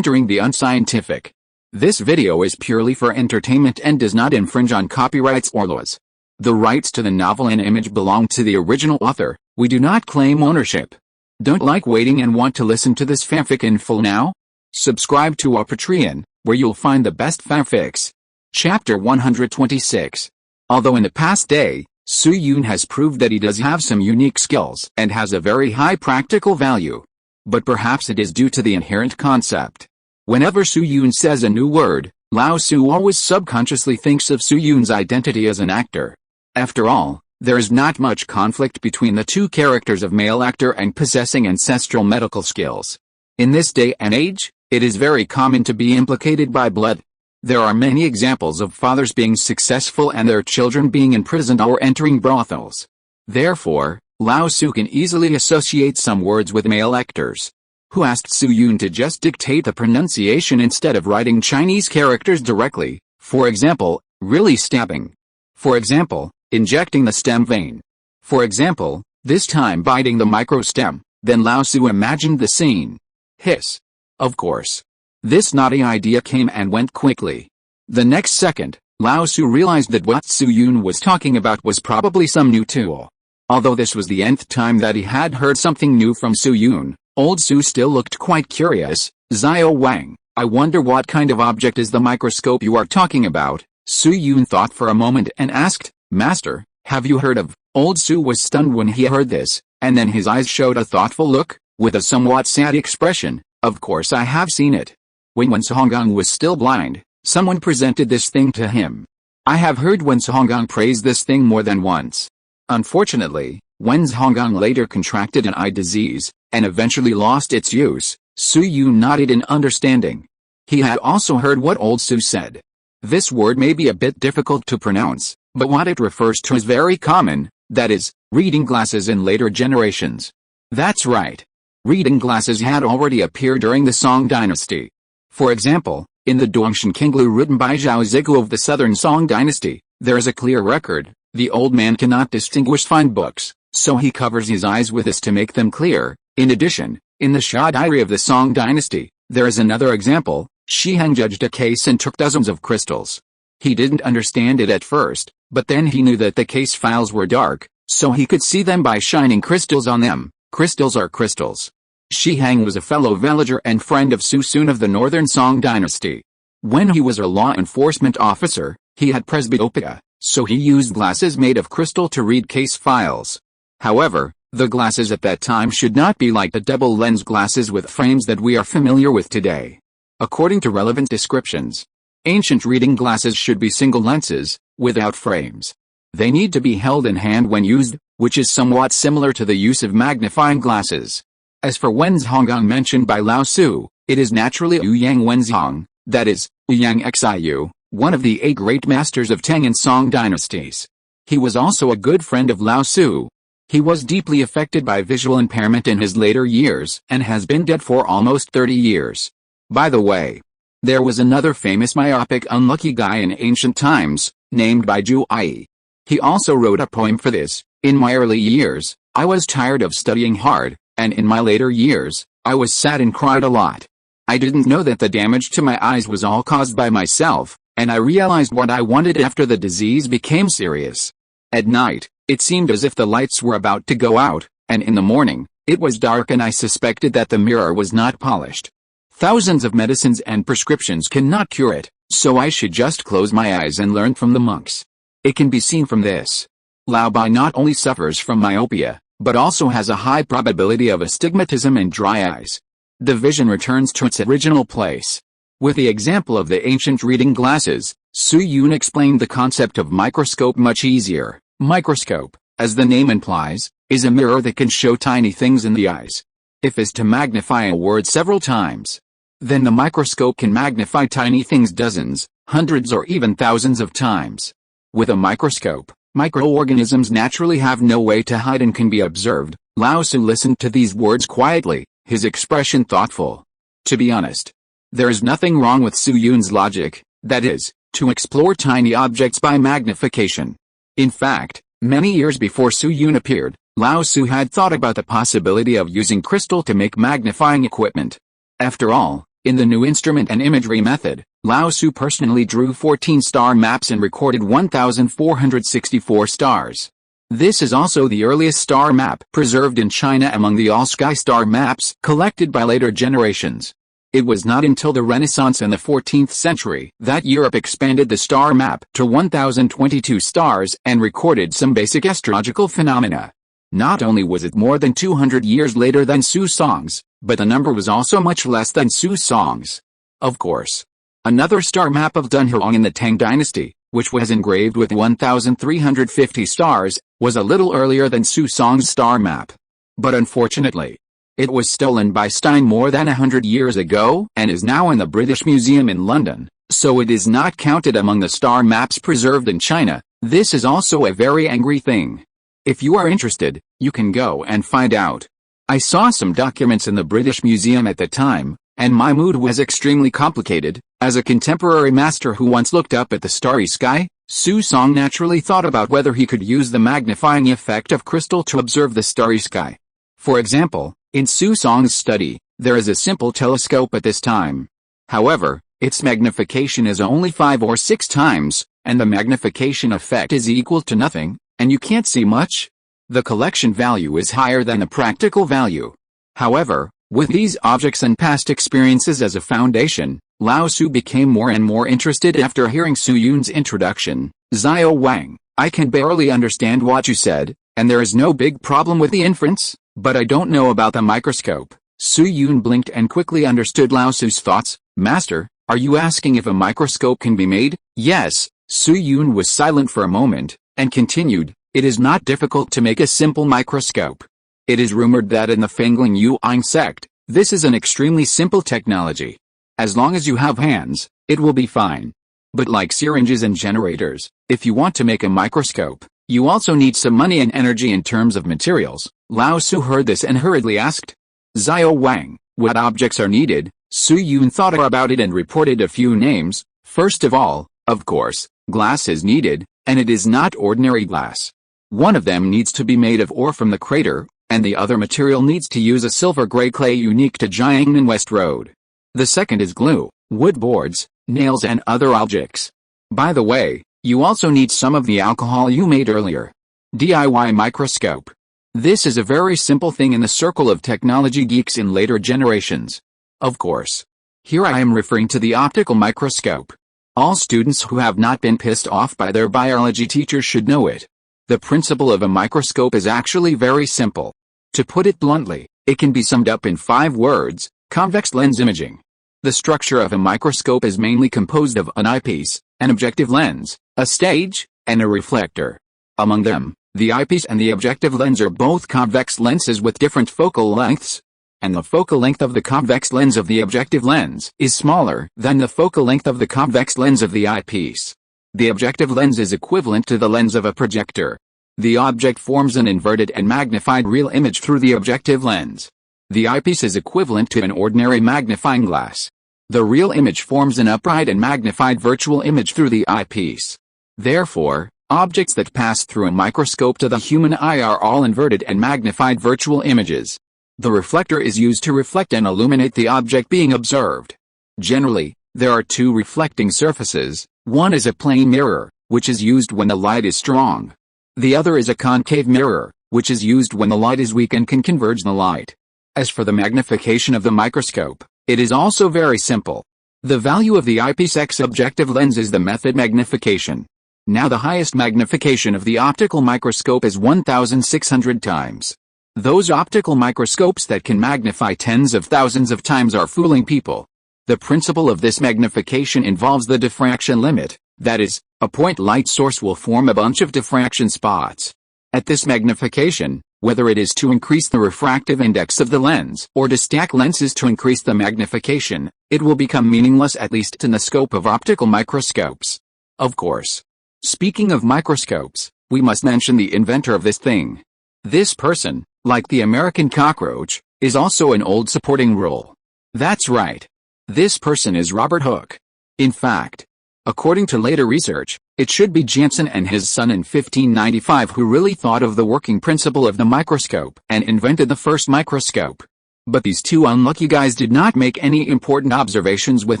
entering the unscientific. This video is purely for entertainment and does not infringe on copyrights or laws. The rights to the novel and image belong to the original author. We do not claim ownership. Don't like waiting and want to listen to this fanfic in full now? Subscribe to our Patreon, where you'll find the best fanfics. Chapter 126. Although in the past day, Soo-yoon has proved that he does have some unique skills and has a very high practical value. But perhaps it is due to the inherent concept. Whenever Soo-yoon says a new word, Lao-soo always subconsciously thinks of Soo-yoon's identity as an actor. After all, there is not much conflict between the two characters of male actor and possessing ancestral medical skills. In this day and age, it is very common to be implicated by blood. There are many examples of fathers being successful and their children being imprisoned or entering brothels. Therefore, Lao-soo can easily associate some words with male actors. Who asked Soo-yoon to just dictate the pronunciation instead of writing Chinese characters directly, for example, really stabbing. For example, injecting the stem vein. For example, this time biting the microstem. Then Lao-soo imagined the scene. Hiss. Of course. This naughty idea came and went quickly. The next second, Lao-soo realized that what Soo-yoon was talking about was probably some new tool. Although this was the nth time that he had heard something new from Soo-yoon, old Soo still looked quite curious. Zio Wang, I wonder what kind of object is the microscope you are talking about? Soo-yoon thought for a moment and asked, Master, have you heard of? Old Soo was stunned when he heard this, and then his eyes showed a thoughtful look, with a somewhat sad expression. Of course I have seen it. When Sehonggang was still blind, someone presented this thing to him. I have heard Sehonggang praise this thing more than once. Unfortunately, when Sehonggang later contracted an eye disease, and eventually lost its use, Soo-yoon nodded in understanding. He had also heard what old Soo said. This word may be a bit difficult to pronounce, but what it refers to is very common, that is, reading glasses in later generations. That's right. Reading glasses had already appeared during the Song dynasty. For example, in the Dongshan Kinglu written by Zhao Zigu of the Southern Song dynasty, there is a clear record. The old man cannot distinguish fine books, so he covers his eyes with this to make them clear. In addition, in the Xia diary of the Song dynasty, there is another example. Shi Heng judged a case and took dozens of crystals. He didn't understand it at first, but then he knew that the case files were dark, so he could see them by shining crystals on them. Crystals are crystals. Shi Heng was a fellow villager and friend of Su Sun of the Northern Song dynasty. When he was a law enforcement officer, he had presbyopia, so he used glasses made of crystal to read case files. However, the glasses at that time should not be like the double lens glasses with frames that we are familiar with today. According to relevant descriptions, ancient reading glasses should be single lenses, without frames. They need to be held in hand when used, which is somewhat similar to the use of magnifying glasses. As for Wenzhonggang mentioned by Lao-soo, it is naturally Ouyang Wenzhong, that is, Ouyang Xiu, one of the 8 great masters of Tang and Song dynasties. He was also a good friend of Lao-soo. He was deeply affected by visual impairment in his later years and has been dead for almost 30 years. By the way, there was another famous myopic unlucky guy in ancient times, named by Zhu Ai. He also wrote a poem for this. In my early years, I was tired of studying hard, and in my later years, I was sad and cried a lot. I didn't know that the damage to my eyes was all caused by myself, and I realized what I wanted after the disease became serious. At night, it seemed as if the lights were about to go out, and in the morning, it was dark and I suspected that the mirror was not polished. Thousands of medicines and prescriptions cannot cure it, so I should just close my eyes and learn from the monks. It can be seen from this. Lao Bai not only suffers from myopia, but also has a high probability of astigmatism and dry eyes. The vision returns to its original place. With the example of the ancient reading glasses, Soo-yoon explained the concept of microscope much easier. Microscope, as the name implies, is a mirror that can show tiny things in the eyes. If is to magnify a word several times, then the microscope can magnify tiny things dozens, hundreds or even thousands of times. With a microscope, microorganisms naturally have no way to hide and can be observed. Lao-soo listened to these words quietly, his expression thoughtful. To be honest, there is nothing wrong with Soo-yoon's logic, that is, to explore tiny objects by magnification. In fact, many years before Soo-yoon appeared, Lao-soo had thought about the possibility of using crystal to make magnifying equipment. After all, In the new instrument and imagery method, Lao Tzu personally drew 14 star maps and recorded 1,464 stars. This is also the earliest star map preserved in China among the all-sky star maps collected by later generations. It was not until the Renaissance in the 14th century that Europe expanded the star map to 1,022 stars and recorded some basic astrological phenomena. Not only was it more than 200 years later than Suzong's, but the number was also much less than Suzong's. Of course. Another star map of Dunhuang in the Tang dynasty, which was engraved with 1,350 stars, was a little earlier than Suzong's star map. But unfortunately, it was stolen by Stein more than 100 years ago and is now in the British Museum in London, so it is not counted among the star maps preserved in China. This is also a very angry thing. If you are interested, you can go and find out. I saw some documents in the British Museum at the time, and my mood was extremely complicated. As a contemporary master who once looked up at the starry sky, Suzong naturally thought about whether he could use the magnifying effect of crystal to observe the starry sky. For example, in Suzong's study, there is a simple telescope at this time. However, its magnification is only 5 or 6 times, and the magnification effect is equal to nothing, and you can't see much. The collection value is higher than the practical value. However, with these objects and past experiences as a foundation, Lao Tzu became more and more interested after hearing Su Yun's introduction. Xiao Wang, I can barely understand what you said, and there is no big problem with the inference, but I don't know about the microscope. Su Yun blinked and quickly understood Lao Tzu's thoughts. Master, are you asking if a microscope can be made? Yes. Su Yun was silent for a moment, and continued, it is not difficult to make a simple microscope. It is rumored that in the Fengling Yuan sect, this is an extremely simple technology. As long as you have hands, it will be fine. But like syringes and generators, if you want to make a microscope, you also need some money and energy in terms of materials. Lao Tzu heard this and hurriedly asked, Xiao Wang, what objects are needed? Su Yun thought about it and reported a few names. First of all, of course, glass is needed, and it is not ordinary glass. One of them needs to be made of ore from the crater, and the other material needs to use a silver-gray clay unique to Jiangnan West Road. The second is glue, wood boards, nails and other objects. By the way, you also need some of the alcohol you made earlier. DIY microscope. This is a very simple thing in the circle of technology geeks in later generations. Of course. Here I am referring to the optical microscope. All students who have not been pissed off by their biology teachers should know it. The principle of a microscope is actually very simple. To put it bluntly, it can be summed up in 5 words, convex lens imaging. The structure of a microscope is mainly composed of an eyepiece, an objective lens, a stage, and a reflector. Among them, the eyepiece and the objective lens are both convex lenses with different focal lengths, and the focal length of the convex lens of the objective lens is smaller than the focal length of the convex lens of the eyepiece. The objective lens is equivalent to the lens of a projector. The object forms an inverted and magnified real image through the objective lens. The eyepiece is equivalent to an ordinary magnifying glass. The real image forms an upright and magnified virtual image through the eyepiece. Therefore, objects that pass through a microscope to the human eye are all inverted and magnified virtual images. The reflector is used to reflect and illuminate the object being observed. Generally, there are 2 reflecting surfaces. One is a plane mirror, which is used when the light is strong. The other is a concave mirror, which is used when the light is weak and can converge the light. As for the magnification of the microscope, it is also very simple. The value of the eyepiece x objective lens is the method magnification. Now the highest magnification of the optical microscope is 1,600 times. Those optical microscopes that can magnify tens of thousands of times are fooling people. The principle of this magnification involves the diffraction limit, that is, a point light source will form a bunch of diffraction spots. At this magnification, whether it is to increase the refractive index of the lens or to stack lenses to increase the magnification, it will become meaningless at least in the scope of optical microscopes. Of course. Speaking of microscopes, we must mention the inventor of this thing. This person, like the American cockroach, is also an old supporting role. That's right. This person is Robert Hooke. In fact, according to later research, it should be Janssen and his son in 1595 who really thought of the working principle of the microscope and invented the first microscope. But these two unlucky guys did not make any important observations with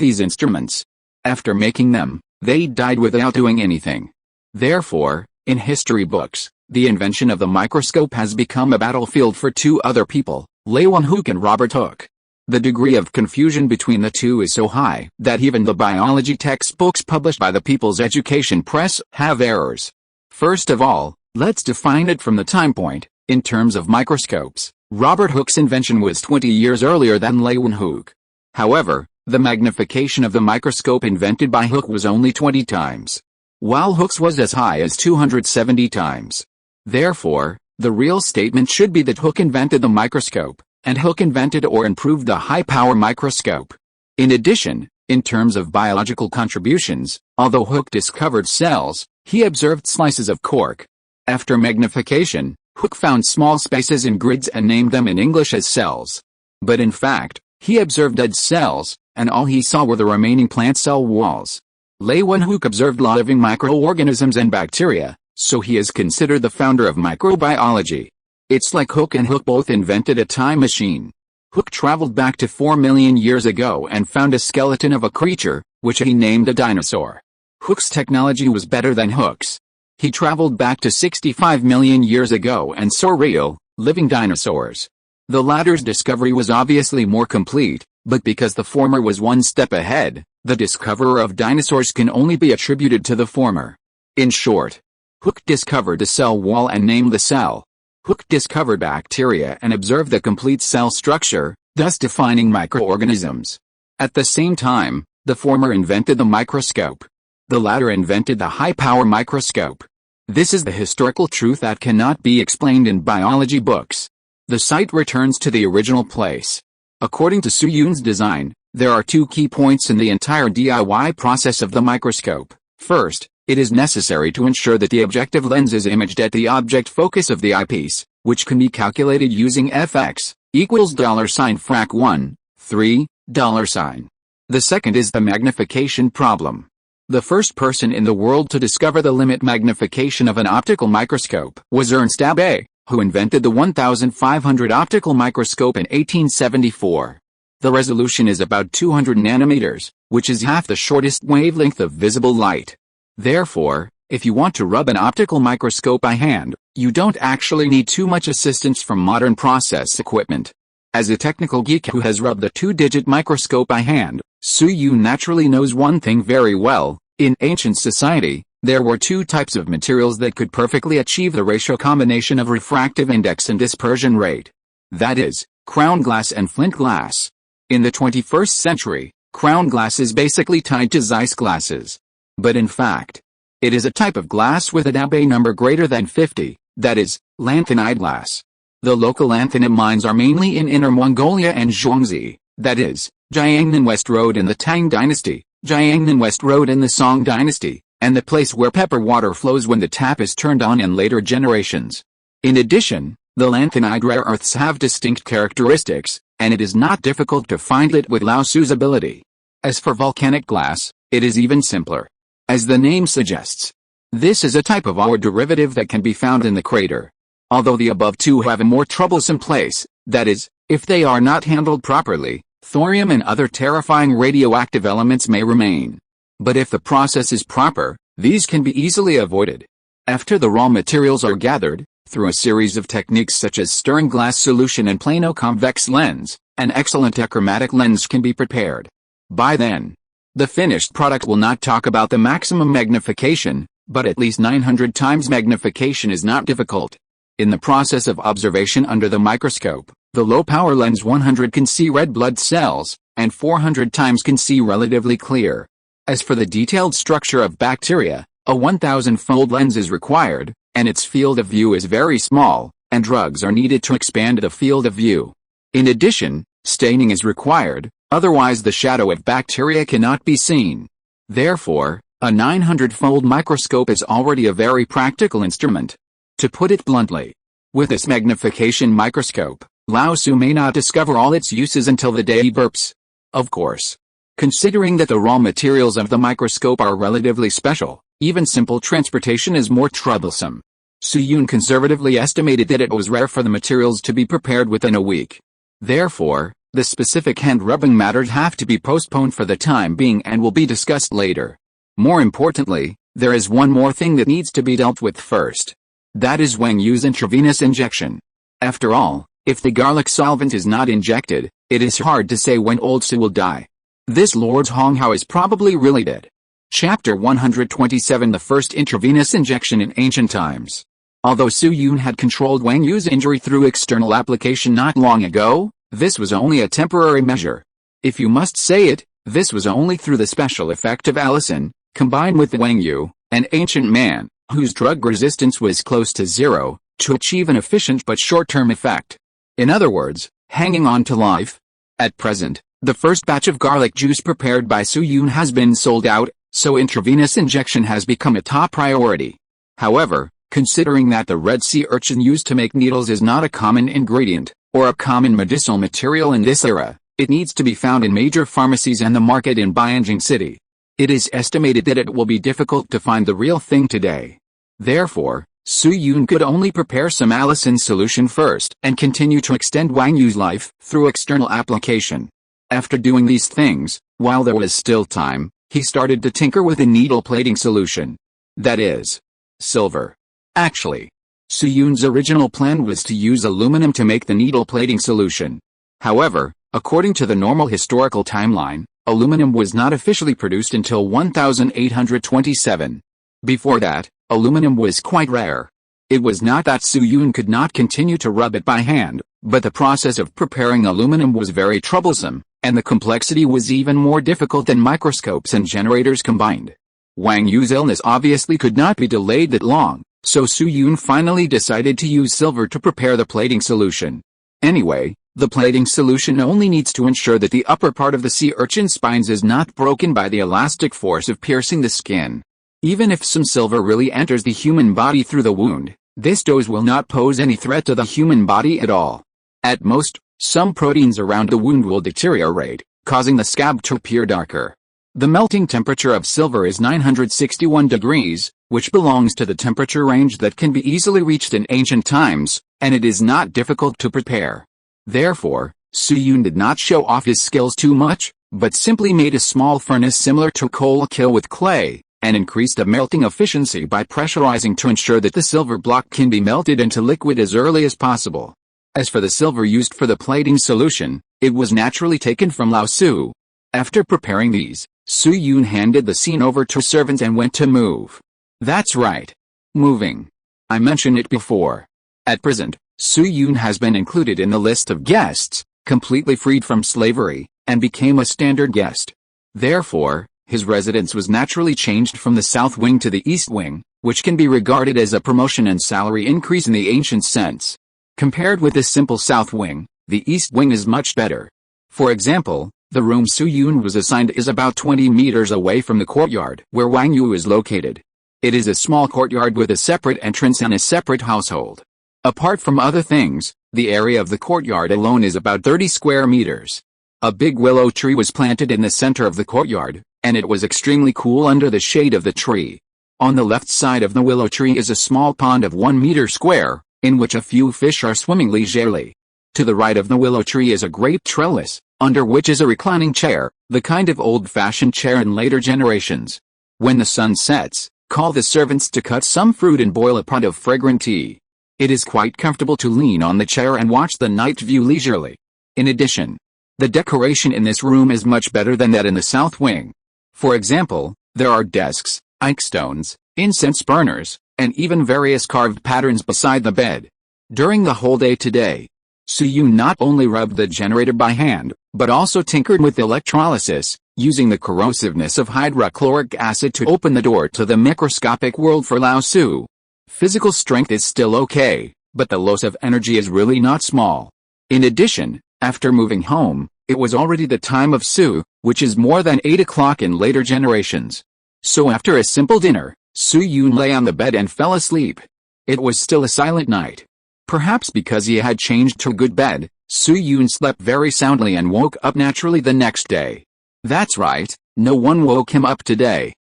these instruments. After making them, they died without doing anything. Therefore, in history books, the invention of the microscope has become a battlefield for two other people, Leeuwenhoek and Robert Hooke. The degree of confusion between the two is so high that even the biology textbooks published by the People's Education Press have errors. First of all, let's define it from the time point. In terms of microscopes, Robert Hooke's invention was 20 years earlier than Leeuwenhoek. However, the magnification of the microscope invented by Hooke was only 20 times, while Hooke's was as high as 270 times. Therefore, the real statement should be that Hooke invented the microscope, and Hooke invented or improved the high-power microscope. In addition, in terms of biological contributions, although Hooke discovered cells, he observed slices of cork. After magnification, Hooke found small spaces in grids and named them in English as cells. But in fact, he observed dead cells, and all he saw were the remaining plant cell walls. Leeuwenhoek observed living microorganisms and bacteria, so he is considered the founder of microbiology. It's like Hooke and Hooke both invented a time machine. Hooke traveled back to 4 million years ago and found a skeleton of a creature, which he named a dinosaur. Hooke's technology was better than Hooke's. He traveled back to 65 million years ago and saw real, living dinosaurs. The latter's discovery was obviously more complete, but because the former was one step ahead, the discoverer of dinosaurs can only be attributed to the former. In short, Hooke discovered the cell wall and named the cell. Hooke discovered bacteria and observed the complete cell structure, thus defining microorganisms. At the same time, the former invented the microscope. The latter invented the high-power microscope. This is the historical truth that cannot be explained in biology books. The site returns to the original place. According to Soo-Yoon's design, there are two key points in the entire DIY process of the microscope. First, it is necessary to ensure that the objective lens is imaged at the object focus of the eyepiece, which can be calculated using fx equals $frac1, 3, $. The second is the magnification problem. The first person in the world to discover the limit magnification of an optical microscope was Ernst Abbe, who invented the 1500 optical microscope in 1874. The resolution is about 200 nanometers, which is half the shortest wavelength of visible light. Therefore, if you want to rub an optical microscope by hand, you don't actually need too much assistance from modern process equipment. As a technical geek who has rubbed a 2-digit microscope by hand, Soo-Yoon naturally knows one thing very well. In ancient society, there were two types of materials that could perfectly achieve the ratio combination of refractive index and dispersion rate. That is, crown glass and flint glass. In the 21st century, crown glass is basically tied to Zeiss glasses. But in fact, it is a type of glass with a Debye number greater than 50, that is, lanthanide glass. The local lanthanum mines are mainly in Inner Mongolia and Zhuangzi, that is, Jiangnan West Road in the Tang Dynasty, Jiangnan West Road in the Song Dynasty, and the place where pepper water flows when the tap is turned on in later generations. In addition, the lanthanide rare earths have distinct characteristics, and it is not difficult to find it with low suitability. As for volcanic glass, it is even simpler. As the name suggests, this is a type of ore derivative that can be found in the crater. Although the above two have a more troublesome place, that is, if they are not handled properly, thorium and other terrifying radioactive elements may remain. But if the process is proper, these can be easily avoided. After the raw materials are gathered, through a series of techniques such as stirring glass solution and plano-convex lens, an excellent achromatic lens can be prepared. By then, the finished product will not talk about the maximum magnification, but at least 900 times magnification is not difficult. In the process of observation under the microscope, the low-power lens 100 can see red blood cells, and 400 times can see relatively clear. As for the detailed structure of bacteria, a 1000-fold lens is required, and its field of view is very small, and drugs are needed to expand the field of view. In addition, staining is required, otherwise the shadow of bacteria cannot be seen. Therefore, a 900-fold microscope is already a very practical instrument. To put it bluntly, with this magnification microscope, Lao Tzu may not discover all its uses until the day he burps. Of course. Considering that the raw materials of the microscope are relatively special, even simple transportation is more troublesome. Soo-Yoon conservatively estimated that it was rare for the materials to be prepared within a week. Therefore, the specific hand-rubbing matters have to be postponed for the time being and will be discussed later. More importantly, there is one more thing that needs to be dealt with first. That is Wang Yu's intravenous injection. After all, if the garlic solvent is not injected, it is hard to say when old Su will die. This Lord Hong Hao is probably really dead. Chapter 127 The first intravenous injection in ancient times. Although Su Yun had controlled Wang Yu's injury through external application not long ago, this was only a temporary measure. If you must say it, this was only through the special effect of Allison, combined with Wang Yu, an ancient man, whose drug resistance was close to zero, to achieve an efficient but short-term effect. In other words, hanging on to life. At present, the first batch of garlic juice prepared by Su Yun has been sold out, so intravenous injection has become a top priority. However, considering that the red sea urchin used to make needles is not a common ingredient, or a common medicinal material in this era, it needs to be found in major pharmacies and the market in Beijing City. It is estimated that it will be difficult to find the real thing today. Therefore, Su Yun could only prepare some Allison solution first and continue to extend Wang Yu's life through external application. After doing these things, while there was still time, he started to tinker with a needle plating solution. That is, silver. Actually, Su Yun's original plan was to use aluminum to make the needle plating solution. However, according to the normal historical timeline, aluminum was not officially produced until 1827. Before that, aluminum was quite rare. It was not that Su Yun could not continue to rub it by hand, but the process of preparing aluminum was very troublesome, and the complexity was even more difficult than microscopes and generators combined. Wang Yu's illness obviously could not be delayed that long, so Su Yun finally decided to use silver to prepare the plating solution. Anyway, the plating solution only needs to ensure that the upper part of the sea urchin's spines is not broken by the elastic force of piercing the skin. Even if some silver really enters the human body through the wound, this dose will not pose any threat to the human body at all. At most, some proteins around the wound will deteriorate, causing the scab to appear darker. The melting temperature of silver is 961 degrees, which belongs to the temperature range that can be easily reached in ancient times, and it is not difficult to prepare. Therefore, Su Yun did not show off his skills too much, but simply made a small furnace similar to coal kiln with clay, and increased the melting efficiency by pressurizing to ensure that the silver block can be melted into liquid as early as possible. As for the silver used for the plating solution, it was naturally taken from Lao Su. After preparing these, Su Yun handed the scene over to servants and went to move. That's right. Moving. I mentioned it before. At present, Su Yun has been included in the list of guests, completely freed from slavery, and became a standard guest. Therefore, his residence was naturally changed from the south wing to the east wing, which can be regarded as a promotion and salary increase in the ancient sense. Compared with the simple south wing, the east wing is much better. For example, the room Su Yun was assigned is about 20 meters away from the courtyard where Wang Yu is located. It is a small courtyard with a separate entrance and a separate household. Apart from other things, the area of the courtyard alone is about 30 square meters. A big willow tree was planted in the center of the courtyard, and it was extremely cool under the shade of the tree. On the left side of the willow tree is a small pond of 1 meter square, in which a few fish are swimming leisurely. To the right of the willow tree is a great trellis, under which is a reclining chair, the kind of old-fashioned chair in later generations. When the sun sets, call the servants to cut some fruit and boil a pot of fragrant tea. It is quite comfortable to lean on the chair and watch the night view leisurely. In addition, the decoration in this room is much better than that in the south wing. For example, there are desks, ike stones, incense burners, and even various carved patterns beside the bed. During the whole day today, Su Yun not only rubbed the generator by hand, but also tinkered with electrolysis, using the corrosiveness of hydrochloric acid to open the door to the microscopic world for Lao Su. Physical strength is still okay, but the loss of energy is really not small. In addition, after moving home, it was already the time of Su, which is more than 8 o'clock in later generations. So after a simple dinner, Su Yun lay on the bed and fell asleep. It was still a silent night. Perhaps because he had changed to a good bed, Su Yun slept very soundly and woke up naturally the next day. That's right, no one woke him up today.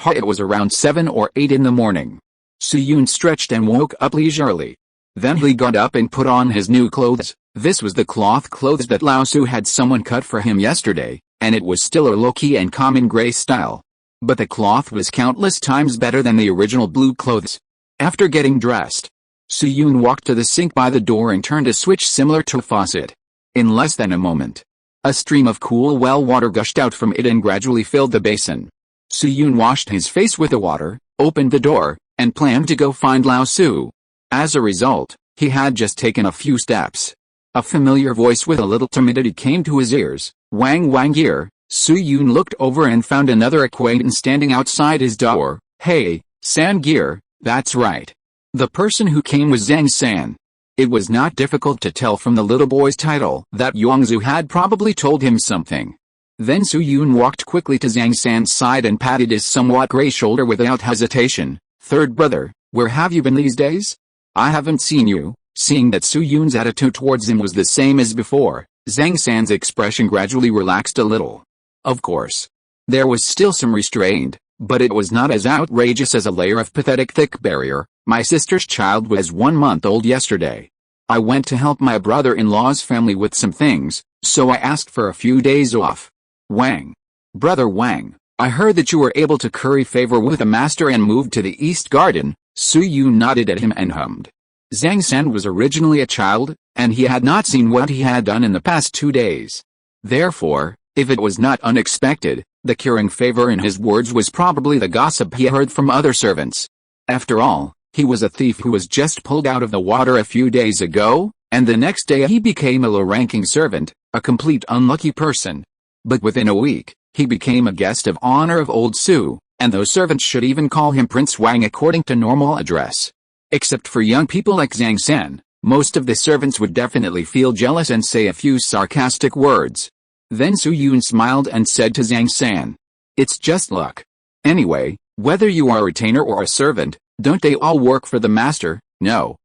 It was around 7 or 8 in the morning. Su Yun stretched and woke up leisurely. Then he got up and put on his new clothes, This was the cloth clothes that Lao Su had someone cut for him yesterday, and it was still a low-key and common gray style. But the cloth was countless times better than the original blue clothes. After getting dressed, Su-yoon walked to the sink by the door and turned a switch similar to a faucet. In less than a moment, a stream of cool well water gushed out from it and gradually filled the basin. Su-yoon washed his face with the water, opened the door, and planned to go find Lao Su. As a result, he had just taken a few steps. A familiar voice with a little timidity came to his ears. Wang Gear. Su-yoon looked over and found another acquaintance standing outside his door. Hey, San Gear, that's right. The person who came was Zhang San. It was not difficult to tell from the little boy's title that Yongzhu had probably told him something. Then Su-yoon walked quickly to Zhang San's side and patted his somewhat gray shoulder without hesitation. Third brother, where have you been these days? I haven't seen you. Seeing that Su-yoon's attitude towards him was the same as before, Zhang San's expression gradually relaxed a little. Of course, there was still some restraint, but it was not as outrageous as a layer of pathetic thick barrier. My sister's child was 1 month old yesterday. I went to help my brother-in-law's family with some things, so I asked for a few days off. Wang. Brother Wang, I heard that you were able to curry favor with the master and moved to the East Garden. Su-yoon nodded at him and hummed. Zhang San was originally a child, and he had not seen what he had done in the past 2 days. Therefore, if it was not unexpected, the currying favor in his words was probably the gossip he heard from other servants. After all, he was a thief who was just pulled out of the water a few days ago, and the next day he became a low-ranking servant, a complete unlucky person. But within a week, he became a guest of honor of Old Su, and those servants should even call him Prince Wang according to normal address. Except for young people like Zhang San, most of the servants would definitely feel jealous and say a few sarcastic words. Then Su-yoon smiled and said to Zhang San, "It's just luck. Anyway, whether you are a retainer or a servant, don't they all work for the master?" No,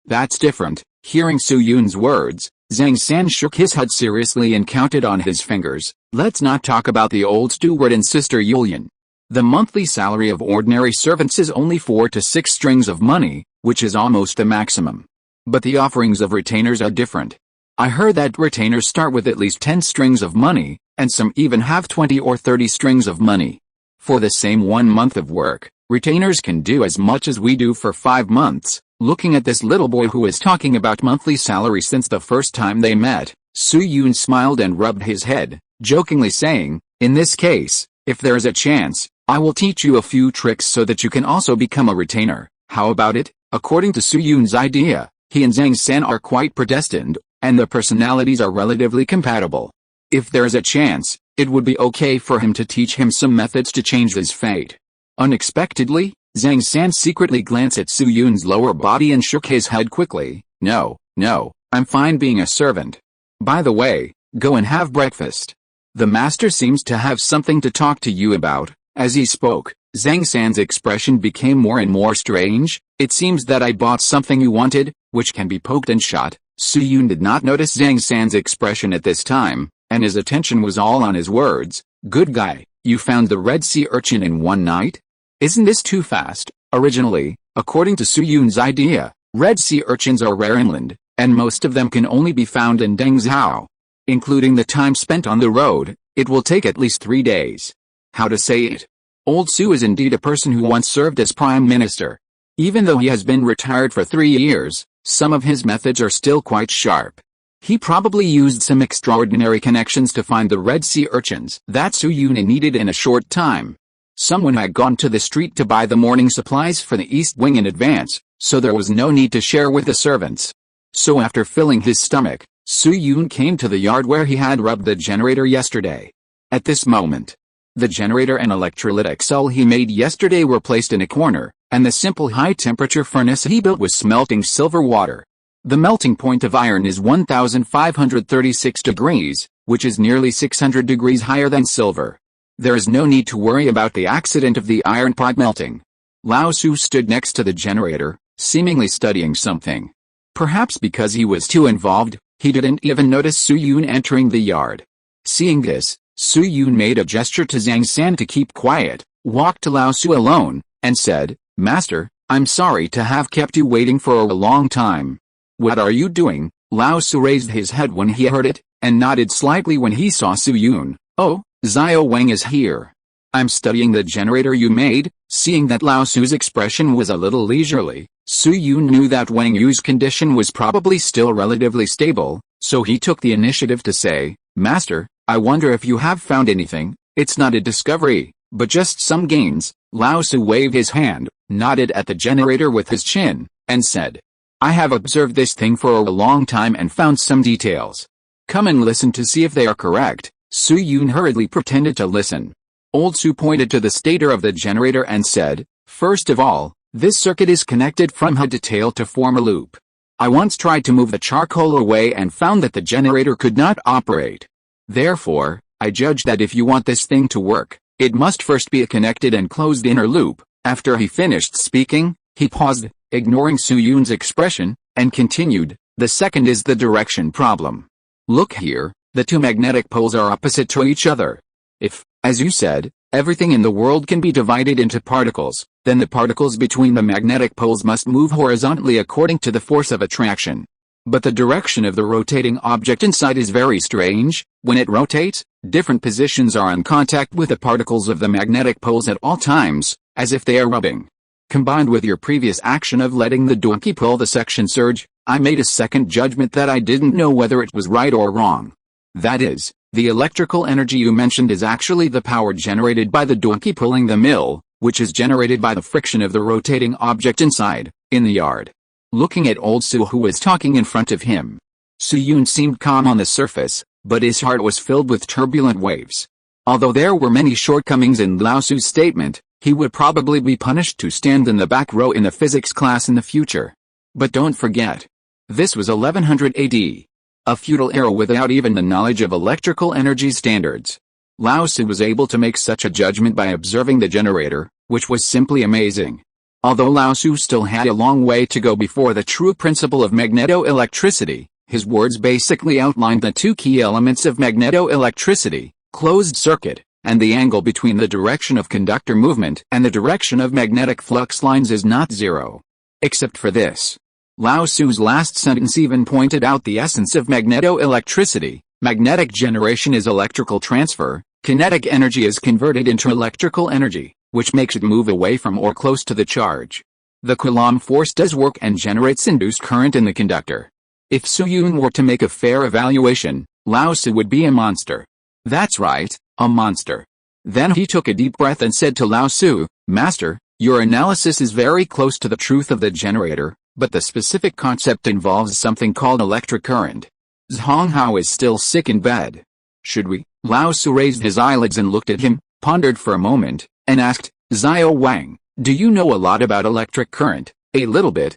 that's different." Hearing Su-yoon's words, Zhang San shook his head seriously and counted on his fingers. "Let's not talk about the old steward and sister Yulian. The monthly salary of ordinary servants is only 4 to 6 strings of money, which is almost the maximum. But the offerings of retainers are different. I heard that retainers start with at least 10 strings of money, and some even have 20 or 30 strings of money. For the same 1 month of work, retainers can do as much as we do for 5 months. Looking at this little boy who is talking about monthly salary since the first time they met, Su-yoon smiled and rubbed his head, jokingly saying, "In this case, if there is a chance, I will teach you a few tricks so that you can also become a retainer. How about it?" According to Su-yoon's idea, he and Zhang San are quite predestined, and their personalities are relatively compatible. If there is a chance, it would be okay for him to teach him some methods to change his fate. Unexpectedly, Zhang San secretly glanced at Su-yoon's lower body and shook his head quickly. No, I'm fine being a servant. By the way, go and have breakfast. The master seems to have something to talk to you about." As he spoke, Zhang San's expression became more and more strange. "It seems that I bought something you wanted, which can be poked and shot." Su-yoon did not notice Zhang San's expression at this time, and his attention was all on his words. "Good guy, you found the Red Sea urchin in 1 night? Isn't this too fast?" Originally, according to Su-yoon's idea, Red Sea urchins are rare inland, and most of them can only be found in Dengzhou. Including the time spent on the road, it will take at least 3 days. How to say it? Old Su is indeed a person who once served as prime minister. Even though he has been retired for 3 years, some of his methods are still quite sharp. He probably used some extraordinary connections to find the Red Sea urchins that Su-yoon needed in a short time. Someone had gone to the street to buy the morning supplies for the East Wing in advance, so there was no need to share with the servants. So after filling his stomach, Su-yoon came to the yard where he had rubbed the generator yesterday. At this moment, the generator and electrolytic cell he made yesterday were placed in a corner, and the simple high-temperature furnace he built was smelting silver water. The melting point of iron is 1536 degrees, which is nearly 600 degrees higher than silver. There is no need to worry about the accident of the iron pot melting. Lao Su stood next to the generator, seemingly studying something. Perhaps because he was too involved, he didn't even notice Su-yoon entering the yard. Seeing this, Su-yoon made a gesture to Zhang San to keep quiet, walked to Lao Su alone, and said, "Master, I'm sorry to have kept you waiting for a long time." "What are you doing?" Lao Su raised his head when he heard it, and nodded slightly when he saw Su Yun. "Oh, Xiao Wang is here. I'm studying the generator you made." Seeing that Lao Su's expression was a little leisurely, Su Yun knew that Wang Yu's condition was probably still relatively stable, so he took the initiative to say, "Master, I wonder if you have found anything. It's not a discovery, but just some gains." Lao Su waved his hand, nodded at the generator with his chin, and said, "I have observed this thing for a long time and found some details. Come and listen to see if they are correct." Su Yun hurriedly pretended to listen. Old Su pointed to the stator of the generator and said, "First of all, this circuit is connected from head to tail to form a loop. I once tried to move the charcoal away and found that the generator could not operate. Therefore, I judge that if you want this thing to work, it must first be a connected and closed inner loop." After he finished speaking, he paused, ignoring Su Yun's expression, and continued, "The second is the direction problem. Look here, the two magnetic poles are opposite to each other. If, as you said, everything in the world can be divided into particles, then the particles between the magnetic poles must move horizontally according to the force of attraction. But the direction of the rotating object inside is very strange. When it rotates, different positions are in contact with the particles of the magnetic poles at all times, as if they are rubbing. Combined with your previous action of letting the donkey pull the section surge, I made a second judgment that I didn't know whether it was right or wrong. That is, the electrical energy you mentioned is actually the power generated by the donkey pulling the mill, which is generated by the friction of the rotating object inside, in the yard." Looking at Old Su who was talking in front of him, Su Yun seemed calm on the surface, but his heart was filled with turbulent waves. Although there were many shortcomings in Lao Su's statement, he would probably be punished to stand in the back row in a physics class in the future. But don't forget, this was 1100 AD. A feudal era without even the knowledge of electrical energy standards. Lao Su was able to make such a judgment by observing the generator, which was simply amazing. Although Lao Su still had a long way to go before the true principle of magneto-electricity, his words basically outlined the two key elements of magneto-electricity: closed circuit, and the angle between the direction of conductor movement and the direction of magnetic flux lines is not zero. Except for this. Lao Su's last sentence even pointed out the essence of magneto-electricity. Magnetic generation is electrical transfer, kinetic energy is converted into electrical energy, which makes it move away from or close to the charge. The Coulomb force does work and generates induced current in the conductor. If Su Yun were to make a fair evaluation, Lao Su would be a monster. That's right, a monster. Then he took a deep breath and said to Lao Su, "Master, your analysis is very close to the truth of the generator, but the specific concept involves something called electric current. Zhong Hao is still sick in bed. Should we?" Lao Su raised his eyelids and looked at him, pondered for a moment, and asked, "Xiao Wang, do you know a lot about electric current?" A little bit.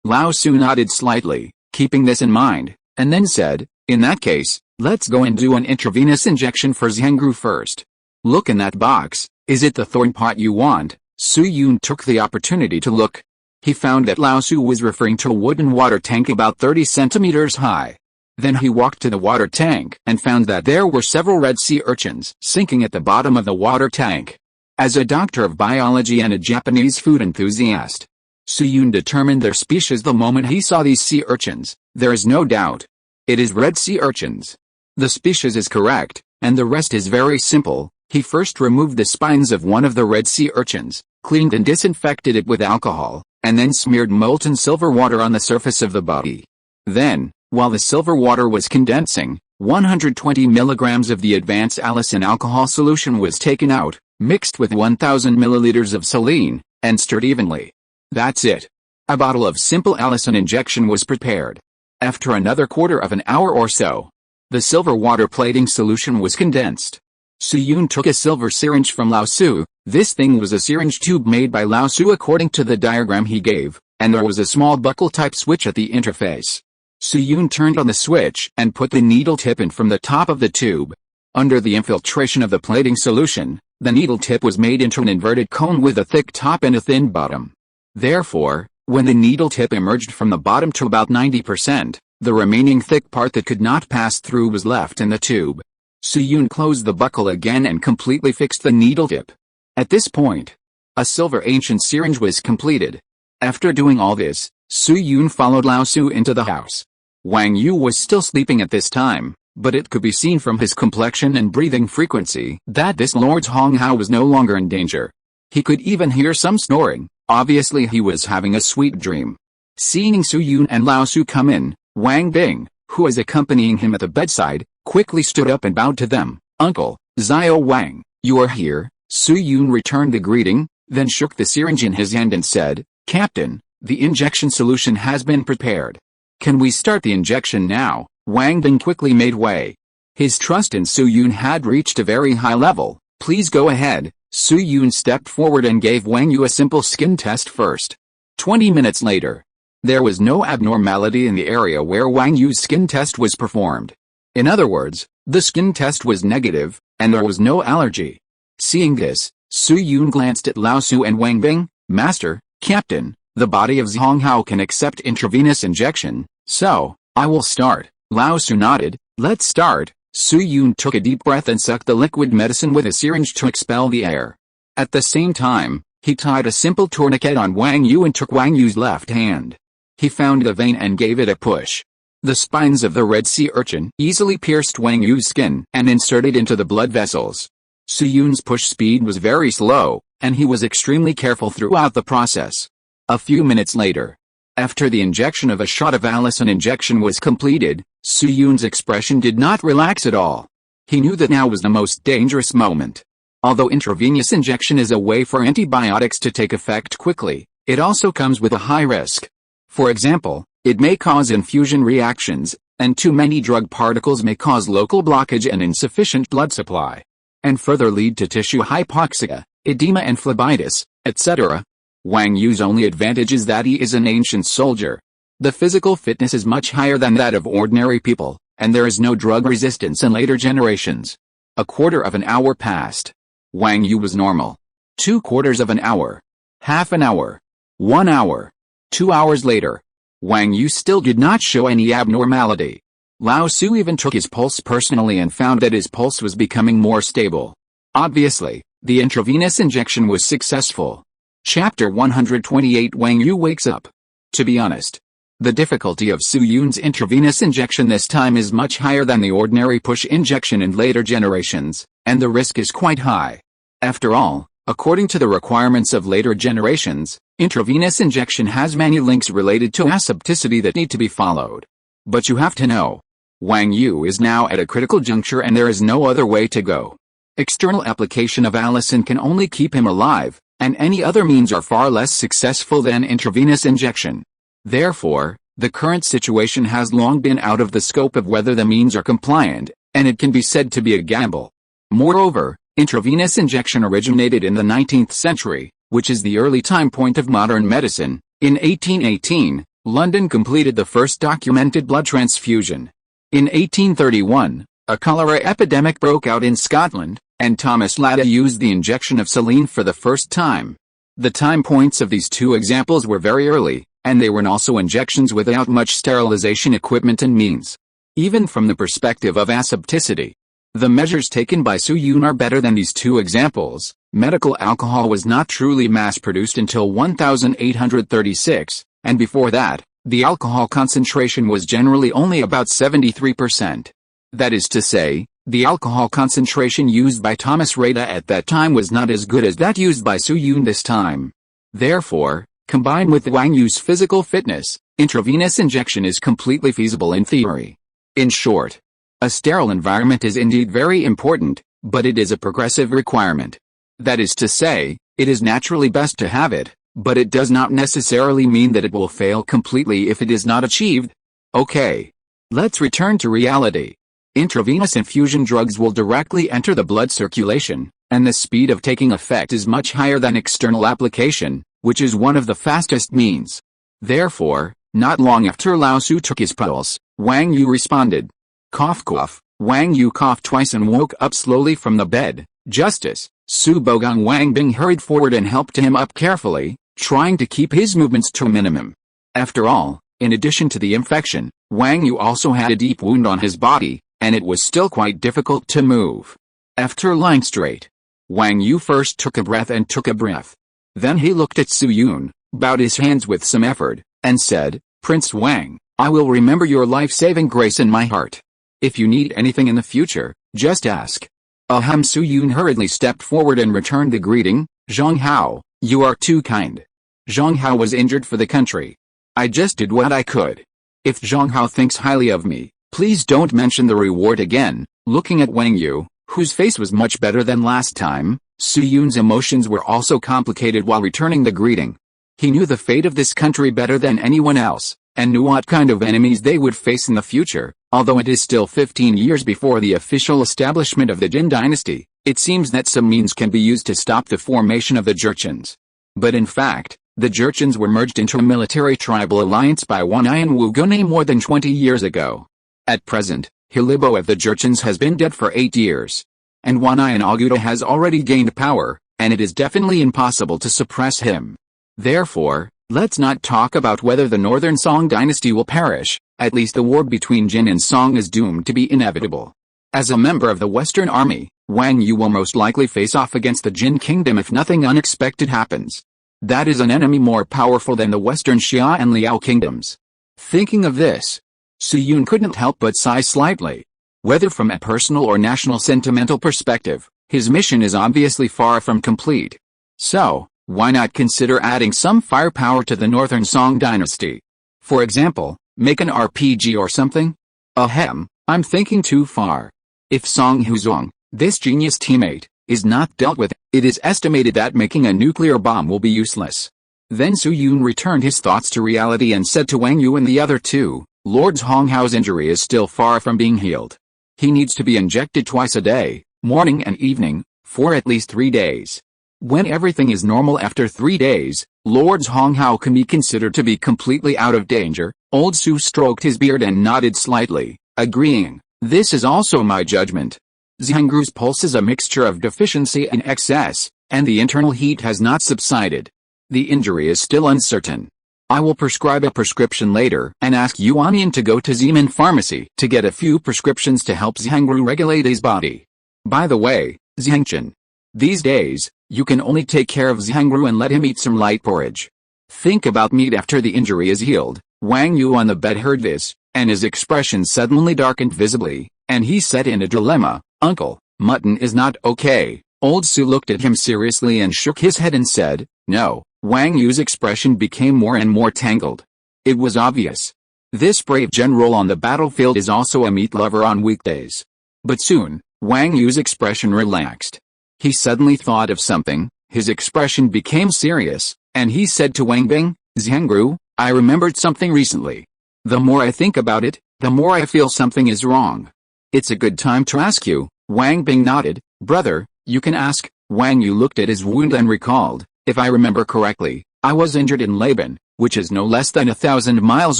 Lao Su nodded slightly, keeping this in mind, and then said, "In that case, let's go and do an intravenous injection for Zhengru first. Look in that box. Is it the thorn pot you want?" Su Yun took the opportunity to look. He found that Lao Su was referring to a wooden water tank about 30 centimeters high. Then he walked to the water tank and found that there were several red sea urchins sinking at the bottom of the water tank. As a doctor of biology and a Japanese food enthusiast, Su Yun determined their species the moment he saw these sea urchins. There is no doubt. It is red sea urchins. The species is correct, and the rest is very simple. He first removed the spines of one of the red sea urchins, cleaned and disinfected it with alcohol, and then smeared molten silver water on the surface of the body. Then, while the silver water was condensing, 120 milligrams of the advanced allicin alcohol solution was taken out, mixed with 1,000 milliliters of saline, and stirred evenly. That's it. A bottle of simple allicin injection was prepared. After another quarter of an hour or so, the silver water plating solution was condensed. Su Yun took a silver syringe from Lao Su. This thing was a syringe tube made by Lao Su according to the diagram he gave, and there was a small buckle-type switch at the interface. Su Yun turned on the switch and put the needle tip in from the top of the tube. Under the infiltration of the plating solution, the needle tip was made into an inverted cone with a thick top and a thin bottom. Therefore, when the needle tip emerged from the bottom to about 90%, the remaining thick part that could not pass through was left in the tube. Su Yun closed the buckle again and completely fixed the needle tip. At this point, a silver ancient syringe was completed. After doing all this, Su Yun followed Lao Su into the house. Wang Yu was still sleeping at this time, but it could be seen from his complexion and breathing frequency that this Lord Hong Hao was no longer in danger. He could even hear some snoring. Obviously he was having a sweet dream. Seeing Su Yun and Lao Su come in, Wang Bing, who was accompanying him at the bedside, quickly stood up and bowed to them. "Uncle, Xiao Wang, you are here." Su Yun returned the greeting, then shook the syringe in his hand and said, "Captain, the injection solution has been prepared. Can we start the injection now?" Wang Bing quickly made way. His trust in Su Yun had reached a very high level. "Please go ahead." Su Yun stepped forward and gave Wang Yu a simple skin test first. 20 minutes later, there was no abnormality in the area where Wang Yu's skin test was performed. In other words, the skin test was negative, and there was no allergy. Seeing this, Su Yun glanced at Lao Su and Wang Bing. "Master, Captain, the body of Hong Hao can accept intravenous injection, so, I will start." Lao Su nodded. "Let's start." Su Yun took a deep breath and sucked the liquid medicine with a syringe to expel the air. At the same time, he tied a simple tourniquet on Wang Yu and took Wang Yu's left hand. He found the vein and gave it a push. The spines of the Red Sea urchin easily pierced Wang Yu's skin and inserted into the blood vessels. Su Yun's push speed was very slow, and he was extremely careful throughout the process. A few minutes later, after the injection of a shot of allicin injection was completed, Su Yun's expression did not relax at all. He knew that now was the most dangerous moment. Although intravenous injection is a way for antibiotics to take effect quickly, it also comes with a high risk. For example, it may cause infusion reactions, and too many drug particles may cause local blockage and insufficient blood supply, and further lead to tissue hypoxia, edema and phlebitis, etc. Wang Yu's only advantage is that he is an ancient soldier. The physical fitness is much higher than that of ordinary people, and there is no drug resistance in later generations. A quarter of an hour passed. Wang Yu was normal. 2/4 of an hour. Half an hour. 1 hour. 2 hours later, Wang Yu still did not show any abnormality. Lao Su even took his pulse personally and found that his pulse was becoming more stable. Obviously, the intravenous injection was successful. Chapter 128 Wang Yu wakes up. To be honest, the difficulty of Su Yun's intravenous injection this time is much higher than the ordinary push injection in later generations, and the risk is quite high. After all, according to the requirements of later generations, intravenous injection has many links related to asepticity that need to be followed. But you have to know, Wang Yu is now at a critical juncture and there is no other way to go. External application of allicin can only keep him alive, and any other means are far less successful than intravenous injection. Therefore, the current situation has long been out of the scope of whether the means are compliant, and it can be said to be a gamble. Moreover, intravenous injection originated in the 19th century, which is the early time point of modern medicine. In 1818, London completed the first documented blood transfusion. In 1831, a cholera epidemic broke out in Scotland, and Thomas Latta used the injection of saline for the first time. The time points of these two examples were very early, and they were also injections without much sterilization equipment and means. Even from the perspective of asepticity, the measures taken by Su Yun are better than these two examples. Medical alcohol was not truly mass-produced until 1836, and before that, the alcohol concentration was generally only about 73%. That is to say, the alcohol concentration used by Thomas Latta at that time was not as good as that used by Su Yun this time. Therefore, combined with Wang Yu's physical fitness, intravenous injection is completely feasible in theory. In short, a sterile environment is indeed very important, but it is a progressive requirement. That is to say, it is naturally best to have it, but it does not necessarily mean that it will fail completely if it is not achieved. Okay. Let's return to reality. Intravenous infusion drugs will directly enter the blood circulation, and the speed of taking effect is much higher than external application, which is one of the fastest means. Therefore, not long after Lao Su took his pulse, Wang Yu responded. Cough cough. Wang Yu coughed twice and woke up slowly from the bed. Justice, Su Bogong Wang Bing hurried forward and helped him up carefully, trying to keep his movements to a minimum. After all, in addition to the infection, Wang Yu also had a deep wound on his body, and it was still quite difficult to move. After lying straight, Wang Yu first took a breath and took a breath. Then he looked at Su Yun, bowed his hands with some effort, and said, Prince Wang, I will remember your life-saving grace in my heart. If you need anything in the future, just ask. Ahem. Su Yun hurriedly stepped forward and returned the greeting. Zhang Hao, you are too kind. Zhang Hao was injured for the country. I just did what I could. If Zhang Hao thinks highly of me, please don't mention the reward again. Looking at Wang Yu, whose face was much better than last time, Su Yun's emotions were also complicated while returning the greeting. He knew the fate of this country better than anyone else, and knew what kind of enemies they would face in the future. Although it is still 15 years before the official establishment of the Jin dynasty, it seems that some means can be used to stop the formation of the Jurchens. But in fact, the Jurchens were merged into a military tribal alliance by Wanai and Wu Gunai more than 20 years ago. At present, Hilibo of the Jurchens has been dead for 8 years. And Wanai and Aguda has already gained power, and it is definitely impossible to suppress him. Therefore, let's not talk about whether the Northern Song dynasty will perish. At least the war between Jin and Song is doomed to be inevitable. As a member of the Western Army, Wang Yu will most likely face off against the Jin kingdom if nothing unexpected happens. That is an enemy more powerful than the Western Xia and Liao kingdoms. Thinking of this, Su Yun couldn't help but sigh slightly. Whether from a personal or national sentimental perspective, his mission is obviously far from complete. So, why not consider adding some firepower to the Northern Song dynasty? For example, make an RPG or something? Ahem, I'm thinking too far. If Song Huzong, this genius teammate, is not dealt with, it is estimated that making a nuclear bomb will be useless. Then Su Yun returned his thoughts to reality and said to Wang Yu and the other two, Lord Hong Hao's injury is still far from being healed. He needs to be injected twice a day, morning and evening, for at least 3 days. When everything is normal after 3 days, Lord Hong Hao can be considered to be completely out of danger. Old Su stroked his beard and nodded slightly, agreeing, this is also my judgment. Zhangru's pulse is a mixture of deficiency and excess, and the internal heat has not subsided. The injury is still uncertain. I will prescribe a prescription later and ask Yuanian to go to Zeman Pharmacy to get a few prescriptions to help Zhangru regulate his body. By the way, Zhangchen, these days, you can only take care of Zhangru and let him eat some light porridge. Think about meat after the injury is healed. Wang Yu on the bed heard this, and his expression suddenly darkened visibly, and he said in a dilemma, Uncle, mutton is not okay. Old Su looked at him seriously and shook his head and said, no. Wang Yu's expression became more and more tangled. It was obvious. This brave general on the battlefield is also a meat lover on weekdays. But soon, Wang Yu's expression relaxed. He suddenly thought of something, his expression became serious, and he said to Wang Bing, Zhangru, I remembered something recently. The more I think about it, the more I feel something is wrong. It's a good time to ask you. Wang Bing nodded. Brother, you can ask. Wang Yu looked at his wound and recalled, if I remember correctly, I was injured in Laban, which is no less than 1,000 miles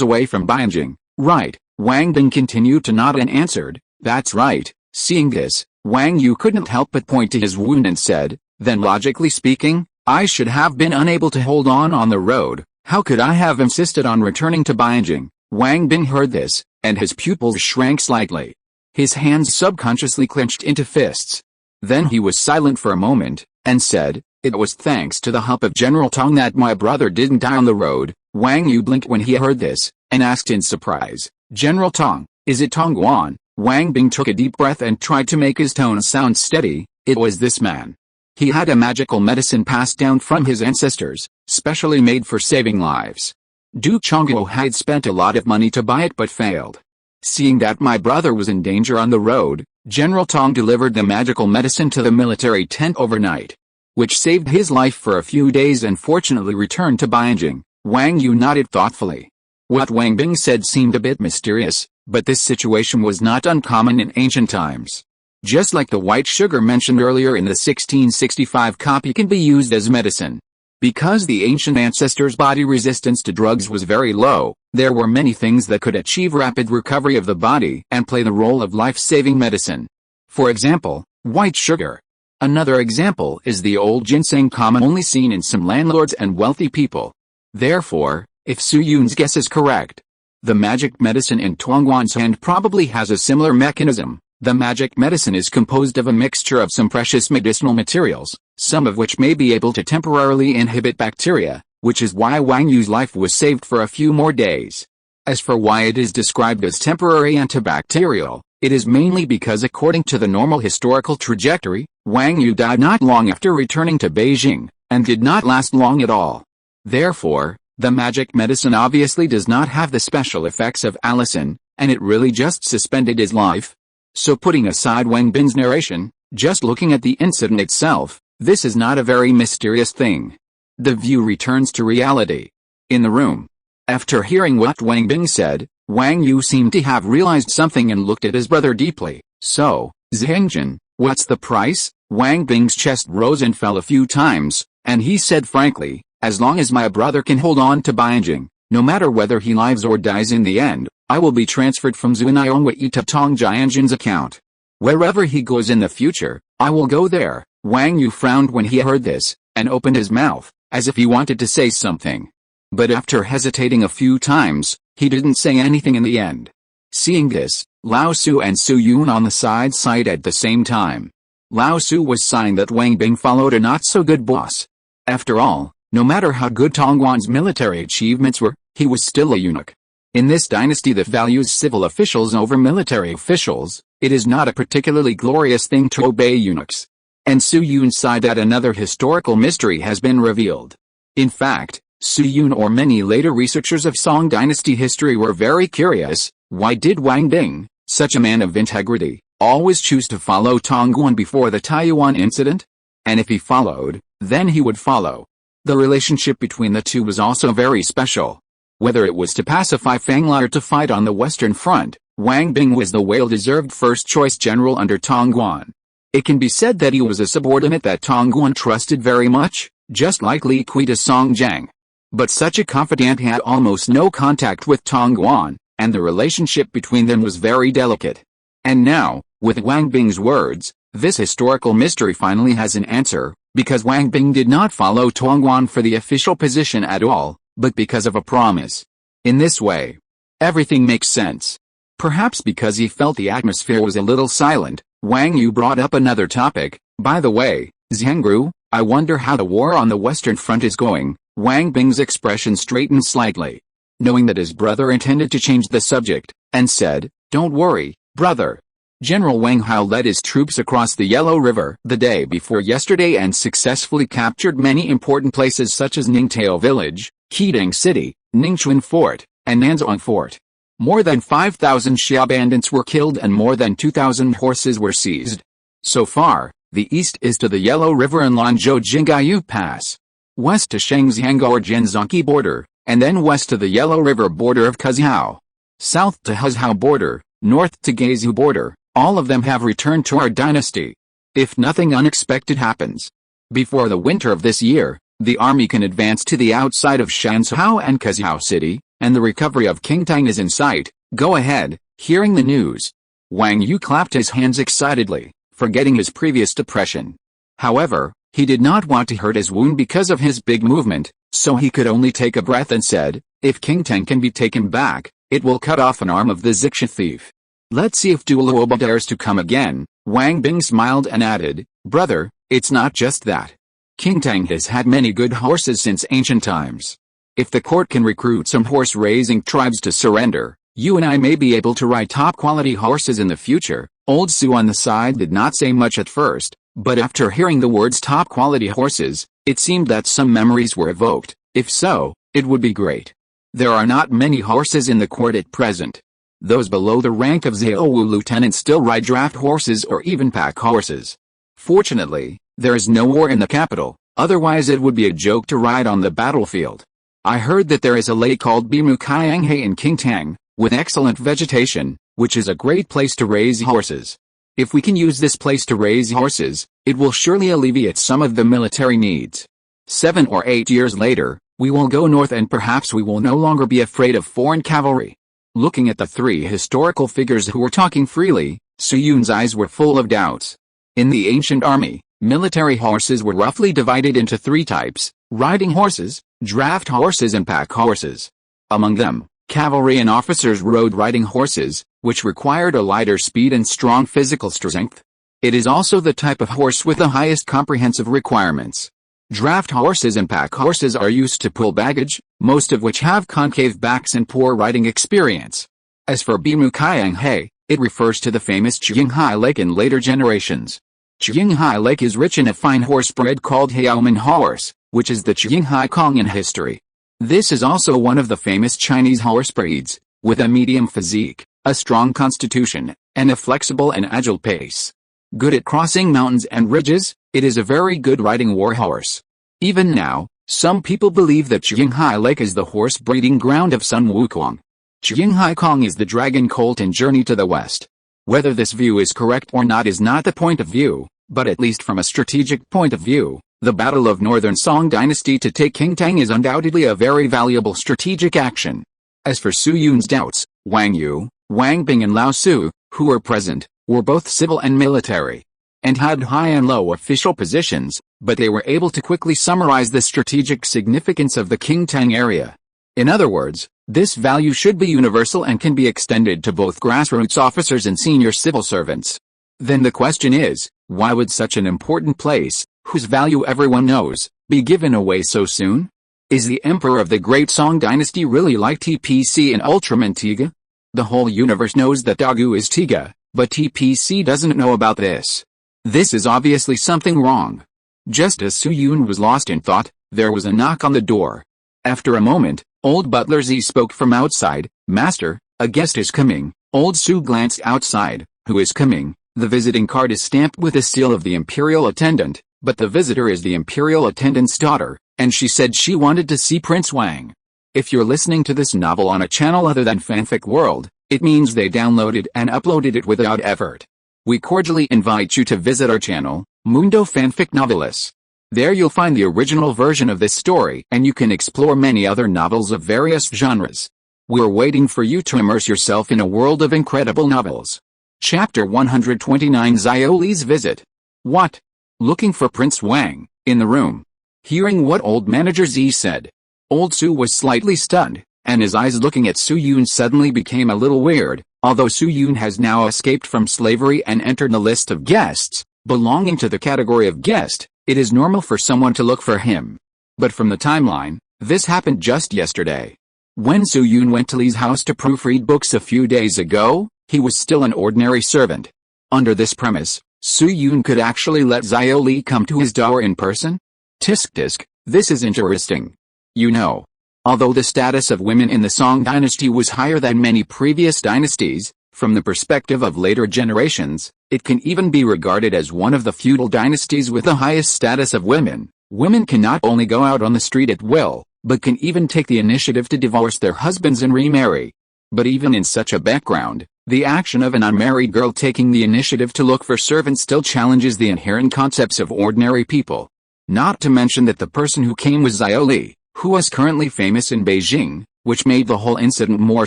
away from Bianjing. Right. Wang Bing continued to nod and answered, that's right. Seeing this, Wang Yu couldn't help but point to his wound and said, then logically speaking, I should have been unable to hold on the road. How could I have insisted on returning to Bianjing? Wang Bing heard this, and his pupils shrank slightly. His hands subconsciously clenched into fists. Then he was silent for a moment, and said, it was thanks to the help of General Tong that my brother didn't die on the road. Wang Yu blinked when he heard this, and asked in surprise, General Tong, is it Tong Guan? Wang Bing took a deep breath and tried to make his tone sound steady. It was this man. He had a magical medicine passed down from his ancestors, specially made for saving lives. Duke Chongguo had spent a lot of money to buy it but failed. Seeing that my brother was in danger on the road, General Tong delivered the magical medicine to the military tent overnight, which saved his life for a few days and fortunately returned to Bianjing. Wang Yu nodded thoughtfully. What Wang Bing said seemed a bit mysterious, but this situation was not uncommon in ancient times. Just like the white sugar mentioned earlier in the 1665 copy can be used as medicine. Because the ancient ancestors' body resistance to drugs was very low, there were many things that could achieve rapid recovery of the body and play the role of life-saving medicine. For example, white sugar. Another example is the old ginseng commonly seen in some landlords and wealthy people. Therefore, if Su Yun's guess is correct, the magic medicine in Tuangguan's hand probably has a similar mechanism. The magic medicine is composed of a mixture of some precious medicinal materials, some of which may be able to temporarily inhibit bacteria, which is why Wang Yu's life was saved for a few more days. As for why it is described as temporary antibacterial, it is mainly because according to the normal historical trajectory, Wang Yu died not long after returning to Beijing, and did not last long at all. Therefore, the magic medicine obviously does not have the special effects of allicin, and it really just suspended his life. So putting aside Wang Bing's narration, just looking at the incident itself, this is not a very mysterious thing. The view returns to reality. In the room, after hearing what Wang Bing said, Wang Yu seemed to have realized something and looked at his brother deeply. So, Zhengjin, what's the price? Wang Bing's chest rose and fell a few times, and he said frankly, as long as my brother can hold on to Bianjing, no matter whether he lives or dies in the end, I will be transferred from Zunaiongwei to Tong Jianjin's account. Wherever he goes in the future, I will go there. Wang Yu frowned when he heard this, and opened his mouth, as if he wanted to say something. But after hesitating a few times, he didn't say anything in the end. Seeing this, Lao Su and Su Yun on the side sighed at the same time. Lao Su was sighing that Wang Bing followed a not-so-good boss. After all, no matter how good Tongguan's military achievements were, he was still a eunuch. In this dynasty that values civil officials over military officials, it is not a particularly glorious thing to obey eunuchs. And Su Yun sighed that another historical mystery has been revealed. In fact, Su Yun or many later researchers of Song dynasty history were very curious, why did Wang Bing, such a man of integrity, always choose to follow Tongguan before the Taiyuan incident? And if he followed, then he would follow. The relationship between the two was also very special. Whether it was to pacify Fanglai or to fight on the Western Front, Wang Bing was the well-deserved first-choice general under Tongguan. It can be said that he was a subordinate that Tongguan trusted very much, just like Li Kui to Song Jiang. But such a confidant had almost no contact with Tongguan, and the relationship between them was very delicate. And now, with Wang Bing's words, this historical mystery finally has an answer, because Wang Bing did not follow Tongguan for the official position at all, but because of a promise. In this way, everything makes sense. Perhaps because he felt the atmosphere was a little silent, Wang Yu brought up another topic. By the way, Zhengru, I wonder how the war on the Western Front is going. Wang Bing's expression straightened slightly, knowing that his brother intended to change the subject, and said, "Don't worry, brother. General Wang Hao led his troops across the Yellow River the day before yesterday and successfully captured many important places such as Ningtao Village, Qiding City, Ningchuan Fort, and Nanzong Fort. More than 5,000 Xia bandits were killed and more than 2,000 horses were seized. So far, the east is to the Yellow River and Lanzhou Jingaiyu Pass, west to Shangjiang or Jianzhongqi border, and then west to the Yellow River border of Kuzhou, south to Huzhou border, north to Guizhou border. All of them have returned to our dynasty. If nothing unexpected happens before the winter of this year, the army can advance to the outside of Shanzhou and Kuzhou City, and the recovery of Qingtang is in sight. Go ahead." Hearing the news, Wang Yu clapped his hands excitedly, forgetting his previous depression. However, he did not want to hurt his wound because of his big movement, so he could only take a breath and said, "If Qingtang can be taken back, it will cut off an arm of the Zixia thief. Let's see if Duoluoba dares to come again." Wang Bing smiled and added, "Brother, it's not just that. Qingtang has had many good horses since ancient times. If the court can recruit some horse-raising tribes to surrender, you and I may be able to ride top-quality horses in the future." Old Su on the side did not say much at first, but after hearing the words top-quality horses, it seemed that some memories were evoked. If so, it would be great. There are not many horses in the court at present. Those below the rank of Zhaowu lieutenants still ride draft horses or even pack horses. Fortunately, there is no war in the capital, otherwise it would be a joke to ride on the battlefield. I heard that there is a lake called Bimu Kaianghe in Qingtang, with excellent vegetation, which is a great place to raise horses. If we can use this place to raise horses, it will surely alleviate some of the military needs. 7 or 8 years later, we will go north and perhaps we will no longer be afraid of foreign cavalry." Looking at the three historical figures who were talking freely, Su Yun's eyes were full of doubts. In the ancient army, military horses were roughly divided into 3 types: riding horses, draft horses and pack horses. Among them, cavalry and officers rode riding horses, which required a lighter speed and strong physical strength. It is also the type of horse with the highest comprehensive requirements. Draft horses and pack horses are used to pull baggage, most of which have concave backs and poor riding experience. As for Bimu Kayang it refers to the famous Qinghai Lake in later generations. Qinghai Lake is rich in a fine horse breed called Haoman horse, which is the Qinghai Kong in history. This is also one of the famous Chinese horse breeds, with a medium physique, a strong constitution, and a flexible and agile pace. Good at crossing mountains and ridges, it is a very good riding warhorse. Even now, some people believe that Qinghai Lake is the horse breeding ground of Sun Wukong. Qinghai Kong is the dragon colt in Journey to the West. Whether this view is correct or not is not the point of view, but at least from a strategic point of view, the Battle of Northern Song Dynasty to take Qingtang is undoubtedly a very valuable strategic action. As for Su Yun's doubts, Wang Yu, Wang Bing and Lao Su, who were present, were both civil and military, and had high and low official positions, but they were able to quickly summarize the strategic significance of the Qingtang area. In other words, this value should be universal and can be extended to both grassroots officers and senior civil servants. Then the question is, why would such an important place, whose value everyone knows, be given away so soon? Is the emperor of the Great Song Dynasty really like TPC and Ultraman Tiga? The whole universe knows that Dagu is Tiga, but TPC doesn't know about this. This is obviously something wrong. Just as Su Yun was lost in thought, there was a knock on the door. After a moment, old butler Z spoke from outside. "Master, a guest is coming." Old Su glanced outside. "Who is coming?" The visiting card is stamped with the seal of the imperial attendant, but the visitor is the imperial attendant's daughter, and she said she wanted to see Prince Wang. If you're listening to this novel on a channel other than Fanfic World, it means they downloaded and uploaded it without effort. We cordially invite you to visit our channel, Mundo Fanfic Novelists. There you'll find the original version of this story and you can explore many other novels of various genres. We're waiting for you to immerse yourself in a world of incredible novels. Chapter 129 Xiaoli's Visit. What? Looking for Prince Wang, in the room. Hearing what old manager Z said, old Su was slightly stunned, and his eyes looking at Su Yun suddenly became a little weird. Although Su Yun has now escaped from slavery and entered the list of guests, belonging to the category of guest, it is normal for someone to look for him. But from the timeline, this happened just yesterday. When Su Yun went to Li's house to proofread books a few days ago, he was still an ordinary servant. Under this premise, Su Yun could actually let Xiaoli come to his door in person? Tisk, this is interesting. You know, although the status of women in the Song dynasty was higher than many previous dynasties, from the perspective of later generations, it can even be regarded as one of the feudal dynasties with the highest status of women. Women can not only go out on the street at will, but can even take the initiative to divorce their husbands and remarry. But even in such a background, the action of an unmarried girl taking the initiative to look for servants still challenges the inherent concepts of ordinary people. Not to mention that the person who came was Xiaoli, who was currently famous in Beijing, which made the whole incident more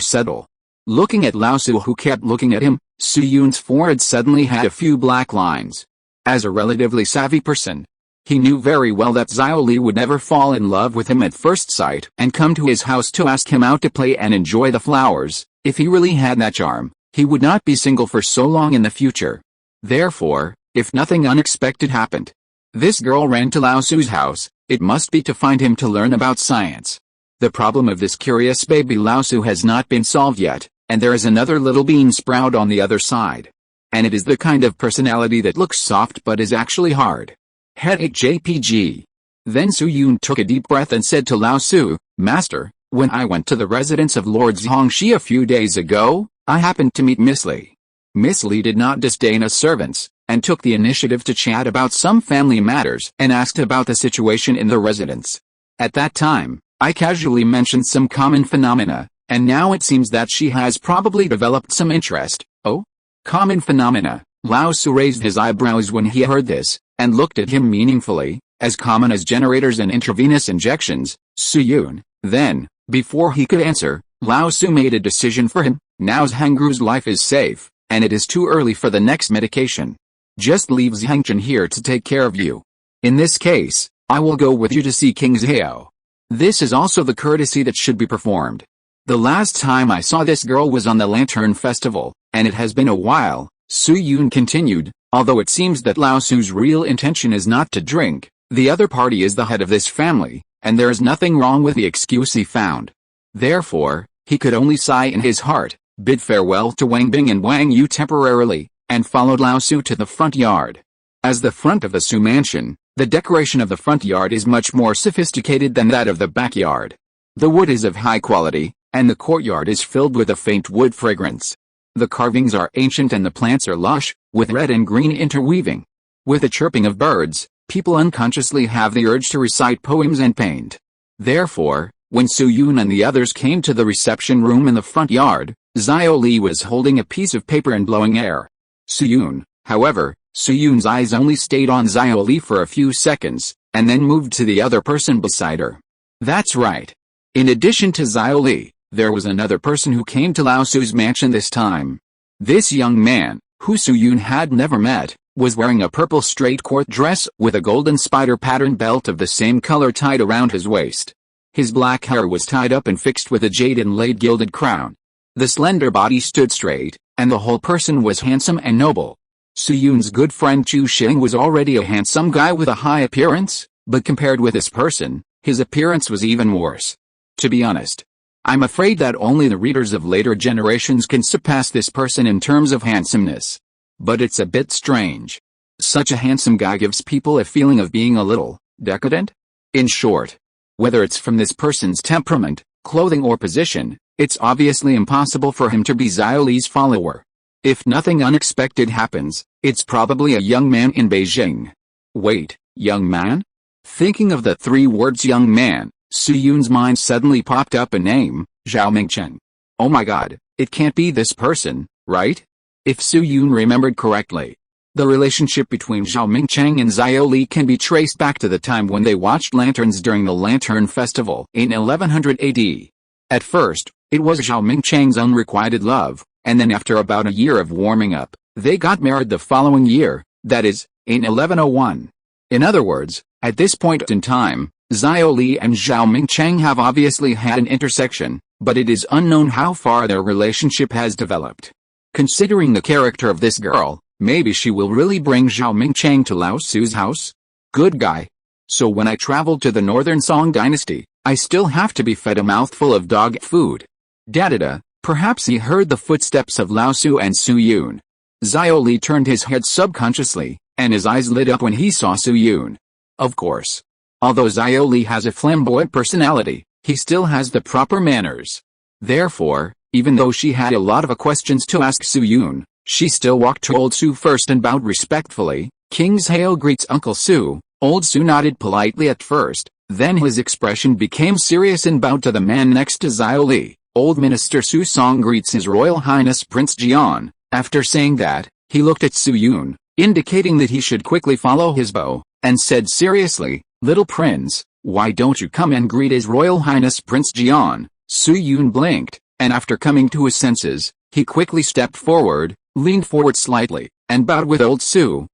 subtle. Looking at Lao Su who kept looking at him, Su Yun's forehead suddenly had a few black lines. As a relatively savvy person, he knew very well that Xiaoli would never fall in love with him at first sight and come to his house to ask him out to play and enjoy the flowers. If he really had that charm, he would not be single for so long in the future. Therefore, if nothing unexpected happened, this girl ran to Lao Su's house. It must be to find him to learn about science. The problem of this curious baby Lao Su has not been solved yet, and there is another little bean sprout on the other side. And it is the kind of personality that looks soft but is actually hard. Headache JPG. Then Su Yun took a deep breath and said to Lao Su, "Master, when I went to the residence of Lord Zhongxi a few days ago, I happened to meet Miss Li. Miss Li did not disdain us servants, and took the initiative to chat about some family matters and asked about the situation in the residence. At that time, I casually mentioned some common phenomena, and now it seems that she has probably developed some interest." "Oh? Common phenomena?" Lao Su raised his eyebrows when he heard this, and looked at him meaningfully. "As common as generators and intravenous injections, Su Yun." Then, before he could answer, Lao Su made a decision for him. "Now Zhangru's life is safe, and it is too early for the next medication. Just leave Zhangchen here to take care of you. In this case, I will go with you to see King Zhao. This is also the courtesy that should be performed. The last time I saw this girl was on the Lantern Festival, and it has been a while," Su Yun continued, although it seems that Lao Su's real intention is not to drink, The other party is the head of this family, and there is nothing wrong with the excuse he found. Therefore, he could only sigh in his heart, bid farewell to Wang Bing and Wang Yu temporarily, and followed Lao Su to the front yard. As the front of the Su mansion, the decoration of the front yard is much more sophisticated than that of the backyard. The wood is of high quality, and the courtyard is filled with a faint wood fragrance. The carvings are ancient and the plants are lush, with red and green interweaving. With the chirping of birds, people unconsciously have the urge to recite poems and paint. Therefore, when Su Yun and the others came to the reception room in the front yard, Xiao Li was holding a piece of paper and blowing air. Su Yun's eyes only stayed on Xiao Li for a few seconds, and then moved to the other person beside her. That's right. In addition to Xiao Li, there was another person who came to Lao Su's mansion this time. This young man, who Su Yun had never met, was wearing a purple straight court dress with a golden spider pattern belt of the same color tied around his waist. His black hair was tied up and fixed with a jade-inlaid gilded crown. The slender body stood straight, and the whole person was handsome and noble. Su Yun's good friend Chu Xing was already a handsome guy with a high appearance, but compared with this person, his appearance was even worse. To be honest, I'm afraid that only the readers of later generations can surpass this person in terms of handsomeness. But it's a bit strange. Such a handsome guy gives people a feeling of being a little decadent. In short, whether it's from this person's temperament, clothing or position, it's obviously impossible for him to be Xiao Li's follower. If nothing unexpected happens, it's probably a young man in Beijing. Wait, young man? Thinking of the three words young man, Su Yun's mind suddenly popped up a name, Zhao Mingcheng. Oh my god, it can't be this person, right? If Su Yun remembered correctly, the relationship between Zhao Mingcheng and Xiao Li can be traced back to the time when they watched lanterns during the Lantern Festival in 1100 AD. At first, it was Zhao Mingcheng's unrequited love, and then after about a year of warming up, they got married the following year, that is, in 1101. In other words, at this point in time, Xiao Li and Zhao Mingcheng have obviously had an intersection, but it is unknown how far their relationship has developed. Considering the character of this girl, maybe she will really bring Zhao Mingcheng to Lao Su's house? Good guy. So when I travel to the Northern Song Dynasty, I still have to be fed a mouthful of dog food. Da-da-da. Perhaps he heard the footsteps of Lao Su and Su Yun. Xiao Li turned his head subconsciously, and his eyes lit up when he saw Su Yun. Of course. Although Xiao Li has a flamboyant personality, he still has the proper manners. Therefore, even though she had a lot of questions to ask Su Yun, she still walked to old Su first and bowed respectfully. King's hail greets Uncle Su. Old Su nodded politely at first, then his expression became serious and bowed to the man next to Xiao Li. Old Minister Su Song greets His Royal Highness Prince Jian. After saying that, he looked at Su Yun, indicating that he should quickly follow his bow, and said seriously, "Little Prince, why don't you come and greet His Royal Highness Prince Jian?" Su Yun blinked, and after coming to his senses, he quickly stepped forward, leaned forward slightly, and bowed with old Su.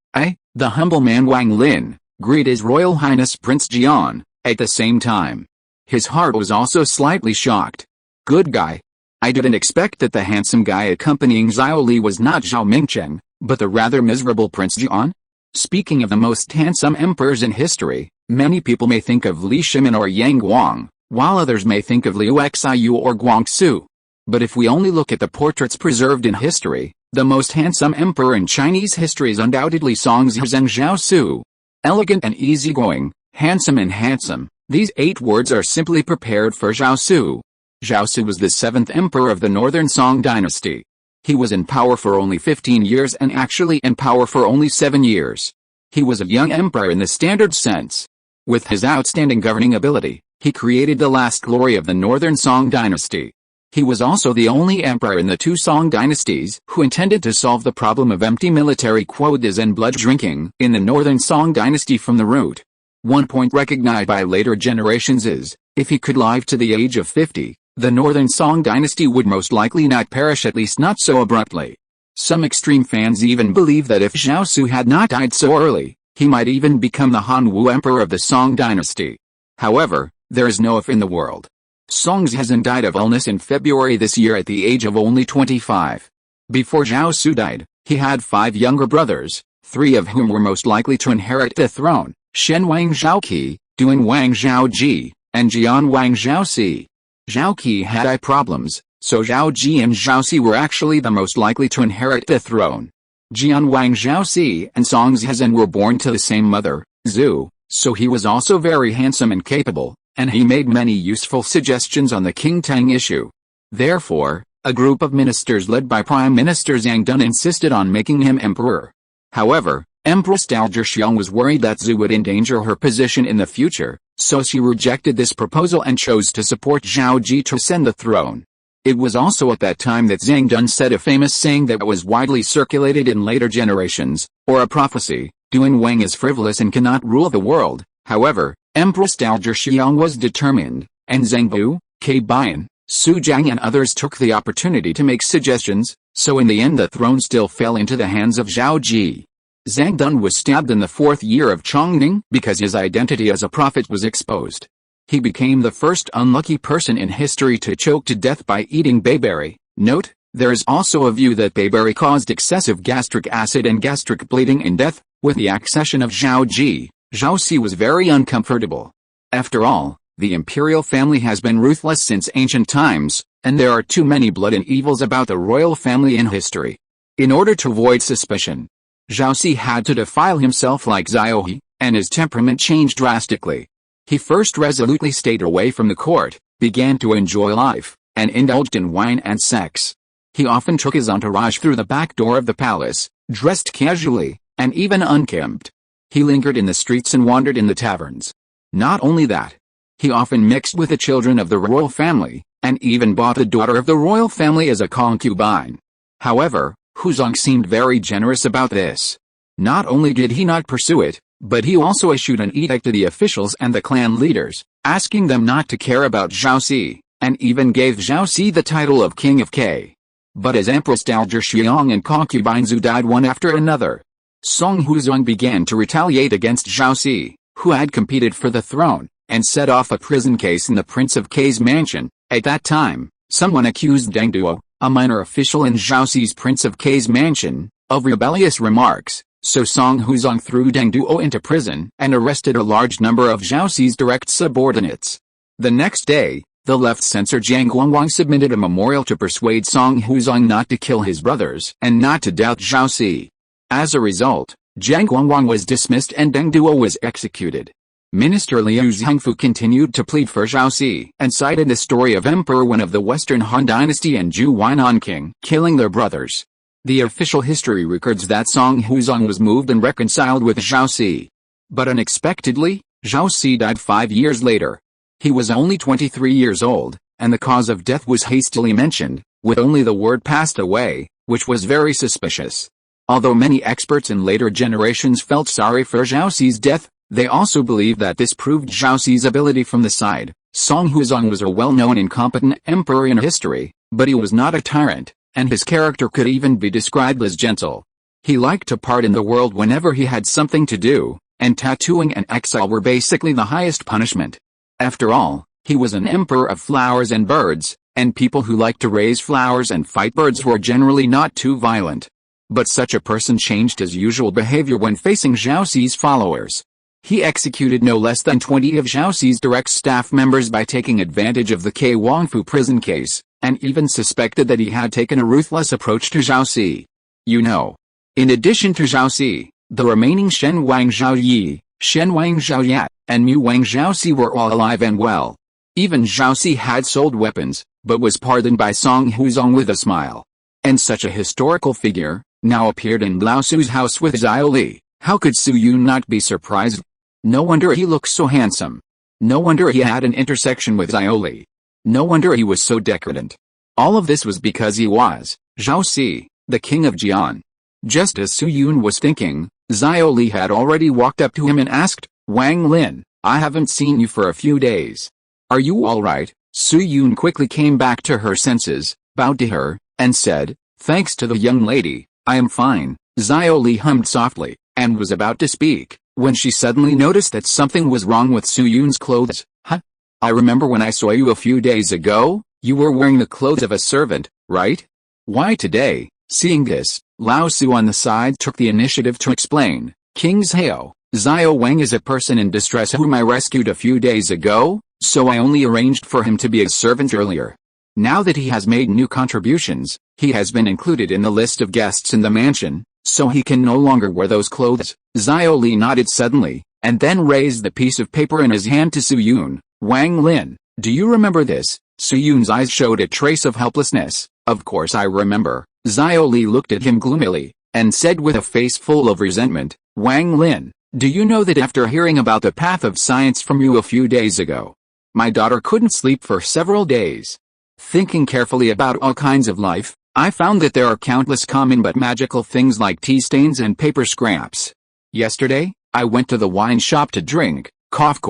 The humble man Wang Lin, greet His Royal Highness Prince Jian, at the same time. His heart was also slightly shocked. Good guy. I didn't expect that the handsome guy accompanying Xiao Li was not Zhao Mingcheng, but the rather miserable Prince Jian? Speaking of the most handsome emperors in history, many people may think of Li Shimin or Yang Guang, while others may think of Liu Xiu or Guangxu. But if we only look at the portraits preserved in history, the most handsome emperor in Chinese history is undoubtedly Songzi Zheng Zhaosu. Elegant and easygoing, handsome and handsome, these 8 words are simply prepared for Zhaosu. Zhaosu was the 7th emperor of the Northern Song dynasty. He was in power for only 15 years and actually in power for only 7 years. He was a young emperor in the standard sense. With his outstanding governing ability, he created the last glory of the Northern Song dynasty. He was also the only emperor in the 2 Song dynasties who intended to solve the problem of empty military quotas and blood drinking in the Northern Song dynasty from the root. One point recognized by later generations is, if he could live to the age of 50, the Northern Song dynasty would most likely not perish, at least not so abruptly. Some extreme fans even believe that if Zhaosu had not died so early, he might even become the Hanwu emperor of the Song dynasty. However, there is no if in the world. Songzi Hezhen died of illness in February this year at the age of only 25. Before Zhaosu died, he had 5 younger brothers, 3 of whom were most likely to inherit the throne. Shen Wang Zhaoqi, Duan Wang Zhaoji, and Jian Wang Zhaoxi. Zhaoqi had eye problems, so Zhaoji and Zhaoxi were actually the most likely to inherit the throne. Jian Wang Zhaoxi and Song Zhezhen were born to the same mother, Zhu, so he was also very handsome and capable, and he made many useful suggestions on the King Tang issue. Therefore, a group of ministers led by Prime Minister Zhang Dun insisted on making him emperor. However, Empress Dowager Xiang was worried that Zhu would endanger her position in the future, so she rejected this proposal and chose to support Zhao Ji to ascend the throne. It was also at that time that Zhang Dun said a famous saying that was widely circulated in later generations, or a prophecy: Duan Wang is frivolous and cannot rule the world. However, Empress Dowager Xiang was determined, and Zhang Bu, Ke Bian, Su Jiang and others took the opportunity to make suggestions, so in the end the throne still fell into the hands of Zhao Ji. Zhang Dun was stabbed in the 4th year of Chongning because his identity as a prophet was exposed. He became the first unlucky person in history to choke to death by eating bayberry. Note, there is also a view that bayberry caused excessive gastric acid and gastric bleeding in death. With the accession of Zhao Ji, Zhaoxi was very uncomfortable. After all, the imperial family has been ruthless since ancient times, and there are too many blood and evils about the royal family in history. In order to avoid suspicion, Zhaoxi had to defile himself like Zhao He, and his temperament changed drastically. He first resolutely stayed away from the court, began to enjoy life, and indulged in wine and sex. He often took his entourage through the back door of the palace, dressed casually, and even unkempt. He lingered in the streets and wandered in the taverns. Not only that, he often mixed with the children of the royal family, and even bought a daughter of the royal family as a concubine. However, Huzong seemed very generous about this. Not only did he not pursue it, but he also issued an edict to the officials and the clan leaders, asking them not to care about Zhaoxi, and even gave Zhaoxi the title of King of K. But as Empress Dowager Xiang and concubine Zhu died one after another, Song Huzong began to retaliate against Zhaoxi, who had competed for the throne, and set off a prison case in the Prince of K's mansion. At that time, someone accused Deng Duo, a minor official in Zhaoxi's Prince of K's mansion, of rebellious remarks, so Song Huzong threw Deng Duo into prison and arrested a large number of Zhaoxi's direct subordinates. The next day, the left censor Jiang Guangwang submitted a memorial to persuade Song Huzong not to kill his brothers and not to doubt Zhaoxi. As a result, Jiang Guangwang was dismissed and Deng Duo was executed. Minister Liu Zhangfu continued to plead for Zhaoxi and cited the story of Emperor Wen of the Western Han Dynasty and Zhu Weinan King killing their brothers. The official history records that Song Huzong was moved and reconciled with Zhaoxi. But unexpectedly, Zhaoxi died 5 years later. He was only 23 years old, and the cause of death was hastily mentioned, with only the word passed away, which was very suspicious. Although many experts in later generations felt sorry for Zhaoxi's death, they also believed that this proved Zhaoxi's ability from the side. Song Huzong was a well-known incompetent emperor in history, but he was not a tyrant, and his character could even be described as gentle. He liked to part in the world whenever he had something to do, and tattooing and exile were basically the highest punishment. After all, he was an emperor of flowers and birds, and people who liked to raise flowers and fight birds were generally not too violent. But such a person changed his usual behavior when facing Zhaoxi's followers. He executed no less than 20 of Zhaoxi's direct staff members by taking advantage of the K Wangfu prison case, and even suspected that he had taken a ruthless approach to Zhaoxi. In addition to Zhaoxi, the remaining Shen Wang Zhaoyi, Shen Wang Zhaoyat, and Mu Wang Zhaoxi were all alive and well. Even Zhaoxi had sold weapons, but was pardoned by Song Huzong with a smile. And such a historical figure now appeared in Lao Su's house with Zhao Li. How could Su Yun not be surprised? No wonder he looked so handsome. No wonder he had an intersection with Zhao Li. No wonder he was so decadent. All of this was because he was Zhaoxi, the king of Jian. Just as Su Yun was thinking, Zhao Li had already walked up to him and asked, "Wang Lin, I haven't seen you for a few days. Are you all right?" Su Yun quickly came back to her senses, bowed to her, and said, "Thanks to the young lady, I am fine." Zhao Li hummed softly, and was about to speak, when she suddenly noticed that something was wrong with Su Yun's clothes. "Huh? I remember when I saw you a few days ago, you were wearing the clothes of a servant, right? Why today?" Seeing this, Lao Su on the side took the initiative to explain, "King's Hao, Xiao Wang is a person in distress whom I rescued a few days ago, so I only arranged for him to be a servant earlier. Now that he has made new contributions, he has been included in the list of guests in the mansion, so he can no longer wear those clothes." Xiao Li nodded suddenly, and then raised the piece of paper in his hand to Su Yun. "Wang Lin, do you remember this?" Su Yun's eyes showed a trace of helplessness. "Of course I remember." Xiao Li looked at him gloomily, and said with a face full of resentment, "Wang Lin, do you know that after hearing about the path of science from you a few days ago, my daughter couldn't sleep for several days? Thinking carefully about all kinds of life, I found that there are countless common but magical things like tea stains and paper scraps. Yesterday, I went to the wine shop to drink, cough,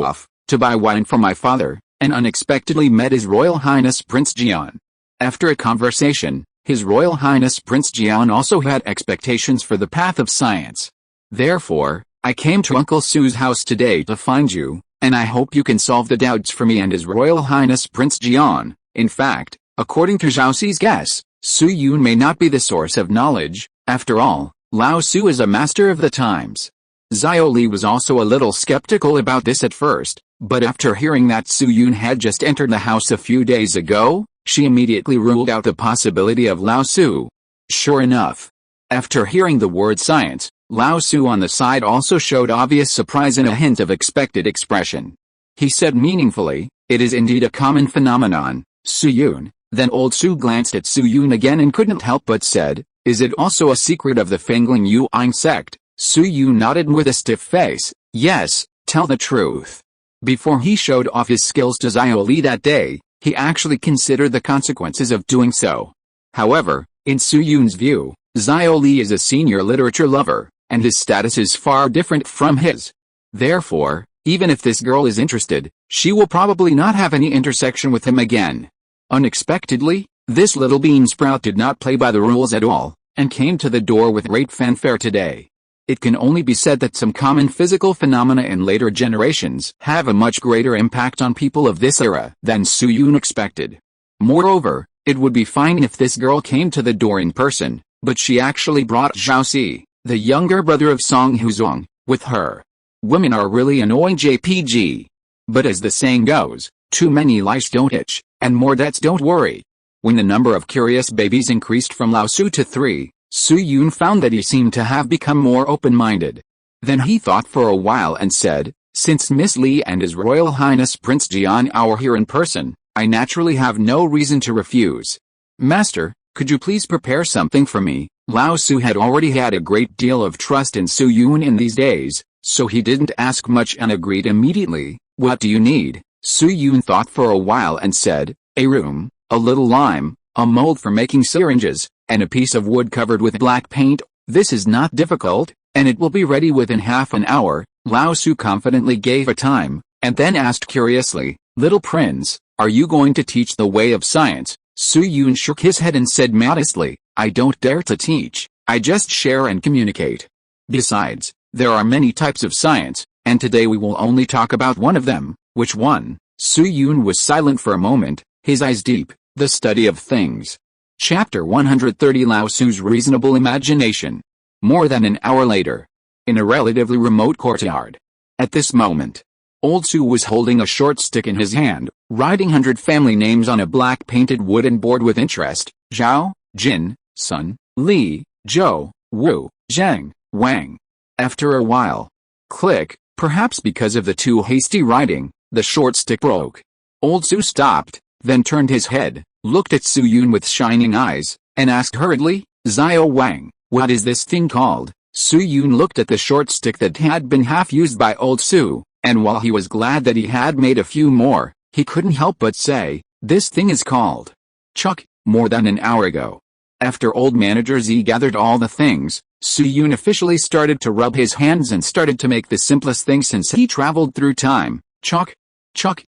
to buy wine for my father, and unexpectedly met His Royal Highness Prince Jian. After a conversation, His Royal Highness Prince Jian also had expectations for the path of science. Therefore, I came to Uncle Su's house today to find you, and I hope you can solve the doubts for me and His Royal Highness Prince Jian. In fact, according to Zhao Xi's guess, Su Yun may not be the source of knowledge. After all, Lao Su is a master of the times." Xiao Li was also a little skeptical about this at first, but after hearing that Su Yun had just entered the house a few days ago, she immediately ruled out the possibility of Lao Su. Sure enough, after hearing the word science, Lao Su on the side also showed obvious surprise and a hint of expected expression. He said meaningfully, "It is indeed a common phenomenon, Su Yun." Then old Su glanced at Su Yun again and couldn't help but said, "Is it also a secret of the Fengling Yuan sect?" Su Yun nodded with a stiff face. "Yes, tell the truth." Before he showed off his skills to Xiao Li that day, he actually considered the consequences of doing so. However, in Su Yun's view, Xiao Li is a senior literature lover, and his status is far different from his. Therefore, even if this girl is interested, she will probably not have any intersection with him again. Unexpectedly, this little bean sprout did not play by the rules at all, and came to the door with great fanfare today. It can only be said that some common physical phenomena in later generations have a much greater impact on people of this era than Su Yun expected. Moreover, it would be fine if this girl came to the door in person, but she actually brought Zhao Xi, the younger brother of Song Huzong, with her. Women are really annoying JPG. But as the saying goes, too many lice don't itch, and more debts don't worry. When the number of curious babies increased from Lao Su to 3, Su Yun found that he seemed to have become more open-minded. Then he thought for a while and said, "Since Miss Li and His Royal Highness Prince Jian are here in person, I naturally have no reason to refuse. Master, could you please prepare something for me?" Lao Su had already had a great deal of trust in Su Yun in these days, so he didn't ask much and agreed immediately. "What do you need?" Su Yun thought for a while and said, "A room, a little lime, a mold for making syringes, and a piece of wood covered with black paint. This is not difficult, and it will be ready within half an hour." Lao Su confidently gave a time, and then asked curiously, "Little prince, are you going to teach the way of science?" Su Yun shook his head and said modestly, "I don't dare to teach, I just share and communicate. Besides, there are many types of science, and today we will only talk about one of them." "Which one?" Su Yun was silent for a moment, his eyes deep. "The study of things." Chapter 130 Lao Su's Reasonable Imagination. More than an hour later, in a relatively remote courtyard. At this moment, old Su was holding a short stick in his hand, writing 100 family names on a black painted wooden board with interest. Zhao, Jin, Sun, Li, Zhou, Wu, Zhang, Wang. After a while, click, perhaps because of the too hasty writing, the short stick broke. Old Su stopped, then turned his head, looked at Su Yun with shining eyes, and asked hurriedly, "Xiao Wang, what is this thing called?" Su Yun looked at the short stick that had been half used by old Su, and while he was glad that he had made a few more, he couldn't help but say, "This thing is called Chuck." More than an hour ago, after old manager Z gathered all the things, Su Yun officially started to rub his hands and started to make the simplest thing since he traveled through time. Chuck.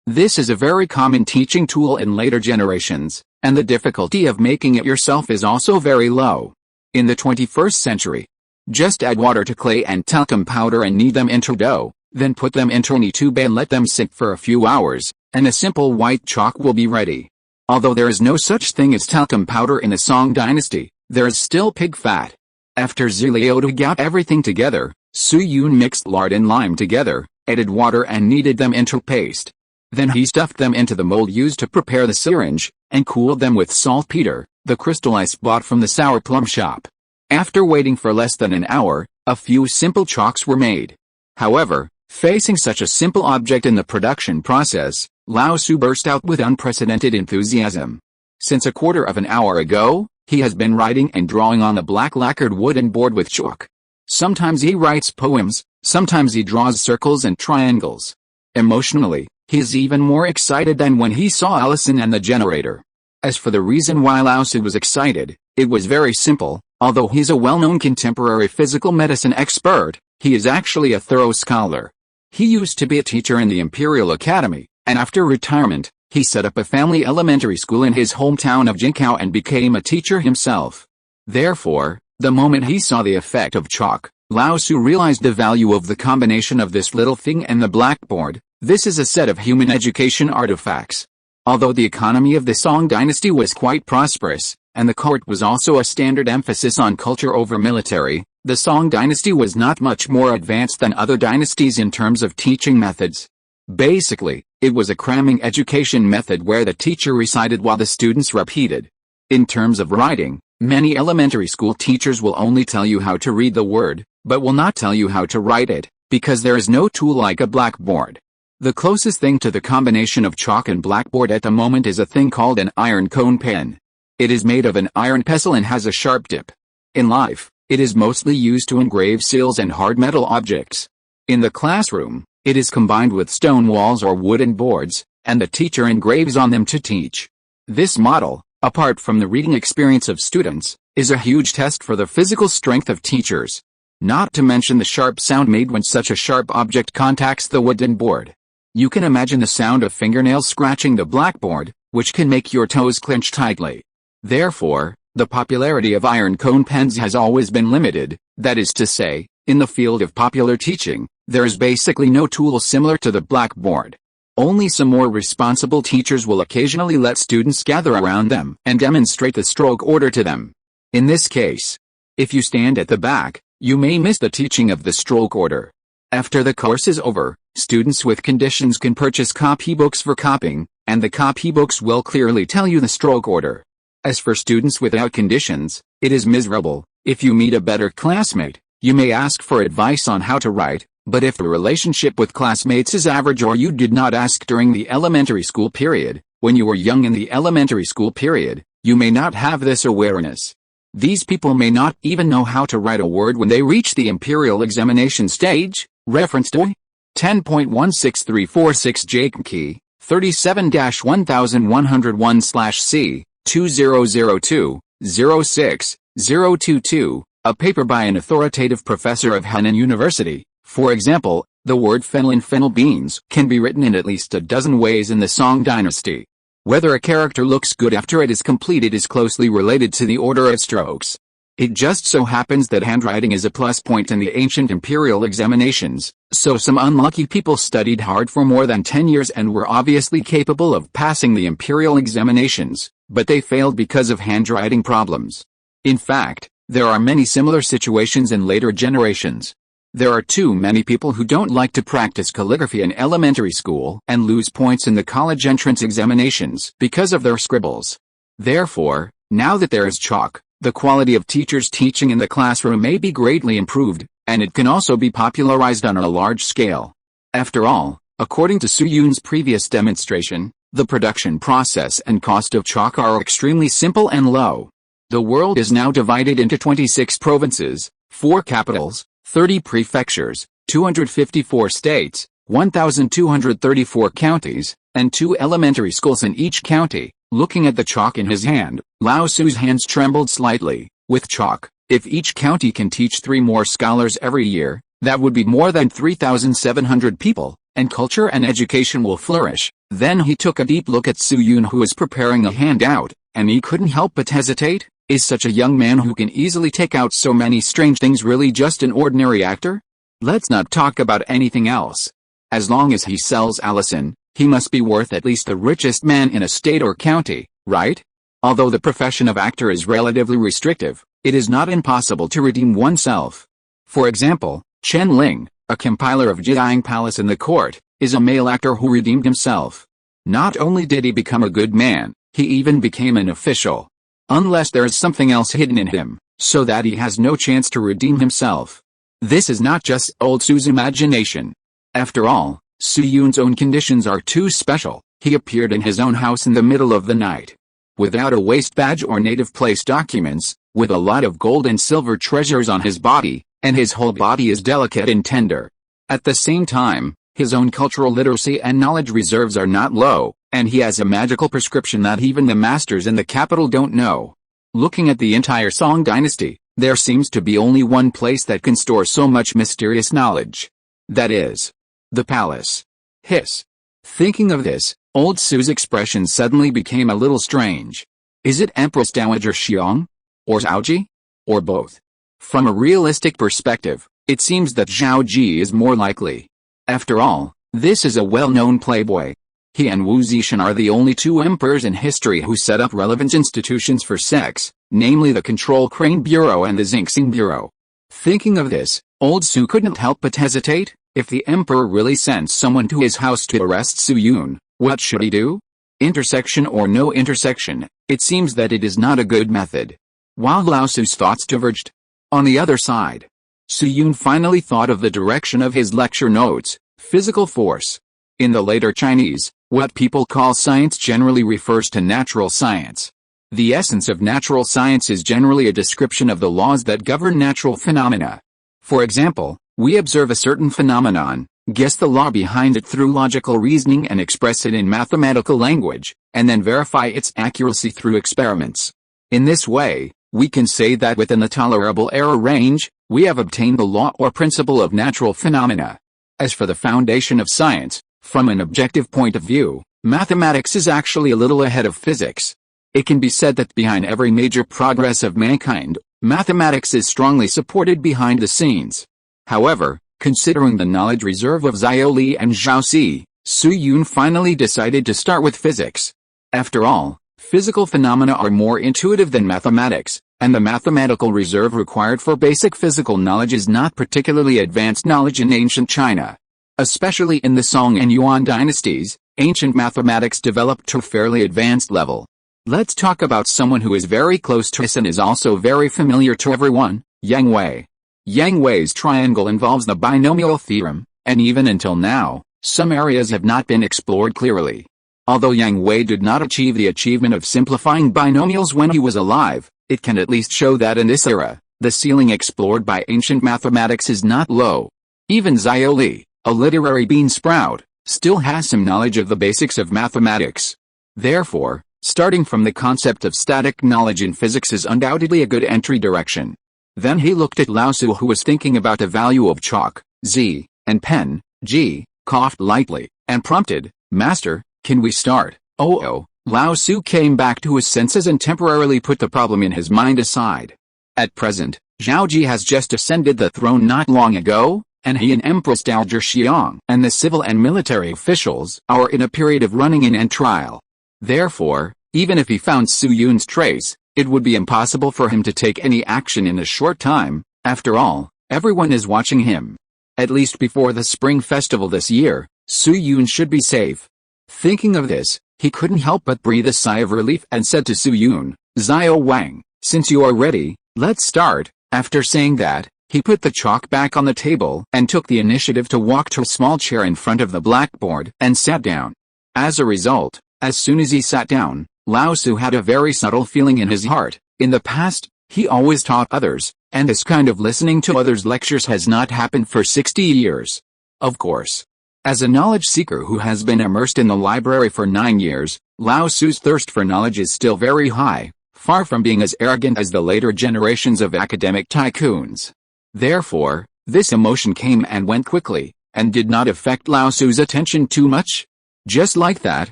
This is a very common teaching tool in later generations, and the difficulty of making it yourself is also very low. In the 21st century, just add water to clay and talcum powder and knead them into dough, then put them into a tube and let them sit for a few hours, and a simple white chalk will be ready. Although there is no such thing as talcum powder in the Song dynasty, there is still pig fat. After Ziliota got everything together, Su-yoon mixed lard and lime together, added water and kneaded them into paste. Then he stuffed them into the mold used to prepare the syringe, and cooled them with saltpeter, the crystal ice bought from the sour plum shop. After waiting for less than an hour, a few simple chalks were made. However, facing such a simple object in the production process, Lao Su burst out with unprecedented enthusiasm. Since a quarter of an hour ago, he has been writing and drawing on the black lacquered wooden board with chalk. Sometimes he writes poems, sometimes he draws circles and triangles. Emotionally, he is even more excited than when he saw Allison and the generator. As for the reason why Lao Su was excited, it was very simple. Although he's a well-known contemporary physical medicine expert, he is actually a thorough scholar. He used to be a teacher in the Imperial Academy, and after retirement, he set up a family elementary school in his hometown of Jinkao and became a teacher himself. Therefore, the moment he saw the effect of chalk, Lao Su realized the value of the combination of this little thing and the blackboard. This is a set of human education artifacts. Although the economy of the Song dynasty was quite prosperous, and the court was also a standard emphasis on culture over military, the Song dynasty was not much more advanced than other dynasties in terms of teaching methods. Basically, it was a cramming education method where the teacher recited while the students repeated. In terms of writing, many elementary school teachers will only tell you how to read the word, but will not tell you how to write it, because there is no tool like a blackboard. The closest thing to the combination of chalk and blackboard at the moment is a thing called an iron cone pen. It is made of an iron pestle and has a sharp tip. In life, it is mostly used to engrave seals and hard metal objects. In the classroom, it is combined with stone walls or wooden boards, and the teacher engraves on them to teach. This model, apart from the reading experience of students, is a huge test for the physical strength of teachers. Not to mention the sharp sound made when such a sharp object contacts the wooden board. You can imagine the sound of fingernails scratching the blackboard, which can make your toes clench tightly. Therefore, the popularity of iron cone pens has always been limited, that is to say, in the field of popular teaching, there is basically no tool similar to the blackboard. Only some more responsible teachers will occasionally let students gather around them and demonstrate the stroke order to them. In this case, if you stand at the back, you may miss the teaching of the stroke order. After the course is over, students with conditions can purchase copybooks for copying, and the copybooks will clearly tell you the stroke order. As for students without conditions, it is miserable. If you meet a better classmate, you may ask for advice on how to write, but if the relationship with classmates is average or you did not ask during the elementary school period, when you were young in the elementary school period, you may not have this awareness. These people may not even know how to write a word when they reach the imperial examination stage. Reference to 10.16346 JKey, 37-1101/C, 2002-06-022, a paper by an authoritative professor of Henan University. For example, the word fennel in fennel beans can be written in at least a dozen ways in the Song dynasty. Whether a character looks good after it is completed is closely related to the order of strokes. It just so happens that handwriting is a plus point in the ancient imperial examinations, so some unlucky people studied hard for more than 10 years and were obviously capable of passing the imperial examinations, but they failed because of handwriting problems. In fact, there are many similar situations in later generations. There are too many people who don't like to practice calligraphy in elementary school and lose points in the college entrance examinations because of their scribbles. Therefore, now that there is chalk, the quality of teachers teaching in the classroom may be greatly improved, and it can also be popularized on a large scale. After all, according to Su-yoon's previous demonstration, the production process and cost of chalk are extremely simple and low. The world is now divided into 26 provinces, 4 capitals, 30 prefectures, 254 states, 1,234 counties, and 2 elementary schools in each county. Looking at the chalk in his hand, Lao Su's hands trembled slightly. With chalk, if each county can teach 3 more scholars every year, that would be more than 3,700 people, and culture and education will flourish. Then he took a deep look at Su-yoon, who was preparing a handout, and he couldn't help but hesitate. Is such a young man who can easily take out so many strange things really just an ordinary actor? Let's not talk about anything else. As long as he sells Allison, he must be worth at least the richest man in a state or county, right? Although the profession of actor is relatively restrictive, it is not impossible to redeem oneself. For example, Chen Ling, a compiler of Jiang Palace in the court, is a male actor who redeemed himself. Not only did he become a good man, he even became an official. Unless there is something else hidden in him, so that he has no chance to redeem himself. This is not just old Su's imagination. After all, Su Yun's own conditions are too special. He appeared in his own house in the middle of the night. Without a waist badge or native place documents, with a lot of gold and silver treasures on his body, and his whole body is delicate and tender. At the same time, his own cultural literacy and knowledge reserves are not low, and he has a magical prescription that even the masters in the capital don't know. Looking at the entire Song dynasty, there seems to be only one place that can store so much mysterious knowledge. That is the palace. Hiss. Thinking of this, old Su's expression suddenly became a little strange. Is it Empress Dowager Xiong? Or Zhaoji? Or both? From a realistic perspective, it seems that Zhaoji is more likely. After all, this is a well-known playboy. He and Wu Zishan are the only two emperors in history who set up relevant institutions for sex, namely the Control Crane Bureau and the Xingxing Bureau. Thinking of this, old Su couldn't help but hesitate. If the emperor really sent someone to his house to arrest Su Yun, what should he do? Intersection or no intersection, it seems that it is not a good method. While Lao Su's thoughts diverged. On the other side, Su Yun finally thought of the direction of his lecture notes, physical force. In the later Chinese, what people call science generally refers to natural science. The essence of natural science is generally a description of the laws that govern natural phenomena. For example, we observe a certain phenomenon, guess the law behind it through logical reasoning and express it in mathematical language, and then verify its accuracy through experiments. In this way, we can say that within the tolerable error range, we have obtained the law or principle of natural phenomena. As for the foundation of science, from an objective point of view, mathematics is actually a little ahead of physics. It can be said that behind every major progress of mankind, mathematics is strongly supported behind the scenes. However, considering the knowledge reserve of Xiao Li and Zhao Si, Su Yun finally decided to start with physics. After all, physical phenomena are more intuitive than mathematics, and the mathematical reserve required for basic physical knowledge is not particularly advanced knowledge in ancient China. Especially in the Song and Yuan dynasties, ancient mathematics developed to a fairly advanced level. Let's talk about someone who is very close to us and is also very familiar to everyone, Yang Wei. Yang Wei's triangle involves the binomial theorem, and even until now, some areas have not been explored clearly. Although Yang Wei did not achieve the achievement of simplifying binomials when he was alive, it can at least show that in this era, the ceiling explored by ancient mathematics is not low. Even Xiao Li, a literary bean sprout, still has some knowledge of the basics of mathematics. Therefore, starting from the concept of static knowledge in physics is undoubtedly a good entry direction. Then he looked at Lao Su, who was thinking about the value of chalk, Z, and pen, G, coughed lightly, and prompted, "Master, can we start?" Oh, Lao Su came back to his senses and temporarily put the problem in his mind aside. At present, Zhao Ji has just ascended the throne not long ago, and he and Empress Dowager Xiang and the civil and military officials are in a period of running-in and trial. Therefore, even if he found Su Yun's trace, it would be impossible for him to take any action in a short time. After all, everyone is watching him. At least before the Spring Festival this year, Su Yun should be safe. Thinking of this, he couldn't help but breathe a sigh of relief and said to Su Yun, "Xiao Wang, since you are ready, let's start." After saying that, he put the chalk back on the table and took the initiative to walk to a small chair in front of the blackboard and sat down. As a result, as soon as he sat down, Lao Su had a very subtle feeling in his heart. In the past, he always taught others, and this kind of listening to others' lectures has not happened for 60 years. Of course. As a knowledge seeker who has been immersed in the library for 9 years, Lao Su's thirst for knowledge is still very high, far from being as arrogant as the later generations of academic tycoons. Therefore, this emotion came and went quickly, and did not affect Lao Su's attention too much. Just like that,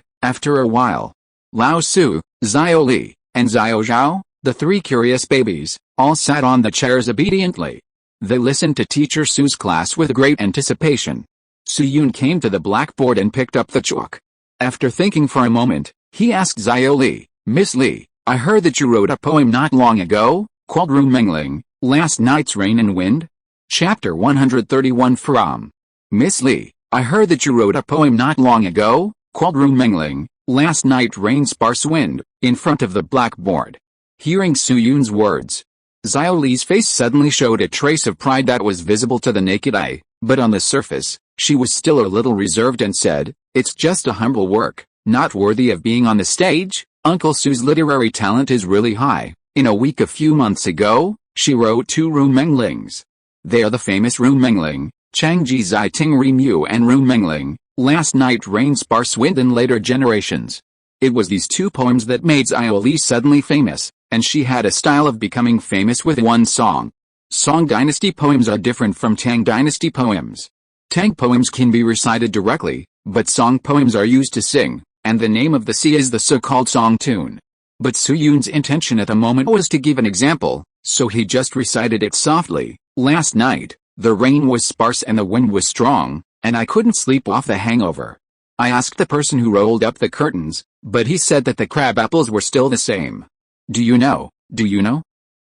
after a while, Lao Su, Xiao Li, and Xiao Zhao, the three curious babies, all sat on the chairs obediently. They listened to Teacher Su's class with great anticipation. Su Yun came to the blackboard and picked up the chalk. After thinking for a moment, he asked Xiao Li, "Miss Li, I heard that you wrote a poem not long ago, called Rumengling, Last Night's Rain and Wind?" Chapter 131 from Miss Lee, I heard that you wrote a poem not long ago, called Room Mingling, Last Night Rain Sparse Wind, in front of the blackboard. Hearing Soo-yoon's words, Xiao Li's face suddenly showed a trace of pride that was visible to the naked eye, but on the surface, she was still a little reserved and said, "It's just a humble work, not worthy of being on the stage." Uncle Soo's literary talent is really high. In a week a few months ago, she wrote 2 Room Minglings. They are the famous Room Mingling, Changji Zai Ting Ri Mu, and Room Mingling, Last Night Rain Sparse Wind in later generations. It was these 2 poems that made Xiao Li suddenly famous, and she had a style of becoming famous with one song. Song dynasty poems are different from Tang dynasty poems. Tang poems can be recited directly, but song poems are used to sing, and the name of the sea is the so-called song tune. But Soo-yoon's intention at the moment was to give an example, so he just recited it softly. Last night, the rain was sparse and the wind was strong, and I couldn't sleep off the hangover. I asked the person who rolled up the curtains, but he said that the crab apples were still the same. Do you know?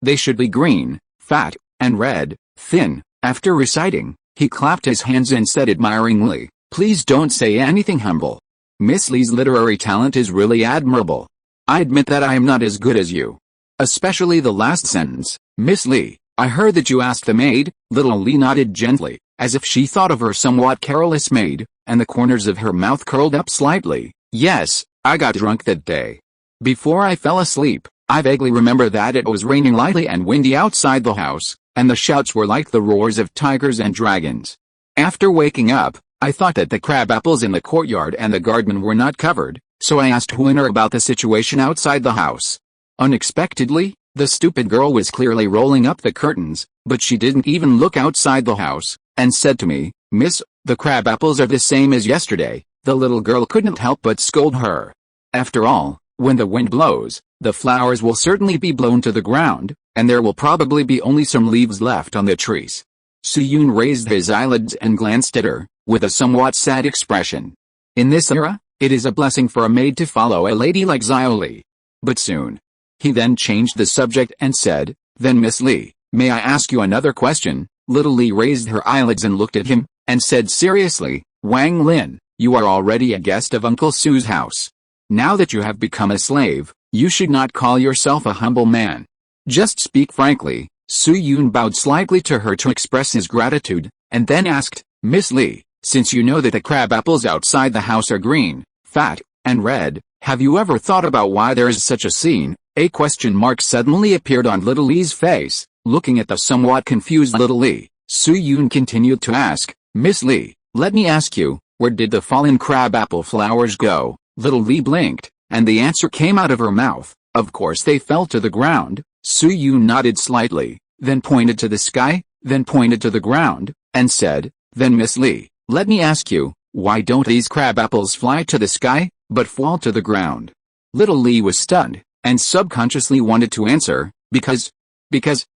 They should be green, fat, and red, thin. After reciting, he clapped his hands and said admiringly, "Please don't say anything humble. Miss Lee's literary talent is really admirable. I admit that I am not as good as you. Especially the last sentence, Miss Lee. I heard that you asked the maid." Little Lee nodded gently, as if she thought of her somewhat careless maid, and the corners of her mouth curled up slightly. "Yes, I got drunk that day. Before I fell asleep, I vaguely remember that it was raining lightly and windy outside the house, and the shouts were like the roars of tigers and dragons. After waking up, I thought that the crab apples in the courtyard and the garden were not covered, so I asked Winner about the situation outside the house. Unexpectedly, the stupid girl was clearly rolling up the curtains, but she didn't even look outside the house, and said to me, 'Miss, the crab apples are the same as yesterday.' The little girl couldn't help but scold her. After all, when the wind blows, the flowers will certainly be blown to the ground, and there will probably be only some leaves left on the trees." Soo-yoon raised his eyelids and glanced at her, with a somewhat sad expression. In this era, it is a blessing for a maid to follow a lady like Xiao Li. But soon. He then changed the subject and said, "Then Miss Lee, may I ask you another question?" Little Lee raised her eyelids and looked at him, and said seriously, "Wang Lin, you are already a guest of Uncle Soo's house. Now that you have become a slave, you should not call yourself a humble man. Just speak frankly." Soo-yoon bowed slightly to her to express his gratitude, and then asked, "Miss Lee, since you know that the crab apples outside the house are green, fat, and red, have you ever thought about why there is such a scene?" A question mark suddenly appeared on Little Lee's face. Looking at the somewhat confused Little Lee, Soo-yoon continued to ask, "Miss Lee, let me ask you, where did the fallen crab apple flowers go?" Little Lee blinked, and the answer came out of her mouth, "Of course they fell to the ground." Soo-yoon nodded slightly, then pointed to the sky, then pointed to the ground, and said, "Then Miss Lee, let me ask you, why don't these crab apples fly to the sky, but fall to the ground?" Little Lee was stunned, and subconsciously wanted to answer, because,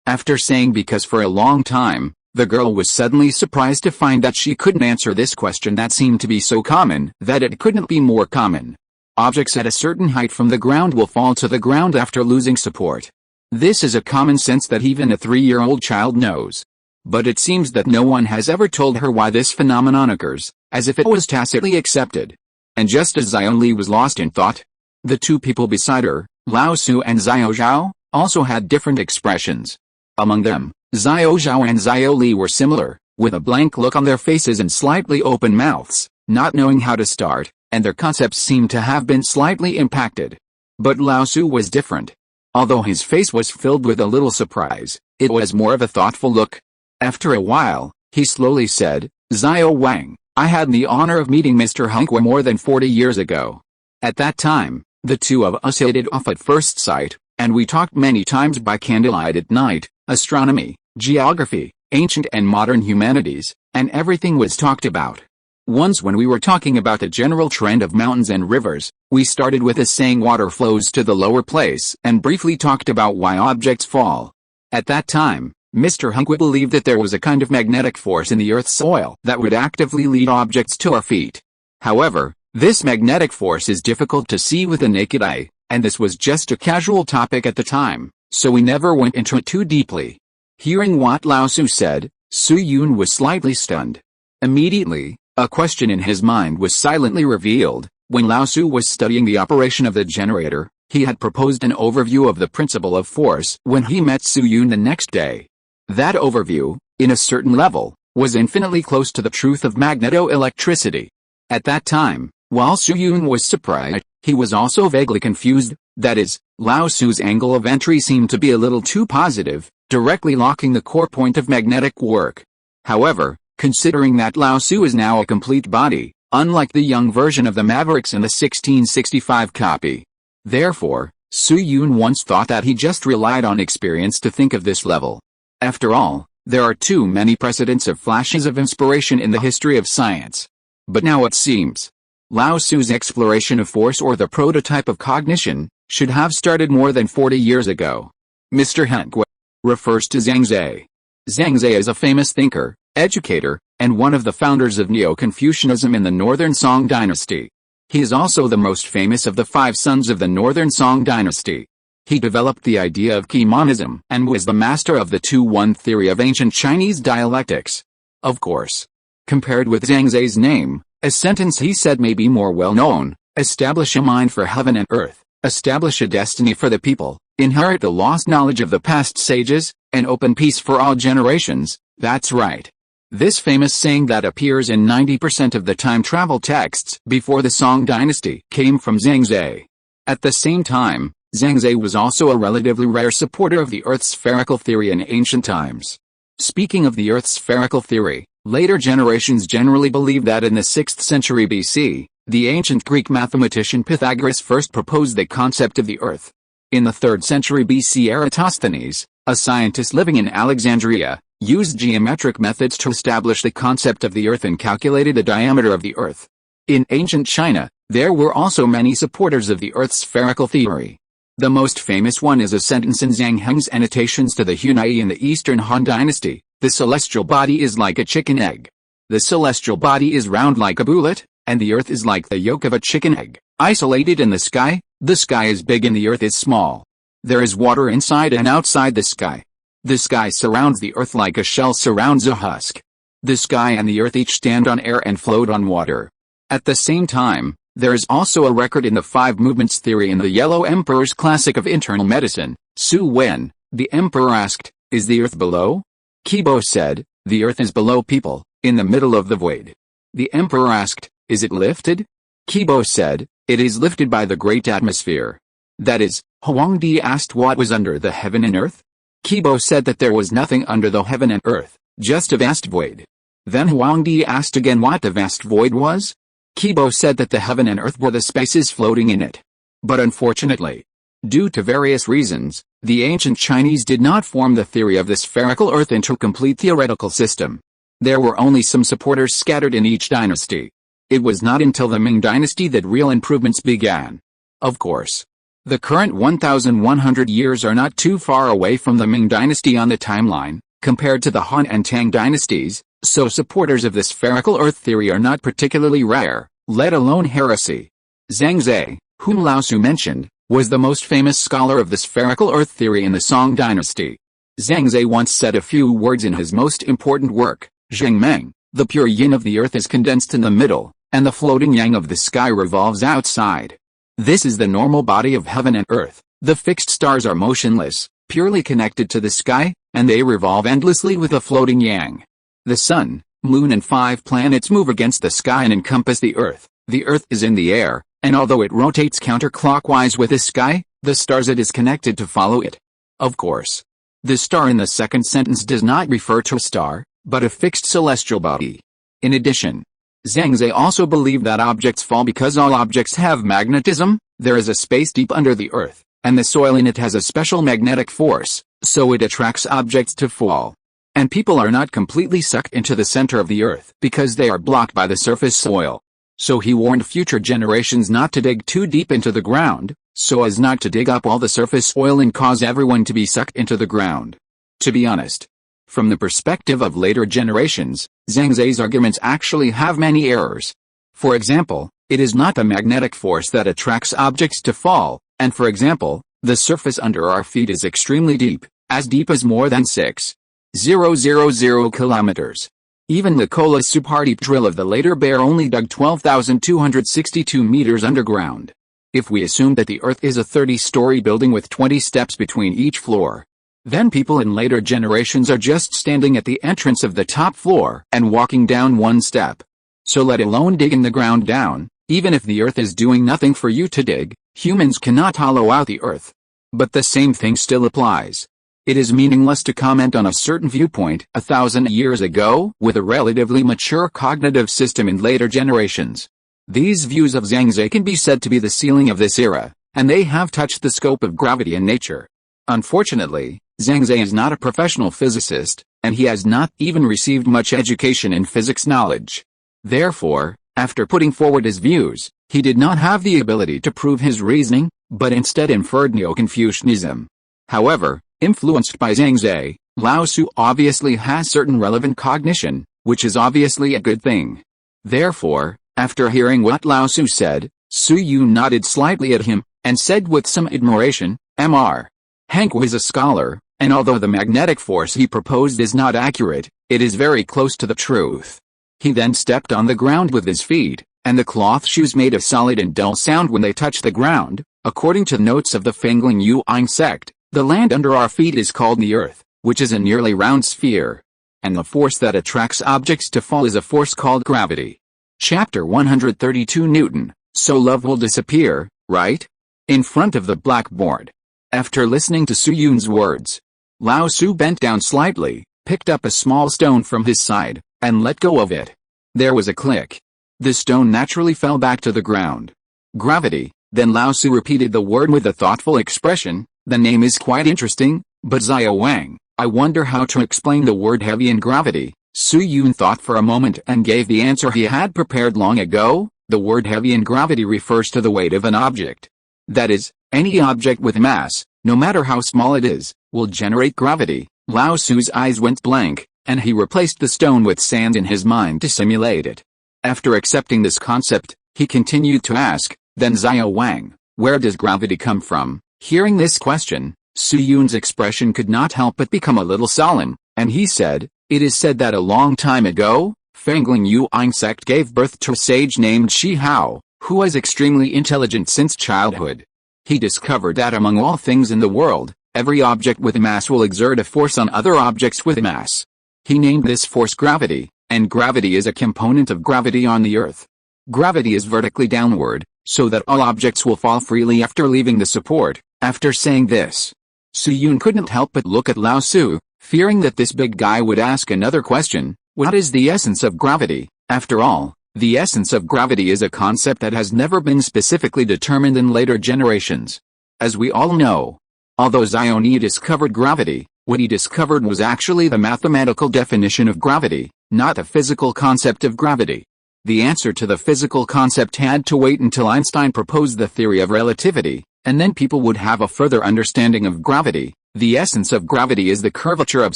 after saying because for a long time, the girl was suddenly surprised to find that she couldn't answer this question that seemed to be so common that it couldn't be more common. Objects at a certain height from the ground will fall to the ground after losing support. This is a common sense that even a 3-year-old child knows. But it seems that no one has ever told her why this phenomenon occurs, as if it was tacitly accepted. And just as Xiao Li was lost in thought, the 2 people beside her, Lao Su and Xiao Zhao, also had different expressions. Among them, Xiao Zhao and Xiao Li were similar, with a blank look on their faces and slightly open mouths, not knowing how to start, and their concepts seemed to have been slightly impacted. But Lao Su was different. Although his face was filled with a little surprise, it was more of a thoughtful look. After a while, he slowly said, "Xiao Wang, I had the honor of meeting Mr. Hunkwa more than 40 years ago. At that time, the 2 of us hit it off at first sight, and we talked many times by candlelight at night, astronomy, geography, ancient and modern humanities, and everything was talked about. Once when we were talking about the general trend of mountains and rivers, we started with a saying water flows to the lower place and briefly talked about why objects fall. At that time, Mr. Hunkwa believed that there was a kind of magnetic force in the Earth's soil that would actively lead objects to our feet. However, this magnetic force is difficult to see with the naked eye, and this was just a casual topic at the time, so we never went into it too deeply." Hearing what Lao Su said, Su Yun was slightly stunned. Immediately, a question in his mind was silently revealed. When Lao Su was studying the operation of the generator, he had proposed an overview of the principle of force when he met Su Yun the next day. That overview, in a certain level, was infinitely close to the truth of magneto-electricity. At that time, while Su Yun was surprised, he was also vaguely confused. That is, Lao Su's angle of entry seemed to be a little too positive, directly locking the core point of magnetic work. However, considering that Lao Su is now a complete body, unlike the young version of the Mavericks in the 1665 copy. Therefore, Su Yun once thought that he just relied on experience to think of this level. After all, there are too many precedents of flashes of inspiration in the history of science. But now it seems, Lao Su's exploration of force, or the prototype of cognition, should have started more than 40 years ago. Mr. Hengui refers to Zhangzai. Zhangzai is a famous thinker, educator, and one of the founders of Neo-Confucianism in the Northern Song dynasty. He is also the most famous of the 5 sons of the Northern Song dynasty. He developed the idea of key monism and was the master of the 2-1 theory of ancient Chinese dialectics. Of course, compared with Zhangzai's name, a sentence he said may be more well known: establish a mind for heaven and earth, establish a destiny for the people, inherit the lost knowledge of the past sages, and open peace for all generations. That's right. This famous saying that appears in 90% of the time travel texts before the Song dynasty came from Zhangzai. At the same time, Zhangzai was also a relatively rare supporter of the Earth's spherical theory in ancient times. Speaking of the Earth's spherical theory, later generations generally believe that in the 6th century BC, the ancient Greek mathematician Pythagoras first proposed the concept of the Earth. In the 3rd century BC, Eratosthenes, a scientist living in Alexandria, used geometric methods to establish the concept of the Earth and calculated the diameter of the Earth. In ancient China, there were also many supporters of the Earth's spherical theory. The most famous one is a sentence in Zhang Heng's annotations to the Hunai in the Eastern Han Dynasty: the celestial body is like a chicken egg. The celestial body is round like a bullet, and the Earth is like the yolk of a chicken egg, isolated in the sky. The sky is big and the Earth is small. There is water inside and outside the sky. The sky surrounds the Earth like a shell surrounds a husk. The sky and the Earth each stand on air and float on water. At the same time, there is also a record in the 5 movements theory in the Yellow Emperor's Classic of Internal Medicine. Su Wen, the emperor, asked, "Is the Earth below?" Kibo said, "The Earth is below people, in the middle of the void." The emperor asked, "Is it lifted?" Kibo said, "It is lifted by the great atmosphere." That is, Huangdi asked what was under the heaven and earth. Kibo said that there was nothing under the heaven and earth, just a vast void. Then Huangdi asked again what the vast void was. Kibo said that the heaven and earth were the spaces floating in it. But unfortunately, due to various reasons, the ancient Chinese did not form the theory of the spherical earth into a complete theoretical system. There were only some supporters scattered in each dynasty. It was not until the Ming dynasty that real improvements began. Of course, the current 1,100 years are not too far away from the Ming dynasty on the timeline, compared to the Han and Tang dynasties, so supporters of the spherical earth theory are not particularly rare, let alone heresy. Zhangzai, whom Lao Su mentioned, was the most famous scholar of the spherical earth theory in the Song dynasty. Zhangzai once said a few words in his most important work, Zhengmeng: the pure yin of the earth is condensed in the middle, and the floating yang of the sky revolves outside. This is the normal body of heaven and earth. The fixed stars are motionless, purely connected to the sky, and they revolve endlessly with a floating yang. The sun, moon and 5 planets move against the sky and encompass the earth. The earth is in the air, and although it rotates counterclockwise with the sky, the stars it is connected to follow it. Of course, the star in the second sentence does not refer to a star, but a fixed celestial body. In addition, Zhangzai also believed that objects fall because all objects have magnetism. There is a space deep under the earth, and the soil in it has a special magnetic force, so it attracts objects to fall. And people are not completely sucked into the center of the earth because they are blocked by the surface soil. So he warned future generations not to dig too deep into the ground, so as not to dig up all the surface soil and cause everyone to be sucked into the ground. To be honest, from the perspective of later generations, Zhangzai's arguments actually have many errors. For example, it is not the magnetic force that attracts objects to fall, and for example, the surface under our feet is extremely deep, as more than 6 0.000 kilometers. Even the Kola Supardeep drill of the later Bear only dug 12,262 meters underground. If we assume that the Earth is a 30-story building with 20 steps between each floor, then people in later generations are just standing at the entrance of the top floor and walking down one step. So let alone digging the ground down, even if the Earth is doing nothing for you to dig, humans cannot hollow out the Earth. But the same thing still applies. It is meaningless to comment on a certain viewpoint 1,000 years ago with a relatively mature cognitive system in later generations. These views of Zhangzi can be said to be the ceiling of this era, and they have touched the scope of gravity and nature. Unfortunately, Zhangzi is not a professional physicist, and he has not even received much education in physics knowledge. Therefore, after putting forward his views, he did not have the ability to prove his reasoning, but instead inferred Neo-Confucianism. However, influenced by Zhangzi, Lao Tzu obviously has certain relevant cognition, which is obviously a good thing. Therefore, after hearing what Lao Tzu said, Su Yun nodded slightly at him, and said with some admiration, Mr. Hank was a scholar, and although the magnetic force he proposed is not accurate, it is very close to the truth. He then stepped on the ground with his feet, and the cloth shoes made a solid and dull sound when they touched the ground. According to notes of the Fengling Yuan sect, the land under our feet is called the Earth, which is a nearly round sphere. And the force that attracts objects to fall is a force called gravity. Chapter 132 Newton, so love will disappear, right? In front of the blackboard. After listening to Su Yun's words, Lao Tzu bent down slightly, picked up a small stone from his side, and let go of it. There was a click. The stone naturally fell back to the ground. Gravity. Then Lao Tzu repeated the word with a thoughtful expression. The name is quite interesting, but Zia Wang, I wonder how to explain the word heavy and gravity. Su Yun thought for a moment and gave the answer he had prepared long ago. The word heavy and gravity refers to the weight of an object. That is, any object with mass, no matter how small it is, will generate gravity. Lao Tzu's eyes went blank, and he replaced the stone with sand in his mind to simulate it. After accepting this concept, he continued to ask, then Zia Wang, where does gravity come from? Hearing this question, Su Yun's expression could not help but become a little solemn, and he said, it is said that a long time ago, Fengling Yuan sect gave birth to a sage named Shi Hao, who was extremely intelligent since childhood. He discovered that among all things in the world, every object with mass will exert a force on other objects with mass. He named this force gravity, and gravity is a component of gravity on the Earth. Gravity is vertically downward, so that all objects will fall freely after leaving the support. After saying this, Su Yun couldn't help but look at Lao Tzu, fearing that this big guy would ask another question. What is the essence of gravity? After all, the essence of gravity is a concept that has never been specifically determined in later generations. As we all know, although Zhao discovered gravity, what he discovered was actually the mathematical definition of gravity, not the physical concept of gravity. The answer to the physical concept had to wait until Einstein proposed the theory of relativity, and then people would have a further understanding of gravity. The essence of gravity is the curvature of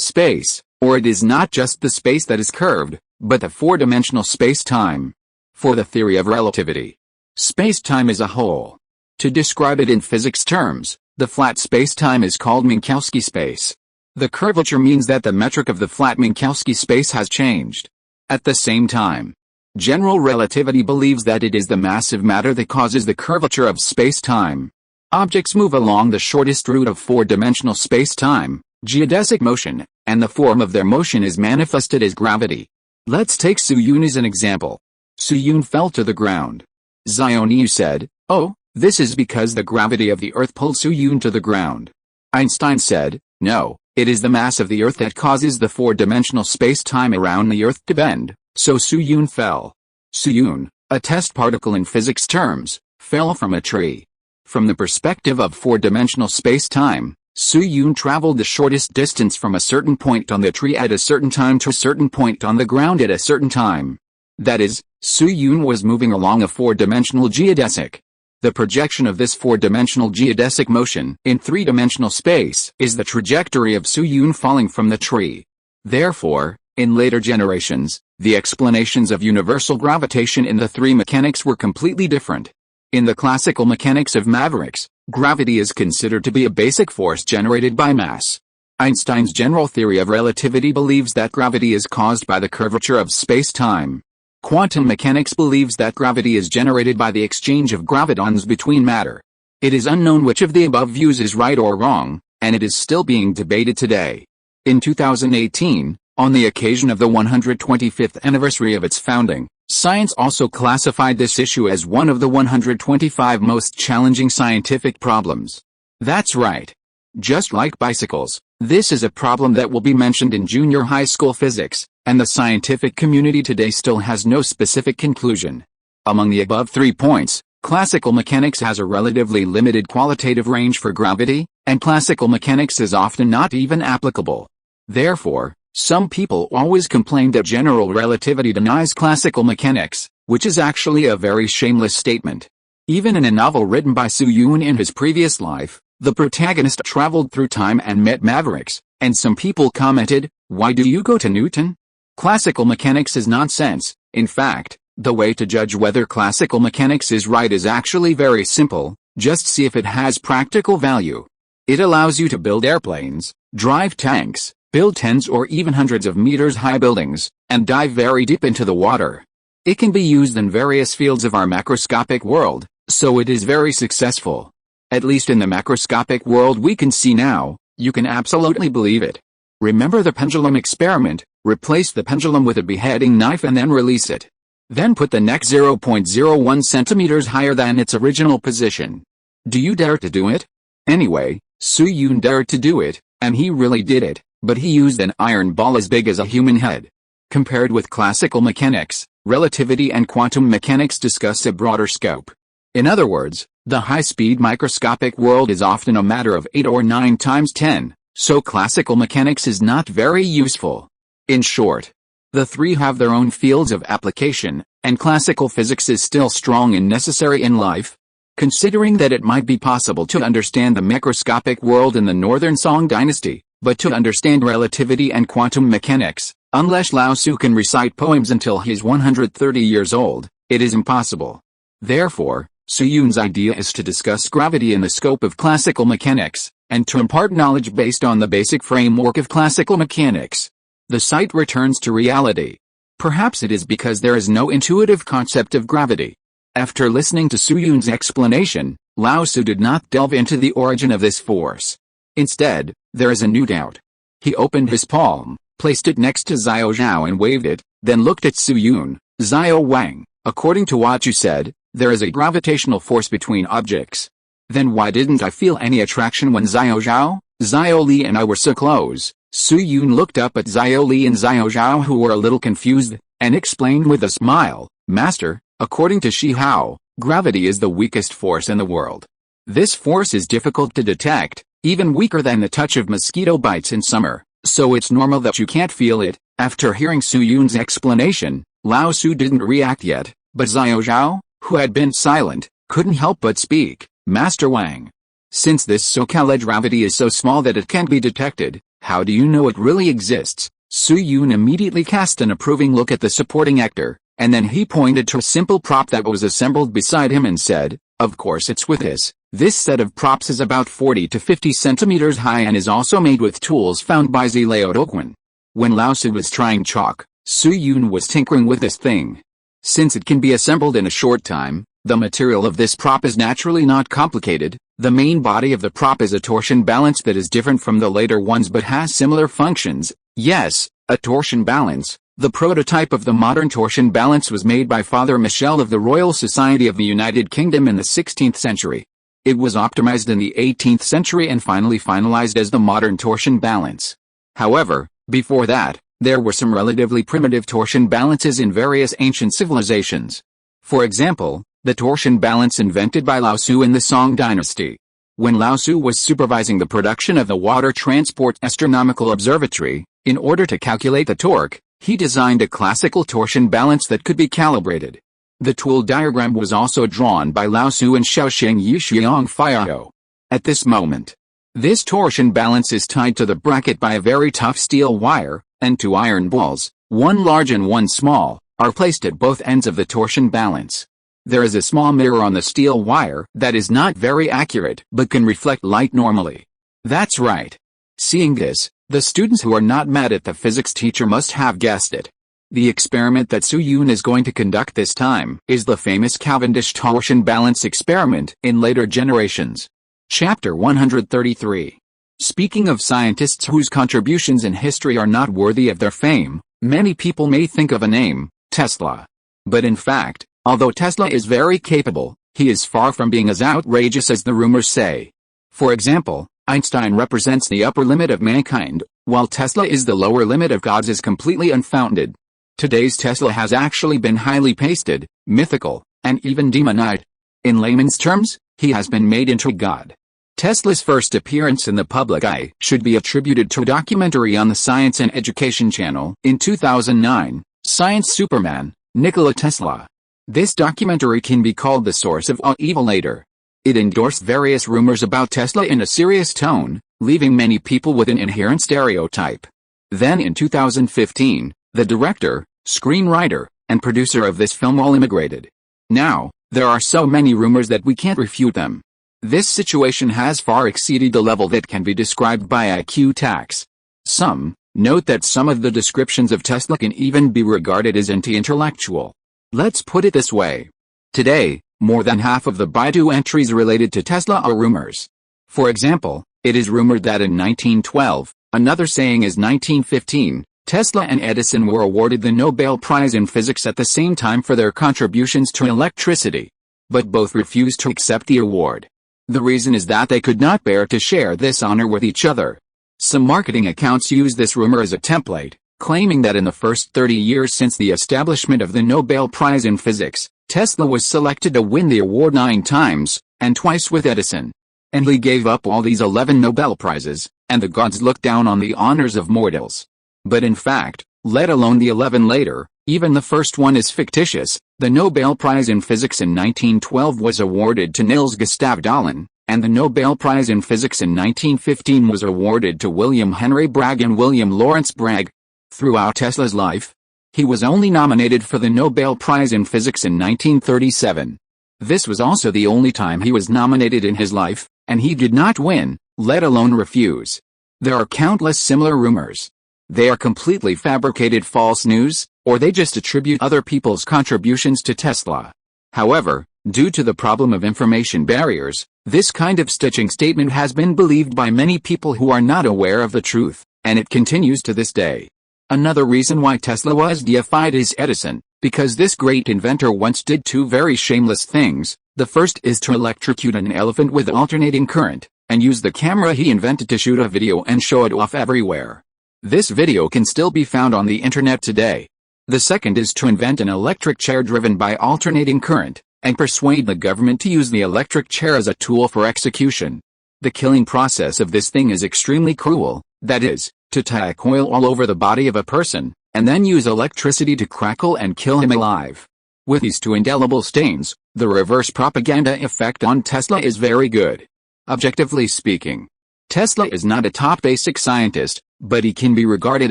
space, or it is not just the space that is curved, but the four-dimensional space-time. For the theory of relativity, space-time is a whole. To describe it in physics terms, the flat space-time is called Minkowski space. The curvature means that the metric of the flat Minkowski space has changed. At the same time, general relativity believes that it is the massive matter that causes the curvature of space-time. Objects move along the shortest route of four-dimensional space-time, geodesic motion, and the form of their motion is manifested as gravity. Let's take Su Yun as an example. Su Yun fell to the ground. Zhao said, oh, this is because the gravity of the Earth pulled Su Yun to the ground. Einstein said, no, it is the mass of the Earth that causes the four-dimensional space-time around the Earth to bend, so Su Yun fell. Su Yun, a test particle in physics terms, fell from a tree. From the perspective of four-dimensional space-time, Su Yun traveled the shortest distance from a certain point on the tree at a certain time to a certain point on the ground at a certain time. That is, Su Yun was moving along a four-dimensional geodesic. The projection of this four-dimensional geodesic motion in three-dimensional space is the trajectory of Su Yun falling from the tree. Therefore, in later generations, the explanations of universal gravitation in the three mechanics were completely different. In the classical mechanics of mavericks, gravity is considered to be a basic force generated by mass. Einstein's general theory of relativity believes that gravity is caused by the curvature of space-time. Quantum mechanics believes that gravity is generated by the exchange of gravitons between matter. It is unknown which of the above views is right or wrong, and it is still being debated today. In 2018, on the occasion of the 125th anniversary of its founding, Science also classified this issue as one of the 125 most challenging scientific problems. That's right. Just like bicycles, this is a problem that will be mentioned in junior high school physics, and the scientific community today still has no specific conclusion. Among the above 3 points, classical mechanics has a relatively limited qualitative range for gravity, and classical mechanics is often not even applicable. Therefore, some people always complain that general relativity denies classical mechanics, which is actually a very shameless statement. Even in a novel written by Su Yun in his previous life, the protagonist traveled through time and met mavericks, and some people commented, "Why do you go to Newton? Classical mechanics is nonsense." In fact, the way to judge whether classical mechanics is right is actually very simple. Just see if it has practical value. It allows you to build airplanes, drive tanks, build tens or even hundreds of meters high buildings, and dive very deep into the water. It can be used in various fields of our macroscopic world, so it is very successful. At least in the macroscopic world we can see now, you can absolutely believe it. Remember the pendulum experiment? Replace the pendulum with a beheading knife and then release it. Then put the neck 0.01 centimeters higher than its original position. Do you dare to do it? Anyway, Su Yun dared to do it, and he really did it. But he used an iron ball as big as a human head. Compared with classical mechanics, relativity and quantum mechanics discuss a broader scope. In other words, the high-speed microscopic world is often a matter of 8 or 9 times 10, so classical mechanics is not very useful. In short, the three have their own fields of application, and classical physics is still strong and necessary in life. Considering that it might be possible to understand the microscopic world in the Northern Song dynasty, but to understand relativity and quantum mechanics, unless Lao Tzu can recite poems until he's 130 years old, it is impossible. Therefore, Su Yun's idea is to discuss gravity in the scope of classical mechanics, and to impart knowledge based on the basic framework of classical mechanics. The site returns to reality. Perhaps it is because there is no intuitive concept of gravity. After listening to Su Yun's explanation, Lao Tzu did not delve into the origin of this force. Instead, there is a new doubt. He opened his palm, placed it next to Xiao Zhao and waved it, then looked at Su Yun. "Xiao Wang, according to what you said, there is a gravitational force between objects. Then why didn't I feel any attraction when Xiao Zhao, Xiao Li and I were so close?" Su Yun looked up at Xiao Li and Xiao Zhao, who were a little confused, and explained with a smile, "Master, according to Shi Hao, gravity is the weakest force in the world. This force is difficult to detect, even weaker than the touch of mosquito bites in summer, so it's normal that you can't feel it." After hearing Su Yun's explanation, Lao Tzu didn't react yet, but Xiao Zhao, who had been silent, couldn't help but speak. "Master Wang, since this so-called gravity is so small that it can't be detected, how do you know it really exists?" Su Yun immediately cast an approving look at the supporting actor, and then he pointed to a simple prop that was assembled beside him and said, "Of course it's with this. This set of props is about 40 to 50 centimeters high and is also made with tools found by Zilao Dokwan." When Lao Tzu was trying chalk, Su Yun was tinkering with this thing. Since it can be assembled in a short time, the material of this prop is naturally not complicated. The main body of the prop is a torsion balance that is different from the later ones but has similar functions. Yes, a torsion balance. The prototype of the modern torsion balance was made by Father Michel of the Royal Society of the United Kingdom in the 16th century. It was optimized in the 18th century and finally finalized as the modern torsion balance. However, before that, there were some relatively primitive torsion balances in various ancient civilizations. For example, the torsion balance invented by Lao Tzu in the Song dynasty. When Lao Tzu was supervising the production of the Water Transport Astronomical Observatory, in order to calculate the torque, he designed a classical torsion balance that could be calibrated. The tool diagram was also drawn by Lao Tzu and Shaoxing Yixiang Fiao. At this moment, this torsion balance is tied to the bracket by a very tough steel wire, and two iron balls, one large and one small, are placed at both ends of the torsion balance. There is a small mirror on the steel wire that is not very accurate but can reflect light normally. That's right. Seeing this, the students who are not mad at the physics teacher must have guessed it. The experiment that Soo-yoon is going to conduct this time is the famous Cavendish torsion balance experiment in later generations. Chapter 133. Speaking of scientists whose contributions in history are not worthy of their fame, many people may think of a name, Tesla. But in fact, although Tesla is very capable, he is far from being as outrageous as the rumors say. For example, Einstein represents the upper limit of mankind, while Tesla is the lower limit of gods is completely unfounded. Today's Tesla has actually been highly pasted, mythical, and even demonized. In layman's terms, he has been made into a god. Tesla's first appearance in the public eye should be attributed to a documentary on the Science and Education Channel in 2009, Science Superman, Nikola Tesla. This documentary can be called the source of all evil later. It endorsed various rumors about Tesla in a serious tone, leaving many people with an inherent stereotype. Then in 2015, the director, screenwriter, and producer of this film all immigrated. Now, there are so many rumors that we can't refute them. This situation has far exceeded the level that can be described by IQ tax. Some note that some of the descriptions of Tesla can even be regarded as anti-intellectual. Let's put it this way. Today, more than half of the Baidu entries related to Tesla are rumors. For example, it is rumored that in 1912, another saying is 1915, Tesla and Edison were awarded the Nobel Prize in Physics at the same time for their contributions to electricity. But both refused to accept the award. The reason is that they could not bear to share this honor with each other. Some marketing accounts use this rumor as a template, claiming that in the first 30 years since the establishment of the Nobel Prize in Physics, Tesla was selected to win the award 9 times, and twice with Edison. And he gave up all these 11 Nobel Prizes, and the gods looked down on the honors of mortals. But in fact, let alone the 11 later, even the first one is fictitious. The Nobel Prize in Physics in 1912 was awarded to Niels Gustav Dahlen, and the Nobel Prize in Physics in 1915 was awarded to William Henry Bragg and William Lawrence Bragg. Throughout Tesla's life, he was only nominated for the Nobel Prize in Physics in 1937. This was also the only time he was nominated in his life, and he did not win, let alone refuse. There are countless similar rumors. They are completely fabricated false news, or they just attribute other people's contributions to Tesla. However, due to the problem of information barriers, this kind of stitching statement has been believed by many people who are not aware of the truth, and it continues to this day. Another reason why Tesla was deified is Edison, because this great inventor once did 2 very shameless things. The first is to electrocute an elephant with alternating current, and use the camera he invented to shoot a video and show it off everywhere. This video can still be found on the internet today. The second is to invent an electric chair driven by alternating current, and persuade the government to use the electric chair as a tool for execution. The killing process of this thing is extremely cruel, that is, to tie a coil all over the body of a person, and then use electricity to crackle and kill him alive. With these 2 indelible stains, the reverse propaganda effect on Tesla is very good. Objectively speaking, Tesla is not a top basic scientist, but he can be regarded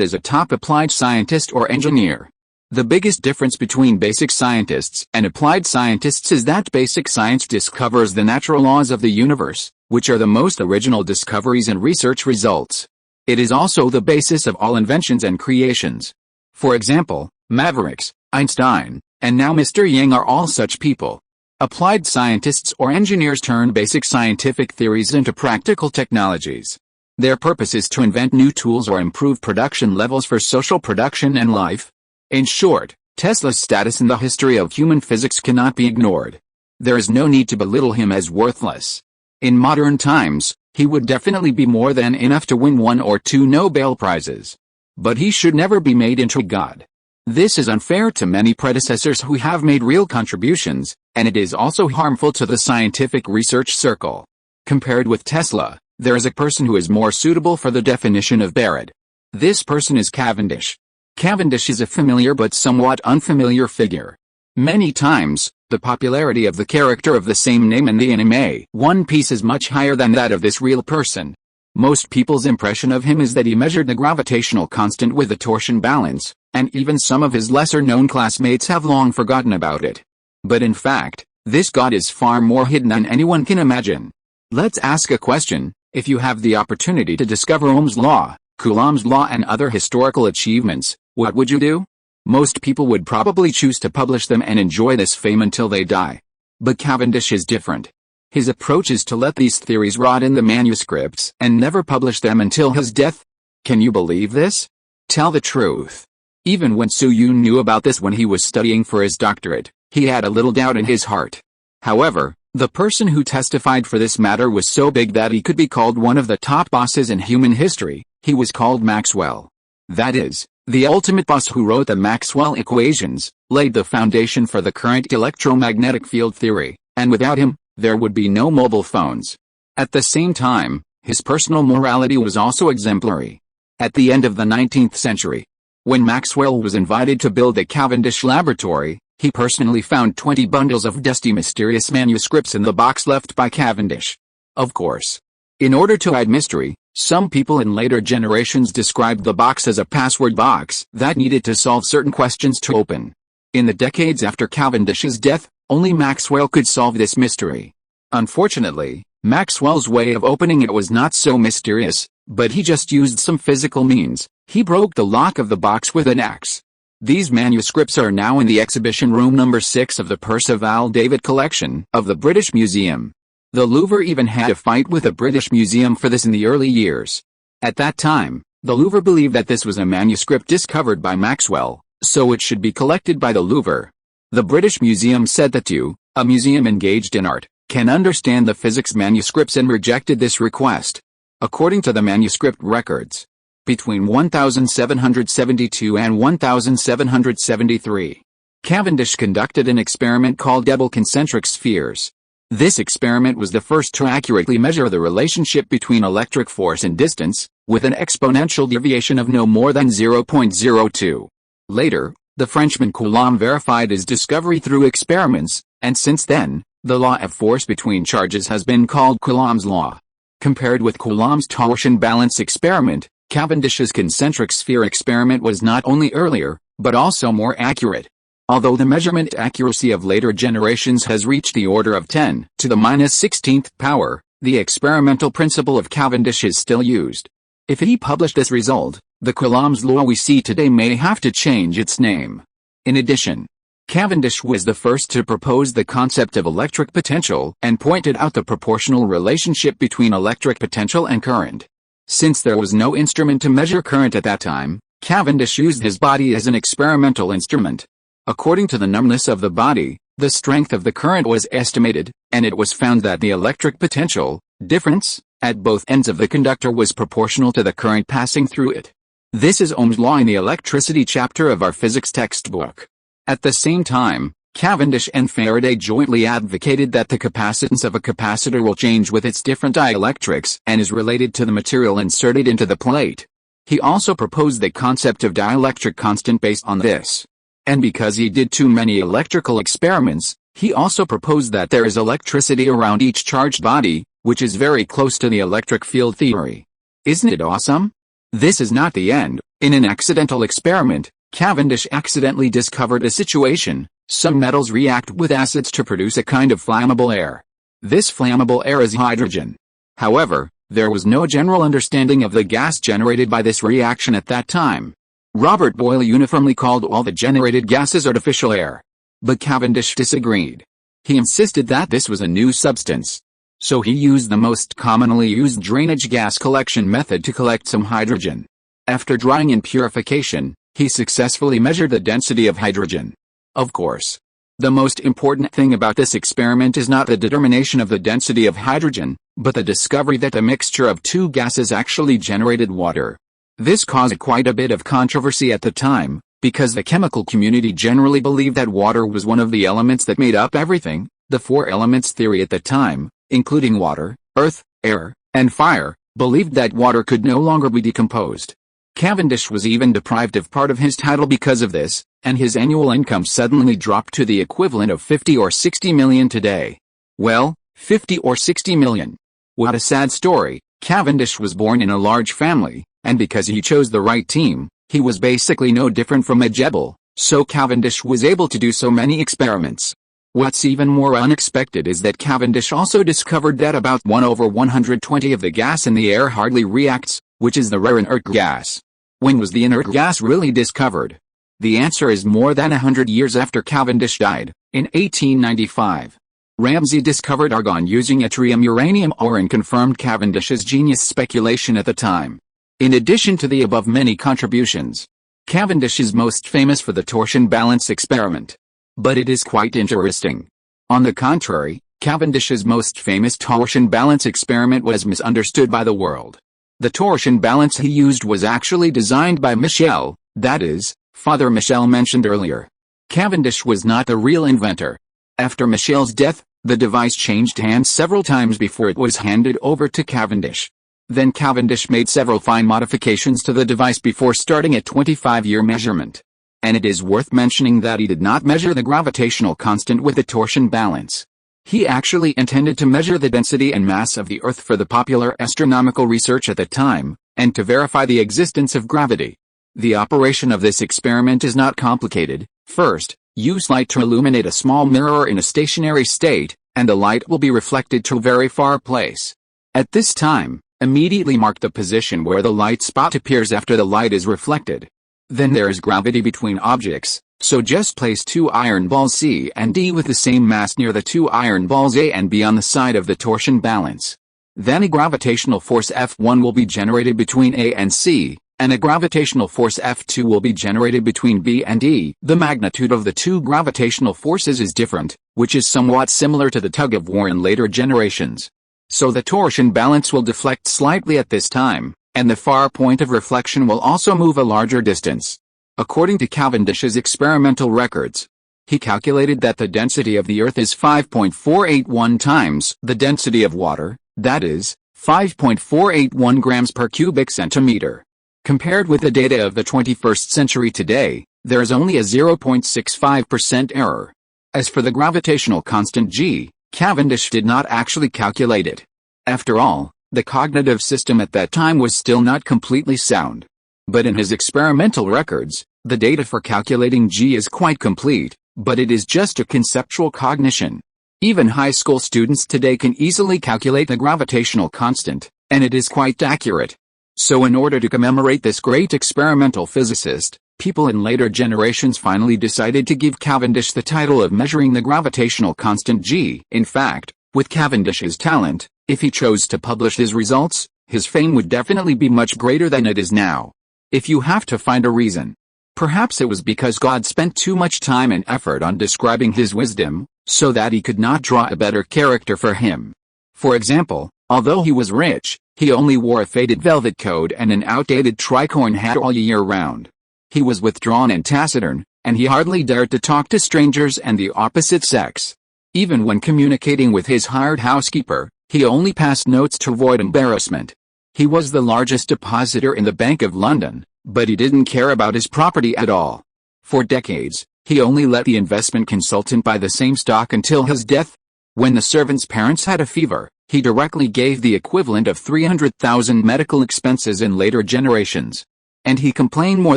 as a top applied scientist or engineer. The biggest difference between basic scientists and applied scientists is that basic science discovers the natural laws of the universe, which are the most original discoveries and research results. It is also the basis of all inventions and creations. For example, Mavericks, Einstein, and now Mr. Yang are all such people. Applied scientists or engineers turn basic scientific theories into practical technologies. Their purpose is to invent new tools or improve production levels for social production and life. In short, Tesla's status in the history of human physics cannot be ignored. There is no need to belittle him as worthless. In modern times, he would definitely be more than enough to win 1 or 2 Nobel Prizes. But he should never be made into a god. This is unfair to many predecessors who have made real contributions, and it is also harmful to the scientific research circle. Compared with Tesla, there is a person who is more suitable for the definition of Barrett. This person is Cavendish. Cavendish is a familiar but somewhat unfamiliar figure. Many times, the popularity of the character of the same name in the anime One Piece is much higher than that of this real person. Most people's impression of him is that he measured the gravitational constant with a torsion balance, and even some of his lesser-known classmates have long forgotten about it. But in fact, this god is far more hidden than anyone can imagine. Let's ask a question. If you have the opportunity to discover Ohm's law, Coulomb's law and other historical achievements, what would you do? Most people would probably choose to publish them and enjoy this fame until they die. But Cavendish is different. His approach is to let these theories rot in the manuscripts and never publish them until his death. Can you believe this? Tell the truth. Even when Su Yun knew about this when he was studying for his doctorate, he had a little doubt in his heart. However, the person who testified for this matter was so big that he could be called one of the top bosses in human history. He was called Maxwell. That is, the ultimate boss who wrote the Maxwell equations, laid the foundation for the current electromagnetic field theory, and without him, there would be no mobile phones. At the same time, his personal morality was also exemplary. At the end of the 19th century, when Maxwell was invited to build the Cavendish laboratory, he personally found 20 bundles of dusty mysterious manuscripts in the box left by Cavendish. Of course. In order to hide mystery, some people in later generations described the box as a password box that needed to solve certain questions to open. In the decades after Cavendish's death, only Maxwell could solve this mystery. Unfortunately, Maxwell's way of opening it was not so mysterious, but he just used some physical means. He broke the lock of the box with an axe. These manuscripts are now in the exhibition room number 6 of the Percival David collection of the British Museum. The Louvre even had a fight with the British Museum for this in the early years. At that time, the Louvre believed that this was a manuscript discovered by Maxwell, so it should be collected by the Louvre. The British Museum said that a museum engaged in art, can understand the physics manuscripts and rejected this request. According to the manuscript records, between 1772 and 1773, Cavendish conducted an experiment called double concentric spheres. This experiment was the first to accurately measure the relationship between electric force and distance, with an exponential deviation of no more than 0.02. Later, the Frenchman Coulomb verified his discovery through experiments, and since then, the law of force between charges has been called Coulomb's law. Compared with Coulomb's torsion balance experiment, Cavendish's concentric sphere experiment was not only earlier, but also more accurate. Although the measurement accuracy of later generations has reached the order of 10 to the -16th power, the experimental principle of Cavendish is still used. If he published this result, the Coulomb's law we see today may have to change its name. In addition, Cavendish was the first to propose the concept of electric potential and pointed out the proportional relationship between electric potential and current. Since there was no instrument to measure current at that time, Cavendish used his body as an experimental instrument. According to the numbness of the body, the strength of the current was estimated, and it was found that the electric potential difference at both ends of the conductor was proportional to the current passing through it. This is Ohm's law in the electricity chapter of our physics textbook. At the same time, Cavendish and Faraday jointly advocated that the capacitance of a capacitor will change with its different dielectrics and is related to the material inserted into the plate. He also proposed the concept of dielectric constant based on this. And because he did too many electrical experiments, he also proposed that there is electricity around each charged body, which is very close to the electric field theory. Isn't it awesome? This is not the end. In an accidental experiment, Cavendish accidentally discovered a situation. Some metals react with acids to produce a kind of flammable air. This flammable air is hydrogen. However, there was no general understanding of the gas generated by this reaction at that time. Robert Boyle uniformly called all the generated gases artificial air. But Cavendish disagreed. He insisted that this was a new substance. So he used the most commonly used drainage gas collection method to collect some hydrogen. After drying and purification, he successfully measured the density of hydrogen. Of course, the most important thing about this experiment is not the determination of the density of hydrogen, but the discovery that the mixture of two gases actually generated water. This caused quite a bit of controversy at the time, because the chemical community generally believed that water was one of the elements that made up everything. The four elements theory at the time, including water, earth, air, and fire, believed that water could no longer be decomposed. Cavendish was even deprived of part of his title because of this, and his annual income suddenly dropped to the equivalent of 50 or 60 million today. Well, 50 or 60 million. What a sad story. Cavendish was born in a large family, and because he chose the right team, he was basically no different from a Jebel, so Cavendish was able to do so many experiments. What's even more unexpected is that Cavendish also discovered that about 1/120 of the gas in the air hardly reacts, which is the rare inert gas. When was the inert gas really discovered? The answer is more than 100 years after Cavendish died, in 1895. Ramsay discovered argon using yttrium uranium ore and confirmed Cavendish's genius speculation at the time. In addition to the above many contributions, Cavendish is most famous for the torsion balance experiment. But it is quite interesting. On the contrary, Cavendish's most famous torsion balance experiment was misunderstood by the world. The torsion balance he used was actually designed by Michel, that is, Father Michel mentioned earlier. Cavendish was not the real inventor. After Michel's death, the device changed hands several times before it was handed over to Cavendish. Then Cavendish made several fine modifications to the device before starting a 25-year measurement. And it is worth mentioning that he did not measure the gravitational constant with the torsion balance. He actually intended to measure the density and mass of the Earth for the popular astronomical research at the time, and to verify the existence of gravity. The operation of this experiment is not complicated. First, use light to illuminate a small mirror in a stationary state, and the light will be reflected to a very far place. At this time, immediately mark the position where the light spot appears after the light is reflected. Then there is gravity between objects, so just place two iron balls C and D with the same mass near the two iron balls A and B on the side of the torsion balance. Then a gravitational force F1 will be generated between A and C, and a gravitational force F2 will be generated between B and E. The magnitude of the two gravitational forces is different, which is somewhat similar to the tug-of-war in later generations. So the torsion balance will deflect slightly at this time, and the far point of reflection will also move a larger distance. According to Cavendish's experimental records, he calculated that the density of the Earth is 5.481 times the density of water, that is, 5.481 grams per cubic centimeter. Compared with the data of the 21st century today, there is only a 0.65% error. As for the gravitational constant g, Cavendish did not actually calculate it. After all, the cognitive system at that time was still not completely sound. But in his experimental records, the data for calculating g is quite complete, but it is just a conceptual cognition. Even high school students today can easily calculate the gravitational constant, and it is quite accurate. So in order to commemorate this great experimental physicist, people in later generations finally decided to give Cavendish the title of measuring the gravitational constant g. In fact, with Cavendish's talent, if he chose to publish his results, his fame would definitely be much greater than it is now. If you have to find a reason, perhaps it was because God spent too much time and effort on describing his wisdom, so that he could not draw a better character for him. For example, although he was rich, he only wore a faded velvet coat and an outdated tricorn hat all year round. He was withdrawn and taciturn, and he hardly dared to talk to strangers and the opposite sex. Even when communicating with his hired housekeeper, he only passed notes to avoid embarrassment. He was the largest depositor in the Bank of London, but he didn't care about his property at all. For decades, he only let the investment consultant buy the same stock until his death. When the servants' parents had a fever, he directly gave the equivalent of 300,000 medical expenses in later generations. And he complained more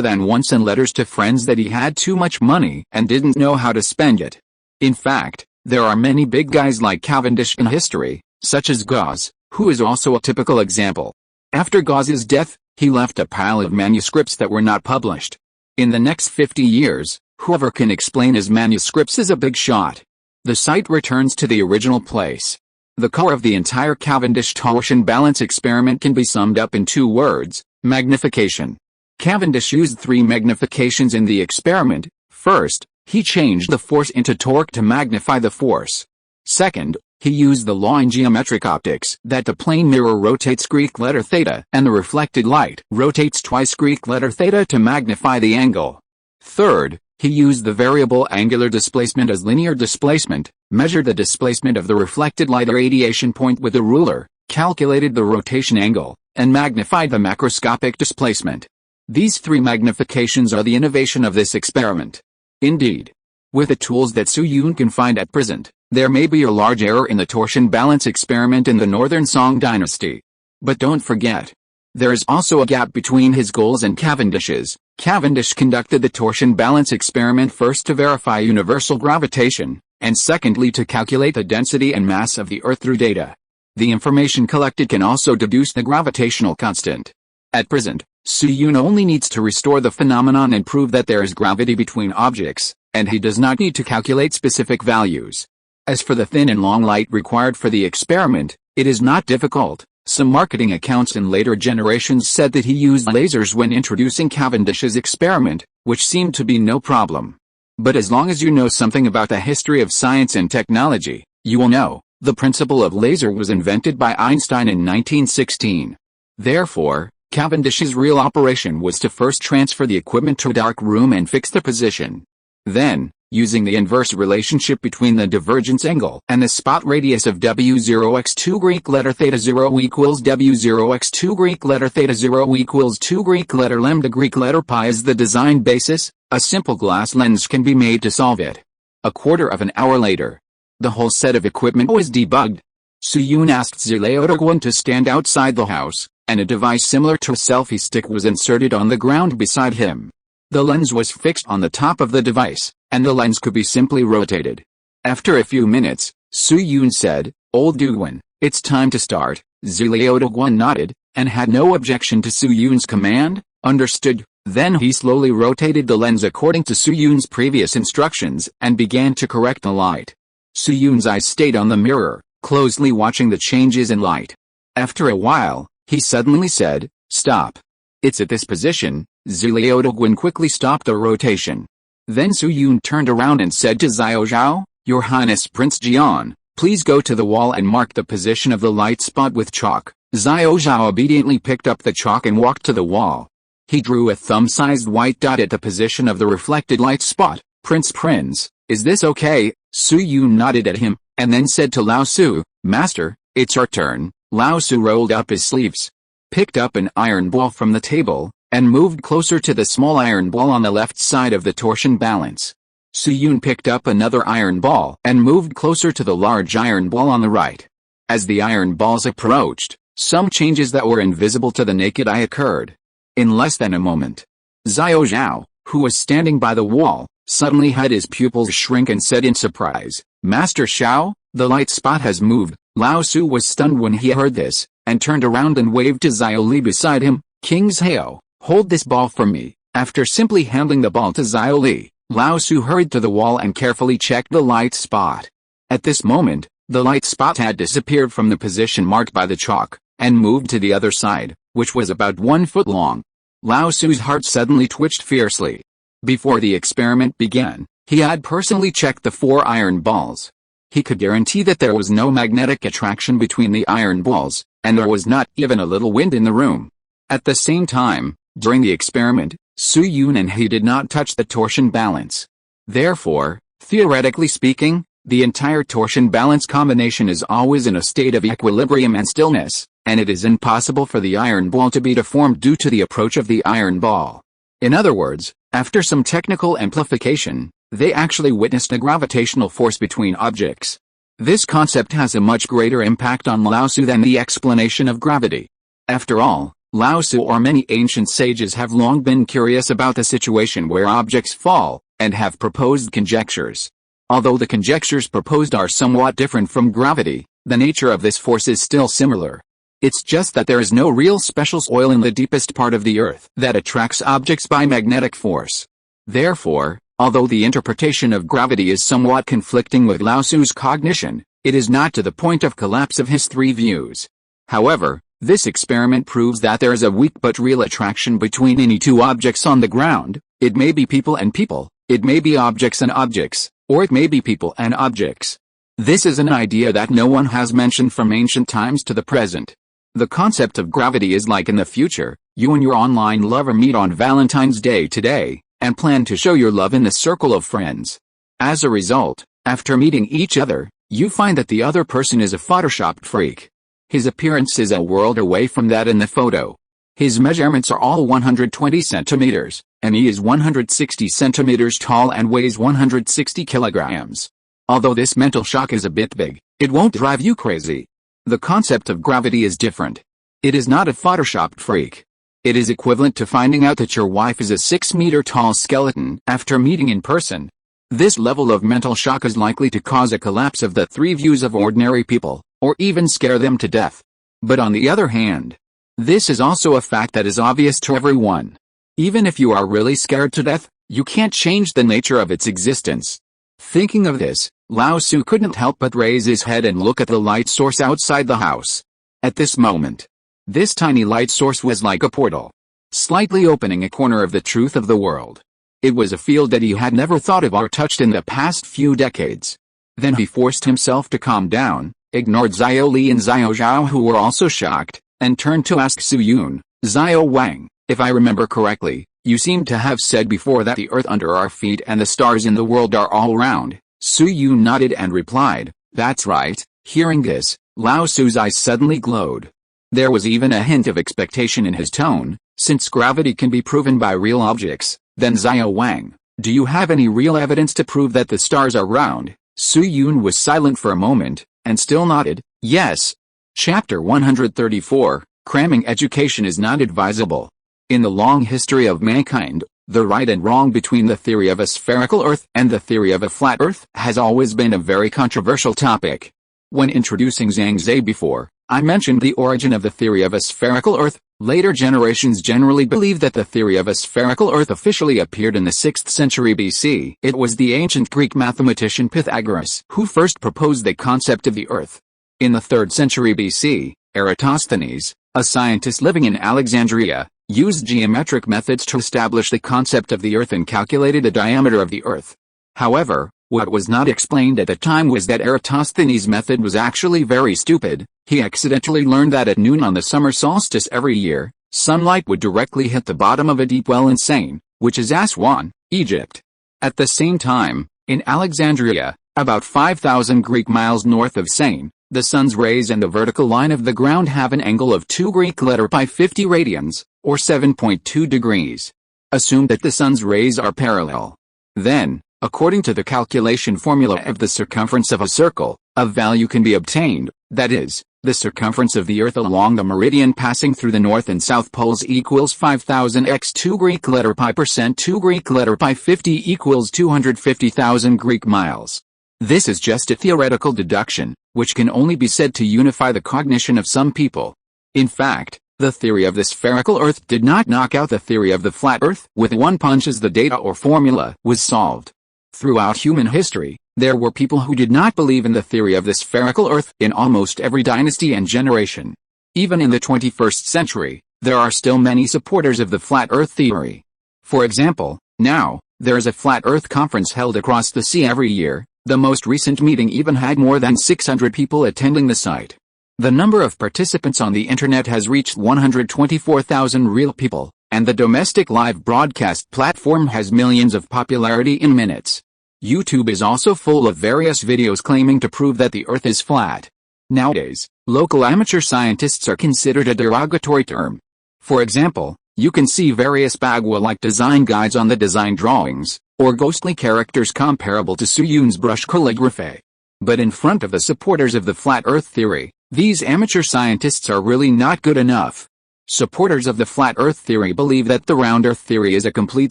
than once in letters to friends that he had too much money and didn't know how to spend it. In fact, there are many big guys like Cavendish in history, such as Gauss, who is also a typical example. After Gauss's death, he left a pile of manuscripts that were not published. In the next 50 years, whoever can explain his manuscripts is a big shot. The site returns to the original place. The core of the entire Cavendish torsion balance experiment can be summed up in two words: magnification. Cavendish used three magnifications in the experiment. First, he changed the force into torque to magnify the force. Second, he used the law in geometric optics that the plane mirror rotates Greek letter theta and the reflected light rotates twice Greek letter theta to magnify the angle. Third, he used the variable angular displacement as linear displacement, measured the displacement of the reflected light radiation point with a ruler, calculated the rotation angle, and magnified the macroscopic displacement. These three magnifications are the innovation of this experiment. Indeed, with the tools that Su Yun can find at present, there may be a large error in the torsion balance experiment in the Northern Song dynasty. But don't forget, there is also a gap between his goals and Cavendish's. Cavendish conducted the torsion balance experiment first to verify universal gravitation, and secondly to calculate the density and mass of the Earth through data. The information collected can also deduce the gravitational constant. At present, Soo-yoon only needs to restore the phenomenon and prove that there is gravity between objects, and he does not need to calculate specific values. As for the thin and long light required for the experiment, it is not difficult. Some marketing accounts in later generations said that he used lasers when introducing Cavendish's experiment, which seemed to be no problem. But as long as you know something about the history of science and technology, you will know, the principle of laser was invented by Einstein in 1916. Therefore, Cavendish's real operation was to first transfer the equipment to a dark room and fix the position. Then, using the inverse relationship between the divergence angle and the spot radius of W0x2 Greek letter theta 0 equals W0x2 Greek letter theta 0 equals 2 Greek letter lambda Greek letter pi as the design basis, a simple glass lens can be made to solve it. A quarter of an hour later, the whole set of equipment was debugged. Soo-yoon asked Zileo to stand outside the house, and a device similar to a selfie stick was inserted on the ground beside him. The lens was fixed on the top of the device, and the lens could be simply rotated. After a few minutes, Soo-yoon said, "Old Dugwon, it's time to start." Zileo nodded, and had no objection to Soo-yoon's command. Understood. Then he slowly rotated the lens according to Soo-yoon's previous instructions and began to correct the light. Soo-yoon's eyes stayed on the mirror, closely watching the changes in light. After a while, he suddenly said, "Stop. It's at this position." Zileo quickly stopped the rotation. Then Soo-yoon turned around and said to Xiao Zhao, "Your Highness Prince Jian, please go to the wall and mark the position of the light spot with chalk." Xiao Zhao obediently picked up the chalk and walked to the wall. He drew a thumb-sized white dot at the position of the reflected light spot. Prince, is this okay?" Soo-yoon nodded at him, and then said to Lao Su, "Master, it's our turn." Lao Su rolled up his sleeves, picked up an iron ball from the table, and moved closer to the small iron ball on the left side of the torsion balance. Soo-yoon picked up another iron ball and moved closer to the large iron ball on the right. As the iron balls approached, some changes that were invisible to the naked eye occurred. In less than a moment, Xiao Zhao, who was standing by the wall, suddenly had his pupils shrink and said in surprise, "Master Xiao, the light spot has moved." Lao Su was stunned when he heard this, and turned around and waved to Xiao Li beside him, "King Xiao, hold this ball for me." After simply handing the ball to Xiao Li, Lao Su hurried to the wall and carefully checked the light spot. At this moment, the light spot had disappeared from the position marked by the chalk, and moved to the other side, which was about 1 foot long. Lao Su's heart suddenly twitched fiercely. Before the experiment began, he had personally checked the 4 iron balls. He could guarantee that there was no magnetic attraction between the iron balls, and there was not even a little wind in the room. At the same time, during the experiment, Soo-yoon and he did not touch the torsion balance. Therefore, theoretically speaking, the entire torsion balance combination is always in a state of equilibrium and stillness, and it is impossible for the iron ball to be deformed due to the approach of the iron ball. In other words, after some technical amplification, they actually witnessed a gravitational force between objects. This concept has a much greater impact on Lao Su than the explanation of gravity. After all, Lao Su or many ancient sages have long been curious about the situation where objects fall, and have proposed conjectures. Although the conjectures proposed are somewhat different from gravity, the nature of this force is still similar. It's just that there is no real special soil in the deepest part of the Earth that attracts objects by magnetic force. Therefore, although the interpretation of gravity is somewhat conflicting with Lao Su's cognition, it is not to the point of collapse of his 3 views. However, this experiment proves that there is a weak but real attraction between any 2 objects on the ground. It may be people and people, it may be objects and objects, or it may be people and objects. This is an idea that no one has mentioned from ancient times to the present. The concept of gravity is like in the future, you and your online lover meet on Valentine's Day today, and plan to show your love in the circle of friends. As a result, after meeting each other, you find that the other person is a photoshopped freak. His appearance is a world away from that in the photo. His measurements are all 120 centimeters, and he is 160 centimeters tall and weighs 160 kilograms. Although this mental shock is a bit big, it won't drive you crazy. The concept of gravity is different. It is not a photoshopped freak. It is equivalent to finding out that your wife is a 6-meter tall skeleton after meeting in person. This level of mental shock is likely to cause a collapse of the three views of ordinary people, or even scare them to death. But on the other hand, this is also a fact that is obvious to everyone. Even if you are really scared to death, you can't change the nature of its existence. Thinking of this, Lao Tzu couldn't help but raise his head and look at the light source outside the house. At this moment, this tiny light source was like a portal, slightly opening a corner of the truth of the world. It was a field that he had never thought of or touched in the past few decades. Then he forced himself to calm down, ignored Xiao Li and Xiao Zhao, who were also shocked, and turned to ask Su Yun, "Xiao Wang, if I remember correctly, you seem to have said before that the earth under our feet and the stars in the world are all round." Su Yun nodded and replied, "That's right." Hearing this, Lao Tzu's eyes suddenly glowed. There was even a hint of expectation in his tone. "Since gravity can be proven by real objects, then Xiao Wang, do you have any real evidence to prove that the stars are round?" Su Yun was silent for a moment, and still nodded, "Yes." Chapter 134, Cramming Education is Not Advisable. In the long history of mankind, the right and wrong between the theory of a spherical Earth and the theory of a flat Earth has always been a very controversial topic. When introducing Zhangzi before, I mentioned the origin of the theory of a spherical Earth. Later generations generally believe that the theory of a spherical Earth officially appeared in the 6th century BC. It was the ancient Greek mathematician Pythagoras who first proposed the concept of the Earth. In the 3rd century BC, Eratosthenes, a scientist living in Alexandria, used geometric methods to establish the concept of the Earth and calculated the diameter of the Earth. However, what was not explained at the time was that Eratosthenes' method was actually very stupid. He accidentally learned that at noon on the summer solstice every year, sunlight would directly hit the bottom of a deep well in Sain, which is Aswan, Egypt. At the same time, in Alexandria, about 5,000 Greek miles north of Sain, the sun's rays and the vertical line of the ground have an angle of 2 Greek letter pi 50 radians, or 7.2 degrees. Assume that the sun's rays are parallel. Then, according to the calculation formula of the circumference of a circle, a value can be obtained, that is, the circumference of the Earth along the meridian passing through the north and south poles equals 5,000 x 2 Greek letter pi percent 2 Greek letter pi 50 equals 250,000 Greek miles. This is just a theoretical deduction, which can only be said to unify the cognition of some people. In fact, the theory of the spherical Earth did not knock out the theory of the flat Earth with one punch as the data or formula was solved. Throughout human history, there were people who did not believe in the theory of the spherical Earth in almost every dynasty and generation. Even in the 21st century, there are still many supporters of the flat Earth theory. For example, now, there is a flat Earth conference held across the sea every year. The most recent meeting even had more than 600 people attending the site. The number of participants on the internet has reached 124,000 real people, and the domestic live broadcast platform has millions of popularity in minutes. YouTube is also full of various videos claiming to prove that the Earth is flat. Nowadays, local amateur scientists are considered a derogatory term. For example, you can see various Bagua-like design guides on the design drawings, or ghostly characters comparable to Su Yun's brush calligraphy. But in front of the supporters of the flat Earth theory, these amateur scientists are really not good enough. Supporters of the flat Earth theory believe that the round Earth theory is a complete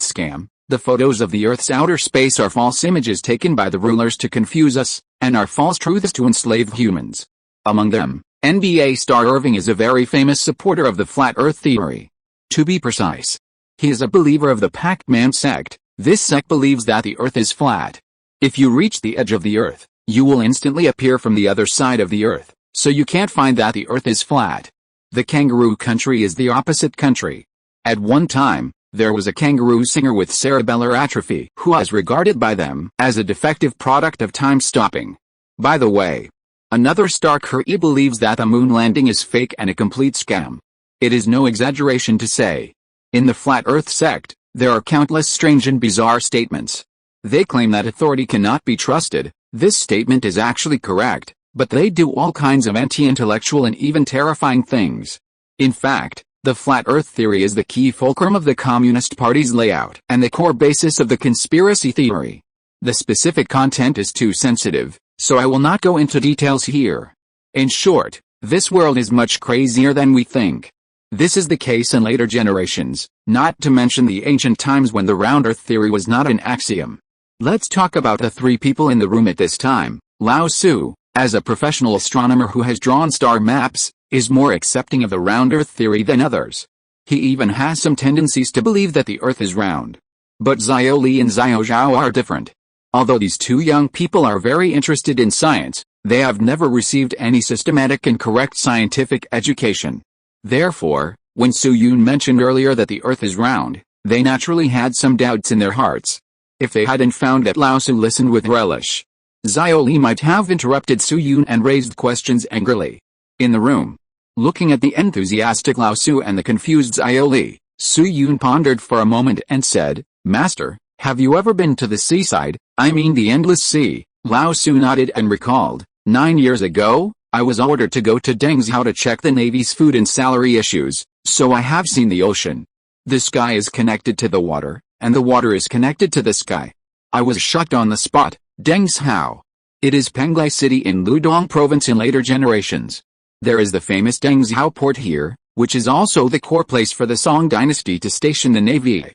scam. The photos of the Earth's outer space are false images taken by the rulers to confuse us, and are false truths to enslave humans. Among them, NBA star Irving is a very famous supporter of the flat Earth theory. To be precise, he is a believer of the Pac-Man sect. This sect believes that the Earth is flat. If you reach the edge of the Earth, you will instantly appear from the other side of the Earth, so you can't find that the Earth is flat. The kangaroo country is the opposite country. At one time, there was a kangaroo singer with cerebellar atrophy who was regarded by them as a defective product of time stopping. By the way, another star Curry believes that the moon landing is fake and a complete scam. It is no exaggeration to say. In the flat Earth sect, there are countless strange and bizarre statements. They claim that authority cannot be trusted. This statement is actually correct, but they do all kinds of anti-intellectual and even terrifying things. In fact, the flat Earth theory is the key fulcrum of the Communist Party's layout and the core basis of the conspiracy theory. The specific content is too sensitive, so I will not go into details here. In short, this world is much crazier than we think. This is the case in later generations, not to mention the ancient times when the round Earth theory was not an axiom. Let's talk about the three people in the room at this time. Lao Tzu, as a professional astronomer who has drawn star maps, is more accepting of the round Earth theory than others. He even has some tendencies to believe that the Earth is round. But Xiao Li and Xiao Zhao are different. Although these two young people are very interested in science, they have never received any systematic and correct scientific education. Therefore, when Su Yun mentioned earlier that the Earth is round, they naturally had some doubts in their hearts. If they hadn't found that Lao Tzu listened with relish, Xiao Li might have interrupted Su Yun and raised questions angrily. In the room, looking at the enthusiastic Lao Tzu and the confused Xiao Li, Su Yun pondered for a moment and said, "Master, have you ever been to the seaside, I mean the endless sea?" Lao Tzu nodded and recalled, 9 years ago, I was ordered to go to Dengzhou to check the Navy's food and salary issues, so I have seen the ocean. The sky is connected to the water, and the water is connected to the sky. I was shocked on the spot. Dengzhou. It is Penglai city in Ludong province in later generations. There is the famous Dengzhou port here, which is also the core place for the Song dynasty to station the navy.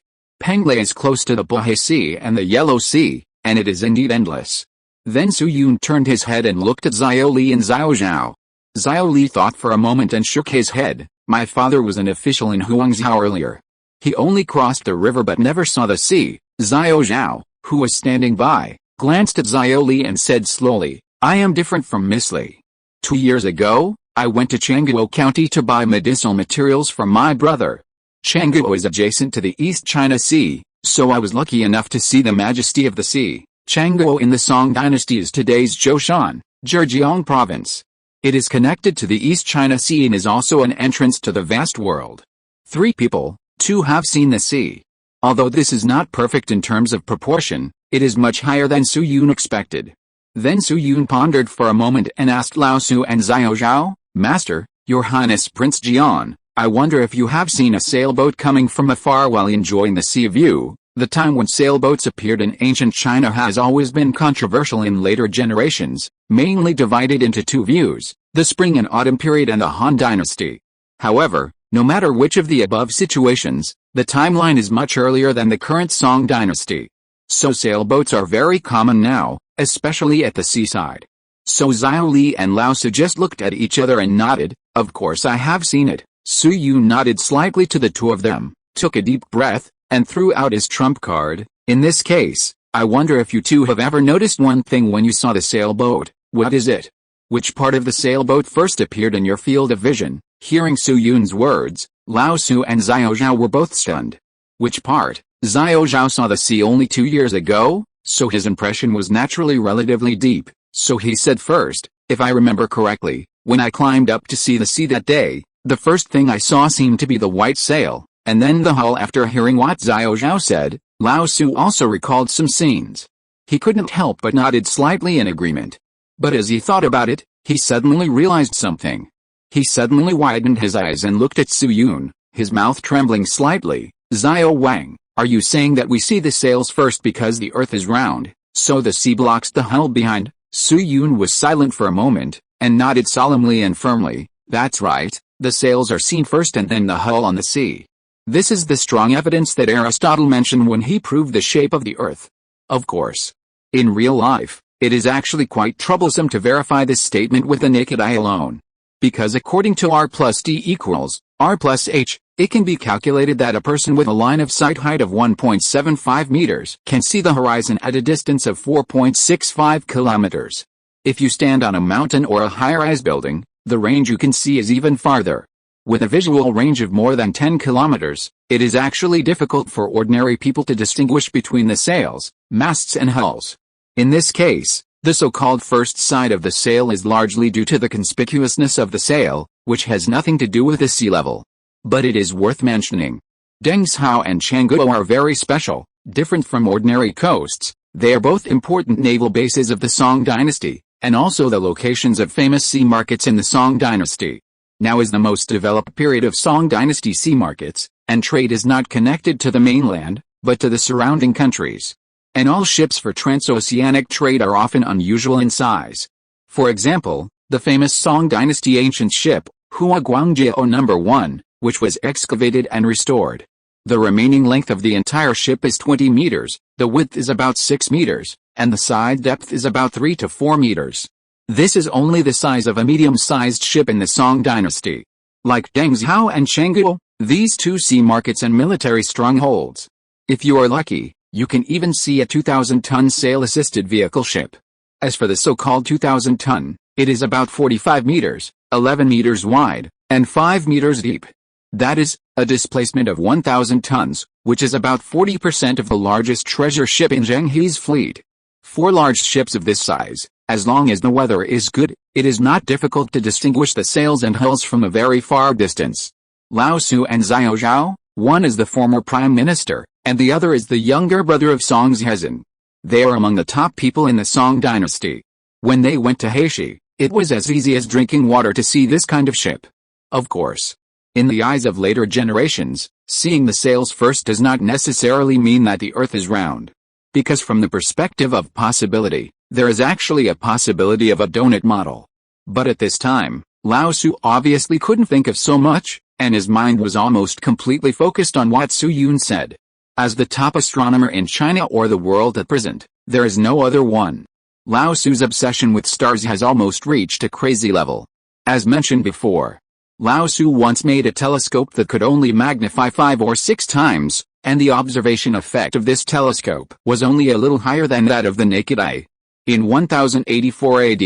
Penglai is close to the Bohai Sea and the Yellow Sea, and it is indeed endless. Then Su Yun turned his head and looked at Xiao Li and Xiao Zhao. Xiao Li thought for a moment and shook his head. My father was an official in Huangzhou earlier. He only crossed the river but never saw the sea. Xiao Zhao, who was standing by, glanced at Xiao Li and said slowly, I am different from Miss Li. 2 years ago, I went to Changguo County to buy medicinal materials for my brother. Changguo is adjacent to the East China Sea, so I was lucky enough to see the majesty of the sea. Changguo in the Song dynasty is today's Zhoushan, Zhejiang province. It is connected to the East China Sea and is also an entrance to the vast world. 3 people, 2 have seen the sea. Although this is not perfect in terms of proportion, it is much higher than Su Yun expected. Then Su Yun pondered for a moment and asked Lao Tzu and Xiao Zhao, Master, Your Highness Prince Jian, I wonder if you have seen a sailboat coming from afar while enjoying the sea view. The time when sailboats appeared in ancient China has always been controversial in later generations, mainly divided into 2 views, the Spring and Autumn period and the Han Dynasty. However, no matter which of the above situations, the timeline is much earlier than the current Song dynasty. So sailboats are very common now, especially at the seaside. So Xiao Li and Lao Tzu just looked at each other and nodded, of course I have seen it. Su Yun nodded slightly to the 2 of them, took a deep breath, and threw out his trump card. In this case, I wonder if you 2 have ever noticed one thing when you saw the sailboat. What is it? Which part of the sailboat first appeared in your field of vision? Hearing Su Yun's words, Lao Tzu and Xiao Zhao were both stunned. Which part? Xiao Zhao saw the sea only 2 years ago, so his impression was naturally relatively deep. So he said first, if I remember correctly, when I climbed up to see the sea that day, the first thing I saw seemed to be the white sail, and then the hull. After hearing what Xiao Zhao said, Lao Tzu also recalled some scenes. He couldn't help but nodded slightly in agreement. But as he thought about it, he suddenly realized something. He suddenly widened his eyes and looked at Su Yun, his mouth trembling slightly. Xiao Wang, are you saying that we see the sails first because the earth is round, so the sea blocks the hull behind? Su Yun was silent for a moment, and nodded solemnly and firmly. That's right, the sails are seen first and then the hull on the sea. This is the strong evidence that Aristotle mentioned when he proved the shape of the earth. Of course, in real life, it is actually quite troublesome to verify this statement with the naked eye alone. Because according to R plus D equals R plus H, it can be calculated that a person with a line of sight height of 1.75 meters can see the horizon at a distance of 4.65 kilometers. If you stand on a mountain or a high-rise building, the range you can see is even farther. With a visual range of more than 10 kilometers, it is actually difficult for ordinary people to distinguish between the sails, masts and hulls. In this case, the so-called first side of the sail is largely due to the conspicuousness of the sail, which has nothing to do with the sea level. But it is worth mentioning. Dengzhou and Changguo are very special, different from ordinary coasts. They are both important naval bases of the Song dynasty, and also the locations of famous sea markets in the Song dynasty. Now is the most developed period of Song dynasty sea markets, and trade is not connected to the mainland, but to the surrounding countries. And all ships for transoceanic trade are often unusual in size. For example, the famous Song dynasty ancient ship, Hua Guangjiao No. 1, which was excavated and restored. The remaining length of the entire ship is 20 meters, the width is about 6 meters, and the side depth is about 3 to 4 meters. This is only the size of a medium-sized ship in the Song dynasty. Like Dengzhou and Chengdu, these two sea markets and military strongholds. If you are lucky, you can even see a 2,000-ton sail-assisted vehicle ship. As for the so-called 2,000-ton, it is about 45 meters, 11 meters wide, and 5 meters deep. That is, a displacement of 1,000 tons, which is about 40% of the largest treasure ship in Zheng He's fleet. For large ships of this size, as long as the weather is good, it is not difficult to distinguish the sails and hulls from a very far distance. Lao Su and Xiao Zhao, one is the former prime minister, and the other is the younger brother of Song Zhezhen. They are among the top people in the Song dynasty. When they went to Heishi, it was as easy as drinking water to see this kind of ship. Of course, in the eyes of later generations, seeing the sails first does not necessarily mean that the earth is round. Because from the perspective of possibility, there is actually a possibility of a donut model. But at this time, Lao Su obviously couldn't think of so much, and his mind was almost completely focused on what Su Yun said. As the top astronomer in China or the world at present, there is no other one. Lao Su's obsession with stars has almost reached a crazy level. As mentioned before, Lao Su once made a telescope that could only magnify 5 or 6 times, and the observation effect of this telescope was only a little higher than that of the naked eye. In 1084 AD,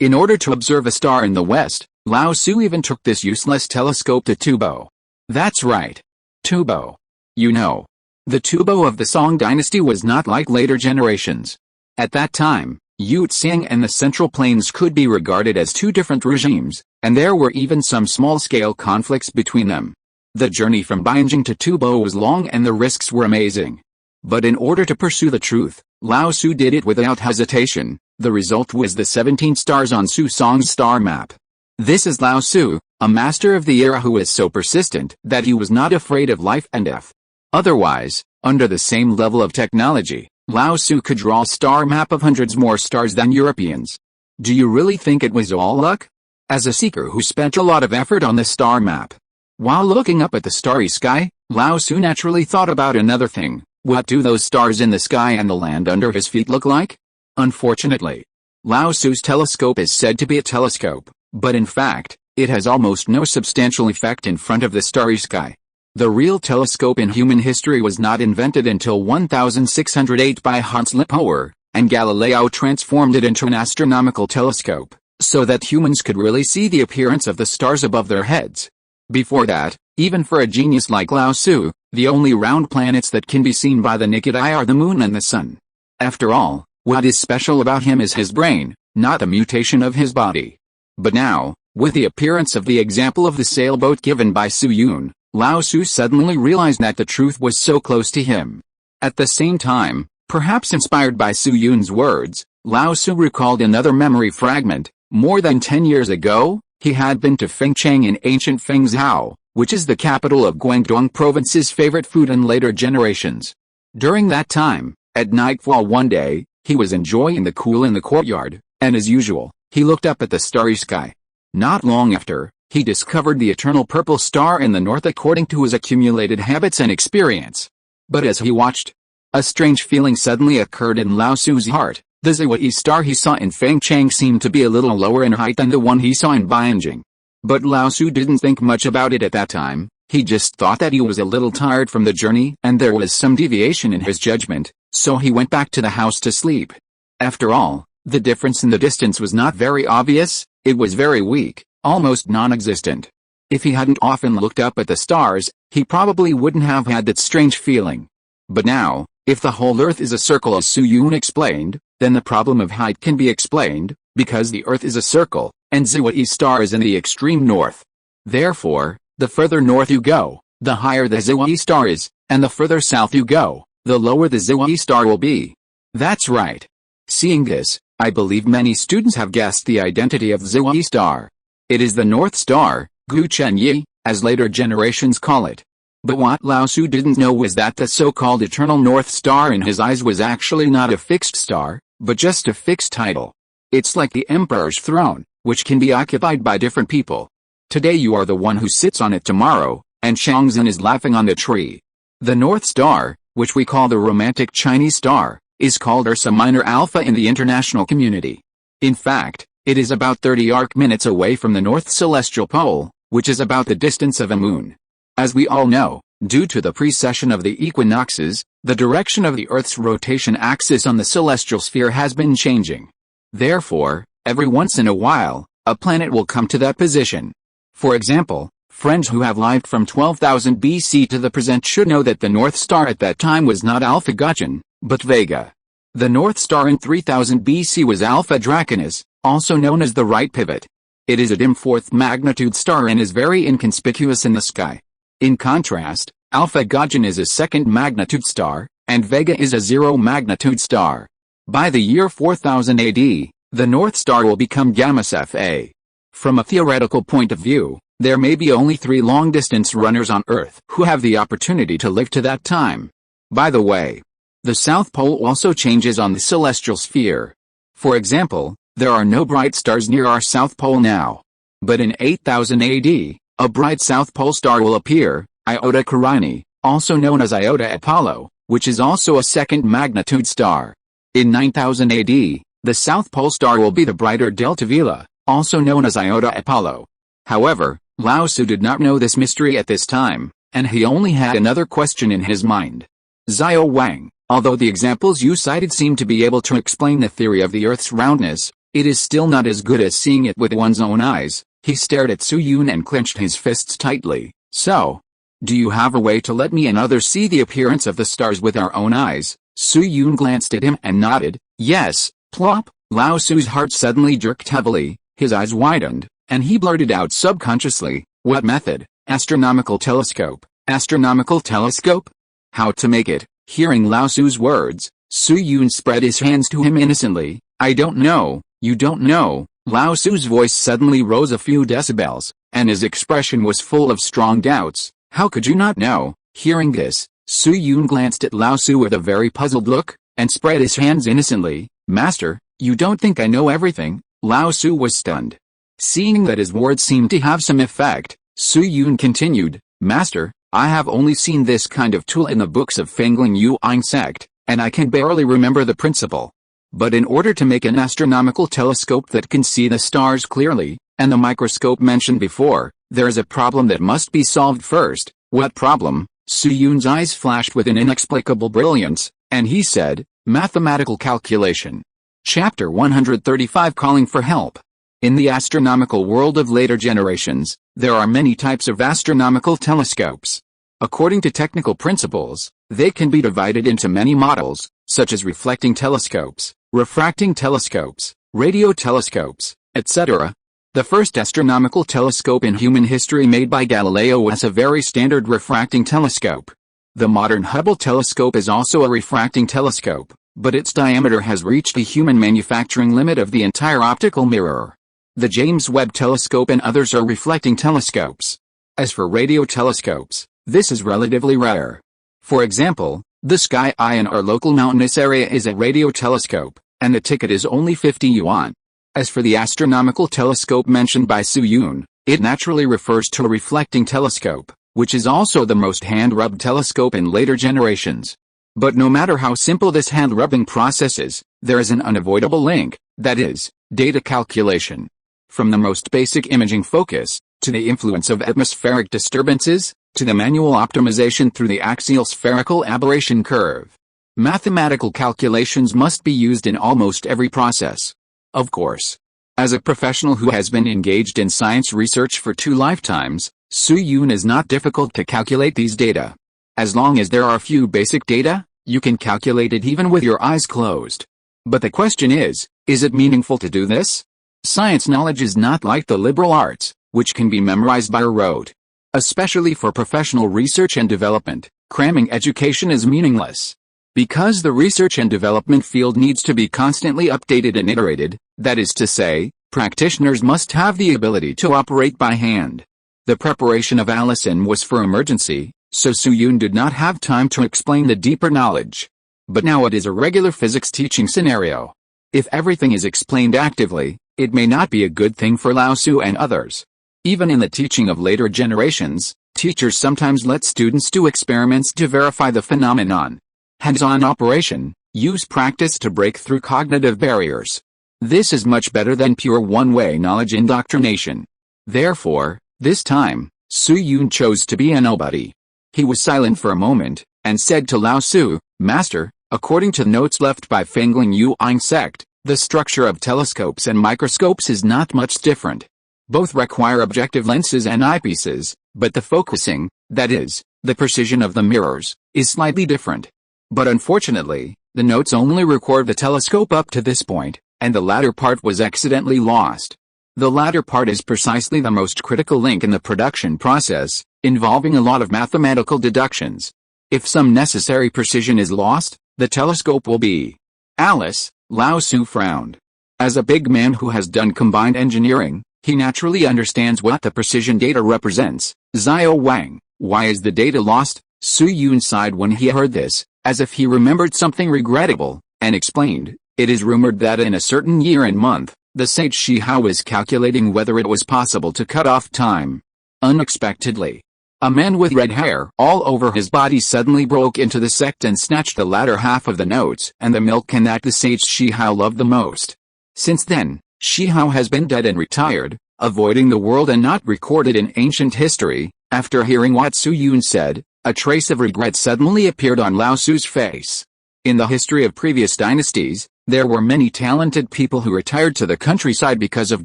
in order to observe a star in the west, Lao Su even took this useless telescope to Tubo. That's right. Tubo. You know. The Tubo of the Song dynasty was not like later generations. At that time, Yutzing and the Central Plains could be regarded as two different regimes, and there were even some small-scale conflicts between them. The journey from Beijing to Tubo was long and the risks were amazing. But in order to pursue the truth, Lao Su did it without hesitation. The result was the 17 stars on Su Song's star map. This is Lao Su, a master of the era who is so persistent that he was not afraid of life and death. Otherwise, under the same level of technology, Lao Su could draw a star map of hundreds more stars than Europeans. Do you really think it was all luck? As a seeker who spent a lot of effort on the star map, while looking up at the starry sky, Lao Su naturally thought about another thing. What do those stars in the sky and the land under his feet look like? Unfortunately, Lao Su's telescope is said to be a telescope, but in fact, it has almost no substantial effect in front of the starry sky. The real telescope in human history was not invented until 1608 by Hans Lippauer, and Galileo transformed it into an astronomical telescope, so that humans could really see the appearance of the stars above their heads. Before that, even for a genius like Lao Su, the only round planets that can be seen by the naked eye are the moon and the sun. After all, what is special about him is his brain, not the mutation of his body. But now, with the appearance of the example of the sailboat given by Su Yun, Lao Su suddenly realized that the truth was so close to him. At the same time, perhaps inspired by Su Yun's words, Lao Su recalled another memory fragment. More than 10 years ago, he had been to Fengcheng in ancient Fengzhou, which is the capital of Guangdong province's favorite food in later generations. During that time, at nightfall one day, he was enjoying the cool in the courtyard, and as usual, he looked up at the starry sky. Not long after, he discovered the eternal purple star in the north according to his accumulated habits and experience. But as he watched, a strange feeling suddenly occurred in Lao Su's heart. The Ziwei star he saw in Fengcheng seemed to be a little lower in height than the one he saw in Beijing. But Lao Su didn't think much about it at that time. He just thought that he was a little tired from the journey and there was some deviation in his judgment, so he went back to the house to sleep. After all, the difference in the distance was not very obvious, it was very weak, almost non-existent. If he hadn't often looked up at the stars, he probably wouldn't have had that strange feeling. But now, if the whole Earth is a circle as Su Yun explained, then the problem of height can be explained, because the Earth is a circle, and Ziwei star is in the extreme north. Therefore, the further north you go, the higher the Ziwei star is, and the further south you go, the lower the Ziwei star will be. That's right. Seeing this, I believe many students have guessed the identity of Ziwei star. It is the North Star, Gu Chen Yi, as later generations call it. But what Lao Su didn't know was that the so-called eternal North Star in his eyes was actually not a fixed star, but just a fixed title. It's like the emperor's throne, which can be occupied by different people. Today you are the one who sits on it tomorrow, and Shangzhen is laughing on the tree. The North Star, which we call the romantic Chinese star, is called Ursa Minor Alpha in the international community. In fact, it is about 30 arc-minutes away from the North Celestial Pole, which is about the distance of a moon. As we all know, due to the precession of the equinoxes, the direction of the Earth's rotation axis on the celestial sphere has been changing. Therefore, every once in a while, a planet will come to that position. For example, friends who have lived from 12,000 BC to the present should know that the North Star at that time was not Alpha Gudgeon, but Vega. The North Star in 3000 BC was Alpha Draconis, also known as the right pivot. It is a dim fourth magnitude star and is very inconspicuous in the sky. In contrast, Alpha Gudgeon is a second magnitude star, and Vega is a zero magnitude star. By the year 4000 AD, the North Star will become Gamma Cephei. From a theoretical point of view, there may be only 3 long-distance runners on Earth who have the opportunity to live to that time. By the way, the South Pole also changes on the celestial sphere. For example, there are no bright stars near our South Pole now. But in 8000 AD, a bright South Pole star will appear, Iota Carini, also known as Iota Apollo, which is also a second magnitude star. In 9000 AD, the South Pole star will be the brighter Delta Vela, also known as Iota Apollo. However, Lao Tzu did not know this mystery at this time, and he only had another question in his mind. Xiao Wang, although the examples you cited seem to be able to explain the theory of the Earth's roundness, it is still not as good as seeing it with one's own eyes. He stared at Su Yun and clenched his fists tightly. So, do you have a way to let me and others see the appearance of the stars with our own eyes? Su Yun glanced at him and nodded. Yes, plop. Lao Tzu's heart suddenly jerked heavily, his eyes widened, and he blurted out subconsciously, what method? Astronomical telescope. Astronomical telescope? How to make it? Hearing Lao Tzu's words, Su Yun spread his hands to him innocently. I don't know, you don't know. Lao Tzu's voice suddenly rose a few decibels, and his expression was full of strong doubts. How could you not know? Hearing this, Su Yun glanced at Lao Tzu with a very puzzled look, and spread his hands innocently. Master, you don't think I know everything? Lao Tzu was stunned. Seeing that his words seemed to have some effect, Su Yun continued, Master, I have only seen this kind of tool in the books of Fengling Yuan sect, and I can barely remember the principle. But in order to make an astronomical telescope that can see the stars clearly, and the microscope mentioned before, there is a problem that must be solved first. What problem? Su Yun's eyes flashed with an inexplicable brilliance, and he said, Mathematical calculation. Chapter 135 Calling for Help. In the astronomical world of later generations, there are many types of astronomical telescopes. According to technical principles, they can be divided into many models, such as reflecting telescopes, refracting telescopes, radio telescopes, etc. The first astronomical telescope in human history made by Galileo was a very standard refracting telescope. The modern Hubble telescope is also a refracting telescope, but its diameter has reached the human manufacturing limit of the entire optical mirror. The James Webb telescope and others are reflecting telescopes. As for radio telescopes, this is relatively rare. For example, the Sky Eye in our local mountainous area is a radio telescope, and the ticket is only 50 yuan. As for the astronomical telescope mentioned by Su Yun, it naturally refers to a reflecting telescope, which is also the most hand-rubbed telescope in later generations. But no matter how simple this hand-rubbing process is, there is an unavoidable link, that is, data calculation. From the most basic imaging focus, to the influence of atmospheric disturbances, to the manual optimization through the axial spherical aberration curve. Mathematical calculations must be used in almost every process. Of course. As a professional who has been engaged in science research for 2 lifetimes, Su Yun is not difficult to calculate these data. As long as there are a few basic data, you can calculate it even with your eyes closed. But the question is it meaningful to do this? Science knowledge is not like the liberal arts, which can be memorized by rote. Especially for professional research and development, cramming education is meaningless. Because the research and development field needs to be constantly updated and iterated, that is to say, practitioners must have the ability to operate by hand. The preparation of Allison was for emergency, so Su Yun did not have time to explain the deeper knowledge. But now it is a regular physics teaching scenario. If everything is explained actively, it may not be a good thing for Lao Tzu and others. Even in the teaching of later generations, teachers sometimes let students do experiments to verify the phenomenon. Hands-on operation, use practice to break through cognitive barriers. This is much better than pure one-way knowledge indoctrination. Therefore, this time, Su Yun chose to be a nobody. He was silent for a moment, and said to Lao Su, "Master, according to notes left by Fengling Yuan sect, the structure of telescopes and microscopes is not much different. Both require objective lenses and eyepieces, but the focusing, that is, the precision of the mirrors, is slightly different. But unfortunately, the notes only record the telescope up to this point, and the latter part was accidentally lost. The latter part is precisely the most critical link in the production process, involving a lot of mathematical deductions. If some necessary precision is lost, the telescope will be." Alice, Lao Su frowned. As a big man who has done combined engineering, he naturally understands what the precision data represents. "Xiao Wang, why is the data lost?" Su Yun sighed when he heard this, as if he remembered something regrettable, and explained, "It is rumored that in a certain year and month, the sage Shi Hao was calculating whether it was possible to cut off time. Unexpectedly, a man with red hair all over his body suddenly broke into the sect and snatched the latter half of the notes and the milk can that the sage Shi Hao loved the most. Since then, Shi Hao has been dead and retired, avoiding the world and not recorded in ancient history." After hearing what Su Yun said, a trace of regret suddenly appeared on Lao Su's face. In the history of previous dynasties, there were many talented people who retired to the countryside because of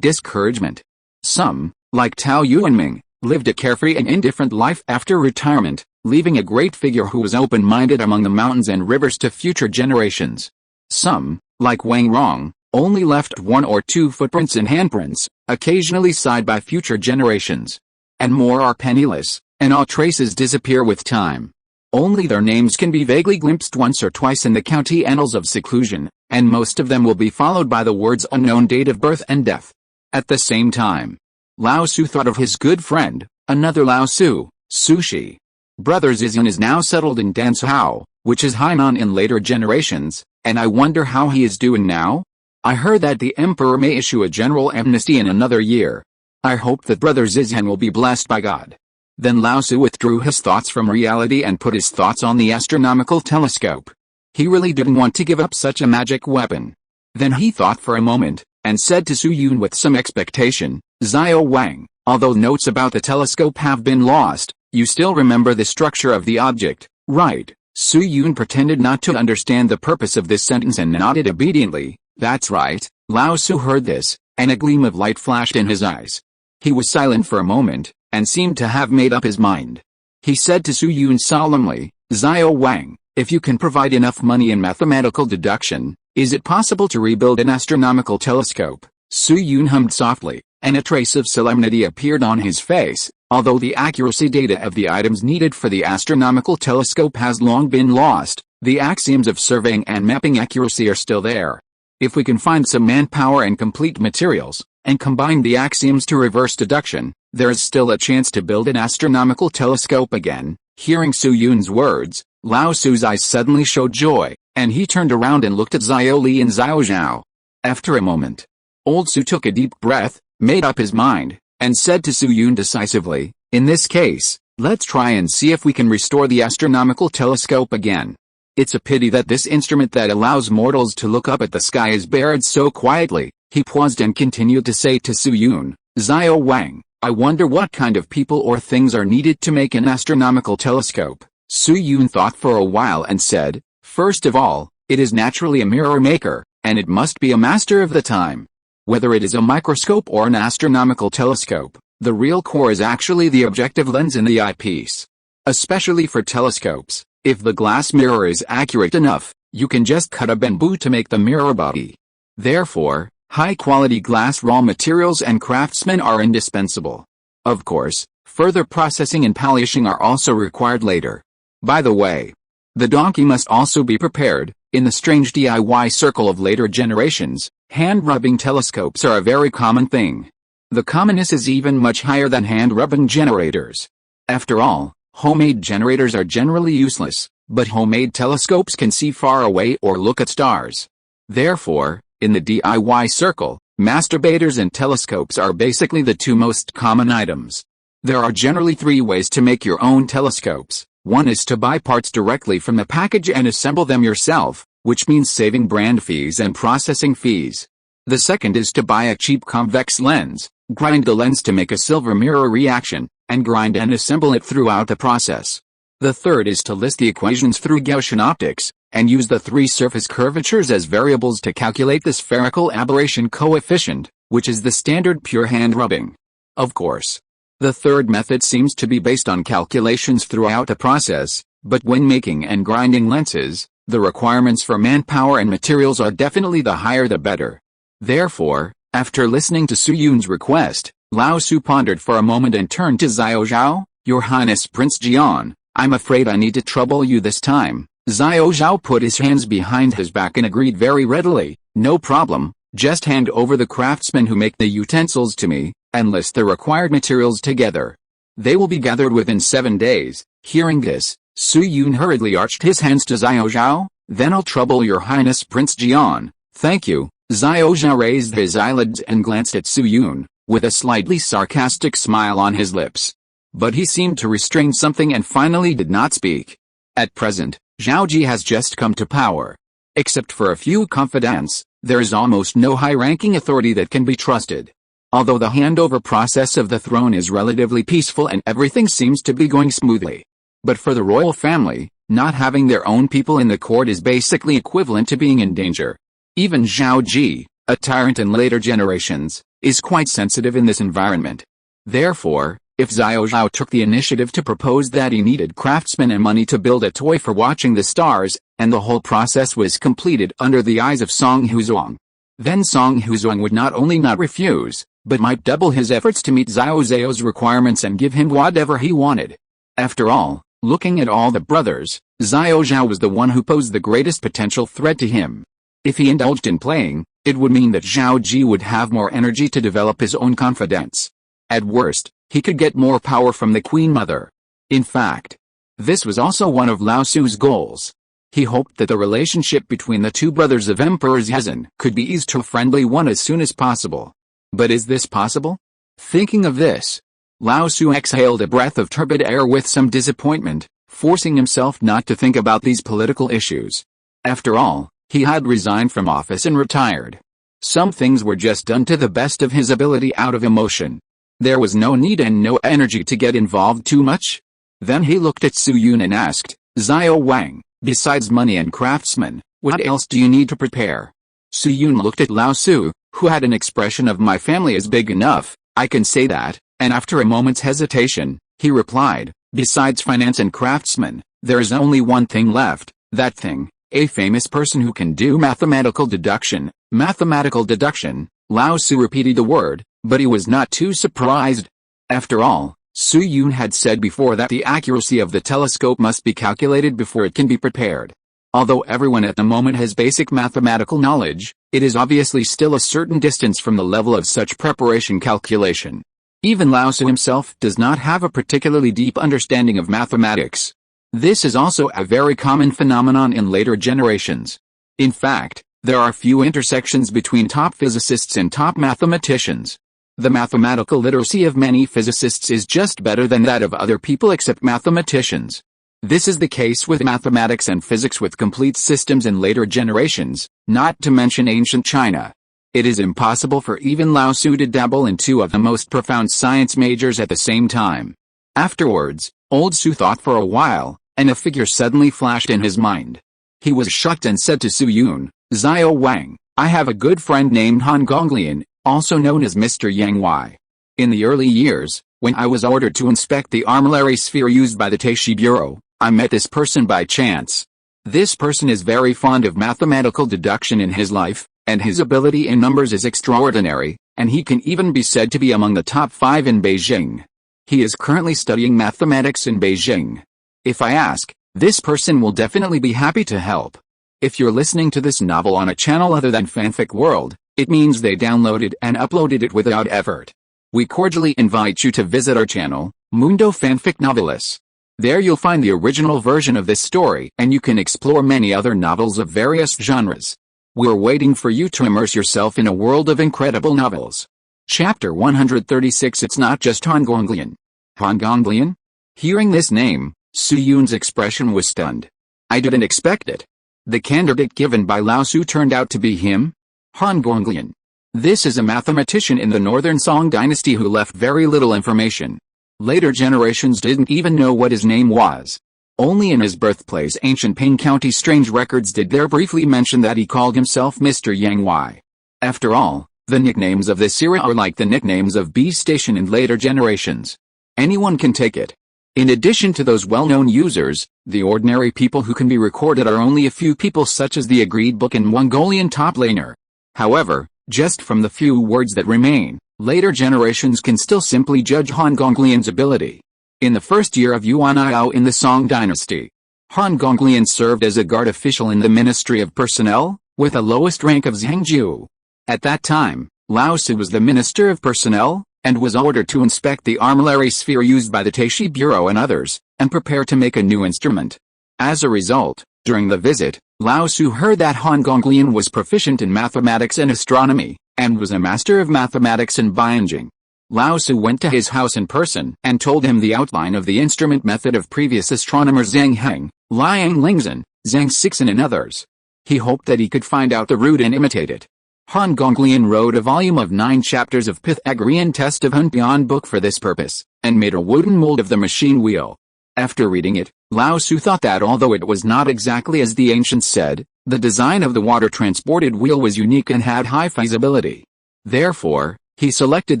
discouragement. Some, like Tao Yuanming, lived a carefree and indifferent life after retirement, leaving a great figure who was open-minded among the mountains and rivers to future generations. Some, like Wang Rong, only left 1 or 2 footprints and handprints, occasionally sighed by future generations. And more are penniless, and all traces disappear with time. Only their names can be vaguely glimpsed once or twice in the county annals of seclusion, and most of them will be followed by the words unknown date of birth and death. At the same time, Lao Su thought of his good friend, another Lao Su, Sushi. Brother Zizan is now settled in Danzhou, which is Hainan in later generations, and I wonder how he is doing now? I heard that the emperor may issue a general amnesty in another year. I hope that Brother Zizan will be blessed by God. Then Lao Su withdrew his thoughts from reality and put his thoughts on the astronomical telescope. He really didn't want to give up such a magic weapon. Then he thought for a moment, and said to Su Yun with some expectation, "Xiao Wang, although notes about the telescope have been lost, you still remember the structure of the object, right?" Su Yun pretended not to understand the purpose of this sentence and nodded obediently. "That's right." Lao Su heard this, and a gleam of light flashed in his eyes. He was silent for a moment, and seemed to have made up his mind. He said to Su Yun solemnly, "Xiao Wang, if you can provide enough money in mathematical deduction, is it possible to rebuild an astronomical telescope?" Su Yun hummed softly, and a trace of solemnity appeared on his face. Although the accuracy data of the items needed for the astronomical telescope has long been lost, the axioms of surveying and mapping accuracy are still there. If we can find some manpower and complete materials, and combine the axioms to reverse deduction, there is still a chance to build an astronomical telescope again. Hearing Su Yun's words, Lao Su's eyes suddenly showed joy, and he turned around and looked at Xiao Li and Xiao Zhao. After a moment, old Su took a deep breath, made up his mind, and said to Su Yun decisively, "In this case, let's try and see if we can restore the astronomical telescope again. It's a pity that this instrument that allows mortals to look up at the sky is buried so quietly." He paused and continued to say to Su Yun, "Xiao Wang, I wonder what kind of people or things are needed to make an astronomical telescope." Su Yun thought for a while and said, "First of all, it is naturally a mirror maker, and it must be a master of the time. Whether it is a microscope or an astronomical telescope, the real core is actually the objective lens in the eyepiece. Especially for telescopes, if the glass mirror is accurate enough, you can just cut a bamboo to make the mirror body. Therefore, high-quality glass raw materials and craftsmen are indispensable. Of course, further processing and polishing are also required later. By the way, the donkey must also be prepared. In the strange DIY circle of later generations, hand-rubbing telescopes are a very common thing. The commonness is even much higher than hand-rubbing generators. After all, homemade generators are generally useless, but homemade telescopes can see far away or look at stars. Therefore, in the DIY circle, Masturbators and telescopes are basically the two most common items. There are generally three ways to make your own telescopes. One is to buy parts directly from the package and assemble them yourself, which means saving brand fees and processing fees. The second is to buy a cheap convex lens, grind the lens to make a silver mirror reaction, and grind and assemble it throughout the process. The third is to list the equations through Gaussian optics, and use the three surface curvatures as variables to calculate the spherical aberration coefficient, which is the standard pure hand rubbing. Of course, the third method seems to be based on calculations throughout the process, but when making and grinding lenses, the requirements for manpower and materials are definitely the higher the better. Therefore, after listening to Su Yun's request, Lao Su pondered for a moment and turned to Xiao Zhao. "Your Highness Prince Jian, I'm afraid I need to trouble you this time." Xiao Zhao put his hands behind his back and agreed very readily. "No problem, just hand over the craftsmen who make the utensils to me, and list the required materials together. They will be gathered within 7 days." Hearing this, Su Yun hurriedly arched his hands to Xiao Zhao. "Then I'll trouble your Highness Prince Jian." "Thank you." Xiao Zhao raised his eyelids and glanced at Su Yun, with a slightly sarcastic smile on his lips. But he seemed to restrain something and finally did not speak. At present, Zhao Ji has just come to power. Except for a few confidants, there is almost no high-ranking authority that can be trusted. Although the handover process of the throne is relatively peaceful and everything seems to be going smoothly. But for the royal family, not having their own people in the court is basically equivalent to being in danger. Even Zhao Ji, a tyrant in later generations, is quite sensitive in this environment. Therefore, if Xiao Zhao took the initiative to propose that he needed craftsmen and money to build a toy for watching the stars, and the whole process was completed under the eyes of Song Huzhuang, then Song Huzhuang would not only not refuse, but might double his efforts to meet Xiao Zhao's requirements and give him whatever he wanted. After all, looking at all the brothers, Xiao Zhao was the one who posed the greatest potential threat to him. If he indulged in playing, it would mean that Zhao Ji would have more energy to develop his own confidence. At worst, he could get more power from the Queen Mother. In fact, this was also one of Lao Su's goals. He hoped that the relationship between the two brothers of Emperor Zhezhen could be eased to a friendly one as soon as possible. But is this possible? Thinking of this, Lao Su exhaled a breath of turbid air with some disappointment, forcing himself not to think about these political issues. After all, he had resigned from office and retired. Some things were just done to the best of his ability out of emotion. There was no need and no energy to get involved too much. Then he looked at Su Yun and asked, "Xiao Wang, besides money and craftsmen, what else do you need to prepare?" Su Yun looked at Lao Su, who had an expression of "My family is big enough, I can say that," and after a moment's hesitation, he replied, "Besides finance and craftsmen, there is only one thing left, that thing, a famous person who can do mathematical deduction." Mathematical deduction, Lao Su repeated the word, but he was not too surprised. After all, Su Yun had said before that the accuracy of the telescope must be calculated before it can be prepared. Although everyone at the moment has basic mathematical knowledge, it is obviously still a certain distance from the level of such preparation calculation. Even Lao Su himself does not have a particularly deep understanding of mathematics. This is also a very common phenomenon in later generations. In fact, there are few intersections between top physicists and top mathematicians. The mathematical literacy of many physicists is just better than that of other people except mathematicians. This is the case with mathematics and physics with complete systems in later generations, not to mention ancient China. It is impossible for even Lao Su to dabble in two of the most profound science majors at the same time. Afterwards, old Su thought for a while, and a figure suddenly flashed in his mind. He was shocked and said to Su Yun, "Xiao Wang, I have a good friend named Han Gonglian, also known as Mr. Yang Wei. In the early years, when I was ordered to inspect the armillary sphere used by the Taishi Bureau, I met this person by chance. This person is very fond of mathematical deduction in his life, and his ability in numbers is extraordinary, and he can even be said to be among the top 5 in Beijing. He is currently studying mathematics in Beijing. If I ask, this person will definitely be happy to help. If you're listening to this novel on a channel other than Fanfic World, it means they downloaded and uploaded it without effort. We cordially invite you to visit our channel, Mundo Fanfic Novelis. There you'll find the original version of this story and you can explore many other novels of various genres. We're waiting for you to immerse yourself in a world of incredible novels. Chapter 136. It's not just Han Gonglian. Han Gonglian? Hearing this name, Su Yun's expression was stunned. I didn't expect it. The candidate given by Lao Su turned out to be him? Han Gonglian. This is a mathematician in the Northern Song dynasty who left very little information. Later generations didn't even know what his name was. Only in his birthplace ancient Ping County strange records did there briefly mention that he called himself Mr. Yang Y. After all, the nicknames of this era are like the nicknames of B Station in later generations. Anyone can take it. In addition to those well-known users, the ordinary people who can be recorded are only a few people such as the Agreed Book and Mongolian top laner. However, just from the few words that remain, later generations can still simply judge Han Gonglian's ability. In the first year of Yuan Iao in the Song dynasty, Han Gonglian served as a guard official in the Ministry of Personnel, with the lowest rank of Zhangjiu. At that time, Lao Su was the Minister of Personnel, and was ordered to inspect the armillary sphere used by the Taishi Bureau and others, and prepare to make a new instrument. As a result, during the visit, Lao Su heard that Han Gonglian was proficient in mathematics and astronomy, and was a master of mathematics and Bianjing. Lao Su went to his house in person and told him the outline of the instrument method of previous astronomers Zhang Heng, Liang Lingzhen, Zhang Sixen and others. He hoped that he could find out the root and imitate it. Han Gonglian wrote a volume of 9 chapters of Pythagorean test of Hunpian book for this purpose, and made a wooden mold of the machine wheel. After reading it, Lao Su thought that although it was not exactly as the ancients said, the design of the water-transported wheel was unique and had high feasibility. Therefore, he selected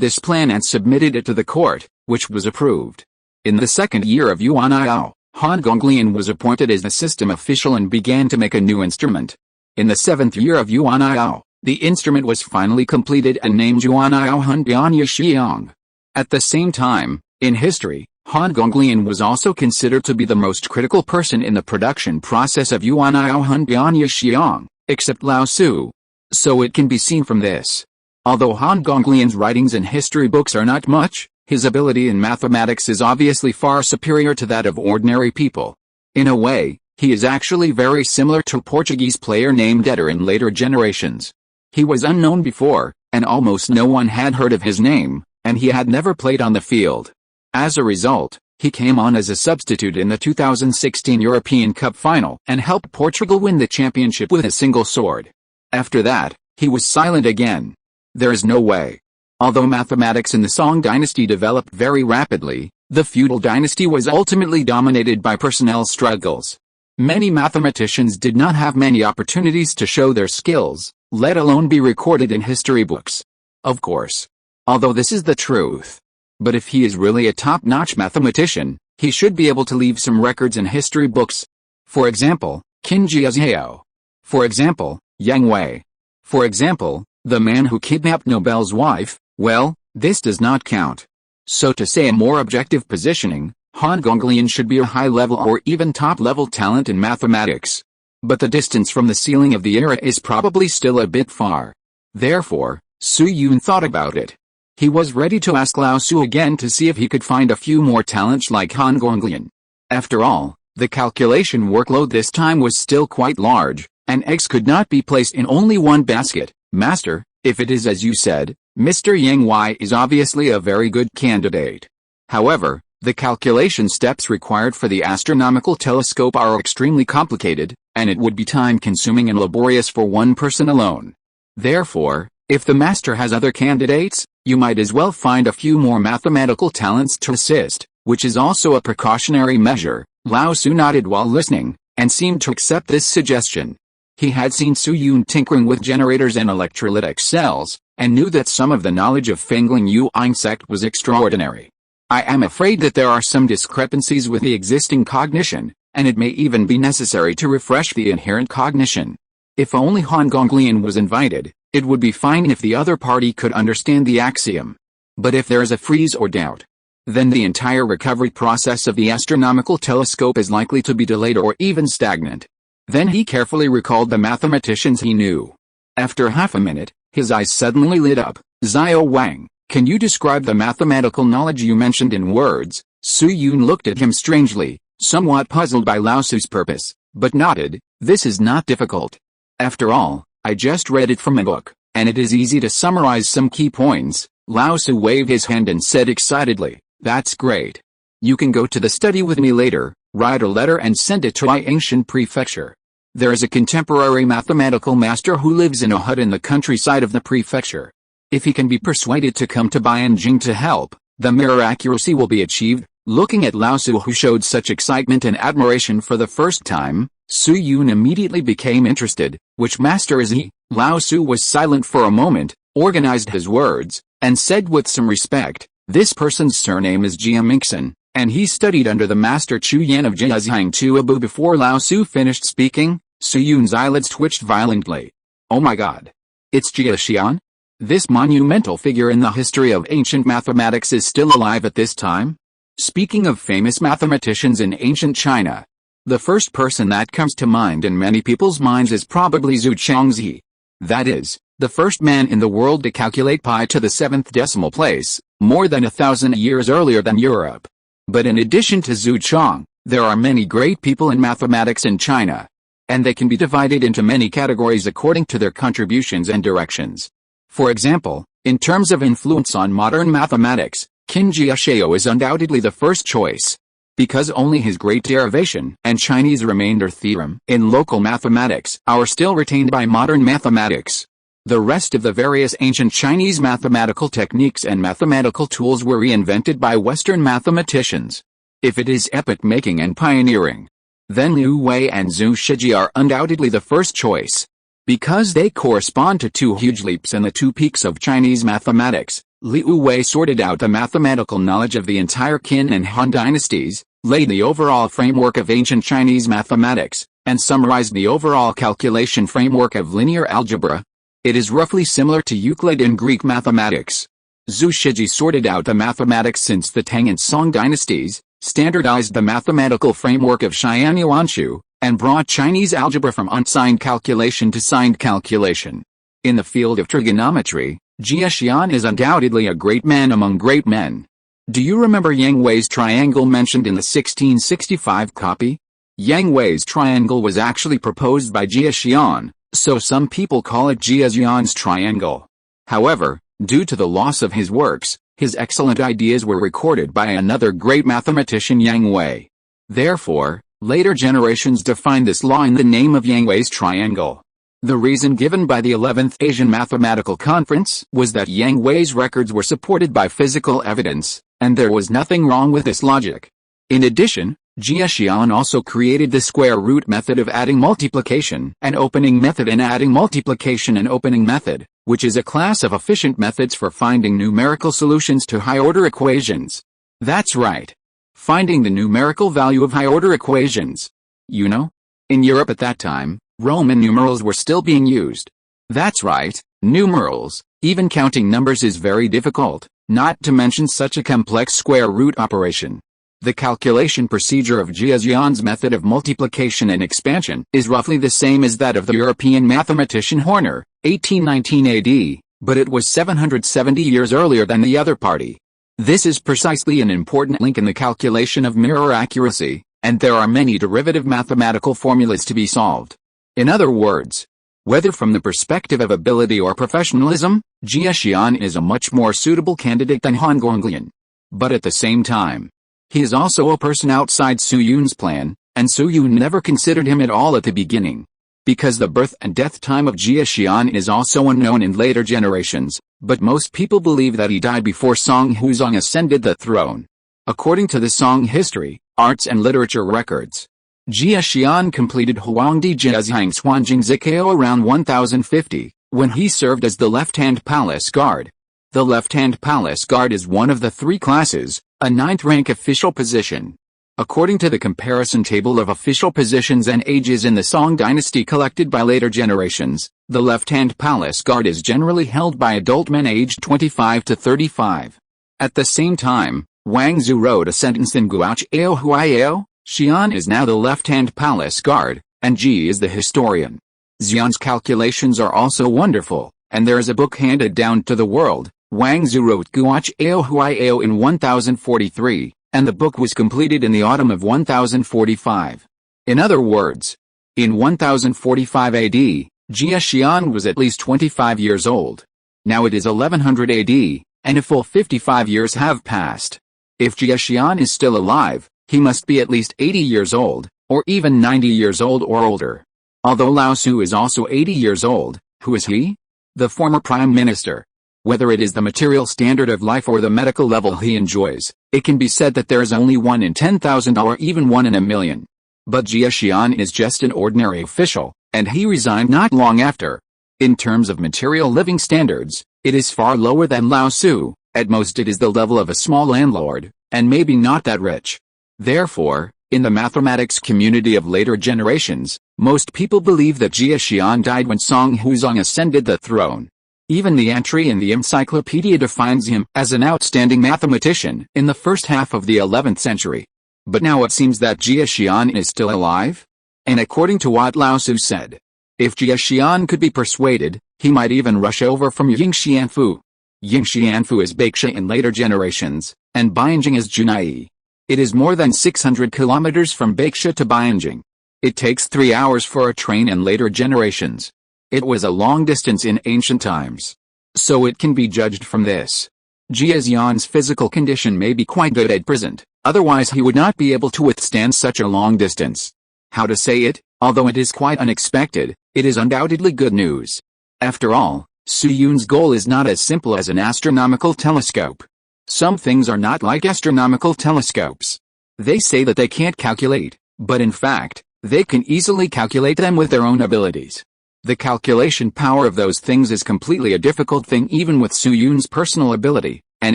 this plan and submitted it to the court, which was approved. In the second year of Yuan Iao, Han Gonglian was appointed as the system official and began to make a new instrument. In the 7th year of Yuan Iao, the instrument was finally completed and named Yuan Iao Hunbian Yixiang. At the same time, in history, Han Gonglian was also considered to be the most critical person in the production process of Yuan Iao Hunbian Yixiang, except Lao Su. So it can be seen from this. Although Han Gonglian's writings and history books are not much, his ability in mathematics is obviously far superior to that of ordinary people. In a way, he is actually very similar to a Portuguese player named Eder in later generations. He was unknown before, and almost no one had heard of his name, and he had never played on the field. As a result, he came on as a substitute in the 2016 European Cup final and helped Portugal win the championship with a single sword. After that, he was silent again. There is no way. Although mathematics in the Song dynasty developed very rapidly, the feudal dynasty was ultimately dominated by personnel struggles. Many mathematicians did not have many opportunities to show their skills, let alone be recorded in history books. Of course. Although this is the truth. But if he is really a top-notch mathematician, he should be able to leave some records in history books. For example, Qin Jiazhao. For example, Yang Wei. For example, the man who kidnapped Nobel's wife. Well, this does not count. So to say a more objective positioning, Han Gonglian should be a high-level or even top-level talent in mathematics. But the distance from the ceiling of the era is probably still a bit far. Therefore, Su Yun thought about it. He was ready to ask Lao Su again to see if he could find a few more talents like Han Gonglian. After all, the calculation workload this time was still quite large, and eggs could not be placed in only one basket. Master, if it is as you said, Mr. Yang Y is obviously a very good candidate. However, the calculation steps required for the astronomical telescope are extremely complicated, and it would be time-consuming and laborious for one person alone. Therefore, if the master has other candidates, you might as well find a few more mathematical talents to assist, which is also a precautionary measure. Lao Su nodded while listening, and seemed to accept this suggestion. He had seen Su Yun tinkering with generators and electrolytic cells, and knew that some of the knowledge of Fengling Yu insect was extraordinary. I am afraid that there are some discrepancies with the existing cognition, and it may even be necessary to refresh the inherent cognition. If only Han Gonglian was invited, it would be fine if the other party could understand the axiom. But if there is a freeze or doubt, then the entire recovery process of the astronomical telescope is likely to be delayed or even stagnant. Then he carefully recalled the mathematicians he knew. After half a minute, his eyes suddenly lit up. Xiao Wang, can you describe the mathematical knowledge you mentioned in words? Su Yun looked at him strangely, somewhat puzzled by Lao Su's purpose, but nodded. This is not difficult. After all, I just read it from a book, and it is easy to summarize some key points. Lao Tzu waved his hand and said excitedly, "That's great. You can go to the study with me later, write a letter and send it to my ancient prefecture. There is a contemporary mathematical master who lives in a hut in the countryside of the prefecture. If he can be persuaded to come to Bianjing to help, the mirror accuracy will be achieved." Looking at Lao Tzu, who showed such excitement and admiration for the first time, Su Yun immediately became interested. "Which master is he?" Lao Tzu was silent for a moment, organized his words, and said with some respect, "This person's surname is Jia Mingxin, and he studied under the master Chu Yan of Jiazhang Tuabu." Before Lao Tzu finished speaking, Su Yun's eyelids twitched violently. "Oh my God! It's Jia Xian? This monumental figure in the history of ancient mathematics is still alive at this time?" Speaking of famous mathematicians in ancient China, the first person that comes to mind in many people's minds is probably Zhu Changzi. That is, the first man in the world to calculate pi to the 7th decimal place, more than 1,000 years earlier than Europe. But in addition to Zhu Chang, there are many great people in mathematics in China, and they can be divided into many categories according to their contributions and directions. For example, in terms of influence on modern mathematics, Qin Jiashao is undoubtedly the first choice, because only his great derivation and Chinese remainder theorem in local mathematics are still retained by modern mathematics. The rest of the various ancient Chinese mathematical techniques and mathematical tools were reinvented by Western mathematicians. If it is epoch-making and pioneering, then Liu Wei and Zhu Shiji are undoubtedly the first choice, because they correspond to two huge leaps in the two peaks of Chinese mathematics. Liu Wei sorted out the mathematical knowledge of the entire Qin and Han dynasties, laid the overall framework of ancient Chinese mathematics, and summarized the overall calculation framework of linear algebra. It is roughly similar to Euclid in Greek mathematics. Zhu Shiji sorted out the mathematics since the Tang and Song dynasties, standardized the mathematical framework of Xian Yuanshu, and brought Chinese algebra from unsigned calculation to signed calculation. In the field of trigonometry, Jia Xian is undoubtedly a great man among great men. Do you remember Yang Wei's triangle mentioned in the 1665 copy? Yang Wei's triangle was actually proposed by Jia Xian, so some people call it Jia Xian's triangle. However, due to the loss of his works, his excellent ideas were recorded by another great mathematician, Yang Wei. Therefore, later generations defined this law in the name of Yang Wei's triangle. The reason given by the 11th Asian Mathematical Conference was that Yang Wei's records were supported by physical evidence, and there was nothing wrong with this logic. In addition, Jia Xian also created the square root method of adding multiplication and opening method and adding multiplication and opening method, which is a class of efficient methods for finding numerical solutions to high-order equations. That's right. Finding the numerical value of high-order equations. You know? In Europe at that time, Roman numerals were still being used. That's right, numerals. Even counting numbers is very difficult, not to mention such a complex square root operation. The calculation procedure of Jia Xian's method of multiplication and expansion is roughly the same as that of the European mathematician Horner, 1819 AD, but it was 770 years earlier than the other party. This is precisely an important link in the calculation of mirror accuracy, and there are many derivative mathematical formulas to be solved. In other words, whether from the perspective of ability or professionalism, Jia Xian is a much more suitable candidate than Han Gonglian. But at the same time, he is also a person outside Su Yun's plan, and Su Yun never considered him at all at the beginning. Because the birth and death time of Jia Xian is also unknown in later generations, but most people believe that he died before Song Huzong ascended the throne. According to the Song history, arts and literature records, Jia Xian completed Huangdi Jiazhang Xuanjing Zikao around 1050, when he served as the left-hand palace guard. The left-hand palace guard is one of the three classes, a 9th-rank official position. According to the comparison table of official positions and ages in the Song dynasty collected by later generations, the left-hand palace guard is generally held by adult men aged 25 to 35. At the same time, Wang Zhu wrote a sentence in Guach Ao Huayao, Xian is now the left-hand palace guard, and Ji is the historian. Xian's calculations are also wonderful, and there is a book handed down to the world. Wang Zhu wrote Guach Ao Huayao in 1043, and the book was completed in the autumn of 1045. In other words, in 1045 AD, Jia Xian was at least 25 years old. Now it is 1100 AD, and a full 55 years have passed. If Jia Xian is still alive, he must be at least 80 years old, or even 90 years old or older. Although Lao Tzu is also 80 years old, who is he? The former prime minister. Whether it is the material standard of life or the medical level he enjoys, it can be said that there is only 1 in 10,000 or even 1 in a million. But Jia Xian is just an ordinary official, and he resigned not long after. In terms of material living standards, it is far lower than Lao Tzu. At most it is the level of a small landlord, and maybe not that rich. Therefore, in the mathematics community of later generations, most people believe that Jia Xian died when Song Huzong ascended the throne. Even the entry in the encyclopedia defines him as an outstanding mathematician in the first half of the 11th century. But now it seems that Jia Xian is still alive? And according to what Lao Tzu said, if Jia Xian could be persuaded, he might even rush over from Yingxianfu. Yingxianfu is Baixia in later generations, and Beijing is Junai. It is more than 600 kilometers from Baixia to Beijing. It takes 3 hours for a train in later generations. It was a long distance in ancient times. So it can be judged from this. Jia Xian's physical condition may be quite good at present, otherwise he would not be able to withstand such a long distance. How to say it, although it is quite unexpected, it is undoubtedly good news. After all, Su Yun's goal is not as simple as an astronomical telescope. Some things are not like astronomical telescopes. They say that they can't calculate, but in fact, they can easily calculate them with their own abilities. The calculation power of those things is completely a difficult thing even with Su Yun's personal ability, and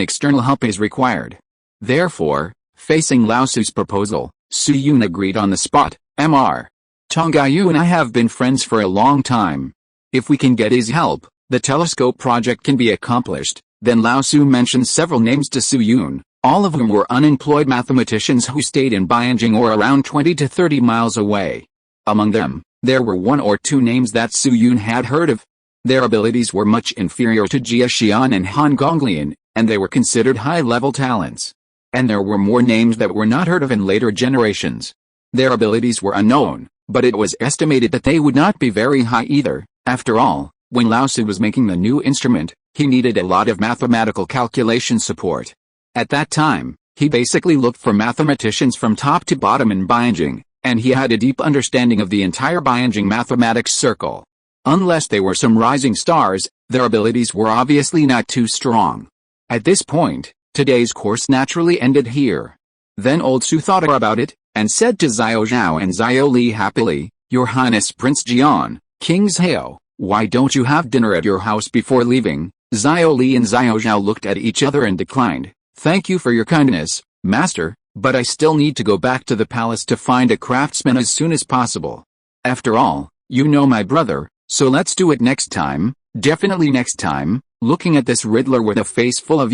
external help is required. Therefore, facing Lao Tzu's proposal, Su Yun agreed on the spot. Mr. Tonggayu and I have been friends for a long time. If we can get his help, the telescope project can be accomplished. Then Lao Tzu mentioned several names to Su Yun, all of whom were unemployed mathematicians who stayed in Beijing or around 20 to 30 miles away. Among them, there were 1 or 2 names that Su Yun had heard of. Their abilities were much inferior to Jia Xian and Han Gonglian, and they were considered high-level talents. And there were more names that were not heard of in later generations. Their abilities were unknown, but it was estimated that they would not be very high either. After all, when Lao Tzu was making the new instrument, he needed a lot of mathematical calculation support. At that time, he basically looked for mathematicians from top to bottom in Beijing, and he had a deep understanding of the entire Beijing mathematics circle. Unless they were some rising stars, their abilities were obviously not too strong. At this point, today's course naturally ended here. Then old Su thought about it, and said to Xiao Zhao and Xiao Li happily, "Your Highness Prince Jian, King's Hao, why don't you have dinner at your house before leaving?" Xiao Li and Xiao Zhao looked at each other and declined. "Thank you for your kindness, Master, but I still need to go back to the palace to find a craftsman as soon as possible. After all, you know my brother, so let's do it next time, definitely next time." Looking at this Riddler with a face full of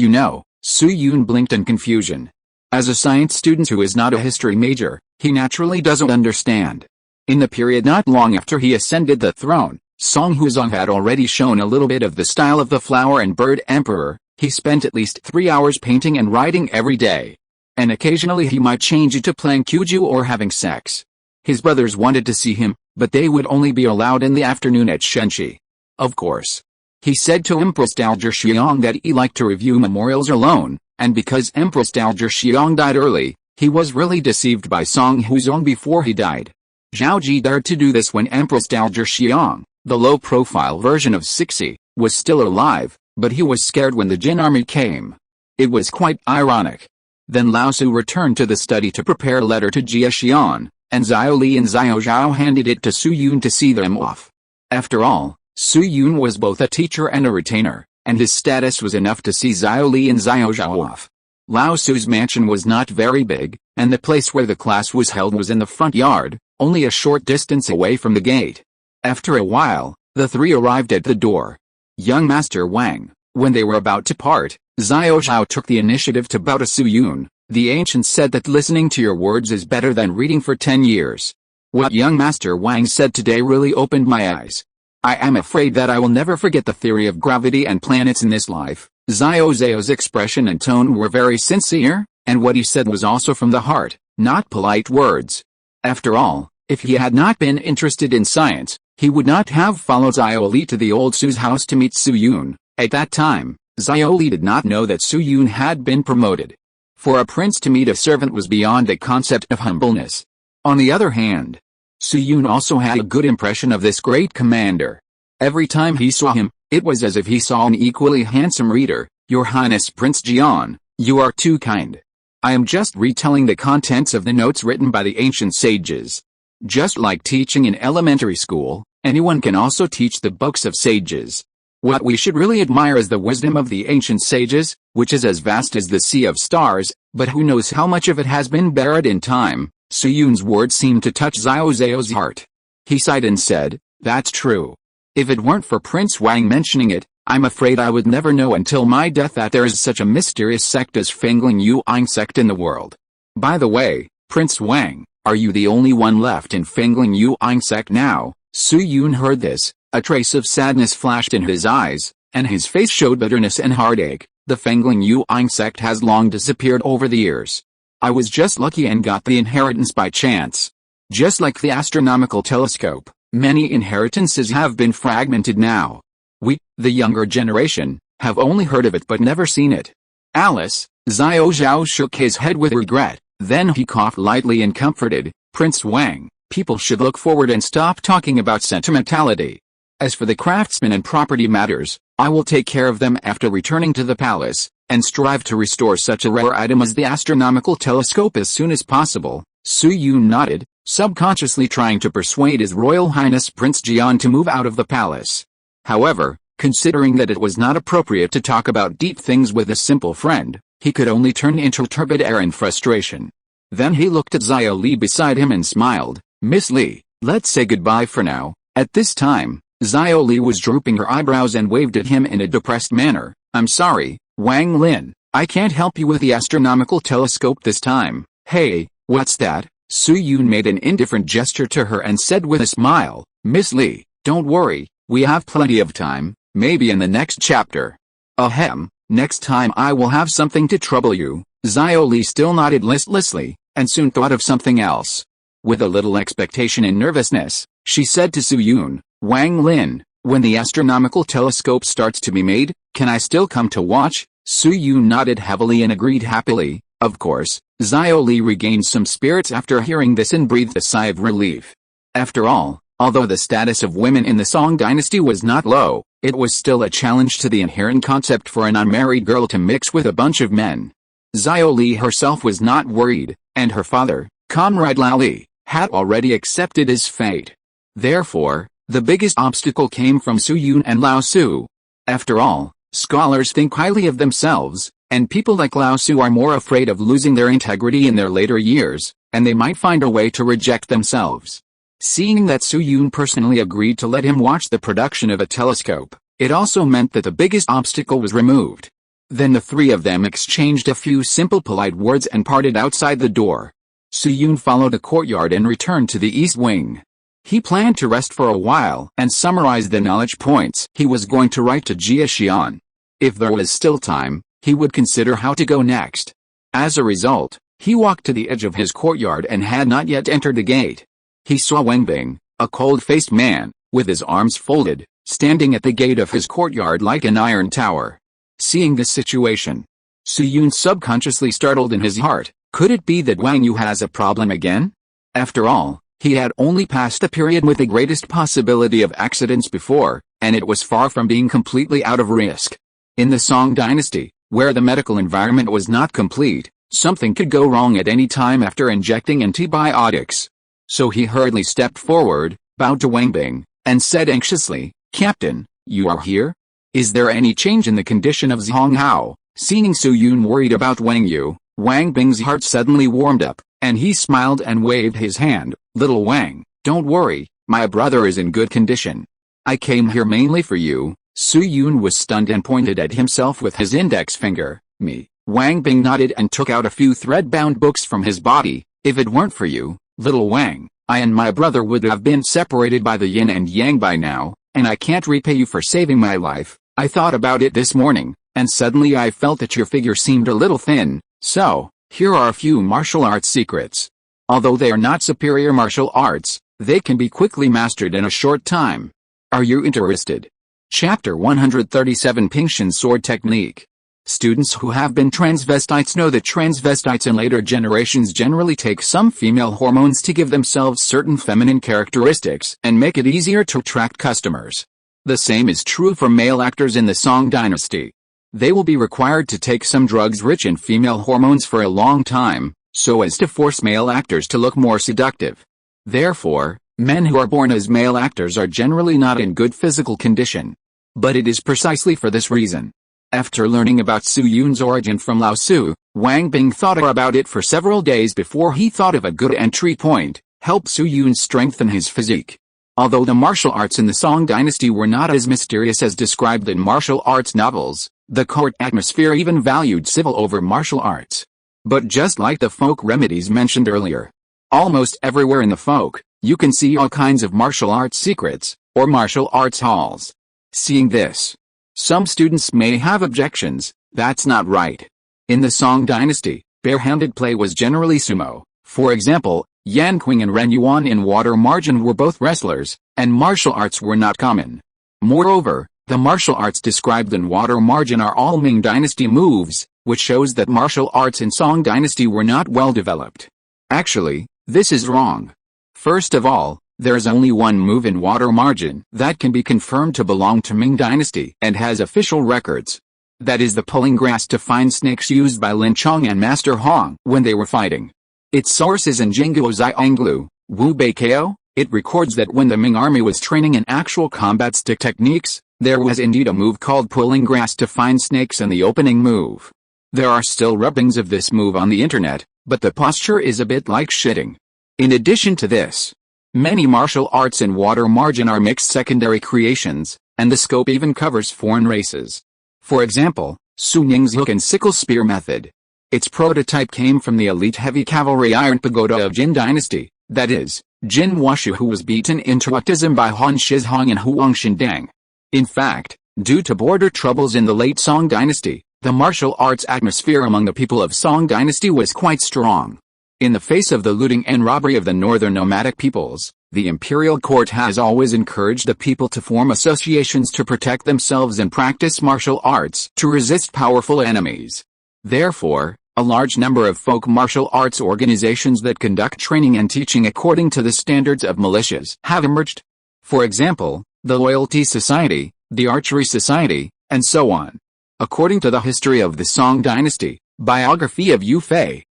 Su Yun blinked in confusion. As a science student who is not a history major, he naturally doesn't understand. In the period not long after he ascended the throne, Song Huzong had already shown a little bit of the style of the flower and bird emperor. He spent at least 3 hours painting and writing every day. And occasionally he might change it to playing Cuju or having sex. His brothers wanted to see him, but they would only be allowed in the afternoon at Shenxi. Of course. He said to Empress Dowager Xiong that he liked to review memorials alone, and because Empress Dowager Xiong died early, he was really deceived by Song Huzong before he died. Zhao Ji dared to do this when Empress Dowager Xiong, the low-profile version of Cixi, was still alive, but he was scared when the Jin army came. It was quite ironic. Then Lao Tzu returned to the study to prepare a letter to Jia Xian, and Xiao Li and Xiao Zhao handed it to Su Yun to see them off. After all, Su Yun was both a teacher and a retainer, and his status was enough to see Xiao Li and Xiao Zhao off. Lao Tzu's mansion was not very big, and the place where the class was held was in the front yard, only a short distance away from the gate. After a while, the three arrived at the door. Young Master Wang, when they were about to part, Xiao Zhao took the initiative to bow to Su Yun. "The ancients said that listening to your words is better than reading for 10 years. What young Master Wang said today really opened my eyes. I am afraid that I will never forget the theory of gravity and planets in this life." Xiao Zhao's expression and tone were very sincere, and what he said was also from the heart, not polite words. After all, if he had not been interested in science, He would not have followed Xiao Li to the old Su's house to meet Su Yun. At that time, Xiao Li did not know that Su Yun had been promoted. For a prince to meet a servant was beyond the concept of humbleness. On the other hand, Su Yun also had a good impression of this great commander. Every time he saw him, it was as if he saw an equally handsome reader. Your Highness Prince Jian, you are too kind. I am just retelling the contents of the notes written by the ancient sages. Just like teaching in elementary school, anyone can also teach the books of sages. What we should really admire is the wisdom of the ancient sages, which is as vast as the sea of stars, but who knows how much of it has been buried in time. Su Yun's words seemed to touch Xiao Zhao's heart. He sighed and said, that's true. If it weren't for Prince Wang mentioning it, I'm afraid I would never know until my death that there is such a mysterious sect as Fengling Yuan sect in the world. By the way, Prince Wang, are you the only one left in Fengling Yuan sect now? Su Yun heard this, a trace of sadness flashed in his eyes, and his face showed bitterness and heartache. The Fengling Yuan sect has long disappeared over the years. I was just lucky and got the inheritance by chance. Just like the astronomical telescope, many inheritances have been fragmented now. We, the younger generation, have only heard of it but never seen it. Alice, Xiao Zhao shook his head with regret, then he coughed lightly and comforted, Prince Wang, people should look forward and stop talking about sentimentality. As for the craftsmen and property matters, I will take care of them after returning to the palace, and strive to restore such a rare item as the astronomical telescope as soon as possible. Su Yun nodded, subconsciously trying to persuade His Royal Highness Prince Jian to move out of the palace. However, considering that it was not appropriate to talk about deep things with a simple friend, he could only turn into turbid air and frustration. Then he looked at Xiao Li beside him and smiled, Miss Li, let's say goodbye for now. At this time, Xiao Li was drooping her eyebrows and waved at him in a depressed manner. I'm sorry, Wang Lin, I can't help you with the astronomical telescope this time. Hey, what's that? Su Yun made an indifferent gesture to her and said with a smile, Miss Li, don't worry, we have plenty of time, maybe in the next chapter. Ahem, next time I will have something to trouble you. Xiao Li still nodded listlessly, and soon thought of something else. With a little expectation and nervousness, she said to Su Yun, Wang Lin, when the astronomical telescope starts to be made, can I still come to watch? Su Yun nodded heavily and agreed happily. Of course. Xiao Li regained some spirits after hearing this and breathed a sigh of relief. After all, although the status of women in the Song dynasty was not low, it was still a challenge to the inherent concept for an unmarried girl to mix with a bunch of men. Xiao Li herself was not worried, and her father, Comrade Lao Li, had already accepted his fate. Therefore, the biggest obstacle came from Su Yun and Lao Su. After all, scholars think highly of themselves, and people like Lao Su are more afraid of losing their integrity in their later years, and they might find a way to reject themselves. Seeing that Su Yun personally agreed to let him watch the production of a telescope, it also meant that the biggest obstacle was removed. Then the three of them exchanged a few simple polite words and parted outside the door. Su Yun followed a courtyard and returned to the east wing. He planned to rest for a while and summarize the knowledge points he was going to write to Jia Xian. If there was still time, he would consider how to go next. As a result, he walked to the edge of his courtyard and had not yet entered the gate. He saw Wenbing, a cold-faced man, with his arms folded, standing at the gate of his courtyard like an iron tower. Seeing this situation, Su Yun subconsciously startled in his heart. Could it be that Wang Yu has a problem again? After all, he had only passed the period with the greatest possibility of accidents before, and it was far from being completely out of risk. In the Song dynasty, where the medical environment was not complete, something could go wrong at any time after injecting antibiotics. So he hurriedly stepped forward, bowed to Wang Bing, and said anxiously, Captain, you are here? Is there any change in the condition of Zhong Hao? Seeing Su Yun worried about Wang Yu, Wang Bing's heart suddenly warmed up, and he smiled and waved his hand. Little Wang, don't worry, my brother is in good condition. I came here mainly for you. Su Yun was stunned and pointed at himself with his index finger. Me. Wang Bing nodded and took out a few thread-bound books from his body. If it weren't for you, little Wang, I and my brother would have been separated by the yin and yang by now, and I can't repay you for saving my life. I thought about it this morning, and suddenly I felt that your figure seemed a little thin, so, here are a few martial arts secrets. Although they are not superior martial arts, They can be quickly mastered in a short time. Are you interested? Chapter 137 Pingxian Sword Technique. Students who have been transvestites know that transvestites in later generations generally take some female hormones to give themselves certain feminine characteristics and make it easier to attract customers. The same is true for male actors in the Song dynasty. They will be required to take some drugs rich in female hormones for a long time, so as to force male actors to look more seductive. Therefore, men who are born as male actors are generally not in good physical condition. But it is precisely for this reason. After learning about Su Yun's origin from Lao Tzu, Wang Bing thought about it for several days before he thought of a good entry point, help Su Yun strengthen his physique. Although the martial arts in the Song dynasty were not as mysterious as described in martial arts novels, the court atmosphere even valued civil over martial arts. But just like the folk remedies mentioned earlier, almost everywhere in the folk, you can see all kinds of martial arts secrets, or martial arts halls. Seeing this, some students may have objections. That's not right. In the Song dynasty, bare-handed play was generally sumo. For example, Yan Qing and Ren Yuan in water margin were both wrestlers, and martial arts were not common. Moreover, the martial arts described in water margin are all Ming dynasty moves, which shows that martial arts in Song dynasty were not well developed. Actually, this is wrong. First of all, there is only one move in water margin that can be confirmed to belong to Ming dynasty and has official records. That is the pulling grass to find snakes used by Lin Chong and Master Hong when they were fighting. Its source is in Jingguo Xianglu, Wu Bei Kao. It records that when the Ming army was training in actual combat stick techniques, there was indeed a move called pulling grass to find snakes in the opening move. There are still rubbings of this move on the internet, but the posture is a bit like shitting. In addition to this, many martial arts in water margin are mixed secondary creations, and the scope even covers foreign races. For example, Su Ning's hook and sickle spear method. Its prototype came from the elite heavy cavalry iron pagoda of Jin dynasty, that is, Jin Washu, who was beaten into autism by Han Shizhong and Huang Shindang. In fact, due to border troubles in the late Song dynasty, the martial arts atmosphere among the people of Song dynasty was quite strong. In the face of the looting and robbery of the northern nomadic peoples, the imperial court has always encouraged the people to form associations to protect themselves and practice martial arts to resist powerful enemies. Therefore, a large number of folk martial arts organizations that conduct training and teaching according to the standards of militias have emerged. For example, the Loyalty Society, the Archery Society, and so on. According to the history of the Song dynasty, biography of Yu Fei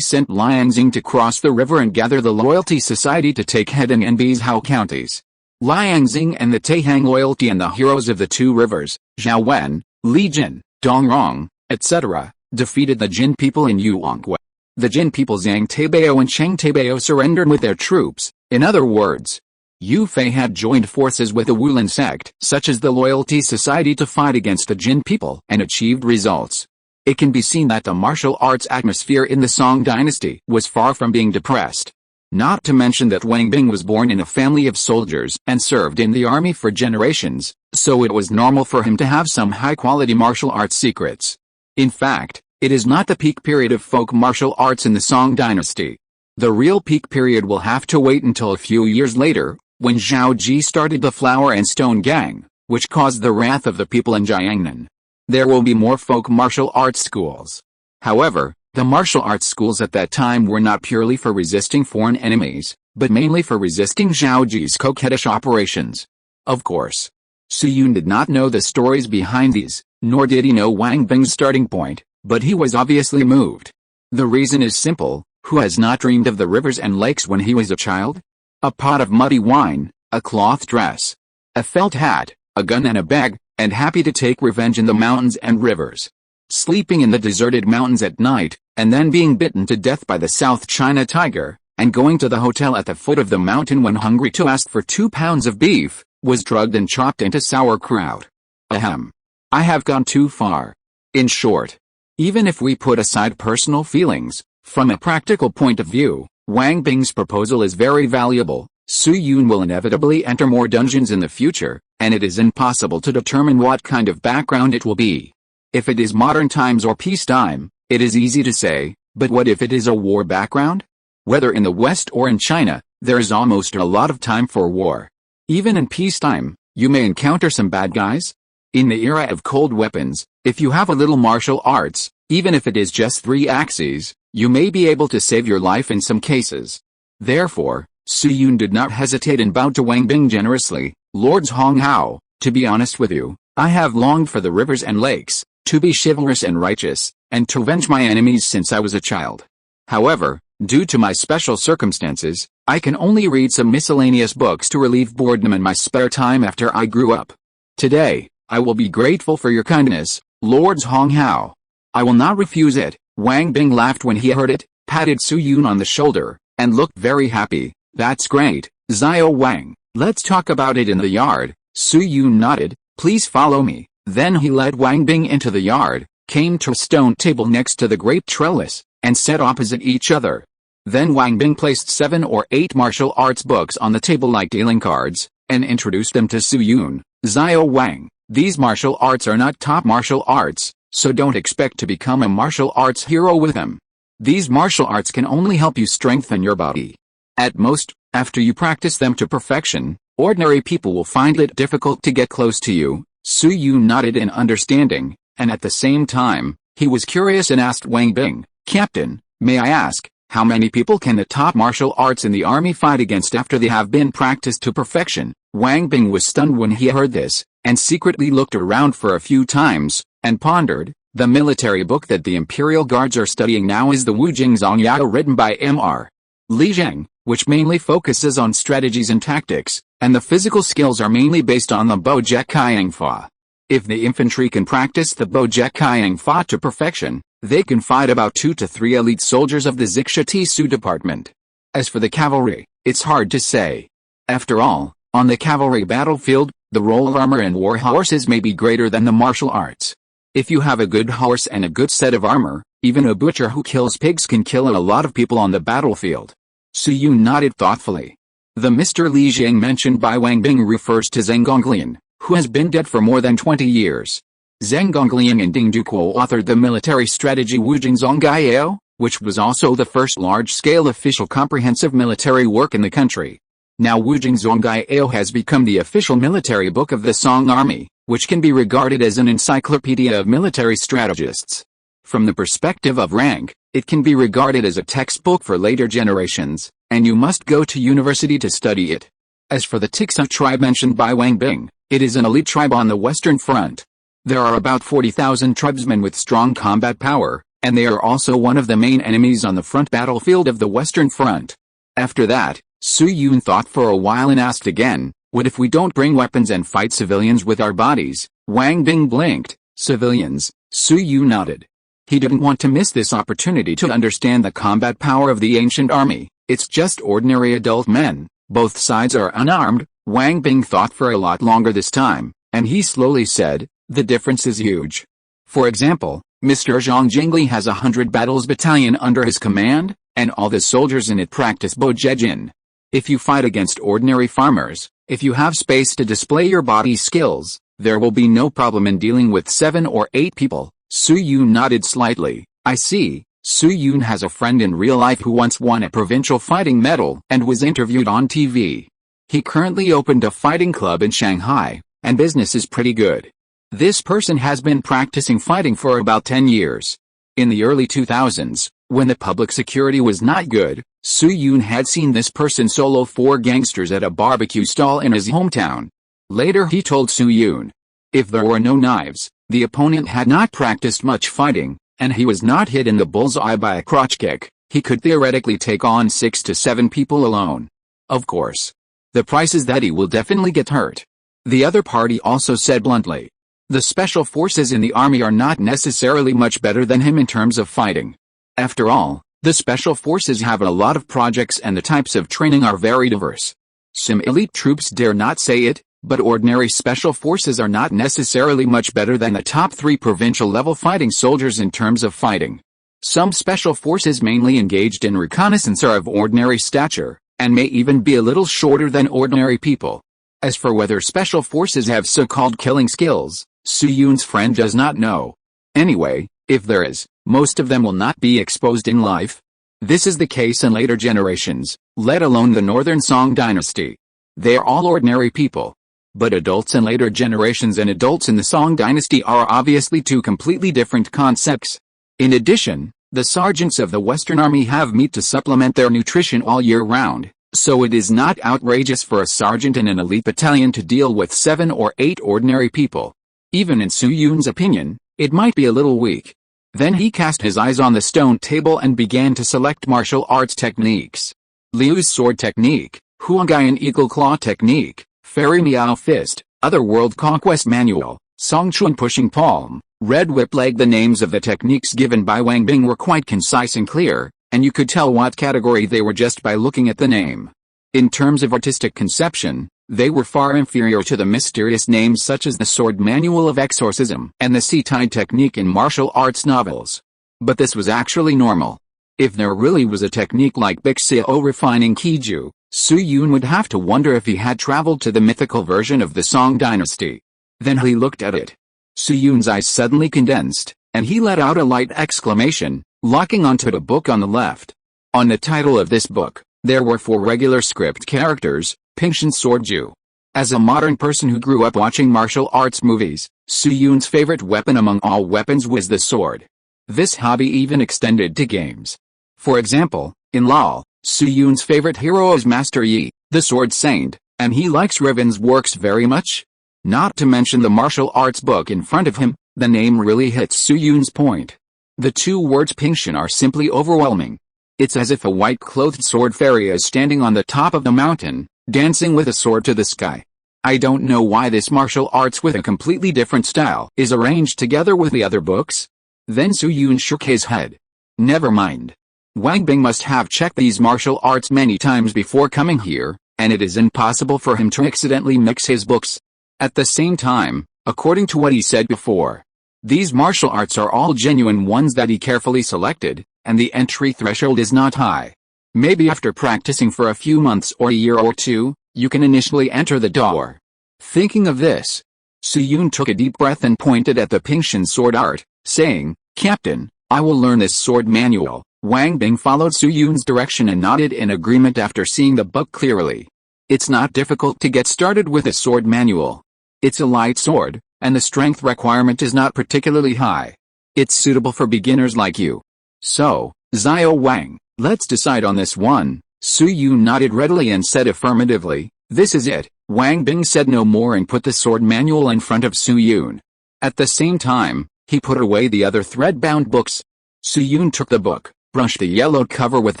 sent Liang Xing to cross the river and gather the Loyalty Society to take Hedan and Beizhou counties. Liang Xing and the Taihang Loyalty and the heroes of the two rivers, Zhao Wen, Li Jin, Dong Rong, etc., defeated the Jin people in Yuanhui. The Jin people Zhang Taibao and Cheng Taibao surrendered with their troops. In other words, Yu Fei had joined forces with the Wulin sect, such as the Loyalty Society, to fight against the Jin people and achieved results. It can be seen that the martial arts atmosphere in the Song dynasty was far from being depressed. Not to mention that Wang Bing was born in a family of soldiers and served in the army for generations, so it was normal for him to have some high-quality martial arts secrets. In fact, it is not the peak period of folk martial arts in the Song dynasty. The real peak period will have to wait until a few years later, when Zhao Ji started the Flower and Stone Gang, which caused the wrath of the people in Jiangnan. There will be more folk martial arts schools. However, the martial arts schools at that time were not purely for resisting foreign enemies, but mainly for resisting Zhao Ji's coquettish operations. Of course, Su Yun did not know the stories behind these, nor did he know Wang Bing's starting point, but he was obviously moved. The reason is simple: who has not dreamed of the rivers and lakes when he was a child? A pot of muddy wine, a cloth dress, a felt hat, a gun and a bag, and happy to take revenge in the mountains and rivers. Sleeping in the deserted mountains at night, and then being bitten to death by the South China tiger, and going to the hotel at the foot of the mountain when hungry to ask for 2 pounds of beef, was drugged and chopped into sauerkraut. Ahem. I have gone too far. In short, even if we put aside personal feelings, from a practical point of view, Wang Bing's proposal is very valuable. Su Yun will inevitably enter more dungeons in the future, and it is impossible to determine what kind of background it will be. If it is modern times or peacetime, it is easy to say, but what if it is a war background? Whether in the West or in China, There is almost a lot of time for war. Even in peacetime, you may encounter some bad guys. In the era of cold weapons, if you have a little martial arts, even if it is just 3 axes, you may be able to save your life in some cases. Therefore, Su Yun did not hesitate and bowed to Wang Bing generously. Lords Hong Hao, to be honest with you, I have longed for the rivers and lakes, to be chivalrous and righteous, and to avenge my enemies since I was a child. However, due to my special circumstances, I can only read some miscellaneous books to relieve boredom in my spare time after I grew up. Today, I will be grateful for your kindness, Lords Hong Hao. I will not refuse it. Wang Bing laughed when he heard it, patted Su Yun on the shoulder, and looked very happy. That's great, Xiao Wang, let's talk about it in the yard. Su Yun nodded, please follow me. Then he led Wang Bing into the yard, came to a stone table next to the great trellis, and sat opposite each other. Then Wang Bing placed 7 or 8 martial arts books on the table like dealing cards, and introduced them to Su Yun. Xiao Wang, these martial arts are not top martial arts, so don't expect to become a martial arts hero with them. These martial arts can only help you strengthen your body. At most, after you practice them to perfection, ordinary people will find it difficult to get close to you. Su Yun nodded in understanding, and at the same time, he was curious and asked Wang Bing, Captain, may I ask, how many people can the top martial arts in the army fight against after they have been practiced to perfection? Wang Bing was stunned when he heard this, and secretly looked around for a few times, and pondered. The military book that the Imperial Guards are studying now is the Wujing Zongyao written by M.R. Li Zheng, which mainly focuses on strategies and tactics, and the physical skills are mainly based on the Bo Jek Kiang Fa. If the infantry can practice the Bo Jek Kiang Fa to perfection, they can fight about 2 to 3 elite soldiers of the Zixia Tisu department. As for the cavalry, it's hard to say. After all, on the cavalry battlefield, the role of armor and war horses may be greater than the martial arts. If you have a good horse and a good set of armor, even a butcher who kills pigs can kill a lot of people on the battlefield. Su Yun nodded thoughtfully. The Mr. Li Jiang mentioned by Wang Bing refers to Zheng Gonglian, who has been dead for more than 20 years. Zheng Gonglian and Ding Dukuo authored the military strategy Wujing Zongyao, which was also the first large-scale official comprehensive military work in the country. Now Wujing Zongyao has become the official military book of the Song Army, which can be regarded as an encyclopedia of military strategists. From the perspective of rank, it can be regarded as a textbook for later generations, and you must go to university to study it. As for the Tixia tribe mentioned by Wang Bing, it is an elite tribe on the Western Front. There are about 40,000 tribesmen with strong combat power, and they are also one of the main enemies on the front battlefield of the Western Front. After that, Su Yun thought for a while and asked again, what if we don't bring weapons and fight civilians with our bodies? Wang Bing blinked. Civilians? Su Yun nodded. He didn't want to miss this opportunity to understand the combat power of the ancient army. It's just ordinary adult men. Both sides are unarmed. Wang Bing thought for a lot longer this time, and he slowly said, the difference is huge. For example, Mr. Zhang Jingli has 100 battles battalion under his command, and all the soldiers in it practice Bojejin. If you fight against ordinary farmers, if you have space to display your body skills, there will be no problem in dealing with 7 or 8 people. Su Yun nodded slightly. I see. Su Yun has a friend in real life who once won a provincial fighting medal and was interviewed on TV. He currently opened a fighting club in Shanghai, and business is pretty good. This person has been practicing fighting for about 10 years. In the early 2000s, when the public security was not good, Su Yun had seen this person solo 4 gangsters at a barbecue stall in his hometown. Later he told Su Yun, if there were no knives, the opponent had not practiced much fighting, and he was not hit in the bullseye by a crotch kick, he could theoretically take on 6 to 7 people alone. Of course. The price is that he will definitely get hurt. The other party also said bluntly. The special forces in the army are not necessarily much better than him in terms of fighting. After all, the special forces have a lot of projects and the types of training are very diverse. Some elite troops dare not say it, but ordinary special forces are not necessarily much better than the top 3 provincial level fighting soldiers in terms of fighting. Some special forces mainly engaged in reconnaissance are of ordinary stature, and may even be a little shorter than ordinary people. As for whether special forces have so-called killing skills, Su Yun's friend does not know. Anyway, if there is, most of them will not be exposed in life. This is the case in later generations, let alone the Northern Song dynasty. They are all ordinary people. But adults in later generations and adults in the Song dynasty are obviously two completely different concepts. In addition, the sergeants of the Western Army have meat to supplement their nutrition all year round, so it is not outrageous for a sergeant in an elite battalion to deal with 7 or 8 ordinary people. Even in Su Yun's opinion, it might be a little weak. Then he cast his eyes on the stone table and began to select martial arts techniques. Liu's sword technique, Huangaian eagle claw technique, fairy meow fist, otherworld conquest manual, Songchuan pushing palm, red whip leg. The names of the techniques given by Wang Bing were quite concise and clear, and you could tell what category they were just by looking at the name. In terms of artistic conception, they were far inferior to the mysterious names such as the Sword Manual of Exorcism and the Sea-Tide technique in martial arts novels. But this was actually normal. If there really was a technique like Bixiao refining Qiju, Su Yun would have to wonder if he had traveled to the mythical version of the Song dynasty. Then he looked at it. Su Yun's eyes suddenly condensed, and he let out a light exclamation, locking onto the book on the left. On the title of this book, there were 4 regular script characters, Pingshan Swordju. As a modern person who grew up watching martial arts movies, Su Yun's favorite weapon among all weapons was the sword. This hobby even extended to games. For example, in LoL, Su Yun's favorite hero is Master Yi, the sword saint, and he likes Riven's works very much. Not to mention the martial arts book in front of him, the name really hits Su Yun's point. The 2 words Pingshan are simply overwhelming. It's as if a white-clothed sword fairy is standing on the top of the mountain, dancing with a sword to the sky. I don't know why this martial arts with a completely different style is arranged together with the other books. Then Su Yun shook his head. Never mind. Wang Bing must have checked these martial arts many times before coming here, and it is impossible for him to accidentally mix his books. At the same time, according to what he said before, these martial arts are all genuine ones that he carefully selected, and the entry threshold is not high. Maybe after practicing for a few months or a year or 2, you can initially enter the door. Thinking of this, Su Yun took a deep breath and pointed at the Pingshan sword art, saying, "Captain, I will learn this sword manual." Wang Bing followed Su Yun's direction and nodded in agreement after seeing the book clearly. It's not difficult to get started with a sword manual. It's a light sword, and the strength requirement is not particularly high. It's suitable for beginners like you. So, Xiao Wang, let's decide on this one. Su Yun nodded readily and said affirmatively, "This is it." Wang Bing said no more and put the sword manual in front of Su Yun. At the same time, he put away the other thread-bound books. Su Yun took the book, brushed the yellow cover with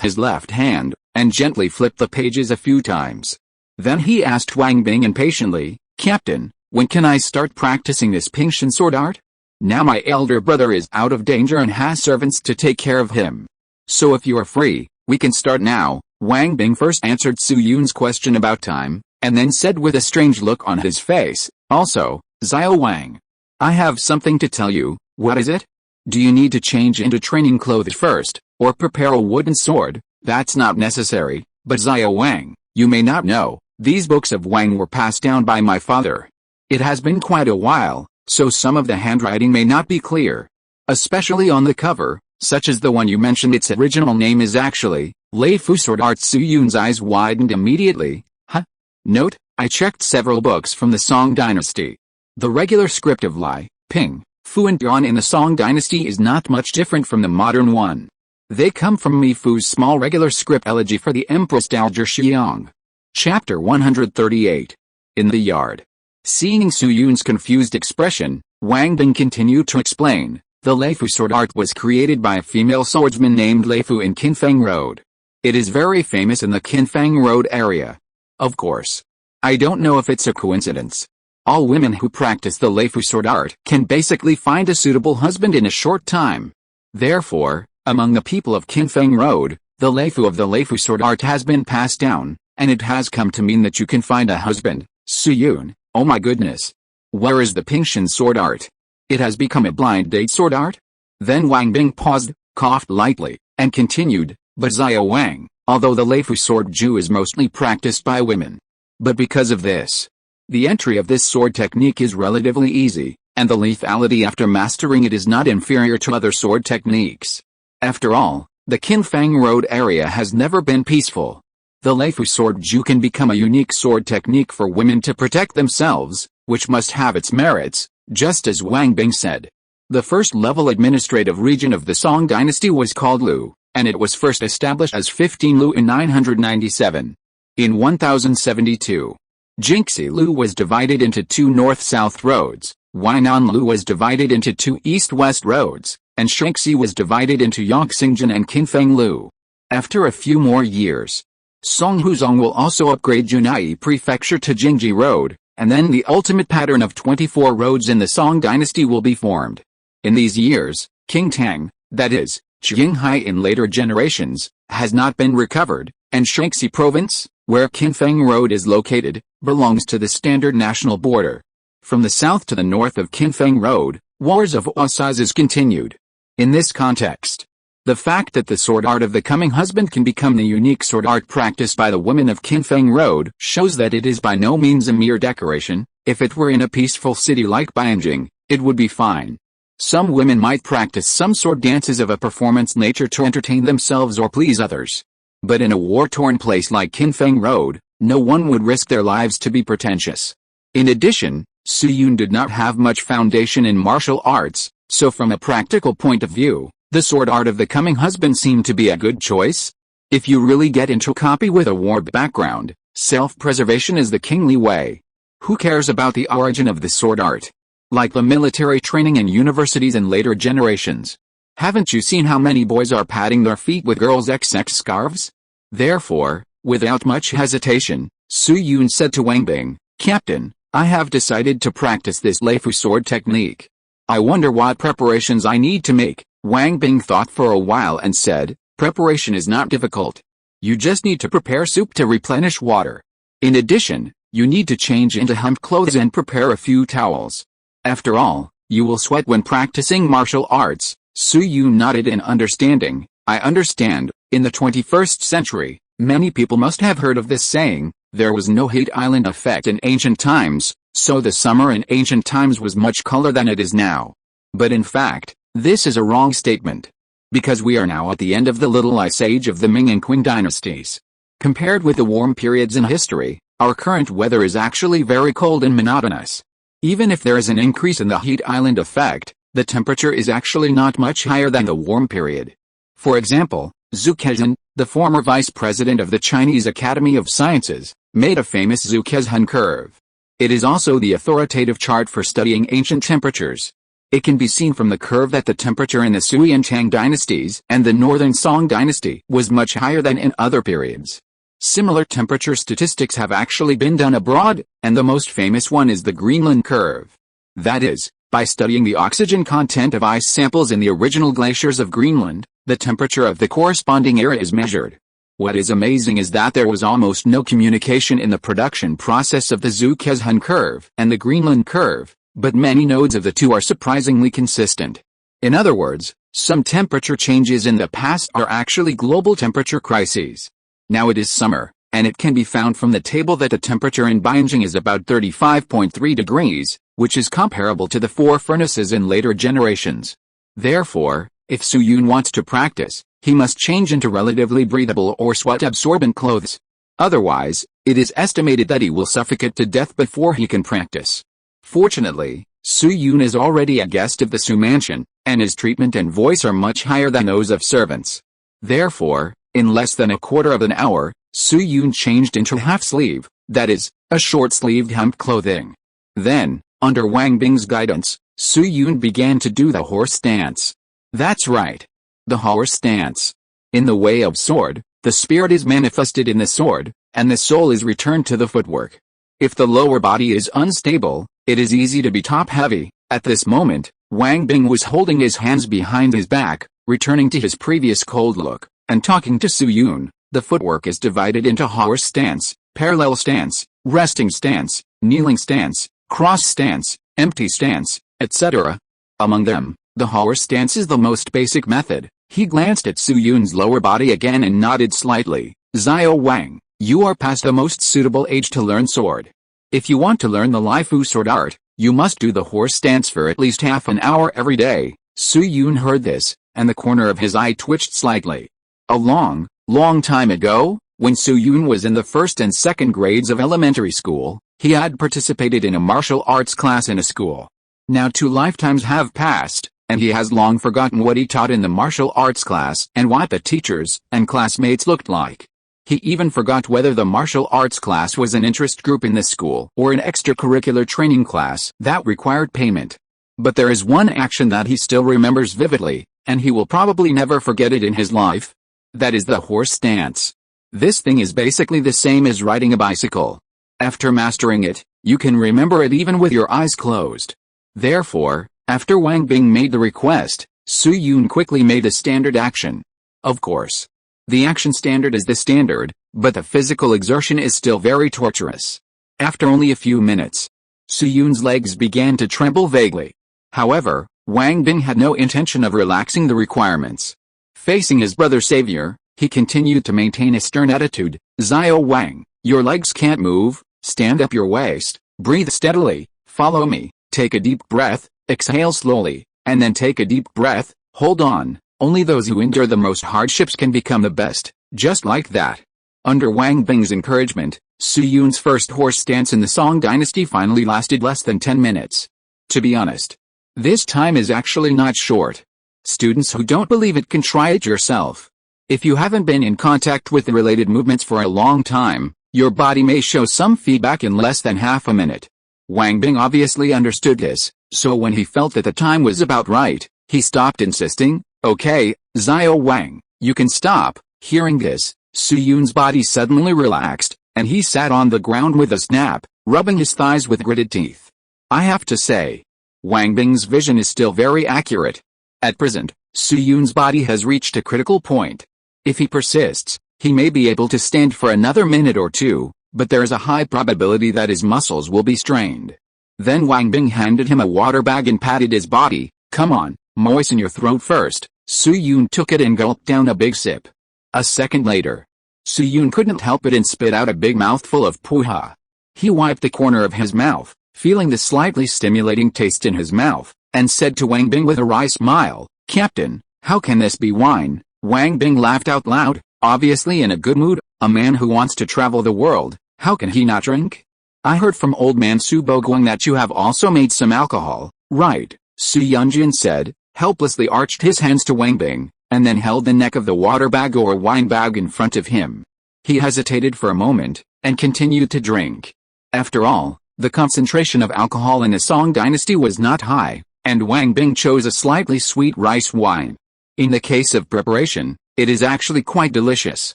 his left hand, and gently flipped the pages a few times. Then he asked Wang Bing impatiently, "Captain, when can I start practicing this Pingshan sword art? Now my elder brother is out of danger and has servants to take care of him. So if you are free, we can start now." Wang Bing first answered Su Yun's question about time, and then said with a strange look on his face, "Also, Xiao Wang, I have something to tell you." "What is it? Do you need to change into training clothes first, or prepare a wooden sword?" "That's not necessary, but Xiao Wang, you may not know, these books of Wang were passed down by my father. It has been quite a while, so some of the handwriting may not be clear. Especially on the cover, such as the one you mentioned. Its original name is actually Lei Fu Sword Art." Su Yun's eyes widened immediately. "Huh?" Note, I checked several books from the Song dynasty. The regular script of Lai, Ping, Fu and Yuan in the Song dynasty is not much different from the modern one. They come from Mi Fu's small regular script Elegy for the Empress Dowager Xiang. Chapter 138. In the Yard. Seeing Su Yun's confused expression, Wang Bing continued to explain. The Lei Fu sword art was created by a female swordsman named Lei Fu in Qinfeng Road. It is very famous in the Qinfeng Road area. Of course. I don't know if it's a coincidence. All women who practice the Lei Fu sword art can basically find a suitable husband in a short time. Therefore, among the people of Qinfeng Road, the Lei Fu of the Lei Fu sword art has been passed down, and it has come to mean that you can find a husband. Su Yun, oh my goodness. Where is the Pingshan sword art? It has become a blind date sword art? Then Wang Bing paused, coughed lightly, and continued, but Xiao Wang, although the Lei Fu sword Ju is mostly practiced by women. But because of this, the entry of this sword technique is relatively easy, and the lethality after mastering it is not inferior to other sword techniques. After all, The Qinfang Road area has never been peaceful. The Leifu sword ju can become a unique sword technique for women to protect themselves, which must have its merits, just as Wang Bing said. The first-level administrative region of the Song dynasty was called Lu, and it was first established as 15 Lu in 997. In 1072, Jingxi Lu was divided into two north-south roads, Huainan Lu was divided into two east-west roads, and Shanxi was divided into Yangxingjin and Qinfeng Lu. After a few more years, Song Huzong will also upgrade Junai Prefecture to Jingji Road, and then the ultimate pattern of 24 roads in the Song dynasty will be formed. In these years, Qingtang, that is, Qinghai in later generations, has not been recovered, and Shanxi province, where Qinfeng Road is located, belongs to the standard national border. From the south to the north of Qinfeng Road, wars of all sizes continued. In this context, the fact that the sword art of the coming husband can become the unique sword art practiced by the women of Qinfeng Road shows that it is by no means a mere decoration. If it were in a peaceful city like Beijing, it would be fine. Some women might practice some sword dances of a performance nature to entertain themselves or please others. But in a war-torn place like Qinfeng Road, no one would risk their lives to be pretentious. In addition, Su Yun did not have much foundation in martial arts, so from a practical point of view, the sword art of the coming husband seemed to be a good choice. If you really get into copy with a war background, self-preservation is the kingly way. Who cares about the origin of the sword art? Like the military training in universities in later generations. Haven't you seen how many boys are padding their feet with girls' XX scarves? Therefore, without much hesitation, Su Yun said to Wang Bing, "Captain, I have decided to practice this Leifu sword technique. I wonder what preparations I need to make." Wang Bing thought for a while and said, "Preparation is not difficult. You just need to prepare soup to replenish water. In addition, you need to change into hemp clothes and prepare a few towels. After all, you will sweat when practicing martial arts." Su Yun nodded in understanding. "I understand. In the 21st century, many people must have heard of this saying, there was no heat island effect in ancient times, so the summer in ancient times was much cooler than it is now. But in fact, this is a wrong statement. Because we are now at the end of the Little Ice Age of the Ming and Qing dynasties. Compared with the warm periods in history, our current weather is actually very cold and monotonous. Even if there is an increase in the heat island effect, the temperature is actually not much higher than the warm period. For example, Zhu Kezhan, the former vice president of the Chinese Academy of Sciences, made a famous Zhu Kezhan curve. It is also the authoritative chart for studying ancient temperatures. It can be seen from the curve that the temperature in the Sui and Tang dynasties and the northern Song dynasty was much higher than in other periods. Similar temperature statistics have actually been done abroad, and the most famous one is the Greenland curve. That is, by studying the oxygen content of ice samples in the original glaciers of Greenland, the temperature of the corresponding area is measured. What is amazing is that there was almost no communication in the production process of the Zhu Kezhan curve and the Greenland curve, but many nodes of the two are surprisingly consistent. In other words, some temperature changes in the past are actually global temperature crises. Now it is summer, and it can be found from the table that the temperature in Beijing is about 35.3 degrees, which is comparable to the four furnaces in later generations. Therefore, if Su Yun wants to practice, he must change into relatively breathable or sweat-absorbent clothes. Otherwise, it is estimated that he will suffocate to death before he can practice. Fortunately, Su Yun is already a guest of the Su mansion, and his treatment and voice are much higher than those of servants. Therefore, in less than a quarter of an hour, Su Yun changed into half-sleeve, that is, a short-sleeved hemp clothing. Then, under Wang Bing's guidance, Su Yun began to do the horse dance. That's right. The horse dance. In the way of sword, the spirit is manifested in the sword, and the soul is returned to the footwork. If the lower body is unstable, it is easy to be top-heavy. At this moment, Wang Bing was holding his hands behind his back, returning to his previous cold look, and talking to Su Yun. The footwork is divided into horse stance, parallel stance, resting stance, kneeling stance, cross stance, empty stance, etc. Among them, the horse stance is the most basic method. He glanced at Su Yun's lower body again and nodded slightly. "Xiao Wang, you are past the most suitable age to learn sword. If you want to learn the Leifu sword art, you must do the horse stance for at least half an hour every day." Su Yun heard this, and the corner of his eye twitched slightly. A long, long time ago, when Soo-yoon was in the first and second grades of elementary school, he had participated in a martial arts class in a school. Now 2 lifetimes have passed, and he has long forgotten what he taught in the martial arts class and what the teachers and classmates looked like. He even forgot whether the martial arts class was an interest group in the school or an extracurricular training class that required payment. But there is one action that he still remembers vividly, and he will probably never forget it in his life. That is the horse dance. This thing is basically the same as riding a bicycle. After mastering it, you can remember it even with your eyes closed. Therefore, after Wang Bing made the request, Soo-yoon quickly made a standard action. Of course, the action standard is the standard, but the physical exertion is still very torturous. After only a few minutes, Soo-yoon's legs began to tremble vaguely. However, Wang Bing had no intention of relaxing the requirements. Facing his brother savior, he continued to maintain a stern attitude. Xiao Wang, your legs can't move, stand up your waist, breathe steadily, follow me, take a deep breath, exhale slowly, and then take a deep breath, hold on. Only those who endure the most hardships can become the best, just like that. Under Wang Bing's encouragement, Soo-yoon's first horse dance in the Song dynasty finally lasted less than 10 minutes. To be honest, this time is actually not short. Students who don't believe it can try it yourself. If you haven't been in contact with the related movements for a long time, your body may show some feedback in less than half a minute. Wang Bing obviously understood this, so when he felt that the time was about right, he stopped insisting. Okay, Xiao Wang, you can stop. Hearing this, Soo-yoon's body suddenly relaxed, and he sat on the ground with a snap, rubbing his thighs with gritted teeth. I have to say, Wang Bing's vision is still very accurate. At present, Soo-yoon's body has reached a critical point. If he persists, he may be able to stand for another minute or two, but there is a high probability that his muscles will be strained. Then Wang Bing handed him a water bag and patted his body. Come on, moisten your throat first. Soo-yoon took it and gulped down a big sip. A second later, Soo-yoon couldn't help it and spit out a big mouthful of poo-ha. He wiped the corner of his mouth, feeling the slightly stimulating taste in his mouth, and said to Wang Bing with a wry smile, Captain, how can this be wine? Wang Bing laughed out loud, obviously in a good mood. A man who wants to travel the world, how can he not drink? I heard from old man Su Boguang that you have also made some alcohol, right? Su Yunjin said, helplessly arched his hands to Wang Bing, and then held the neck of the water bag or wine bag in front of him. He hesitated for a moment, and continued to drink. After all, the concentration of alcohol in the Song dynasty was not high, and Wang Bing chose a slightly sweet rice wine. In the case of preparation, it is actually quite delicious.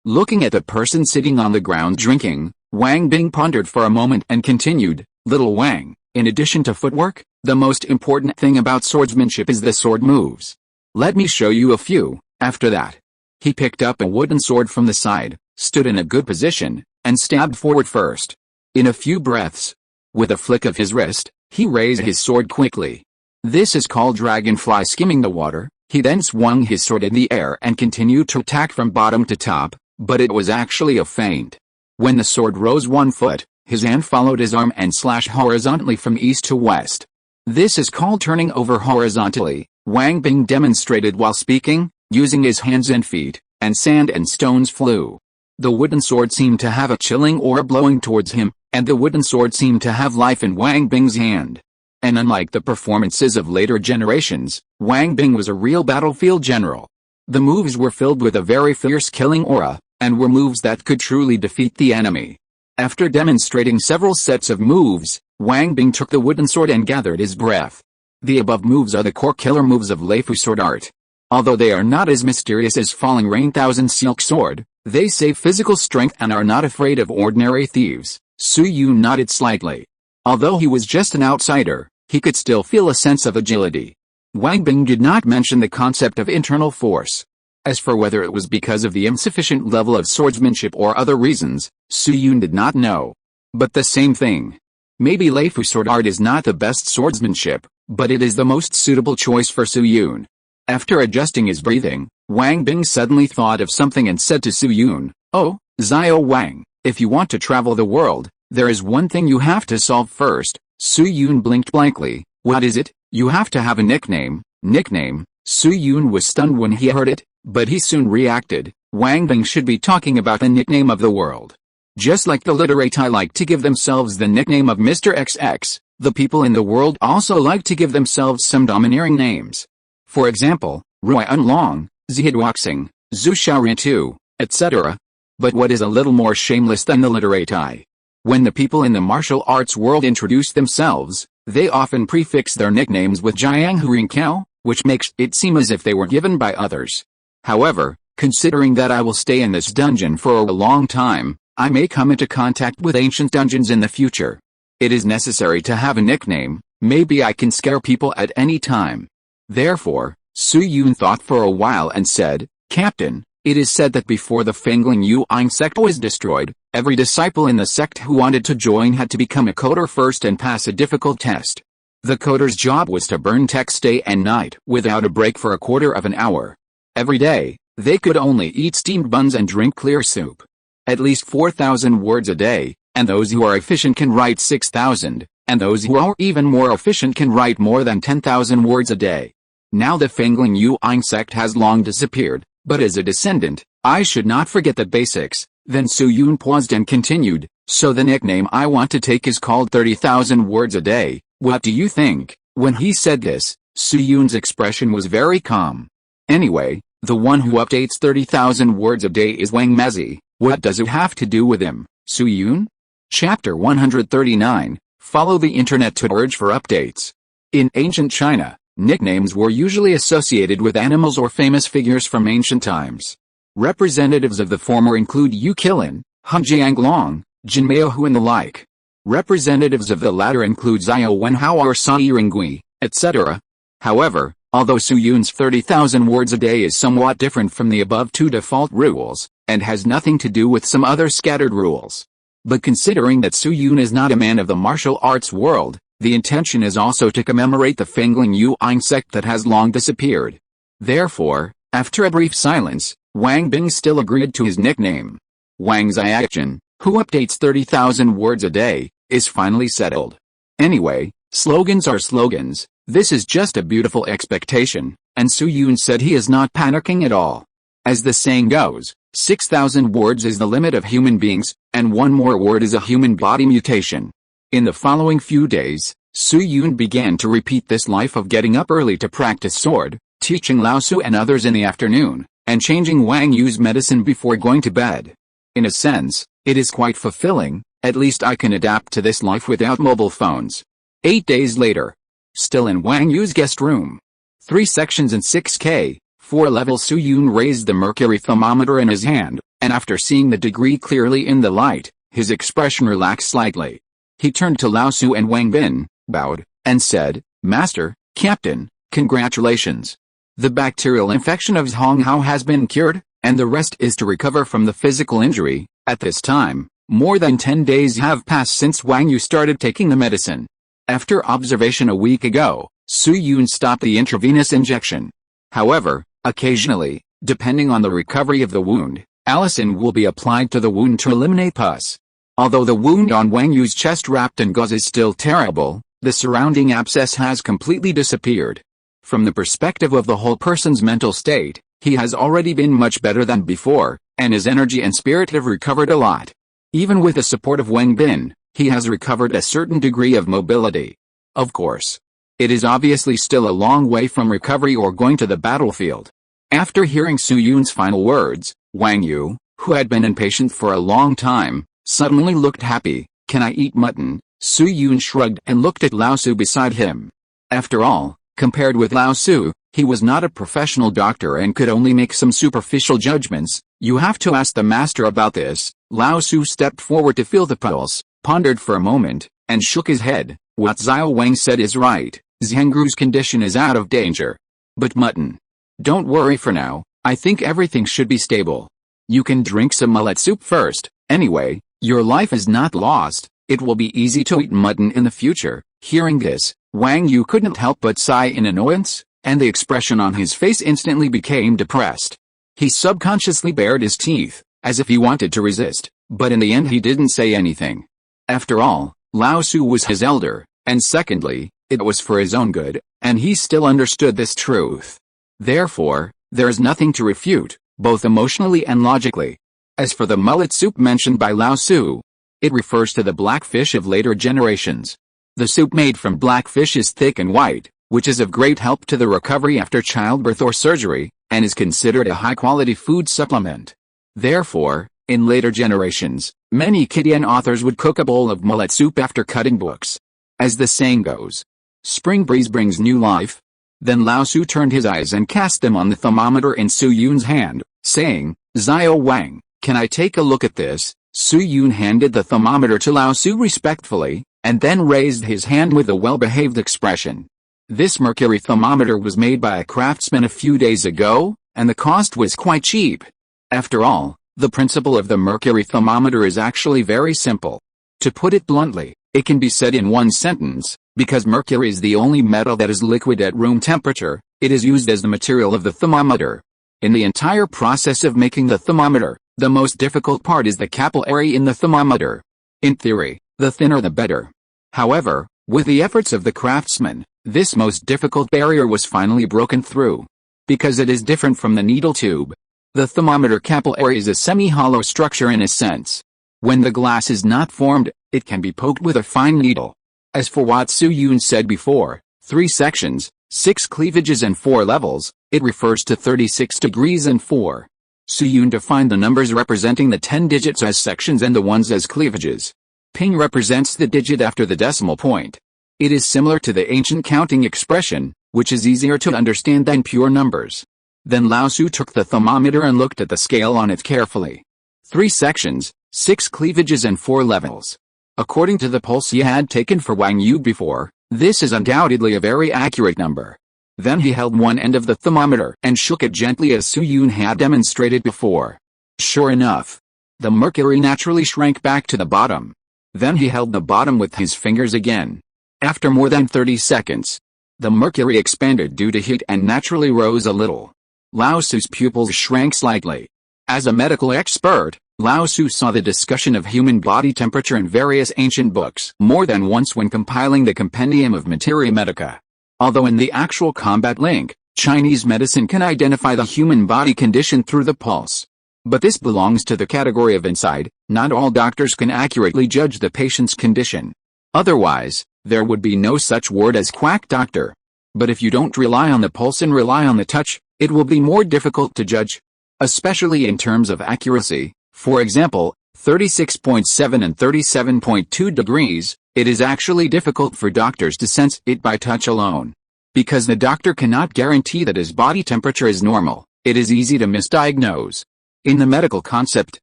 Looking at the person sitting on the ground drinking, Wang Bing pondered for a moment and continued, Little Wang, in addition to footwork, the most important thing about swordsmanship is the sword moves. Let me show you a few. After that, he picked up a wooden sword from the side, stood in a good position, and stabbed forward first. In a few breaths, with a flick of his wrist, he raised his sword quickly. This is called dragonfly skimming the water. He then swung his sword in the air and continued to attack from bottom to top, but it was actually a feint. When the sword rose 1 foot, his hand followed his arm and slashed horizontally from east to west. This is called turning over horizontally. Wang Bing demonstrated while speaking, using his hands and feet, and sand and stones flew. The wooden sword seemed to have a chilling aura blowing towards him, and the wooden sword seemed to have life in Wang Bing's hand. And unlike the performances of later generations, Wang Bing was a real battlefield general. The moves were filled with a very fierce killing aura, and were moves that could truly defeat the enemy. After demonstrating several sets of moves, Wang Bing took the wooden sword and gathered his breath. The above moves are the core killer moves of Leifu sword art. Although they are not as mysterious as Falling Rain Thousand Silk Sword, they save physical strength and are not afraid of ordinary thieves. Soo-yoon nodded slightly. Although he was just an outsider, he could still feel a sense of agility. Wang Bing did not mention the concept of internal force. As for whether it was because of the insufficient level of swordsmanship or other reasons, Soo-yoon did not know. But the same thing. Maybe Leifu sword art is not the best swordsmanship, but it is the most suitable choice for Soo-yoon. After adjusting his breathing, Wang Bing suddenly thought of something and said to Soo-yoon, Oh, Xiao Wang, if you want to travel the world, there is one thing you have to solve first. Soo-yoon blinked blankly. What is it? You have to have a nickname. Nickname? Su Yun was stunned when he heard it, but he soon reacted. Wang Bing should be talking about the nickname of the world. Just like the literati like to give themselves the nickname of Mr. XX, the people in the world also like to give themselves some domineering names. For example, Rui Unlong, Zhiduoxing, Zhu Xiaorintu, etc. But what is a little more shameless than the literati? When the people in the martial arts world introduce themselves, they often prefix their nicknames with Jiang Hurinqiao, which makes it seem as if they were given by others. However, considering that I will stay in this dungeon for a long time, I may come into contact with ancient dungeons in the future. It is necessary to have a nickname. Maybe I can scare people at any time. Therefore, Su Yun thought for a while and said, Captain, it is said that before the Fangling Yuan sect was destroyed, every disciple in the sect who wanted to join had to become a coder first and pass a difficult test. The coder's job was to burn text day and night without a break for a quarter of an hour. Every day, they could only eat steamed buns and drink clear soup. At least 4,000 words a day, and those who are efficient can write 6,000, and those who are even more efficient can write more than 10,000 words a day. Now the Fangling Yuan sect has long disappeared, but as a descendant, I should not forget the basics. Then Su Yun paused and continued, so the nickname I want to take is called 30,000 words a day. What do you think? When he said this, Su Yun's expression was very calm. Anyway, the one who updates 30,000 words a day is Wang Mezi. What does it have to do with him, Su Yun? Chapter 139, Follow the Internet to urge for updates. In ancient China, nicknames were usually associated with animals or famous figures from ancient times. Representatives of the former include Yu Qilin, Han Jianglong, Jin Maohu and the like. Representatives of the latter include Xiao Wenhao or Sai Ringui, etc. However, although Su Yun's 30,000 words a day is somewhat different from the above two default rules, and has nothing to do with some other scattered rules. But considering that Su Yun is not a man of the martial arts world, the intention is also to commemorate the Fangling Yuan sect that has long disappeared. Therefore, after a brief silence, Wang Bing still agreed to his nickname. Wang Xiaoqin, who updates 30,000 words a day, is finally settled. Anyway, slogans are slogans. This is just a beautiful expectation, and Su Yun said he is not panicking at all. As the saying goes, 6,000 words is the limit of human beings, and one more word is a human body mutation. In the following few days, Su Yun began to repeat this life of getting up early to practice sword, teaching Lao Su and others in the afternoon, and changing Wang Yu's medicine before going to bed. In a sense, it is quite fulfilling. At least I can adapt to this life without mobile phones. 8 days later. Still in Wang Yu's guest room. 3 sections and 6K, 4 levels. Su Yun raised the mercury thermometer in his hand, and after seeing the degree clearly in the light, his expression relaxed slightly. He turned to Lao Su and Wang Bin, bowed, and said, Master, Captain, congratulations. The bacterial infection of Zhong Hao has been cured, and the rest is to recover from the physical injury. At this time, more than 10 days have passed since Wang Yu started taking the medicine. After observation a week ago, Su Yun stopped the intravenous injection. However, occasionally, depending on the recovery of the wound, allicin will be applied to the wound to eliminate pus. Although the wound on Wang Yu's chest wrapped in gauze is still terrible, the surrounding abscess has completely disappeared. From the perspective of the whole person's mental state, he has already been much better than before, and his energy and spirit have recovered a lot. Even with the support of Wang Bin, he has recovered a certain degree of mobility. Of course, it is obviously still a long way from recovery or going to the battlefield. After hearing Su Yun's final words, Wang Yu, who had been impatient for a long time, suddenly looked happy. Can I eat mutton? Su Yun shrugged and looked at Lao Su beside him. After all, compared with Lao Su, he was not a professional doctor and could only make some superficial judgments. You have to ask the master about this. Lao Su stepped forward to feel the pulse, pondered for a moment, and shook his head. What Xiao Wang said is right. Zhengru's condition is out of danger. But mutton. Don't worry for now, I think everything should be stable. You can drink some mullet soup first. Anyway, your life is not lost. It will be easy to eat mutton in the future. Hearing this, Wang Yu couldn't help but sigh in annoyance, and the expression on his face instantly became depressed. He subconsciously bared his teeth, as if he wanted to resist, but in the end he didn't say anything. After all, Lao Su was his elder, and secondly, it was for his own good, and he still understood this truth. Therefore, there is nothing to refute, both emotionally and logically. As for the mullet soup mentioned by Lao Tzu, it refers to the black fish of later generations. The soup made from black fish is thick and white, which is of great help to the recovery after childbirth or surgery, and is considered a high-quality food supplement. Therefore, in later generations, many Kitian authors would cook a bowl of mullet soup after cutting books. As the saying goes, spring breeze brings new life. Then Lao Tzu turned his eyes and cast them on the thermometer in Su Yun's hand, saying, "Xiao Wang, can I take a look at this?" Su Yun handed the thermometer to Lao Tzu respectfully, and then raised his hand with a well-behaved expression. This mercury thermometer was made by a craftsman a few days ago, and the cost was quite cheap. After all, the principle of the mercury thermometer is actually very simple. To put it bluntly, it can be said in one sentence, because mercury is the only metal that is liquid at room temperature, it is used as the material of the thermometer. In the entire process of making the thermometer, the most difficult part is the capillary in the thermometer. In theory, the thinner the better. However, with the efforts of the craftsman, this most difficult barrier was finally broken through. Because it is different from the needle tube. The thermometer capillary is a semi-hollow structure in a sense. When the glass is not formed, it can be poked with a fine needle. As for what Su Yun said before, 3 sections, 6 cleavages and 4 levels, it refers to 36 degrees and 4. Su Yun defined the numbers representing the 10 digits as sections and the ones as cleavages. Ping represents the digit after the decimal point. It is similar to the ancient counting expression, which is easier to understand than pure numbers. Then Lao Tzu took the thermometer and looked at the scale on it carefully. 3 sections, 6 cleavages and 4 levels. According to the pulse he had taken for Wang Yu before, this is undoubtedly a very accurate number. Then he held one end of the thermometer and shook it gently as Su Yun had demonstrated before. Sure enough, the mercury naturally shrank back to the bottom. Then he held the bottom with his fingers again. After more than 30 seconds, the mercury expanded due to heat and naturally rose a little. Lao Tzu's pupils shrank slightly. As a medical expert, Lao Tzu saw the discussion of human body temperature in various ancient books more than once when compiling the Compendium of Materia Medica. Although in the actual combat link, Chinese medicine can identify the human body condition through the pulse. But this belongs to the category of inside. Not all doctors can accurately judge the patient's condition. Otherwise, there would be no such word as quack doctor. But if you don't rely on the pulse and rely on the touch, it will be more difficult to judge. Especially in terms of accuracy. For example, 36.7 and 37.2 degrees, it is actually difficult for doctors to sense it by touch alone. Because the doctor cannot guarantee that his body temperature is normal, it is easy to misdiagnose. In the medical concept,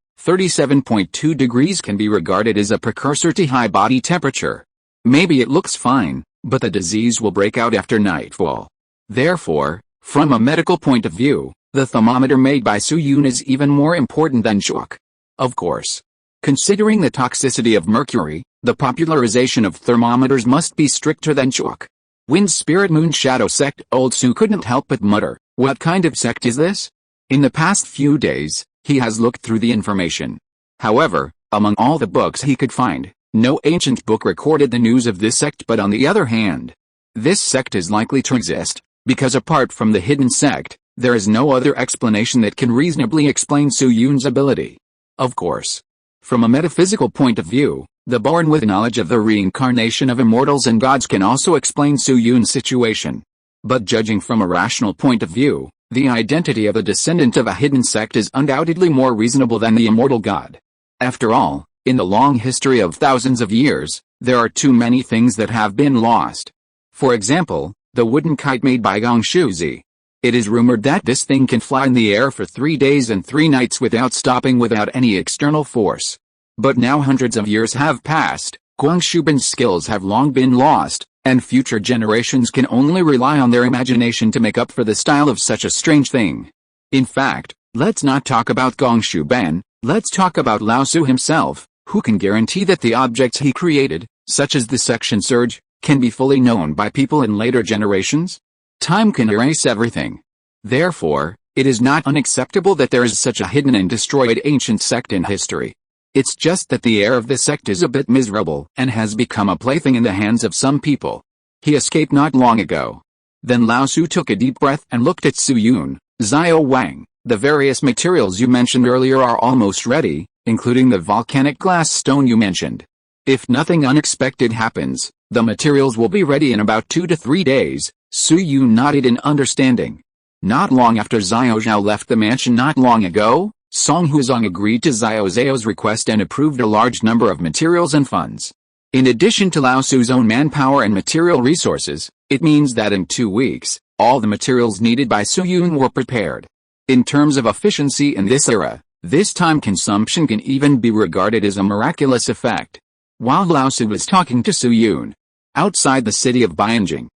37.2 degrees can be regarded as a precursor to high body temperature. Maybe it looks fine, but the disease will break out after nightfall. Therefore, from a medical point of view, the thermometer made by Su Yun is even more important than chalk. Of course. Considering the toxicity of mercury, the popularization of thermometers must be stricter than chalk. Wind Spirit Moon Shadow Sect. Old Su couldn't help but mutter, "What kind of sect is this?" In the past few days, he has looked through the information. However, among all the books he could find, no ancient book recorded the news of this sect. But on the other hand, this sect is likely to exist, because apart from the hidden sect, there is no other explanation that can reasonably explain Su Yun's ability. Of course. From a metaphysical point of view, the born with knowledge of the reincarnation of immortals and gods can also explain Su Yun's situation. But judging from a rational point of view, the identity of a descendant of a hidden sect is undoubtedly more reasonable than the immortal god. After all, in the long history of thousands of years, there are too many things that have been lost. For example, the wooden kite made by Gong Shuzi. It is rumored that this thing can fly in the air for 3 days and 3 nights without stopping without any external force. But now hundreds of years have passed, Guang Shubin's skills have long been lost, and future generations can only rely on their imagination to make up for the style of such a strange thing. In fact, let's not talk about Gong Shuban, let's talk about Lao Tzu himself, who can guarantee that the objects he created, such as the section surge, can be fully known by people in later generations? Time can erase everything. Therefore, it is not unacceptable that there is such a hidden and destroyed ancient sect in history. It's just that the heir of the sect is a bit miserable and has become a plaything in the hands of some people. He escaped not long ago. Then Lao Su took a deep breath and looked at Su Yun. Xiao Wang, the various materials you mentioned earlier are almost ready, including the volcanic glass stone you mentioned. If nothing unexpected happens, the materials will be ready in about 2 to 3 days. Su Yun nodded in understanding. Not long after Xiao Zhao left the mansion not long ago, Song Huzong agreed to Xiao Zhao's request and approved a large number of materials and funds. In addition to Lao Su's own manpower and material resources, it means that in 2 weeks, all the materials needed by Su Yun were prepared. In terms of efficiency in this era, this time consumption can even be regarded as a miraculous effect. While Lao Su was talking to Su Yun, outside the city of Bianjing,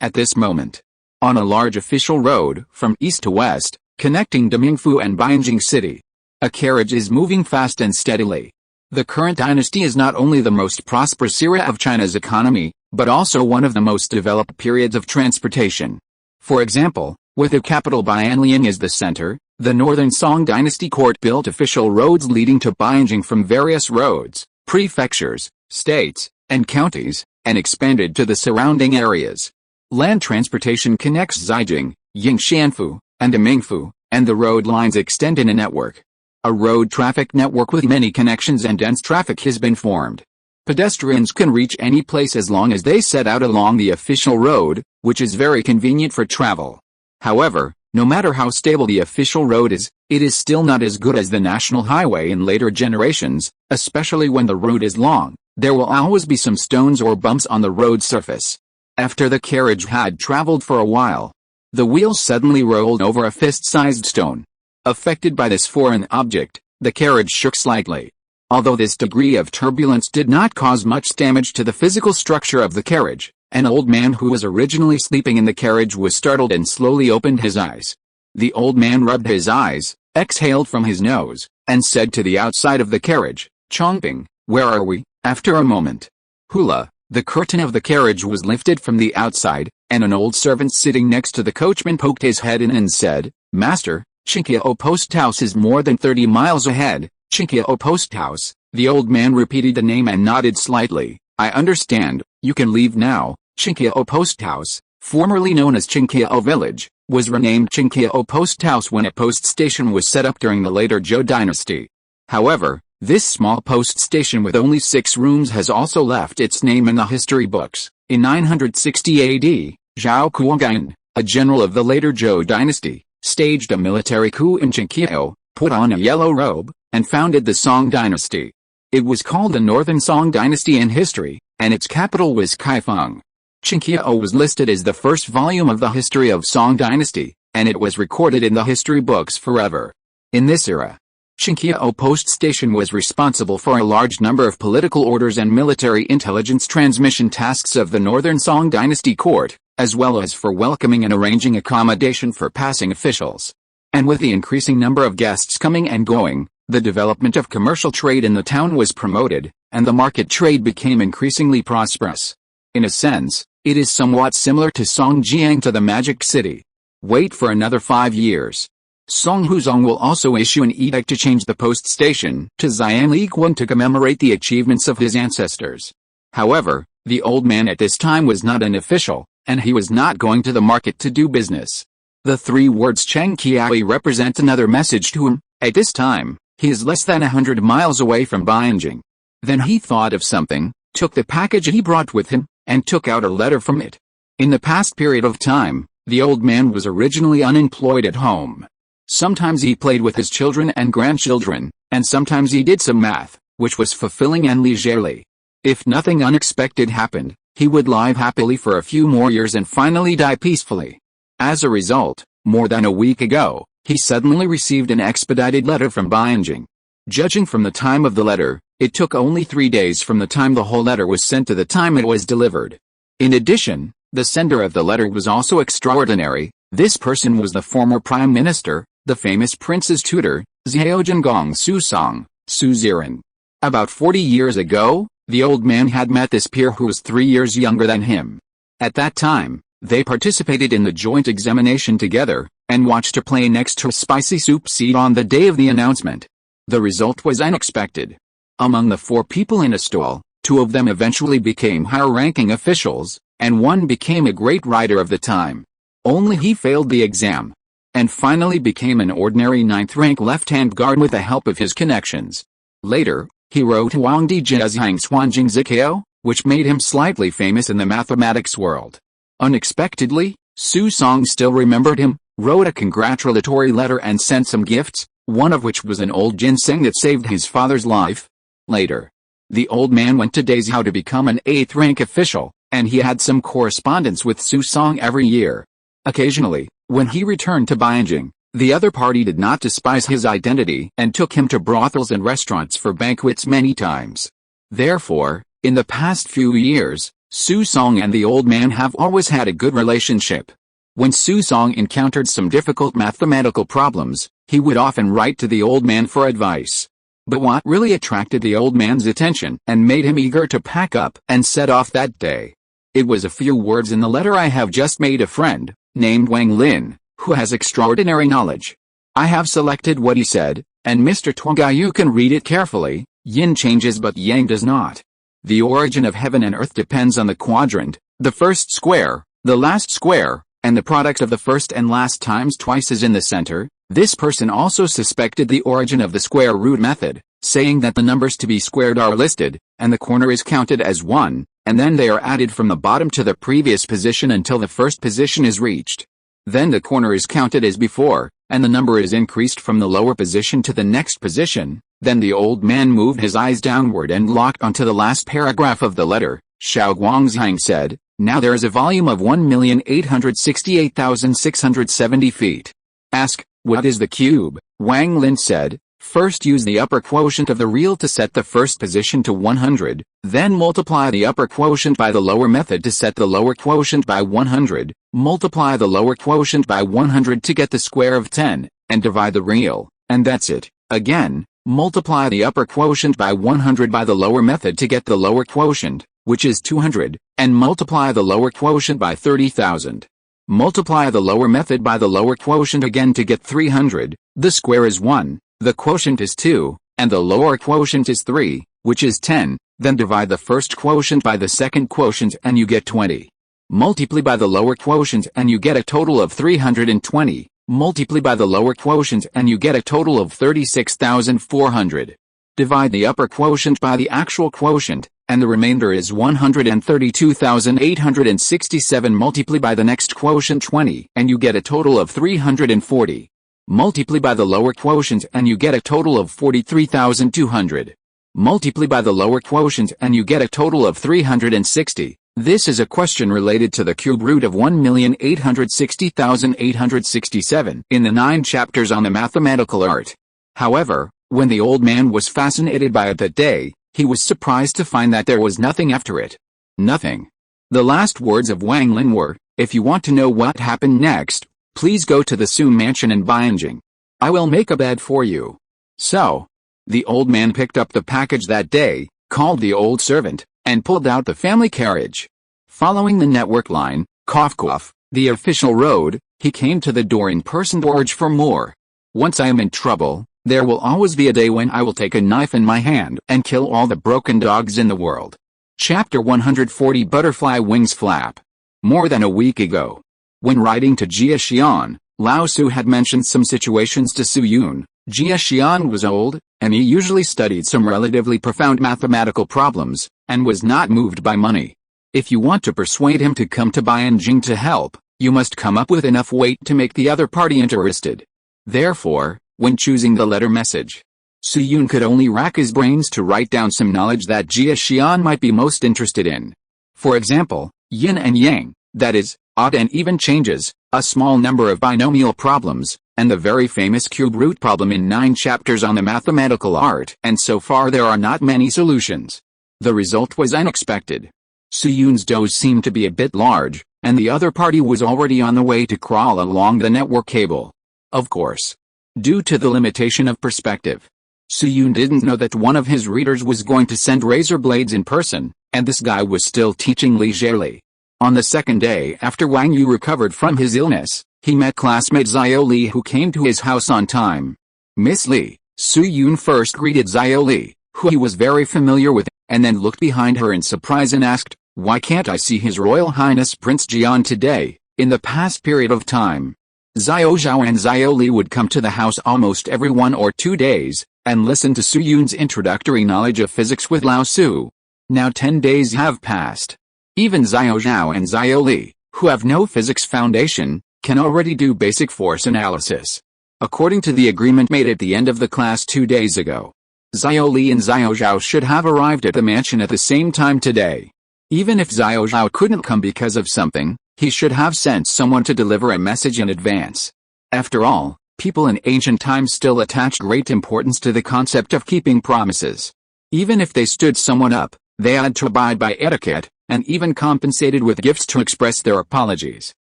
at this moment, on a large official road from east to west, connecting Demingfu and Bianjing City, a carriage is moving fast and steadily. The current dynasty is not only the most prosperous era of China's economy, but also one of the most developed periods of transportation. For example, with the capital Bianlian as the center, the northern Song dynasty court built official roads leading to Bianjing from various roads, prefectures, states, and counties, and expanded to the surrounding areas. Land transportation connects Zhaijing, Yingshanfu, and Demingfu, and the road lines extend in a network. A road traffic network with many connections and dense traffic has been formed. Pedestrians can reach any place as long as they set out along the official road, which is very convenient for travel. However, no matter how stable the official road is, it is still not as good as the national highway in later generations, especially when the road is long. There will always be some stones or bumps on the road surface. After the carriage had traveled for a while, the wheels suddenly rolled over a fist-sized stone. Affected by this foreign object, the carriage shook slightly. Although this degree of turbulence did not cause much damage to the physical structure of the carriage, an old man who was originally sleeping in the carriage was startled and slowly opened his eyes. The old man rubbed his eyes, exhaled from his nose, and said to the outside of the carriage, "Chongping, where are we?" After a moment, hula, the curtain of the carriage was lifted from the outside, and an old servant sitting next to the coachman poked his head in and said, "Master, Qingqiao Post House is more than 30 miles ahead." Qingqiao Post House. The old man repeated the name and nodded slightly. "I understand, you can leave now." Qingqiao Post House, formerly known as Qingqiao Village, was renamed Qingqiao Post House when a post station was set up during the later Zhou dynasty. However, this small post station with only 6 rooms has also left its name in the history books. In 960 AD, Zhao Kuogan, a general of the later Zhou dynasty, staged a military coup in Qingqiao, put on a yellow robe, and founded the Song dynasty. It was called the Northern Song dynasty in history, and its capital was Kaifeng. Qingqiao was listed as the first volume of the history of Song dynasty, and it was recorded in the history books forever. In this era, Qingqiao Post Station was responsible for a large number of political orders and military intelligence transmission tasks of the Northern Song dynasty court, as well as for welcoming and arranging accommodation for passing officials. And with the increasing number of guests coming and going, the development of commercial trade in the town was promoted, and the market trade became increasingly prosperous. In a sense, it is somewhat similar to Songjiang to the Magic City. Wait for another 5 years. Song Huzong will also issue an edict to change the post station to Xianliguan to commemorate the achievements of his ancestors. However, the old man at this time was not an official, and he was not going to the market to do business. The 3 words Cheng Qiaoi represent another message to him. At this time, he is less than 100 miles away from Bianjing. Then he thought of something, took the package he brought with him, and took out a letter from it. In the past period of time, the old man was originally unemployed at home. Sometimes he played with his children and grandchildren, and sometimes he did some math, which was fulfilling and leisurely. If nothing unexpected happened, he would live happily for a few more years and finally die peacefully. As a result, more than a week ago, he suddenly received an expedited letter from Bianjing. Judging from the time of the letter, it took only 3 days from the time the whole letter was sent to the time it was delivered. In addition, the sender of the letter was also extraordinary. This person was the former prime minister, the famous prince's tutor, Zhaojingong Susong, Su Ziran. About 40 years ago, the old man had met this peer who was 3 years younger than him. At that time, they participated in the joint examination together, and watched her play next to a spicy soup seat on the day of the announcement. The result was unexpected. Among the 4 people in a stall, Two of them eventually became higher-ranking officials, and one became a great writer of the time. Only he failed the exam, and finally became an ordinary 9th-rank left-hand guard with the help of his connections. Later, he wrote Huangdi Jiazhang Xuanjing Zikao, which made him slightly famous in the mathematics world. Unexpectedly, Su Song still remembered him, wrote a congratulatory letter and sent some gifts, one of which was an old ginseng that saved his father's life. Later, the old man went to Dazhou to become an 8th-rank official, and he had some correspondence with Su Song every year. Occasionally, when he returned to Beijing, the other party did not despise his identity and took him to brothels and restaurants for banquets many times. Therefore, in the past few years, Su Song and the old man have always had a good relationship. When Su Song encountered some difficult mathematical problems, he would often write to the old man for advice. But what really attracted the old man's attention and made him eager to pack up and set off that day? It was a few words in the letter. I have just made a friend, named Wang Lin, who has extraordinary knowledge. I have selected what he said, and Mr. Tuangai, you can read it carefully. Yin changes but Yang does not. The origin of heaven and earth depends on the quadrant, the first square, the last square, and the product of the first and last times twice is in the center. This person also suspected the origin of the square root method, saying that the numbers to be squared are listed, and the corner is counted as 1, and then they are added from the bottom to the previous position until the first position is reached. Then the corner is counted as before, and the number is increased from the lower position to the next position. Then the old man moved his eyes downward and locked onto the last paragraph of the letter. Xiao Guangzhang said, now there is a volume of 1,868,670 feet. Ask, what is the cube? Wang Lin said, first use the upper quotient of the real to set the first position to 100, then multiply the upper quotient by the lower method to set the lower quotient by 100, multiply the lower quotient by 100 to get the square of 10, and divide the real, and that's it. Again, multiply the upper quotient by 100 by the lower method to get the lower quotient, which is 200, and multiply the lower quotient by 30,000. Multiply the lower method by the lower quotient again to get 300, the square is 1, the quotient is 2, and the lower quotient is 3, which is 10, then divide the first quotient by the second quotient and you get 20. Multiply by the lower quotient and you get a total of 320, multiply by the lower quotient and you get a total of 36,400. Divide the upper quotient by the actual quotient, and the remainder is 132,867. Multiply by the next quotient 20 and you get a total of 340. Multiply by the lower quotient and you get a total of 43,200. Multiply by the lower quotient and you get a total of 360. This is a question related to the cube root of 1,860,867 in the 9 chapters on the mathematical art. However, when the old man was fascinated by it that day, he was surprised to find that there was nothing after it. Nothing. The last words of Wang Lin were, if you want to know what happened next, please go to the Su mansion in Beijing. I will make a bed for you. So, the old man picked up the package that day, called the old servant, and pulled out the family carriage. Following the network line, cough cough, the official road, he came to the door in person to urge for more. Once I am in trouble, there will always be a day when I will take a knife in my hand and kill all the broken dogs in the world. Chapter 140 Butterfly Wings Flap. More than a week ago, when writing to Jia Xian, Lao Su had mentioned some situations to Su Yun. Jia Xian was old, and he usually studied some relatively profound mathematical problems, and was not moved by money. If you want to persuade him to come to Beijing to help, you must come up with enough weight to make the other party interested. Therefore, when choosing the letter message, Su Yun could only rack his brains to write down some knowledge that Jia Xian might be most interested in. For example, yin and yang, that is, odd and even changes, a small number of binomial problems, and the very famous cube root problem in 9 chapters on the mathematical art, and so far there are not many solutions. The result was unexpected. Su Yun's dose seemed to be a bit large, and the other party was already on the way to crawl along the network cable. Of course, due to the limitation of perspective, Su Yun didn't know that one of his readers was going to send razor blades in person, and this guy was still teaching leisurely. On the second day after Wang Yu recovered from his illness, he met classmate Xiao Li who came to his house on time. Miss Li, Su Yun first greeted Xiao Li, who he was very familiar with, and then looked behind her in surprise and asked, "Why can't I see His Royal Highness Prince Jian today?" In the past period of time, Xiao Zhao and Xiao Li would come to the house almost every 1 or 2 days, and listen to Su Yun's introductory knowledge of physics with Lao Su. Now 10 days have passed. Even Xiao Zhao and Xiao Li, who have no physics foundation, can already do basic force analysis. According to the agreement made at the end of the class 2 days ago, Xiao Li and Xiao Zhao should have arrived at the mansion at the same time today. Even if Xiao Zhao couldn't come because of something, he should have sent someone to deliver a message in advance. After all, people in ancient times still attached great importance to the concept of keeping promises. Even if they stood someone up, they had to abide by etiquette, and even compensated with gifts to express their apologies.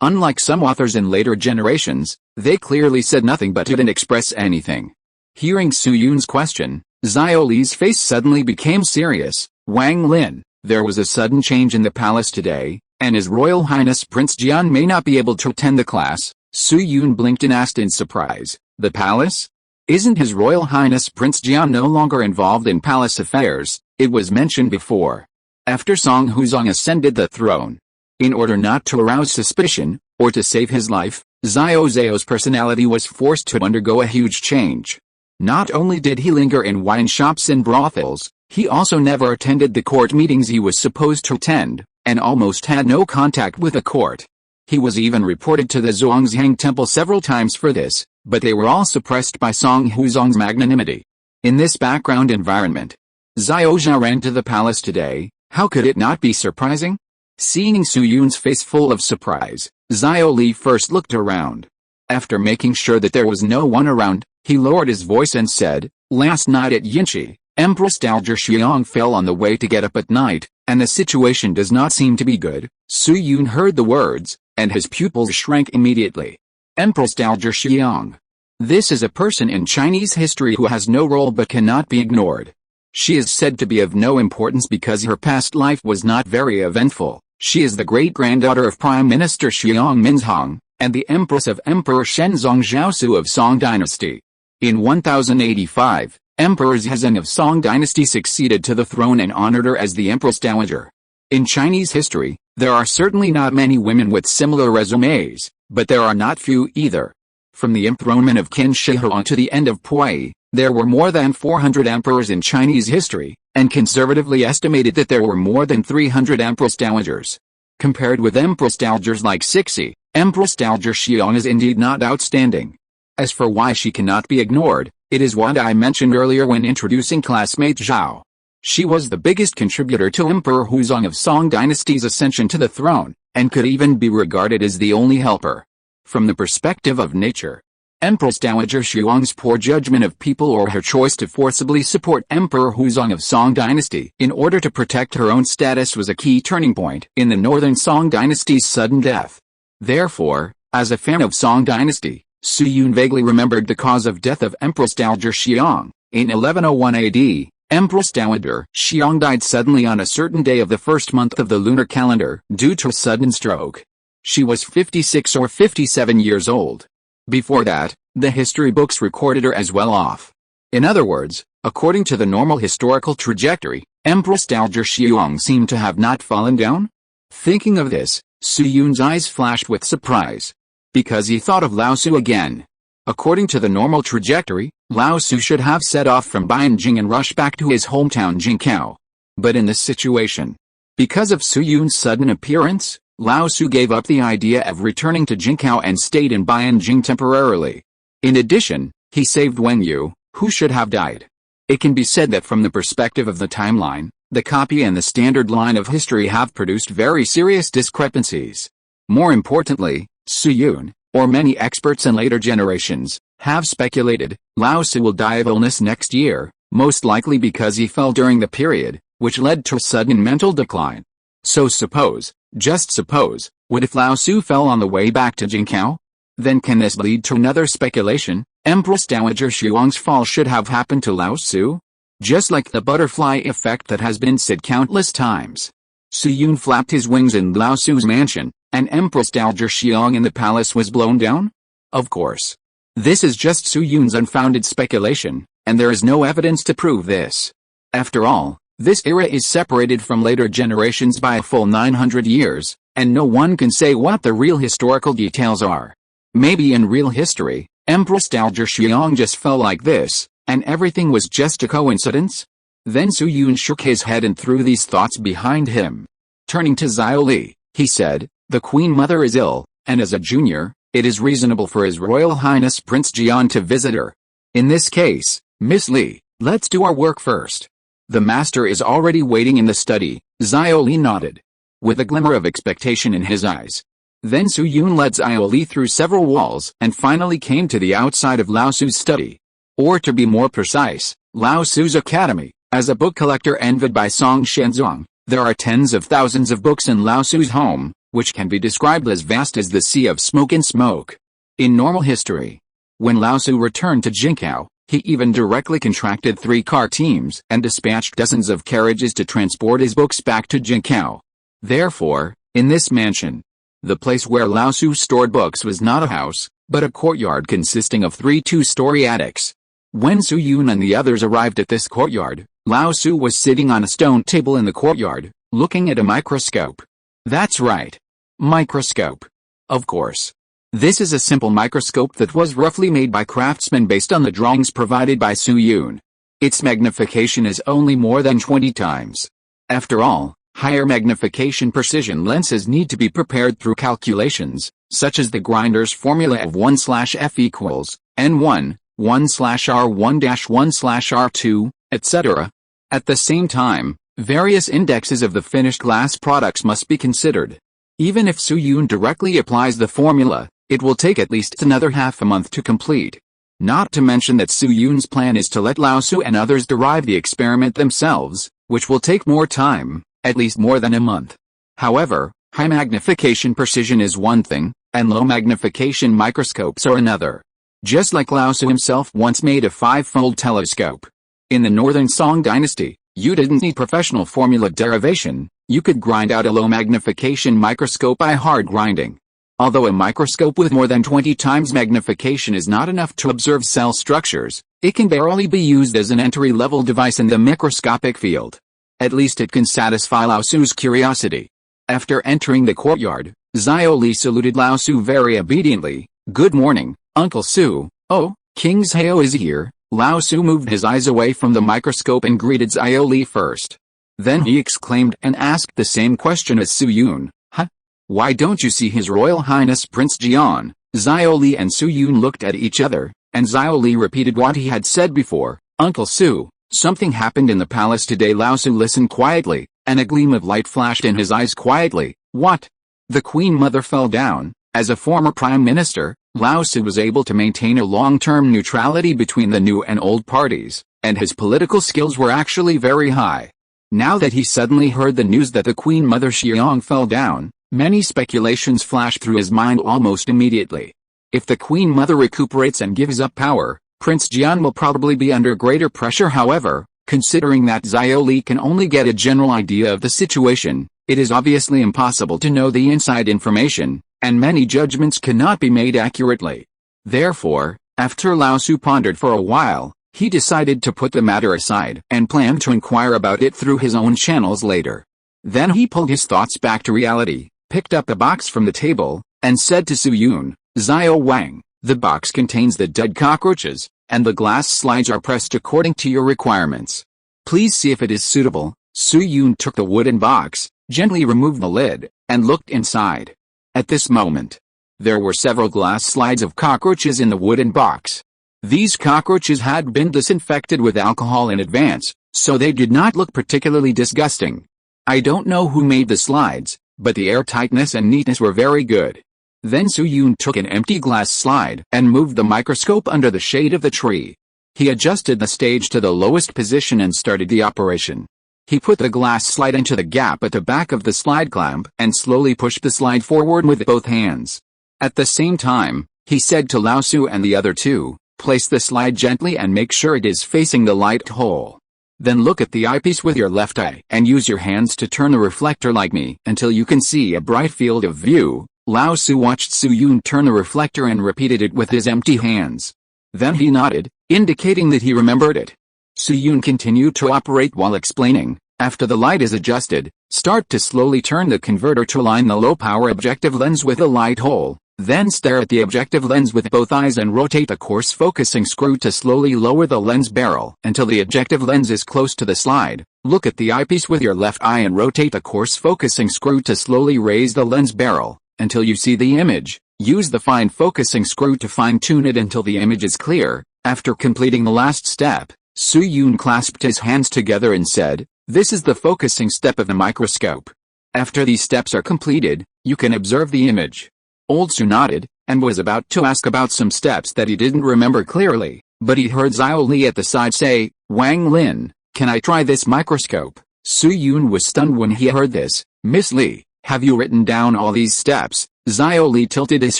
Unlike some authors in later generations, they clearly said nothing but didn't express anything. Hearing Su Yun's question, Xiao Li's face suddenly became serious. "Wang Lin, there was a sudden change in the palace today, and His Royal Highness Prince Jian may not be able to attend the class." Su Yun blinked and asked in surprise, "The palace? Isn't His Royal Highness Prince Jian no longer involved in palace affairs? It was mentioned before." After Song Huzong ascended the throne, in order not to arouse suspicion, or to save his life, Xiao Zhao's personality was forced to undergo a huge change. Not only did he linger in wine shops and brothels, he also never attended the court meetings he was supposed to attend, and almost had no contact with the court. He was even reported to the Zhuangzhang temple several times for this, but they were all suppressed by Song Huzong's magnanimity. In this background environment, Xiao Zhao ran to the palace today. How could it not be surprising? Seeing Su Yun's face full of surprise, Xiao Li first looked around. After making sure that there was no one around, he lowered his voice and said, "Last night at Yinchi, Empress Dowager Xiang fell on the way to get up at night, and the situation does not seem to be good." Su Yun heard the words, and his pupils shrank immediately. Empress Dowager Xiang. This is a person in Chinese history who has no role but cannot be ignored. She is said to be of no importance because her past life was not very eventful. She is the great-granddaughter of Prime Minister Xiang Minzhong, and the Empress of Emperor Shenzong Zhaosu of Song Dynasty. In 1085, Emperor Zhezhen of Song Dynasty succeeded to the throne and honored her as the Empress Dowager. In Chinese history, there are certainly not many women with similar resumes, but there are not few either. From the enthronement of Qin Shi Huang to the end of Pui, there were more than 400 emperors in Chinese history, and conservatively estimated that there were more than 300 Empress Dowagers. Compared with Empress Dowagers like Cixi, Empress Dowager Xiang is indeed not outstanding. As for why she cannot be ignored, it is what I mentioned earlier when introducing classmate Zhao. She was the biggest contributor to Emperor Huzong of Song Dynasty's ascension to the throne, and could even be regarded as the only helper. From the perspective of nature, Empress Dowager Xiang's poor judgment of people or her choice to forcibly support Emperor Huzong of Song Dynasty in order to protect her own status was a key turning point in the northern Song Dynasty's sudden death. Therefore, as a fan of Song Dynasty, Su Yun vaguely remembered the cause of death of Empress Dowager Xiang. In 1101 AD, Empress Dowager Xiang died suddenly on a certain day of the first month of the lunar calendar due to a sudden stroke. She was 56 or 57 years old. Before that, the history books recorded her as well off. In other words, according to the normal historical trajectory, Empress Dowager Xiang seemed to have not fallen down. Thinking of this, Su Yun's eyes flashed with surprise, because he thought of Lao Su again. According to the normal trajectory, Lao Su should have set off from Bianjing and rushed back to his hometown Jingqiao. But in this situation, because of Su Yun's sudden appearance, Lao Su gave up the idea of returning to Jingqiao and stayed in Bianjing temporarily. In addition, he saved Wen Yu, who should have died. It can be said that from the perspective of the timeline, the copy and the standard line of history have produced very serious discrepancies. More importantly, Su Yun, or many experts in later generations, have speculated, Lao Su will die of illness next year, most likely because he fell during the period, which led to sudden mental decline. So suppose, just suppose, what if Lao Su fell on the way back to Jingqiao? Then can this lead to another speculation? Empress Dowager Xiang's fall should have happened to Lao Su? Just like the butterfly effect that has been said countless times. Su Yun flapped his wings in Lao Su's mansion, and Empress Dowager Xiang in the palace was blown down? Of course. This is just Su Yun's unfounded speculation, and there is no evidence to prove this. After all, this era is separated from later generations by a full 900 years, and no one can say what the real historical details are. Maybe in real history, Empress Dowager Xiang just fell like this, and everything was just a coincidence? Then Su Yun shook his head and threw these thoughts behind him. Turning to Xiao Li, he said, "The Queen Mother is ill, and as a junior, it is reasonable for His Royal Highness Prince Jian to visit her. In this case, Miss Li, let's do our work first." "The master is already waiting in the study," Xiao Li nodded, with a glimmer of expectation in his eyes. Then Su Yun led Xiao Li through several walls and finally came to the outside of Lao Su's study. Or to be more precise, Lao Su's academy. As a book collector envied by Song Shenzong, there are tens of thousands of books in Lao Su's home, which can be described as vast as the sea of smoke and smoke. In normal history, when Lao Su returned to Jinkao, he even directly contracted 3 car teams and dispatched dozens of carriages to transport his books back to Jinkao. Therefore, in this mansion, the place where Lao Su stored books was not a house, but a courtyard consisting of 3 two-story attics. When Su Yun and the others arrived at this courtyard, Lao Su was sitting on a stone table in the courtyard, looking at a microscope. That's right. Microscope. Of course. This is a simple microscope that was roughly made by craftsmen based on the drawings provided by Su Yun. Its magnification is only more than 20 times. After all, higher magnification precision lenses need to be prepared through calculations, such as the Grinder's formula of 1/f equals n1, 1/r1-1/r2, etc. At the same time, various indexes of the finished glass products must be considered. Even if Su Yun directly applies the formula, it will take at least another half a month to complete. Not to mention that Su Yun's plan is to let Lao Su and others derive the experiment themselves, which will take more time, at least more than a month. However, high magnification precision is one thing, and low magnification microscopes are another. Just like Lao Su himself once made a 5-fold telescope. In the Northern Song dynasty, you didn't need professional formula derivation, you could grind out a low magnification microscope by hard grinding. Although a microscope with more than 20 times magnification is not enough to observe cell structures, it can barely be used as an entry-level device in the microscopic field. At least it can satisfy Lao Su's curiosity. After entering the courtyard, Xiao Li saluted Lao Su very obediently. "Good morning, Uncle Su." "Oh, King Xiao is here." Lao Su moved his eyes away from the microscope and greeted Xiao Li first. Then he exclaimed and asked the same question as Su Yun. "Huh? Why don't you see His Royal Highness Prince Jian?" Xiao Li and Su Yun looked at each other, and Xiao Li repeated what he had said before. "Uncle Su, something happened in the palace today." Lao Su listened quietly, and a gleam of light flashed in his eyes quietly. "What?" "The Queen Mother fell down." As a former prime minister, Lao Su was able to maintain a long-term neutrality between the new and old parties, and his political skills were actually very high. Now that he suddenly heard the news that the Queen Mother Xiang fell down, many speculations flashed through his mind almost immediately. If the Queen Mother recuperates and gives up power, Prince Jian will probably be under greater pressure. However, considering that Xiao Li can only get a general idea of the situation, it is obviously impossible to know the inside information, and many judgments cannot be made accurately. Therefore, after Lao Su pondered for a while, he decided to put the matter aside and planned to inquire about it through his own channels later. Then he pulled his thoughts back to reality, picked up the box from the table, and said to Su Yun, "Xiao Wang, the box contains the dead cockroaches, and the glass slides are pressed according to your requirements. Please see if it is suitable." Su Yun took the wooden box, gently removed the lid, and looked inside. At this moment, there were several glass slides of cockroaches in the wooden box. These cockroaches had been disinfected with alcohol in advance, so they did not look particularly disgusting. I don't know who made the slides, but the airtightness and neatness were very good. Then Su Yun took an empty glass slide and moved the microscope under the shade of the tree. He adjusted the stage to the lowest position and started the operation. He put the glass slide into the gap at the back of the slide clamp and slowly pushed the slide forward with both hands. At the same time, he said to Lao Su and the other two, "Place the slide gently and make sure it is facing the light hole. Then look at the eyepiece with your left eye and use your hands to turn the reflector like me until you can see a bright field of view." Lao Su watched Su Yun turn the reflector and repeated it with his empty hands. Then he nodded, indicating that he remembered it. Su-yoon continued to operate while explaining, after the light is adjusted, start to slowly turn the converter to align the low-power objective lens with the light hole, then stare at the objective lens with both eyes and rotate the coarse focusing screw to slowly lower the lens barrel until the objective lens is close to the slide. Look at the eyepiece with your left eye and rotate the coarse focusing screw to slowly raise the lens barrel until you see the image. Use the fine focusing screw to fine-tune it until the image is clear. After completing the last step, Su-yoon clasped his hands together and said, "This is the focusing step of the microscope. After these steps are completed, you can observe the image." Old Su nodded, and was about to ask about some steps that he didn't remember clearly, but he heard Xiao Li at the side say, "Wang Lin, can I try this microscope?" Su-yoon was stunned when he heard this. "Miss Li, have you written down all these steps?" Xiao Li tilted his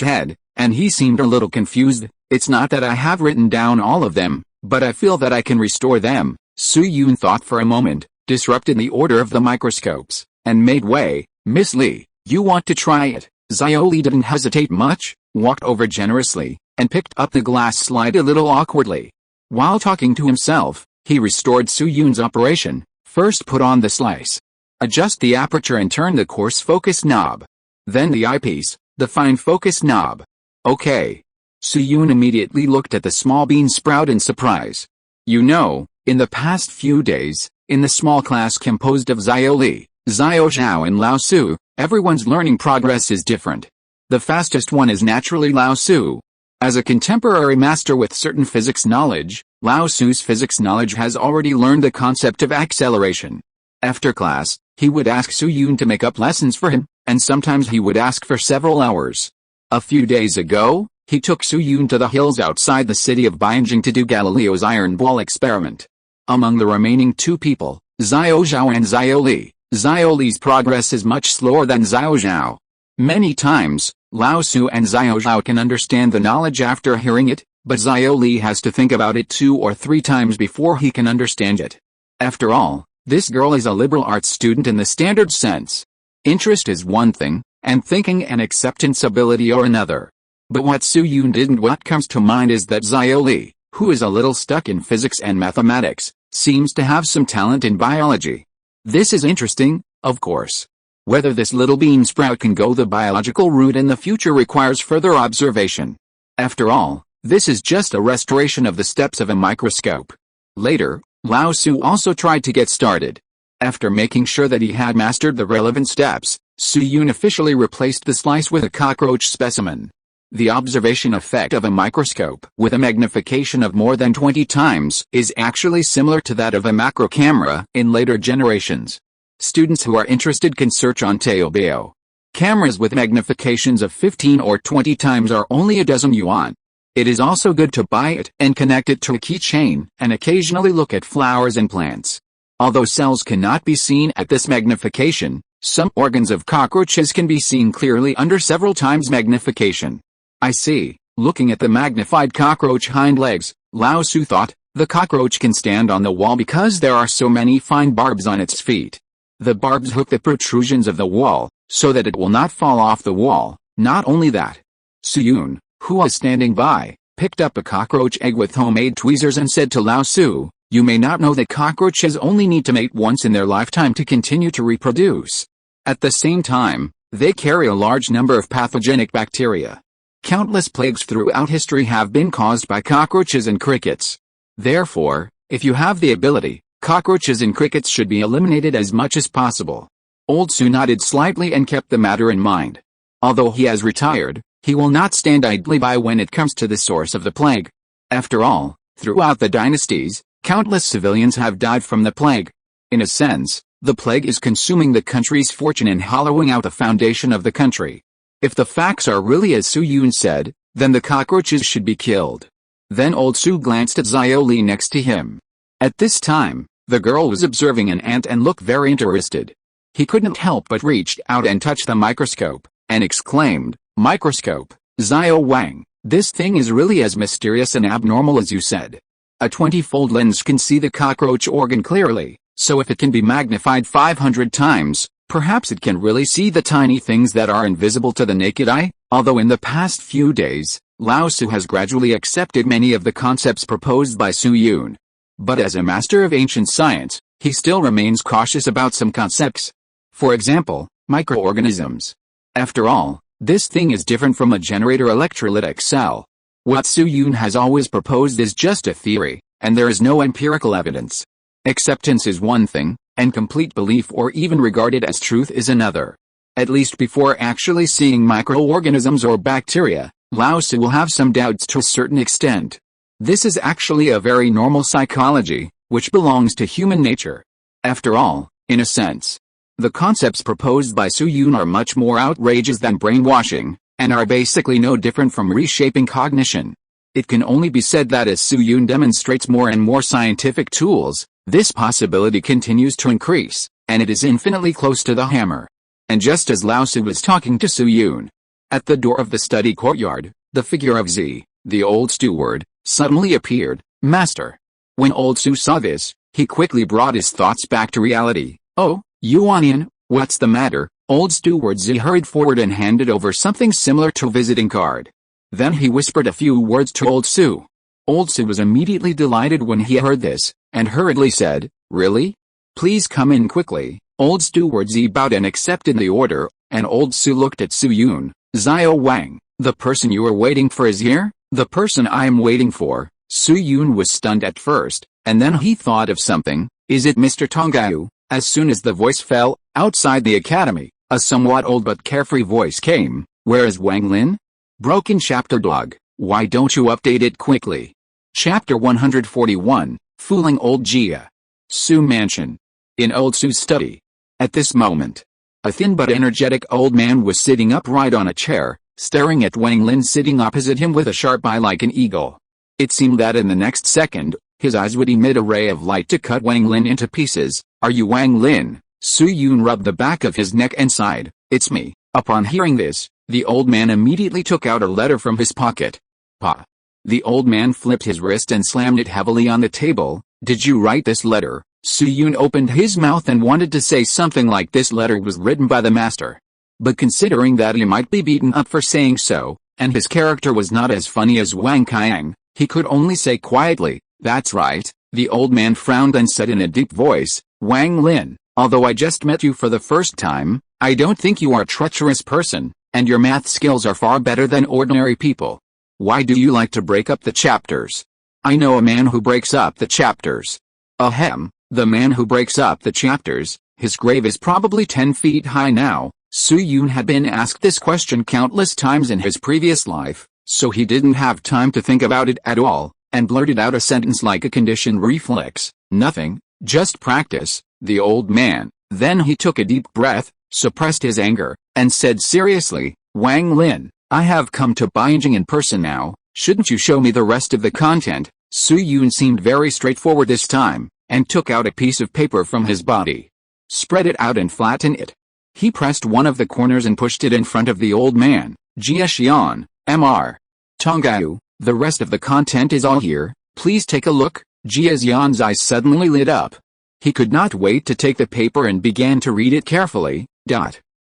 head, and he seemed a little confused. "It's not that I have written down all of them, but I feel that I can restore them." Su-yoon thought for a moment, disrupted the order of the microscopes, and made way. "Miss Li, you want to try it?" Xiao Li didn't hesitate much, walked over generously, and picked up the glass slide a little awkwardly. While talking to himself, he restored Su-yoon's operation. First put on the slice. Adjust the aperture and turn the coarse focus knob. Then the eyepiece, the fine focus knob. Okay. Su-yoon immediately looked at the small bean sprout in surprise. "You know, in the past few days, in the small class composed of Xiao Li, Xiao Zhao and Lao Su, everyone's learning progress is different. The fastest one is naturally Lao Su. As a contemporary master with certain physics knowledge, Lao Su's physics knowledge has already learned the concept of acceleration. After class, he would ask Su-yoon to make up lessons for him, and sometimes he would ask for several hours. A few days ago, he took Su-yoon to the hills outside the city of Beijing to do Galileo's iron ball experiment. Among the remaining two people, Xiao Zhao and Xiao Li, Xiao Li's progress is much slower than Xiao Zhao. Many times, Lao Su and Xiao Zhao can understand the knowledge after hearing it, but Xiao Li has to think about it 2 or 3 times before he can understand it. After all, this girl is a liberal arts student in the standard sense. Interest is one thing, and thinking and acceptance ability are another. But what Su-yoon didn't what comes to mind is that Xiao Li, who is a little stuck in physics and mathematics, seems to have some talent in biology. This is interesting, of course. Whether this little bean sprout can go the biological route in the future requires further observation. After all, this is just a restoration of the steps of a microscope. Later, Lao Su also tried to get started. After making sure that he had mastered the relevant steps, Su-yoon officially replaced the slice with a cockroach specimen. The observation effect of a microscope with a magnification of more than 20 times is actually similar to that of a macro camera in later generations. Students who are interested can search on Taobao. Cameras with magnifications of 15 or 20 times are only a dozen yuan. It is also good to buy it and connect it to a keychain and occasionally look at flowers and plants. Although cells cannot be seen at this magnification, some organs of cockroaches can be seen clearly under several times magnification. I see. Looking at the magnified cockroach hind legs, Lao Su thought, the cockroach can stand on the wall because there are so many fine barbs on its feet. The barbs hook the protrusions of the wall, so that it will not fall off the wall. Not only that. Su-yoon, who was standing by, picked up a cockroach egg with homemade tweezers and said to Lao Su, "You may not know that cockroaches only need to mate once in their lifetime to continue to reproduce. At the same time, they carry a large number of pathogenic bacteria. Countless plagues throughout history have been caused by cockroaches and crickets. Therefore, if you have the ability, cockroaches and crickets should be eliminated as much as possible." Old Su nodded slightly and kept the matter in mind. Although he has retired, he will not stand idly by when it comes to the source of the plague. After all, throughout the dynasties, countless civilians have died from the plague. In a sense, the plague is consuming the country's fortune and hollowing out the foundation of the country. If the facts are really as Su-yoon said, then the cockroaches should be killed. Then Old Su glanced at Xiao Li next to him. At this time, the girl was observing an ant and looked very interested. He couldn't help but reached out and touched the microscope, and exclaimed, "Microscope, Xiao Wang, this thing is really as mysterious and abnormal as you said. A 20-fold lens can see the cockroach organ clearly, so if it can be magnified 500 times, perhaps it can really see the tiny things that are invisible to the naked eye." Although in the past few days, Lao Su has gradually accepted many of the concepts proposed by Su-yoon. But as a master of ancient science, he still remains cautious about some concepts. For example, microorganisms. After all, this thing is different from a generator electrolytic cell. What Su Yun has always proposed is just a theory, and there is no empirical evidence. Acceptance is one thing, and complete belief or even regarded as truth is another. At least before actually seeing microorganisms or bacteria, Lao Tzu will have some doubts to a certain extent. This is actually a very normal psychology, which belongs to human nature. After all, in a sense, the concepts proposed by Su Yun are much more outrageous than brainwashing, and are basically no different from reshaping cognition. It can only be said that as Su Yun demonstrates more and more scientific tools, this possibility continues to increase, and it is infinitely close to the hammer. And just as Lao Tzu was talking to Su Yun, at the door of the study courtyard, the figure of Z, the old steward, suddenly appeared. Master. When old Su saw this, he quickly brought his thoughts back to reality. Oh, Yuanian, what's the matter? Old steward Z hurried forward and handed over something similar to a visiting card. Then he whispered a few words to old Su. Old Su was immediately delighted when he heard this, and hurriedly said, Really? Please come in quickly. Old steward Z bowed and accepted the order, and old Su looked at Su Yun. Xiao Wang, the person you are waiting for is here? The person I am waiting for. Su Yun was stunned at first, and then he thought of something. Is it Mr. Tongau? As soon as the voice fell, outside the academy, a somewhat old but carefree voice came. Where is Wang Lin? Broken chapter dog. Why don't you update it quickly? Chapter 141, Fooling Old Jia. Su Mansion. In old Su's study. At this moment, a thin but energetic old man was sitting upright on a chair, staring at Wang Lin sitting opposite him with a sharp eye like an eagle. It seemed that in the next second, his eyes would emit a ray of light to cut Wang Lin into pieces. Are you Wang Lin? Su Yun rubbed the back of his neck and sighed. It's me. Upon hearing this, the old man immediately took out a letter from his pocket. Pa. The old man flipped his wrist and slammed it heavily on the table. Did you write this letter? Su Yun opened his mouth and wanted to say something like this letter was written by the master. But considering that he might be beaten up for saying so, and his character was not as funny as Wang Qiang, he could only say quietly, That's right. The old man frowned and said in a deep voice, Wang Lin, although I just met you for the first time, I don't think you are a treacherous person, and your math skills are far better than ordinary people. Why do you like to break up the chapters? I know a man who breaks up the chapters. Ahem, the man who breaks up the chapters, his grave is probably 10 feet high now. Su Yun had been asked this question countless times in his previous life, so he didn't have time to think about it at all, and blurted out a sentence like a conditioned reflex. Nothing, just practice, the old man. Then he took a deep breath, suppressed his anger, and said seriously, Wang Lin, I have come to Beijing in person now, shouldn't you show me the rest of the content? Su Yun seemed very straightforward this time, and took out a piece of paper from his body. Spread it out and flatten it. He pressed one of the corners and pushed it in front of the old man. Jia Xian, Mr. Tongau, the rest of the content is all here, please take a look. Jia Xian's eyes suddenly lit up. He could not wait to take the paper and began to read it carefully.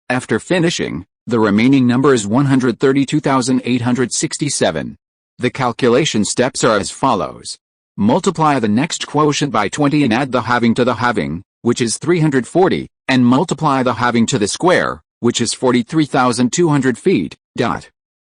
After finishing, the remaining number is 132,867. The calculation steps are as follows. Multiply the next quotient by 20 and add the halving to the halving, which is 340, and multiply the halving to the square, which is 43,200 feet.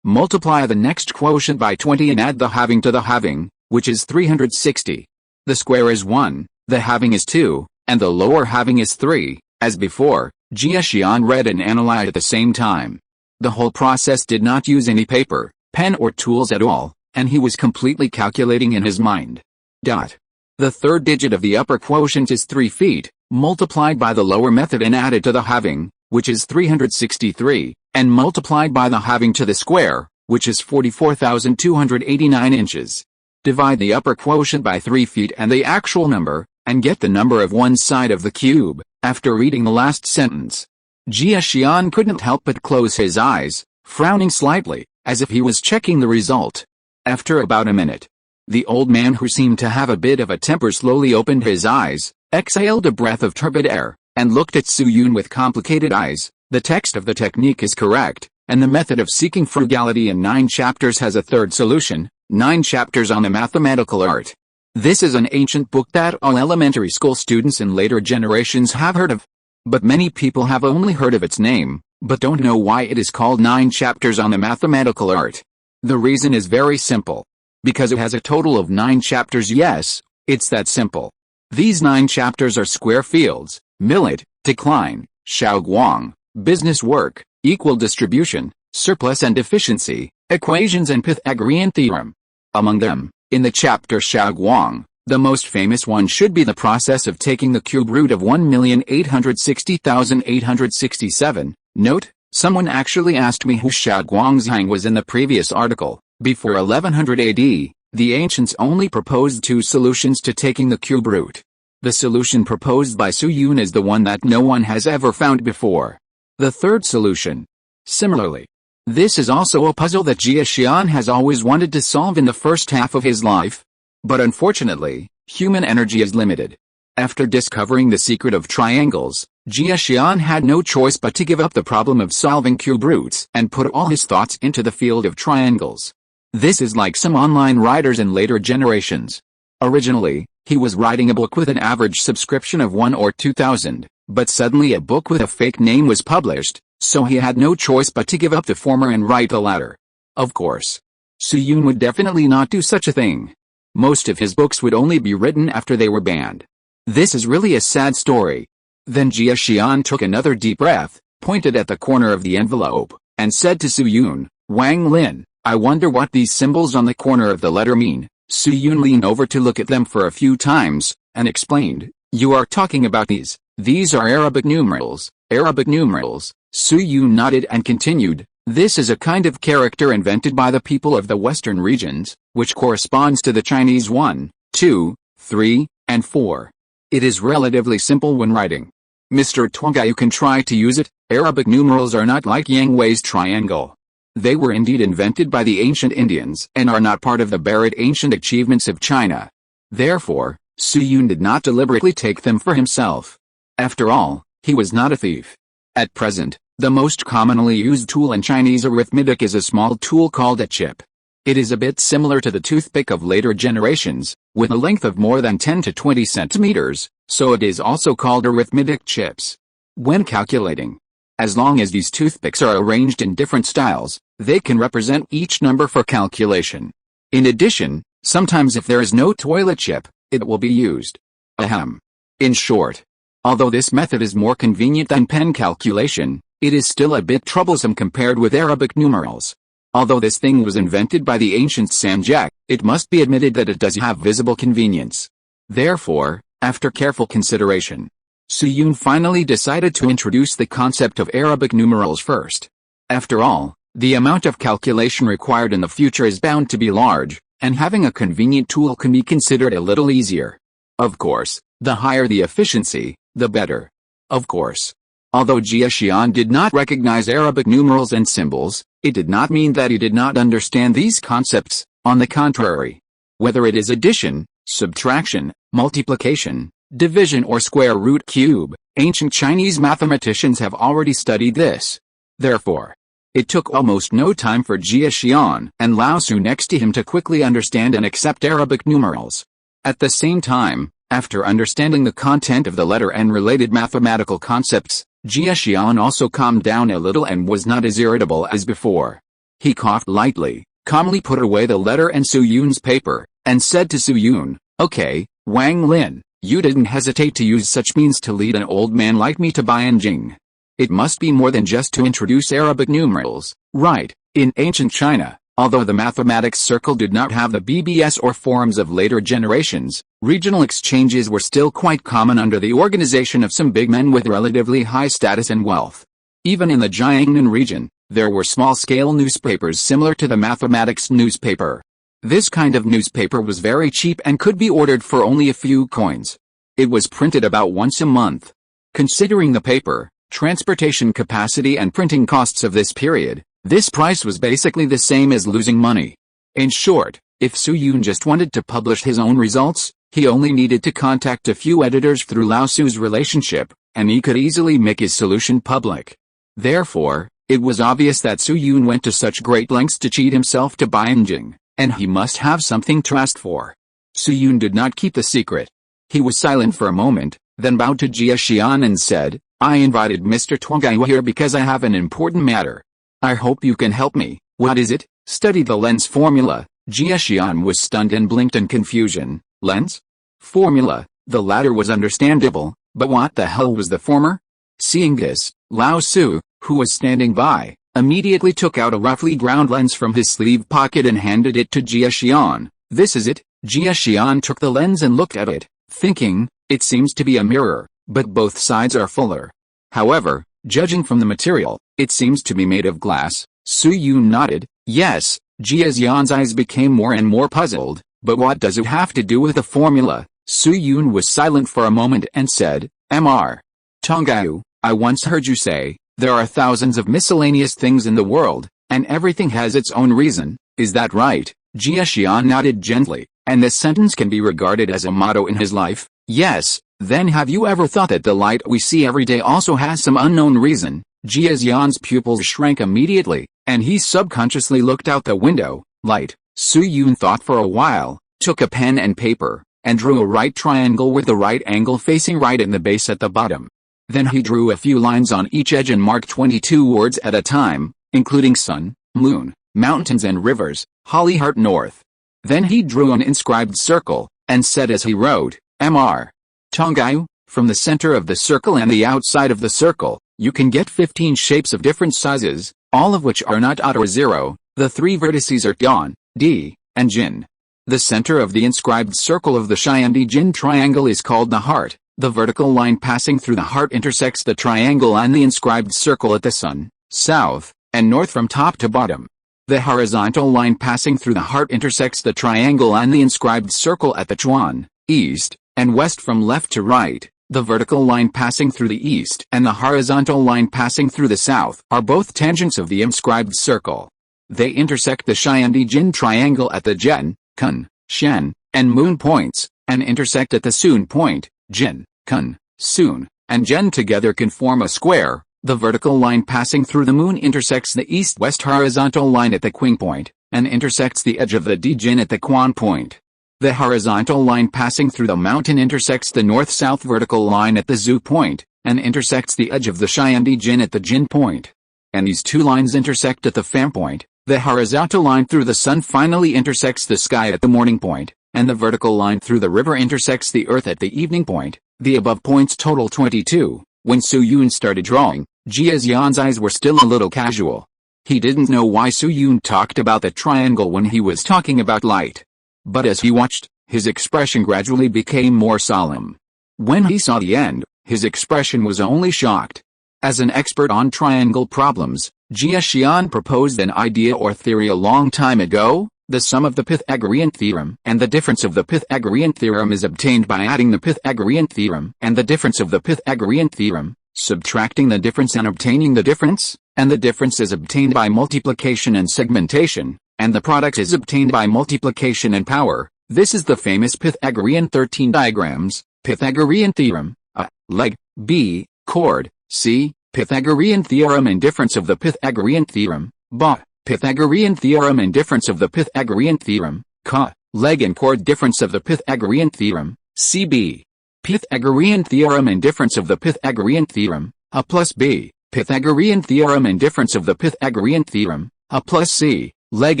Multiply the next quotient by 20 and add the halving to the halving, which is 360. The square is 1, the halving is 2, and the lower halving is 3. As before, Jia Xian read and analyzed at the same time. The whole process did not use any paper, pen or tools at all, and he was completely calculating in his mind. The third digit of the upper quotient is 3 feet, multiplied by the lower method and added to the halving, which is 363, and multiplied by the halving to the square, which is 44,289 inches. Divide the upper quotient by 3 feet and the actual number, and get the number of one side of the cube. After reading the last sentence, Jia Xian couldn't help but close his eyes, frowning slightly, as if he was checking the result. After about a minute, the old man, who seemed to have a bit of a temper, slowly opened his eyes, exhaled a breath of turbid air, and looked at Su Yun with complicated eyes. The text of the technique is correct, and the method of seeking frugality in 9 chapters has a third solution, 9 chapters on the mathematical art. This is an ancient book that all elementary school students in later generations have heard of. But many people have only heard of its name, but don't know why it is called 9 Chapters on the Mathematical Art. The reason is very simple. Because it has a total of 9 chapters. Yes, it's that simple. These 9 chapters are square fields, millet, decline, Xiaoguang, business work, equal distribution, surplus and efficiency, equations and Pythagorean theorem. Among them, in the chapter Xiaoguang, the most famous one should be the process of taking the cube root of 1,860,867. Note, someone actually asked me who Xiaoguangzhang was in the previous article. Before 1100 AD, the ancients only proposed 2 solutions to taking the cube root. The solution proposed by Su Yun is the one that no one has ever found before. The third solution. Similarly, this is also a puzzle that Jia Xian has always wanted to solve in the first half of his life. But unfortunately, human energy is limited. After discovering the secret of triangles, Jia Xian had no choice but to give up the problem of solving cube roots and put all his thoughts into the field of triangles. This is like some online writers in later generations. Originally, he was writing a book with an average subscription of 1 or 2,000, but suddenly a book with a fake name was published, so he had no choice but to give up the former and write the latter. Of course, Su Yun would definitely not do such a thing. Most of his books would only be written after they were banned. This is really a sad story. Then Jia Xian took another deep breath, pointed at the corner of the envelope, and said to Su Yun, "Wang Lin, I wonder what these symbols on the corner of the letter mean." Su Yun leaned over to look at them for a few times, and explained, "You are talking about these. These are Arabic numerals." Arabic numerals. Su Yun nodded and continued, "This is a kind of character invented by the people of the western regions, which corresponds to the Chinese 1, 2, 3, and 4. It is relatively simple when writing. Mr. Twanga, you can try to use it. Arabic numerals are not like Yang Wei's triangle. They were indeed invented by the ancient Indians and are not part of the buried ancient achievements of China. Therefore, Su Yun did not deliberately take them for himself. After all, he was not a thief. At present, the most commonly used tool in Chinese arithmetic is a small tool called a chip. It is a bit similar to the toothpick of later generations, with a length of more than 10 to 20 centimeters, so it is also called arithmetic chips. When calculating, as long as these toothpicks are arranged in different styles, they can represent each number for calculation. In addition, sometimes if there is no toilet chip, it will be used. Ahem. In short, although this method is more convenient than pen calculation, it is still a bit troublesome compared with Arabic numerals. Although this thing was invented by the ancient Sanjak, it must be admitted that it does have visible convenience. Therefore, after careful consideration, Su Yun finally decided to introduce the concept of Arabic numerals first. After all, the amount of calculation required in the future is bound to be large, and having a convenient tool can be considered a little easier. Of course, the higher the efficiency, the better. Of course, although Jia Xian did not recognize Arabic numerals and symbols, it did not mean that he did not understand these concepts. On the contrary, whether it is addition, subtraction, multiplication, division or square root cube, ancient Chinese mathematicians have already studied this. Therefore, it took almost no time for Jia Xian and Lao Su next to him to quickly understand and accept Arabic numerals. At the same time, after understanding the content of the letter and related mathematical concepts, Jia Xian also calmed down a little and was not as irritable as before. He coughed lightly, calmly put away the letter and Su Yun's paper, and said to Su Yun, "Okay, Wang Lin, you didn't hesitate to use such means to lead an old man like me to Bianjing. It must be more than just to introduce Arabic numerals, right?" In ancient China, although the mathematics circle did not have the BBS or forums of later generations, regional exchanges were still quite common under the organization of some big men with relatively high status and wealth. Even in the Jiangnan region, there were small-scale newspapers similar to the mathematics newspaper. This kind of newspaper was very cheap and could be ordered for only a few coins. It was printed about once a month. Considering the paper, transportation capacity and printing costs of this period, this price was basically the same as losing money. In short, if Su Yun just wanted to publish his own results, he only needed to contact a few editors through Lao Su's relationship, and he could easily make his solution public. Therefore, it was obvious that Su Yun went to such great lengths to cheat himself to Bianjing, and he must have something to ask for. Suyun did not keep the secret. He was silent for a moment, then bowed to Jia Xian and said, I invited Mr. Tongaiyu here because I have an important matter. I hope you can help me. What is it? Study the lens formula. Jia Xian was stunned and blinked in confusion. Lens? Formula. The latter was understandable, but what the hell was the former? Seeing this, Lao Su, who was standing by, immediately took out a roughly ground lens from his sleeve pocket and handed it to Jia Xian. This is it. Jia Xian took the lens and looked at it, thinking, it seems to be a mirror, but both sides are fuller. However, judging from the material, it seems to be made of glass. Suyun nodded. Yes. Jia Xian's eyes became more and more puzzled, but what does it have to do with the formula? Suyun was silent for a moment and said, Mr. Tongaiyu, I once heard you say, there are thousands of miscellaneous things in the world, and everything has its own reason. Is that right? Jia Xian nodded gently, and this sentence can be regarded as a motto in his life. Yes. Then have you ever thought that the light we see every day also has some unknown reason? Jia Xian's pupils shrank immediately, and he subconsciously looked out the window. Light. Suyun thought for a while, took a pen and paper, and drew a right triangle with the right angle facing right in the base at the bottom. Then he drew a few lines on each edge and marked 22 words at a time, including sun, moon, mountains and rivers, Hollyheart North. Then he drew an inscribed circle, and said as he wrote, Mr. Tongaiyu, from the center of the circle and the outside of the circle, you can get 15 shapes of different sizes, all of which are not odd or zero. The three vertices are Tian, Di, and Jin. The center of the inscribed circle of the Xiandi Jin triangle is called the heart. The vertical line passing through the heart intersects the triangle and the inscribed circle at the sun, south, and north from top to bottom. The horizontal line passing through the heart intersects the triangle and the inscribed circle at the chuan, east, and west from left to right. The vertical line passing through the east and the horizontal line passing through the south are both tangents of the inscribed circle. They intersect the Xiandi Jin triangle at the Jen, Kun, Shen, and Moon points, and intersect at the Sun point. Jin, Kun, Sun, and Jen together can form a square. The vertical line passing through the moon intersects the east-west horizontal line at the Qing point, and intersects the edge of the Di Jin at the Quan point. The horizontal line passing through the mountain intersects the north-south vertical line at the Zhu point, and intersects the edge of the Xiandi Jin at the Jin point. And these two lines intersect at the Fan point. The horizontal line through the sun finally intersects the sky at the morning point, and the vertical line through the river intersects the earth at the evening point. The above points total 22. When Suyun started drawing, Jia Xian's eyes were still a little casual. He didn't know why Suyun talked about the triangle when he was talking about light. But as he watched, his expression gradually became more solemn. When he saw the end, his expression was only shocked. As an expert on triangle problems, Jia Xian proposed an idea or theory a long time ago. The sum of the Pythagorean theorem and the difference of the Pythagorean theorem is obtained by adding the Pythagorean theorem and the difference of the Pythagorean theorem, subtracting the difference and obtaining the difference, and the difference is obtained by multiplication and segmentation, and the product is obtained by multiplication and power. This is the famous Pythagorean 13 diagrams. Pythagorean theorem, A, leg, B, chord, C, Pythagorean theorem and difference of the Pythagorean theorem, Ba, Pythagorean theorem and difference of the Pythagorean theorem, Ka, leg and chord difference of the Pythagorean theorem, CB. Pythagorean theorem and difference of the Pythagorean theorem, A plus B, Pythagorean theorem and difference of the Pythagorean theorem, A plus C, leg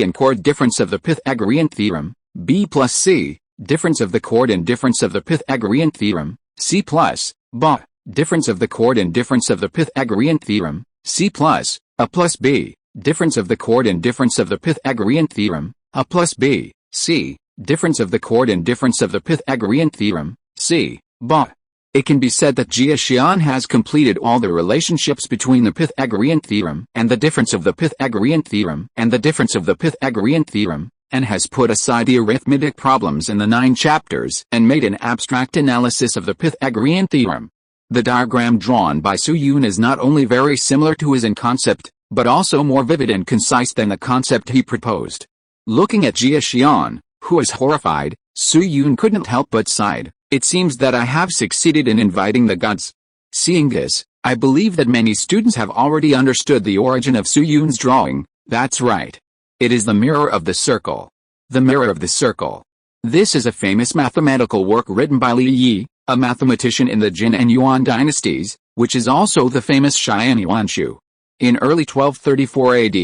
and chord difference of the Pythagorean theorem, B plus C, difference of the chord and difference of the Pythagorean theorem, C plus, Ba, difference of the chord and difference of the Pythagorean theorem, C plus, A plus B, difference of the chord and difference of the Pythagorean theorem, A plus B, C, difference of the chord and difference of the Pythagorean theorem, C, Ba. It can be said that Jia Xian has completed all the relationships between the Pythagorean theorem and the difference of the Pythagorean theorem and the difference of the Pythagorean theorem, and has put aside the arithmetic problems in the 9 chapters and made an abstract analysis of the Pythagorean theorem. The diagram drawn by Suyun is not only very similar to his in concept, but also more vivid and concise than the concept he proposed. Looking at Jia Xian, who was horrified, Suyun couldn't help but sighed. It seems that I have succeeded in inviting the gods. Seeing this, I believe that many students have already understood the origin of Suyun's drawing. That's right. It is the mirror of the circle. The mirror of the circle. This is a famous mathematical work written by Li Yi, a mathematician in the Jin and Yuan dynasties, which is also the famous Xian Yuanshu. In early 1234 AD,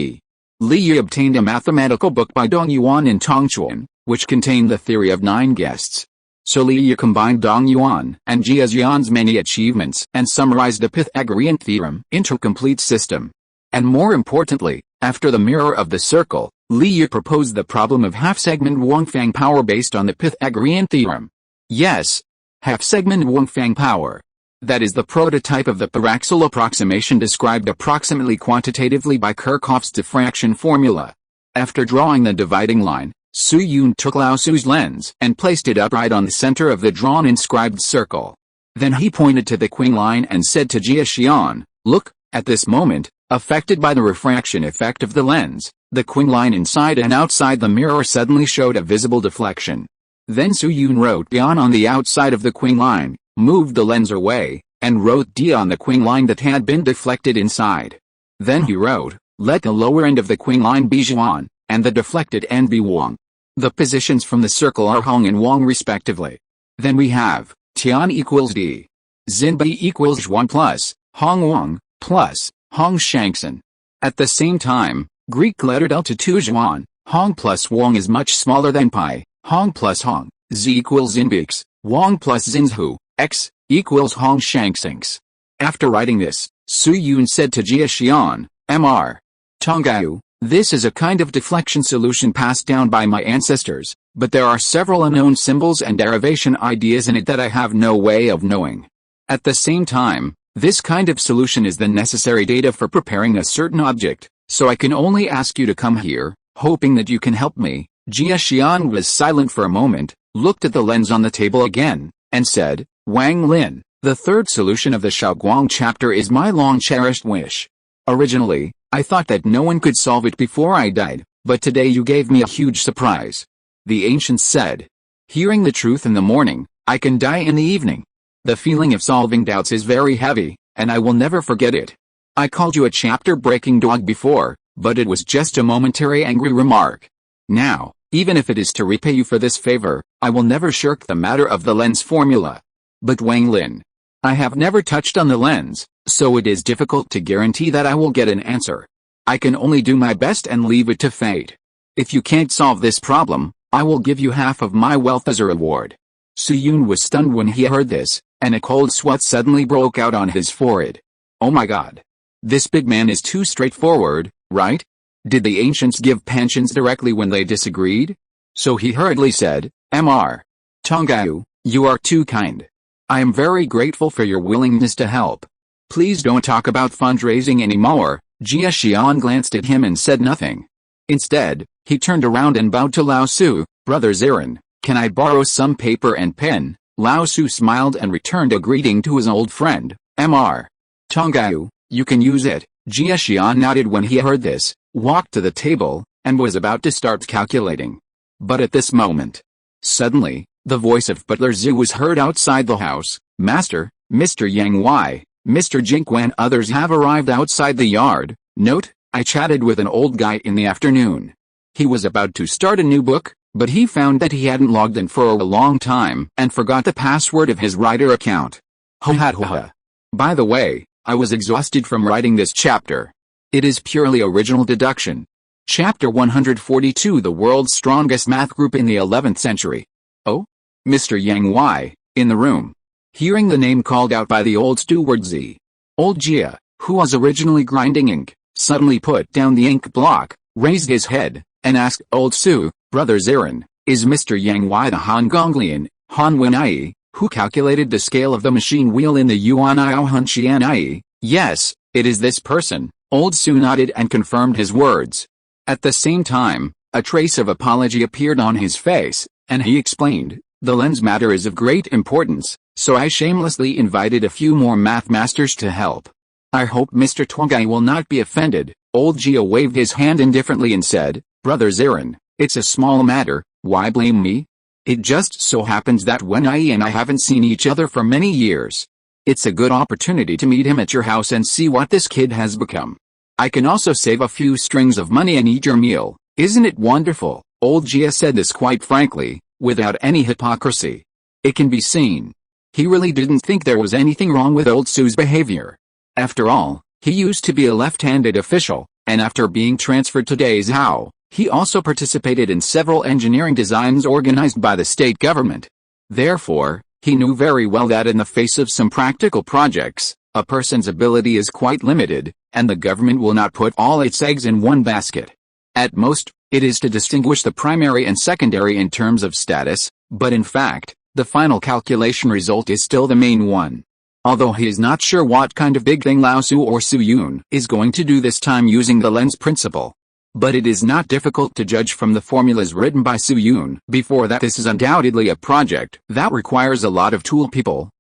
Li Yi obtained a mathematical book by Dong Yuan in Tongchuan, which contained the theory of 9 guests. So Li Yi combined Dong Yuan and Jia Jian's many achievements and summarized the Pythagorean theorem into a complete system. And more importantly, after the mirror of the circle, Li Yi proposed the problem of half-segment Wangfang power based on the Pythagorean theorem. Yes, half-segment Wangfang power. That is the prototype of the paraxel approximation described approximately quantitatively by Kirchhoff's diffraction formula. After drawing the dividing line, Su Yun took Lao Su's lens and placed it upright on the center of the drawn inscribed circle. Then he pointed to the Qing line and said to Jia Xian, "Look, at this moment, affected by the refraction effect of the lens, the Qing line inside and outside the mirror suddenly showed a visible deflection." Then Su Yun wrote Dian on the outside of the Qing line, moved the lens away, and wrote D on the Qing line that had been deflected inside. Then he wrote, "Let the lower end of the Qing line be Zhuan, and the deflected end be Wang." The positions from the circle are Hong and Wang respectively. Then we have, Tian equals D. Xinbi equals Zhuan plus, Hong Wang, plus, Hong Shangxin. At the same time, Greek letter delta 2 Zhuan, Hong plus Wang is much smaller than pi, Hong plus Hong, Z equals Xinbix, Wang plus Xinzhu, X, equals Hong Shangxinx. After writing this, Su Yun said to Jia Xian, Mr. Tonggayu, this is a kind of deflection solution passed down by my ancestors, but there are several unknown symbols and derivation ideas in it that I have no way of knowing. At the same time, this kind of solution is the necessary data for preparing a certain object, so I can only ask you to come here, hoping that you can help me. Jia Xian was silent for a moment, looked at the lens on the table again, and said, Wang Lin, the third solution of the Shaoguang chapter is my long-cherished wish. Originally, I thought that no one could solve it before I died, but today you gave me a huge surprise. The ancients said, hearing the truth in the morning, I can die in the evening. The feeling of solving doubts is very heavy, and I will never forget it. I called you a chapter-breaking dog before, but it was just a momentary angry remark. Now, even if it is to repay you for this favor, I will never shirk the matter of the lens formula. But Wang Lin, I have never touched on the lens, so it is difficult to guarantee that I will get an answer. I can only do my best and leave it to fate. If you can't solve this problem, I will give you half of my wealth as a reward. Su Yun was stunned when he heard this, and a cold sweat suddenly broke out on his forehead. Oh my God. This big man is too straightforward, right? Did the ancients give pensions directly when they disagreed? So he hurriedly said, Mr. Tonggayu, you are too kind. I am very grateful for your willingness to help. Please don't talk about fundraising anymore. Jia Xian glanced at him and said nothing. Instead, he turned around and bowed to Lao Su. Brother Ziran, can I borrow some paper and pen? Lao Su smiled and returned a greeting to his old friend, Mr. Tonggayu, you can use it. Jia Xian nodded when he heard this, walked to the table, and was about to start calculating. But at this moment, suddenly, the voice of Butler Zhu was heard outside the house. Master, Mr. Yang Wei, Mr. Jingque and others have arrived outside the yard. Note, I chatted with an old guy in the afternoon. He was about to start a new book, but he found that he hadn't logged in for a long time and forgot the password of his writer account. Ho ha ho ha. By the way, I was exhausted from writing this chapter. It is purely original deduction. Chapter 142, the world's strongest math group in the 11th century. Oh? Mr. Yang Wei, in the room. Hearing the name called out by the old steward Z. Old Jia, who was originally grinding ink, suddenly put down the ink block, raised his head, and asked Old Su, Brother Ziran, is Mr. Yang Wei the Hongkonglian, Han Wenai, who calculated the scale of the machine wheel in the Yuan Iao Han Xianai? Yes, it is this person. Old Su nodded and confirmed his words. At the same time, a trace of apology appeared on his face, and he explained, the lens matter is of great importance, so I shamelessly invited a few more math masters to help. I hope Mr. Tonggayu will not be offended. Old Jia waved his hand indifferently and said, Brother Ziran, it's a small matter, why blame me? It just so happens that Wenai and I haven't seen each other for many years. It's a good opportunity to meet him at your house and see what this kid has become. I can also save a few strings of money and eat your meal. Isn't it wonderful? Old Jia said this quite frankly, without any hypocrisy. It can be seen. He really didn't think there was anything wrong with old Su's behavior. After all, he used to be a left-handed official, and after being transferred to Dazhou, he also participated in several engineering designs organized by the state government. Therefore, he knew very well that in the face of some practical projects, a person's ability is quite limited, and the government will not put all its eggs in one basket. At most, it is to distinguish the primary and secondary in terms of status, but in fact, the final calculation result is still the main one. Although he is not sure what kind of big thing Lao Su or Su Yun is going to do this time using the lens principle. But it is not difficult to judge from the formulas written by Su Yun before that this is undoubtedly a project that requires a lot of tool people,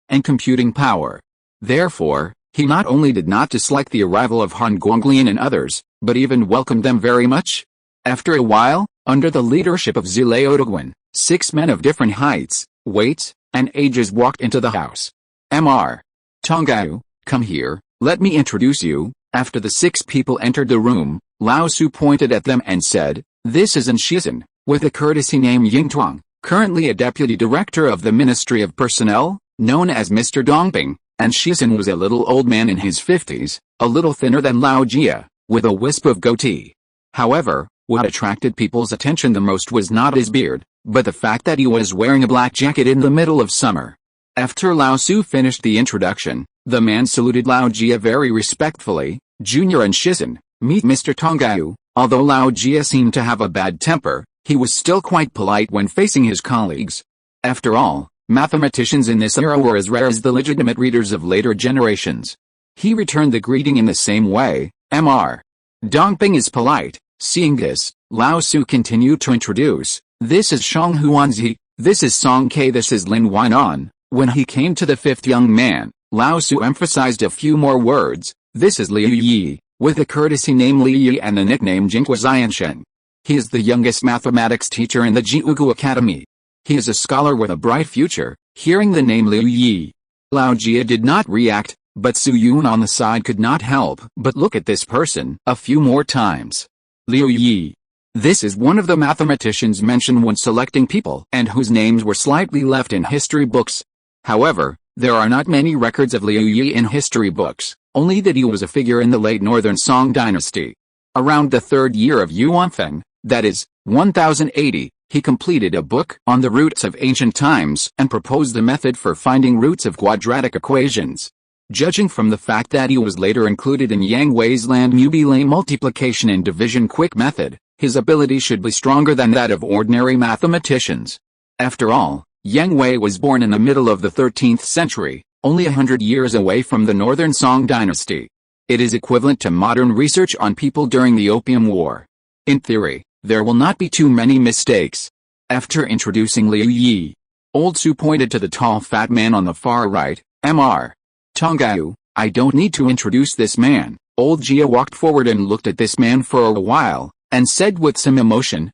and computing power. Therefore, he not only did not dislike the arrival of Han Gonglian and others, but even welcomed them very much. After a while, under the leadership of Zile Otoguin, 6 men of different heights, weights, and ages walked into the house. Mr. Tongao, come here, let me introduce you. After the 6 people entered the room, Lao Su pointed at them and said, "This is Unscientific, with a courtesy name Yingtuang, currently a deputy director of the Ministry of Personnel, known as Mr. Dongping." Unscientific was a little old man in his 50s, a little thinner than Lao Jia, with a wisp of goatee. However, what attracted people's attention the most was not his beard, but the fact that he was wearing a black jacket in the middle of summer. After Lao Su finished the introduction, the man saluted Lao Jia very respectfully. "Junior Unscientific, meet Mr. Tongao." Although Lao Jia seemed to have a bad temper, he was still quite polite when facing his colleagues. After all, mathematicians in this era were as rare as the legitimate readers of later generations. He returned the greeting in the same way. "Mr. Dongping is polite." Seeing this, Lao Su continued to introduce, "This is Shang Huanzi, this is Song Ke, this is Lin Weinan." When he came to the 5th young man, Lao Su emphasized a few more words. "This is Liu Yi, with a courtesy name Li Yi and the nickname Jinghua Zianshen. He is the youngest mathematics teacher in the Jiugu Academy. He is a scholar with a bright future." Hearing the name Liu Yi, Lao Jia did not react, but Su Yun on the side could not help but look at this person a few more times. Liu Yi. This is one of the mathematicians mentioned when selecting people and whose names were slightly left in history books. However, there are not many records of Liu Yi in history books, only that he was a figure in the late Northern Song dynasty. Around the 3rd year of Yuanfeng, that is, 1080, he completed a book on the roots of ancient times and proposed the method for finding roots of quadratic equations. Judging from the fact that he was later included in Yang Wei's Land-Mubile multiplication and division quick method, his ability should be stronger than that of ordinary mathematicians. After all, Yang Wei was born in the middle of the 13th century, only 100 years away from the Northern Song dynasty. It is equivalent to modern research on people during the Opium War. In theory, there will not be too many mistakes. After introducing Liu Yi, Old Su pointed to the tall fat man on the far right. "Mr. Tongao, I don't need to introduce this man." Old Jia walked forward and looked at this man for a while, and said with some emotion,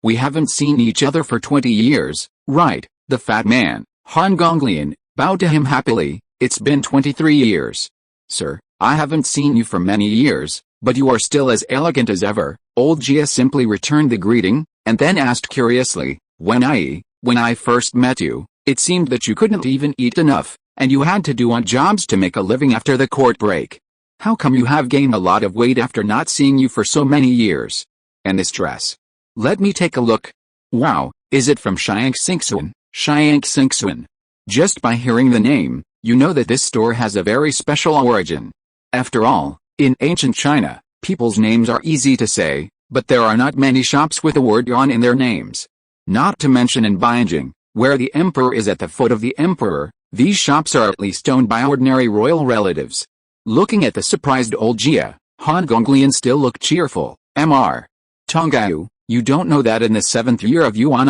we haven't seen each other for 20 years, right?" The fat man, Han Gonglian, bowed to him happily. "It's been 23 years. Sir, I haven't seen you for many years, but you are still as elegant as ever." Old Jia simply returned the greeting, and then asked curiously, When I first met you, it seemed that you couldn't even eat enough, and you had to do odd jobs to make a living after the court break. How come you have gained a lot of weight after not seeing you for so many years? And this dress? Let me take a look. Wow, is it from Xiangxingxuan? Xiangxingxuan. Just by hearing the name, you know that this store has a very special origin. After all, in ancient China, people's names are easy to say, but there are not many shops with the word yuan in their names. Not to mention in Beijing, where the emperor is at the foot of the emperor, these shops are at least owned by ordinary royal relatives. Looking at the surprised old Jia, Han Gonglian still looked cheerful. Mr. Tongao, you don't know that in the 7th year of Yuan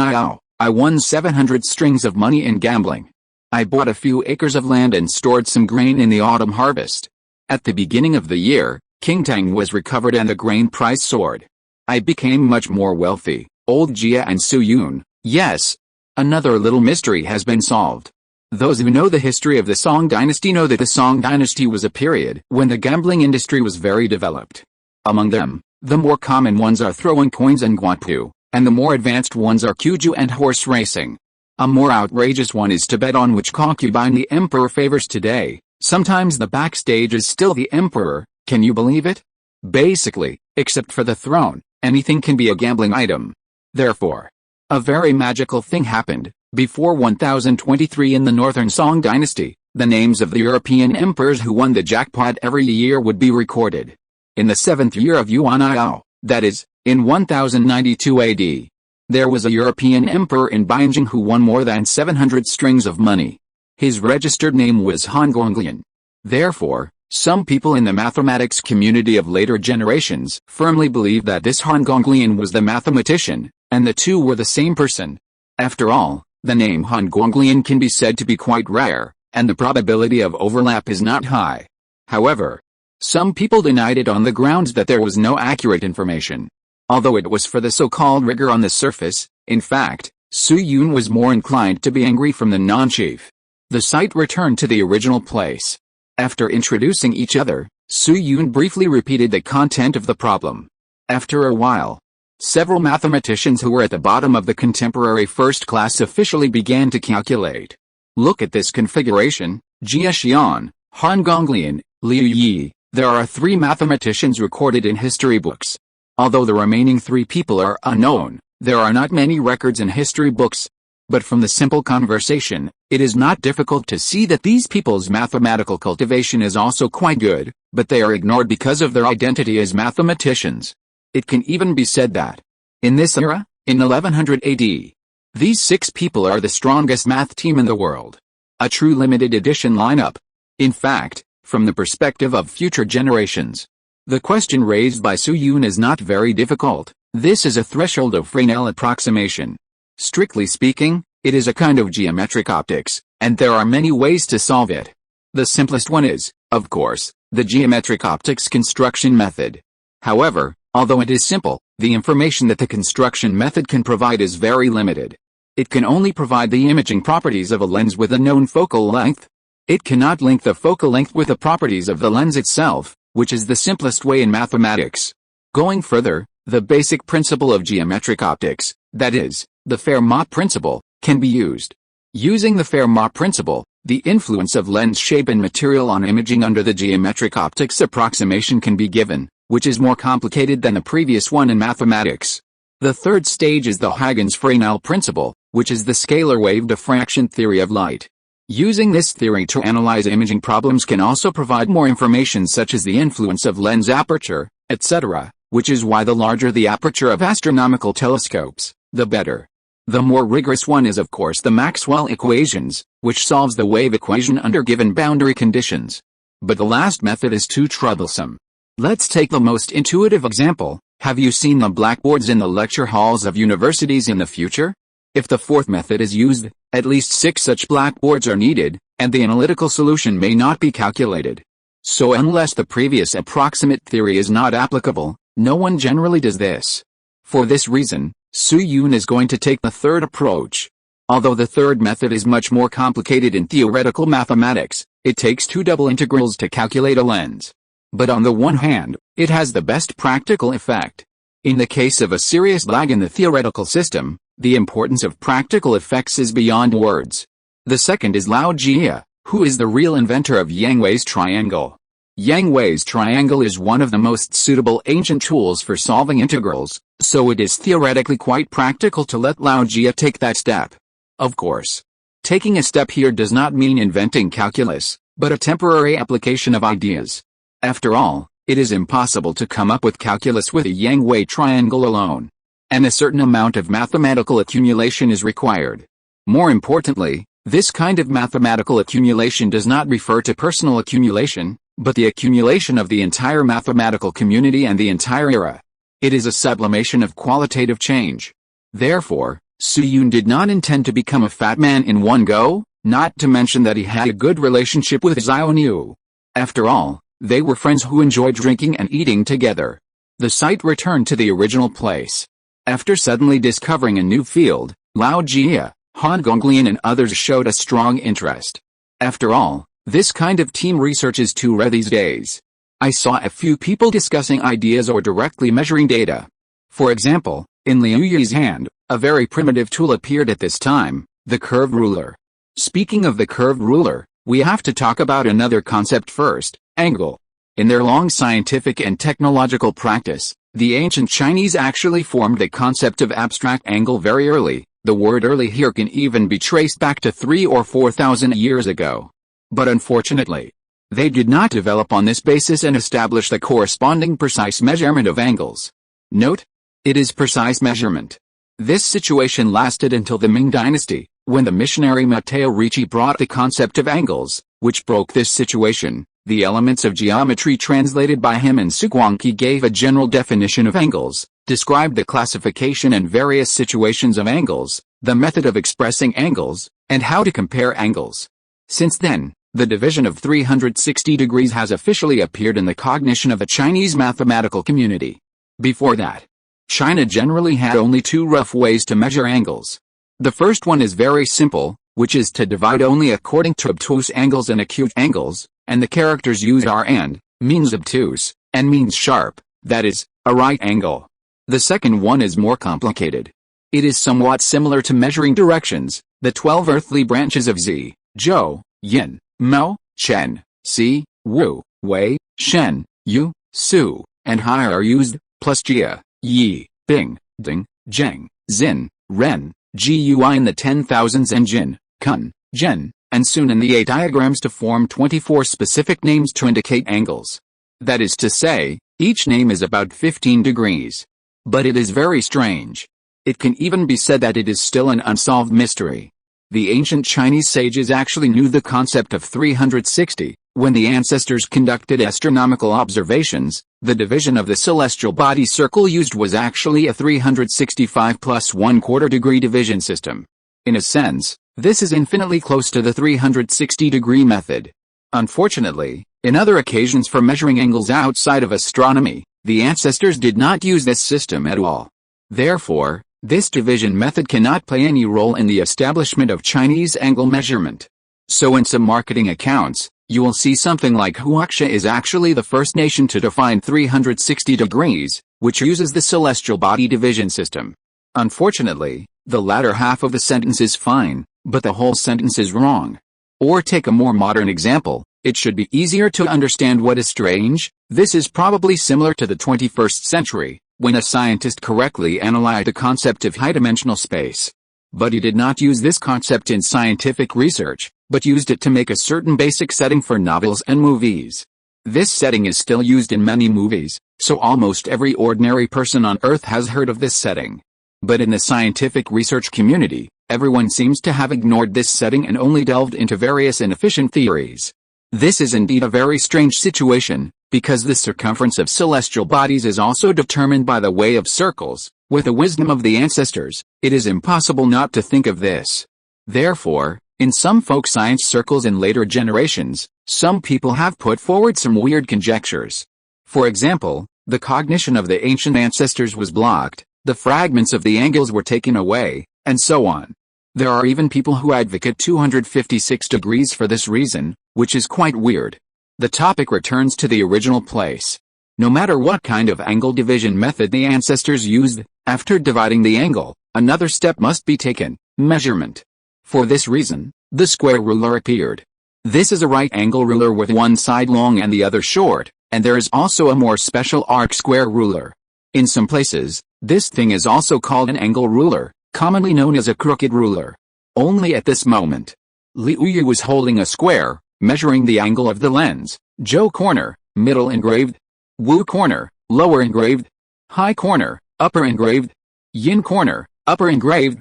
I won 700 strings of money in gambling. I bought a few acres of land and stored some grain in the autumn harvest. At the beginning of the year, King Tang was recovered and the grain price soared. I became much more wealthy. Old Jia and Su Yun. Yes. Another little mystery has been solved. Those who know the history of the Song dynasty know that the Song dynasty was a period when the gambling industry was very developed. Among them, the more common ones are throwing coins and guanpu, and the more advanced ones are Cuju and horse racing. A more outrageous one is to bet on which concubine the emperor favors today. Sometimes the backstage is still the emperor, can you believe it? Basically, except for the throne, anything can be a gambling item. Therefore, a very magical thing happened. Before 1023 in the Northern Song dynasty, the names of the European emperors who won the jackpot every year would be recorded. In the 7th year of Yuan Yao, that is, in 1092 AD, there was a European emperor in Beijing who won more than 700 strings of money. His registered name was Han Gonglian. Therefore, some people in the mathematics community of later generations firmly believe that this Han Gonglian was the mathematician, and the two were the same person. After all, the name Han Gonglian can be said to be quite rare, and the probability of overlap is not high. However, some people denied it on the grounds that there was no accurate information. Although it was for the so-called rigor on the surface, in fact, Su Yun was more inclined to be angry from the non-chief. The site returned to the original place. After introducing each other, Su Yun briefly repeated the content of the problem. After a while, several mathematicians who were at the bottom of the contemporary first class officially began to calculate. Look at this configuration: Jia Xian, Han Gonglian, Liu Yi. There are 3 mathematicians recorded in history books. Although the remaining 3 people are unknown, there are not many records in history books. But from the simple conversation, it is not difficult to see that these people's mathematical cultivation is also quite good, but they are ignored because of their identity as mathematicians. It can even be said that, in this era, in 1100 AD, these 6 people are the strongest math team in the world. A true limited edition lineup. In fact, from the perspective of future generations, the question raised by Su Yun is not very difficult. This is a threshold of Fresnel approximation. Strictly speaking, it is a kind of geometric optics, and there are many ways to solve it. The simplest one is, of course, the geometric optics construction method. However, although it is simple, the information that the construction method can provide is very limited. It can only provide the imaging properties of a lens with a known focal length. It cannot link the focal length with the properties of the lens itself, which is the simplest way in mathematics. Going further, the basic principle of geometric optics, that is, the Fermat principle, can be used. Using the Fermat principle, the influence of lens shape and material on imaging under the geometric optics approximation can be given, which is more complicated than the previous one in mathematics. The third stage is the Huygens-Fresnel principle, which is the scalar wave diffraction theory of light. Using this theory to analyze imaging problems can also provide more information such as the influence of lens aperture, etc., which is why the larger the aperture of astronomical telescopes, the better. The more rigorous one is of course the Maxwell equations, which solves the wave equation under given boundary conditions. But the last method is too troublesome. Let's take the most intuitive example. Have you seen the blackboards in the lecture halls of universities in the future? If the fourth method is used, at least 6 such blackboards are needed, and the analytical solution may not be calculated. So unless the previous approximate theory is not applicable, no one generally does this. For this reason, Su Yun is going to take the third approach. Although the third method is much more complicated in theoretical mathematics, it takes 2 double integrals to calculate a lens. But on the one hand, it has the best practical effect. In the case of a serious lag in the theoretical system, the importance of practical effects is beyond words. The second is Lao Jia, who is the real inventor of Yang-Wei's triangle. Yang-Wei's triangle is one of the most suitable ancient tools for solving integrals, so it is theoretically quite practical to let Lao Jia take that step. Of course, taking a step here does not mean inventing calculus, but a temporary application of ideas. After all, it is impossible to come up with calculus with a Yang-Wei triangle alone. And a certain amount of mathematical accumulation is required. More importantly, this kind of mathematical accumulation does not refer to personal accumulation, but the accumulation of the entire mathematical community and the entire era. It is a sublimation of qualitative change. Therefore, Su Yun did not intend to become a fat man in one go, not to mention that he had a good relationship with Xiao Niu. After all, they were friends who enjoyed drinking and eating together. The site returned to the original place. After suddenly discovering a new field, Lao Jia, Han Gonglian and others showed a strong interest. After all, this kind of team research is too rare these days. I saw a few people discussing ideas or directly measuring data. For example, In Liu Yi's hand, a very primitive tool appeared at this time, the curved ruler. Speaking of the curved ruler, we have to talk about another concept first, angle. In their long scientific and technological practice, the ancient Chinese actually formed the concept of abstract angle very early. The word early here can even be traced back to 3,000 or 4,000 years ago. But unfortunately, they did not develop on this basis and establish the corresponding precise measurement of angles. Note, it is precise measurement. This situation lasted until the Ming Dynasty, when the missionary Matteo Ricci brought the concept of angles, which broke this situation. The elements of geometry translated by him and Suguangqi gave a general definition of angles, described the classification and various situations of angles, the method of expressing angles, and how to compare angles. Since then, the division of 360 degrees has officially appeared in the cognition of the Chinese mathematical community. Before that, China generally had only two rough ways to measure angles. The first one is very simple, which is to divide only according to obtuse angles and acute angles, and the characters used are and, means obtuse, and means sharp, that is, a right angle. The second one is more complicated. It is somewhat similar to measuring directions. The 12 earthly branches of Zi, Zhou, Yin, Mao, Chen, Si, Wu, Wei, Shen, Yu, Su, and Hai are used, plus Jia, Yi, Bing, Ding, Zheng, Xin, Ren, Gui in the 10,000s and Jin, Kun, Zhen, and Sun in the 8 diagrams to form 24 specific names to indicate angles. That is to say, each name is about 15 degrees. But it is very strange. It can even be said that it is still an unsolved mystery. The ancient Chinese sages actually knew the concept of 360. When the ancestors conducted astronomical observations, the division of the celestial body circle used was actually a 365 plus 1/4 degree division system. In a sense, this is infinitely close to the 360-degree method. Unfortunately, in other occasions for measuring angles outside of astronomy, the ancestors did not use this system at all. Therefore, this division method cannot play any role in the establishment of Chinese angle measurement. So in some marketing accounts, you will see something like Huaxia is actually the first nation to define 360 degrees, which uses the celestial body division system. Unfortunately, the latter half of the sentence is fine, but the whole sentence is wrong. Or take a more modern example, it should be easier to understand what is strange. This is probably similar to the 21st century, when a scientist correctly analyzed the concept of high-dimensional space. But he did not use this concept in scientific research, but used it to make a certain basic setting for novels and movies. This setting is still used in many movies, so almost every ordinary person on Earth has heard of this setting. But in the scientific research community, everyone seems to have ignored this setting and only delved into various inefficient theories. This is indeed a very strange situation, because the circumference of celestial bodies is also determined by the way of circles. With the wisdom of the ancestors, it is impossible not to think of this. Therefore, in some folk science circles in later generations, some people have put forward some weird conjectures. For example, the cognition of the ancient ancestors was blocked, the fragments of the angles were taken away, and so on. There are even people who advocate 256 degrees for this reason, which is quite weird. The topic returns to the original place. No matter what kind of angle division method the ancestors used, after dividing the angle, another step must be taken, measurement. For this reason, the square ruler appeared. This is a right angle ruler with one side long and the other short, and there is also a more special arc square ruler. In some places, this thing is also called an angle ruler, commonly known as a crooked ruler. Only at this moment, Liu Yu was holding a square, measuring the angle of the lens, Zhou corner, middle engraved, Wu corner, lower engraved, Hai corner, upper engraved, Yin corner, upper engraved,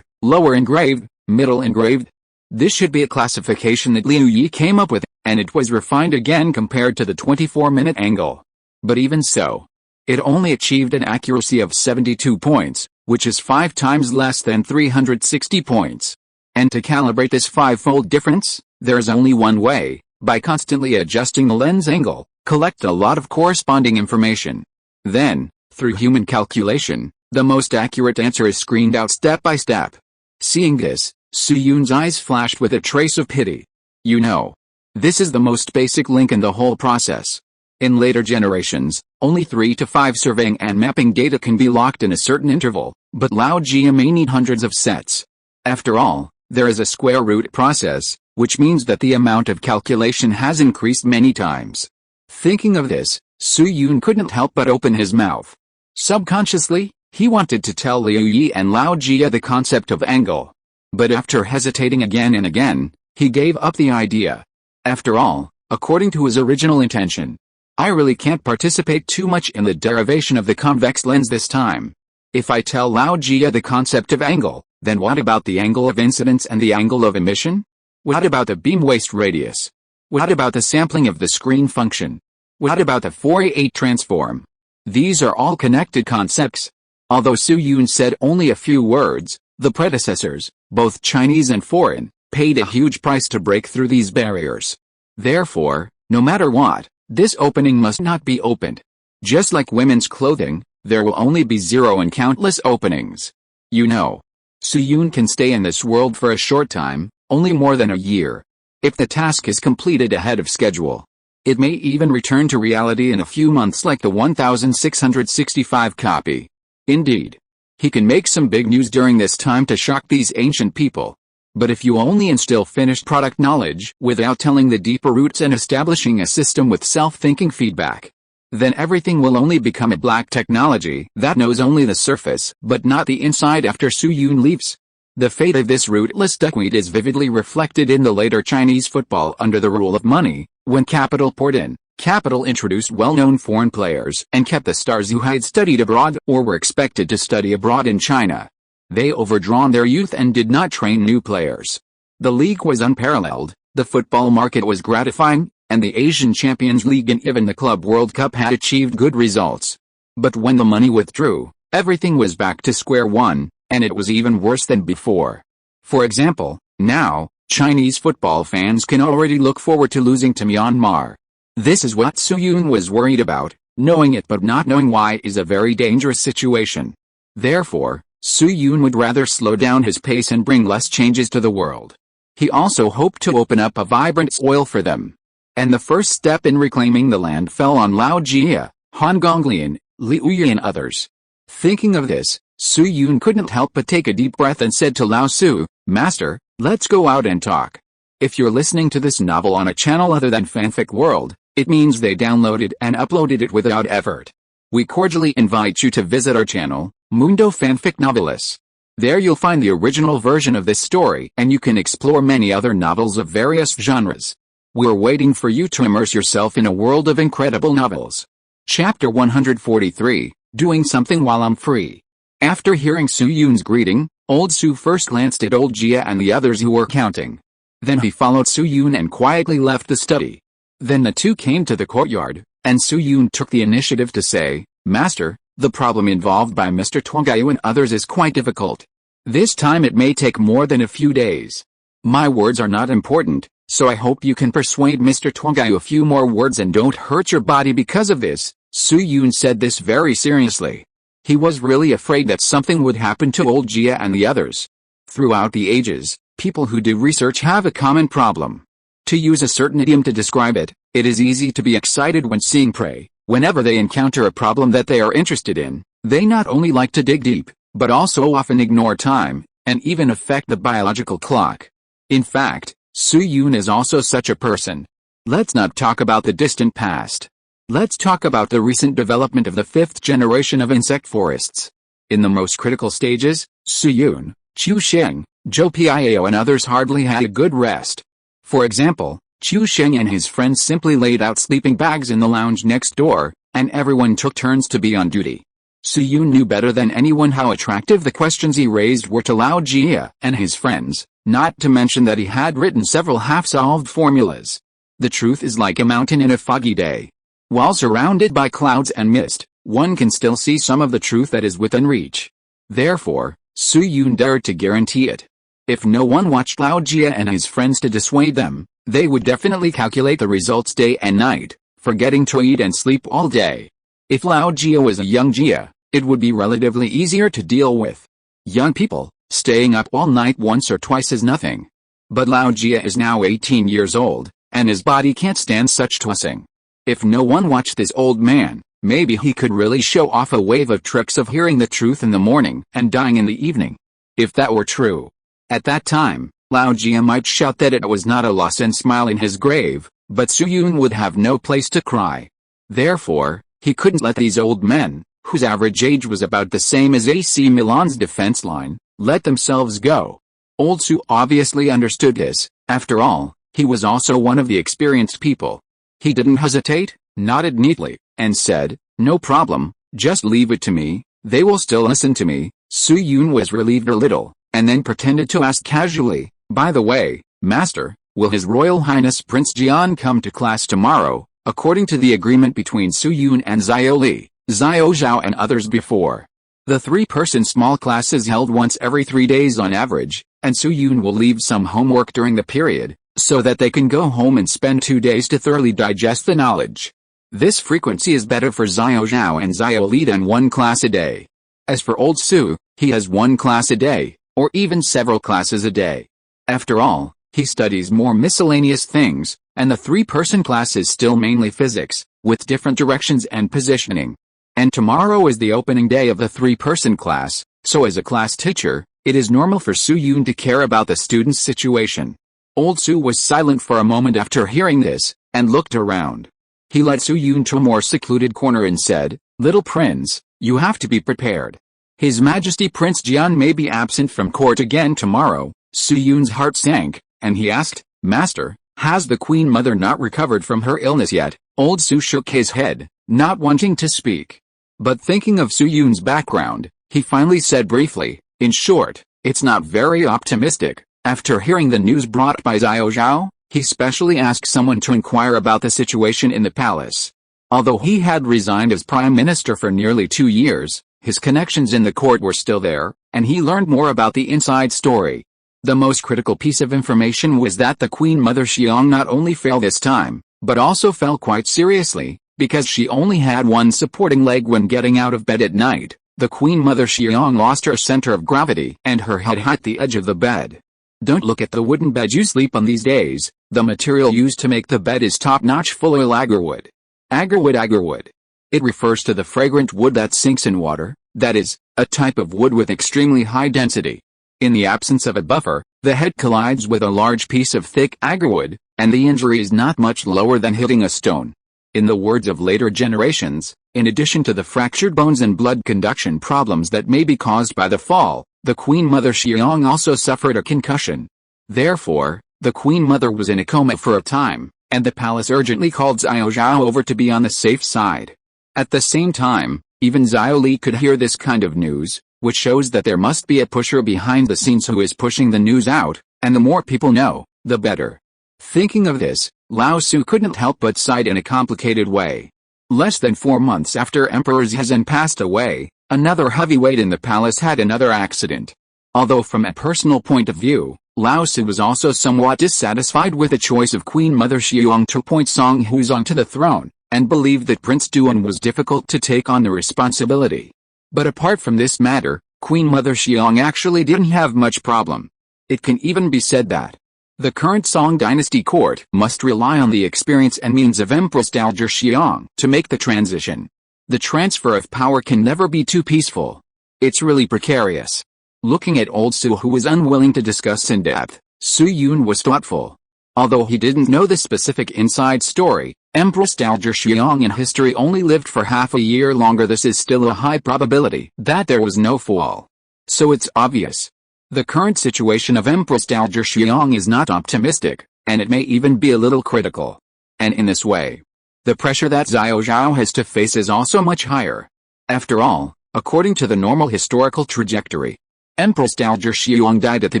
lower engraved, middle engraved. This should be a classification that Liu Yi came up with, and it was refined again compared to the 24-minute angle. But even so, it only achieved an accuracy of 72 points, which is 5 times less than 360 points. And to calibrate this 5-fold difference, there is only one way: by constantly adjusting the lens angle, collect a lot of corresponding information. Then, through human calculation, the most accurate answer is screened out step by step. Seeing this, Su Yun's eyes flashed with a trace of pity. You know, this is the most basic link in the whole process. In later generations, only 3 to 5 surveying and mapping data can be locked in a certain interval, but Lao Jia may need hundreds of sets. After all, there is a square root process, which means that the amount of calculation has increased many times. Thinking of this, Su Yun couldn't help but open his mouth. Subconsciously, he wanted to tell Liu Yi and Lao Jia the concept of angle. But after hesitating again and again, he gave up the idea. After all, according to his original intention, I really can't participate too much in the derivation of the convex lens this time. If I tell Lao Jia the concept of angle, then what about the angle of incidence and the angle of emission? What about the beam waste radius? What about the sampling of the screen function? What about the Fourier transform? These are all connected concepts. Although Su Yun said only a few words, the predecessors, both Chinese and foreign, paid a huge price to break through these barriers. Therefore, no matter what, this opening must not be opened. Just like women's clothing, there will only be 0 and countless openings. You know, Su Yun can stay in this world for a short time, only more than a year. If the task is completed ahead of schedule, it may even return to reality in a few months like the 1665 copy. Indeed, he can make some big news during this time to shock these ancient people. But if you only instill finished product knowledge without telling the deeper roots and establishing a system with self-thinking feedback, then everything will only become a black technology that knows only the surface but not the inside after Su Yun leaves. The fate of this rootless duckweed is vividly reflected in the later Chinese football under the rule of money. When capital poured in, capital introduced well-known foreign players and kept the stars who had studied abroad or were expected to study abroad in China. They overdrawn their youth and did not train new players. The league was unparalleled, the football market was gratifying, and the Asian Champions League and even the Club World Cup had achieved good results. But when the money withdrew, everything was back to square one, and it was even worse than before. For example, now, Chinese football fans can already look forward to losing to Myanmar. This is what Su Yun was worried about. Knowing it but not knowing why is a very dangerous situation. Therefore, Su Yun would rather slow down his pace and bring less changes to the world. He also hoped to open up a vibrant soil for them. And the first step in reclaiming the land fell on Lao Jia, Han Gonglian, Liu Yi and others. Thinking of this, Su Yun couldn't help but take a deep breath and said to Lao Su, "Master, let's go out and talk." If you're listening to this novel on a channel other than Fanfic World, it means they downloaded and uploaded it without effort. We cordially invite you to visit our channel, Mundo Fanfic Novelis. There you'll find the original version of this story and you can explore many other novels of various genres. We're waiting for you to immerse yourself in a world of incredible novels. Chapter 143, Doing Something While I'm Free. After hearing Su Yun's greeting, old Su first glanced at old Jia and the others who were counting. Then he followed Su Yun and quietly left the study. Then the two came to the courtyard, and Su Yun took the initiative to say, "Master, the problem involved by Mr. Tuangayu and others is quite difficult. This time it may take more than a few days. My words are not important, so I hope you can persuade Mr. Tuangayu a few more words and don't hurt your body because of this." Su Yun said this very seriously. He was really afraid that something would happen to old Jia and the others. Throughout the ages, people who do research have a common problem. To use a certain idiom to describe it, it is easy to be excited when seeing prey. Whenever they encounter a problem that they are interested in, they not only like to dig deep, but also often ignore time, and even affect the biological clock. In fact, Su Yun is also such a person. Let's not talk about the distant past. Let's talk about the recent development of the 5th generation of insect forests. In the most critical stages, Su Yun, Chu Sheng, Zhou Piao and others hardly had a good rest. For example, Chu Sheng and his friends simply laid out sleeping bags in the lounge next door, and everyone took turns to be on duty. Su Yun knew better than anyone how attractive the questions he raised were to Lao Jia and his friends, not to mention that he had written several half-solved formulas. The truth is like a mountain in a foggy day. While surrounded by clouds and mist, one can still see some of the truth that is within reach. Therefore, Su Yun dared to guarantee it. If no one watched Lao Jia and his friends to dissuade them, they would definitely calculate the results day and night, forgetting to eat and sleep all day. If Lao Jia was a young Jia, it would be relatively easier to deal with. Young people, staying up all night once or twice is nothing. But Lao Jia is now 18 years old, and his body can't stand such tossing. If no one watched this old man, maybe he could really show off a wave of tricks of hearing the truth in the morning and dying in the evening. If that were true. At that time, Lao Jia might shout that it was not a loss and smile in his grave, but Su Yun would have no place to cry. Therefore, he couldn't let these old men, whose average age was about the same as AC Milan's defense line, let themselves go. Old Su obviously understood this. After all, he was also one of the experienced people. He didn't hesitate, nodded neatly, and said, "No problem, just leave it to me, they will still listen to me." Su Yun was relieved a little, and then pretended to ask casually, "By the way, Master, will His Royal Highness Prince Jian come to class tomorrow?" According to the agreement between Su Yun and Xiao Li, Xiao Zhao and others before. The 3-person small class is held once every 3 days on average, and Su Yun will leave some homework during the period, so that they can go home and spend 2 days to thoroughly digest the knowledge. This frequency is better for Xiao Zhao and Xiao Li than 1 class a day. As for old Su, he has 1 class a day, or even several classes a day. After all, he studies more miscellaneous things, and the 3-person class is still mainly physics, with different directions and positioning. And tomorrow is the opening day of the 3-person class, so as a class teacher, it is normal for Su Yun to care about the student's situation. Old Su was silent for a moment after hearing this, and looked around. He led Su Yun to a more secluded corner and said, "Little prince, you have to be prepared. His Majesty Prince Jian may be absent from court again tomorrow." Su Yun's heart sank, and he asked, "Master, has the Queen Mother not recovered from her illness yet?" Old Su shook his head, not wanting to speak. But thinking of Su Yun's background, he finally said briefly, "In short, it's not very optimistic." After hearing the news brought by Xiao Zhao, he specially asked someone to inquire about the situation in the palace. Although he had resigned as prime minister for nearly 2 years, his connections in the court were still there, and he learned more about the inside story. The most critical piece of information was that the Queen Mother Xiang not only fell this time, but also fell quite seriously, because she only had one supporting leg when getting out of bed at night. The Queen Mother Xiang lost her center of gravity and her head hit the edge of the bed. Don't look at the wooden bed you sleep on these days. The material used to make the bed is top-notch full oil agarwood. Agarwood. It refers to the fragrant wood that sinks in water, that is, a type of wood with extremely high density. In the absence of a buffer, the head collides with a large piece of thick agarwood, and the injury is not much lower than hitting a stone. In the words of later generations, in addition to the fractured bones and blood conduction problems that may be caused by the fall, the Queen Mother Xiang also suffered a concussion. Therefore, the Queen Mother was in a coma for a time, and the palace urgently called Xiao Zhao over to be on the safe side. At the same time, even Xiao Li could hear this kind of news, which shows that there must be a pusher behind the scenes who is pushing the news out, and the more people know, the better. Thinking of this, Lao Su couldn't help but sigh in a complicated way. Less than 4 months after Emperor Zhezhen passed away, another heavyweight in the palace had another accident. Although from a personal point of view, Lao Su was also somewhat dissatisfied with the choice of Queen Mother Xiang to appoint Song Huzong to the throne, and believed that Prince Duan was difficult to take on the responsibility. But apart from this matter, Queen Mother Xiang actually didn't have much problem. It can even be said that the current Song dynasty court must rely on the experience and means of Empress Dowager Xiang to make the transition. The transfer of power can never be too peaceful. It's really precarious. Looking at old Su, who was unwilling to discuss in depth, Su Yun was thoughtful. Although he didn't know the specific inside story, Empress Dowager Xiang in history only lived for half a year longer. This is still a high probability that there was no fall. So it's obvious. The current situation of Empress Dowager Xiang is not optimistic, and it may even be a little critical. And in this way, the pressure that Xiao Zhao has to face is also much higher. After all, according to the normal historical trajectory, Empress Dowager Xiang died at the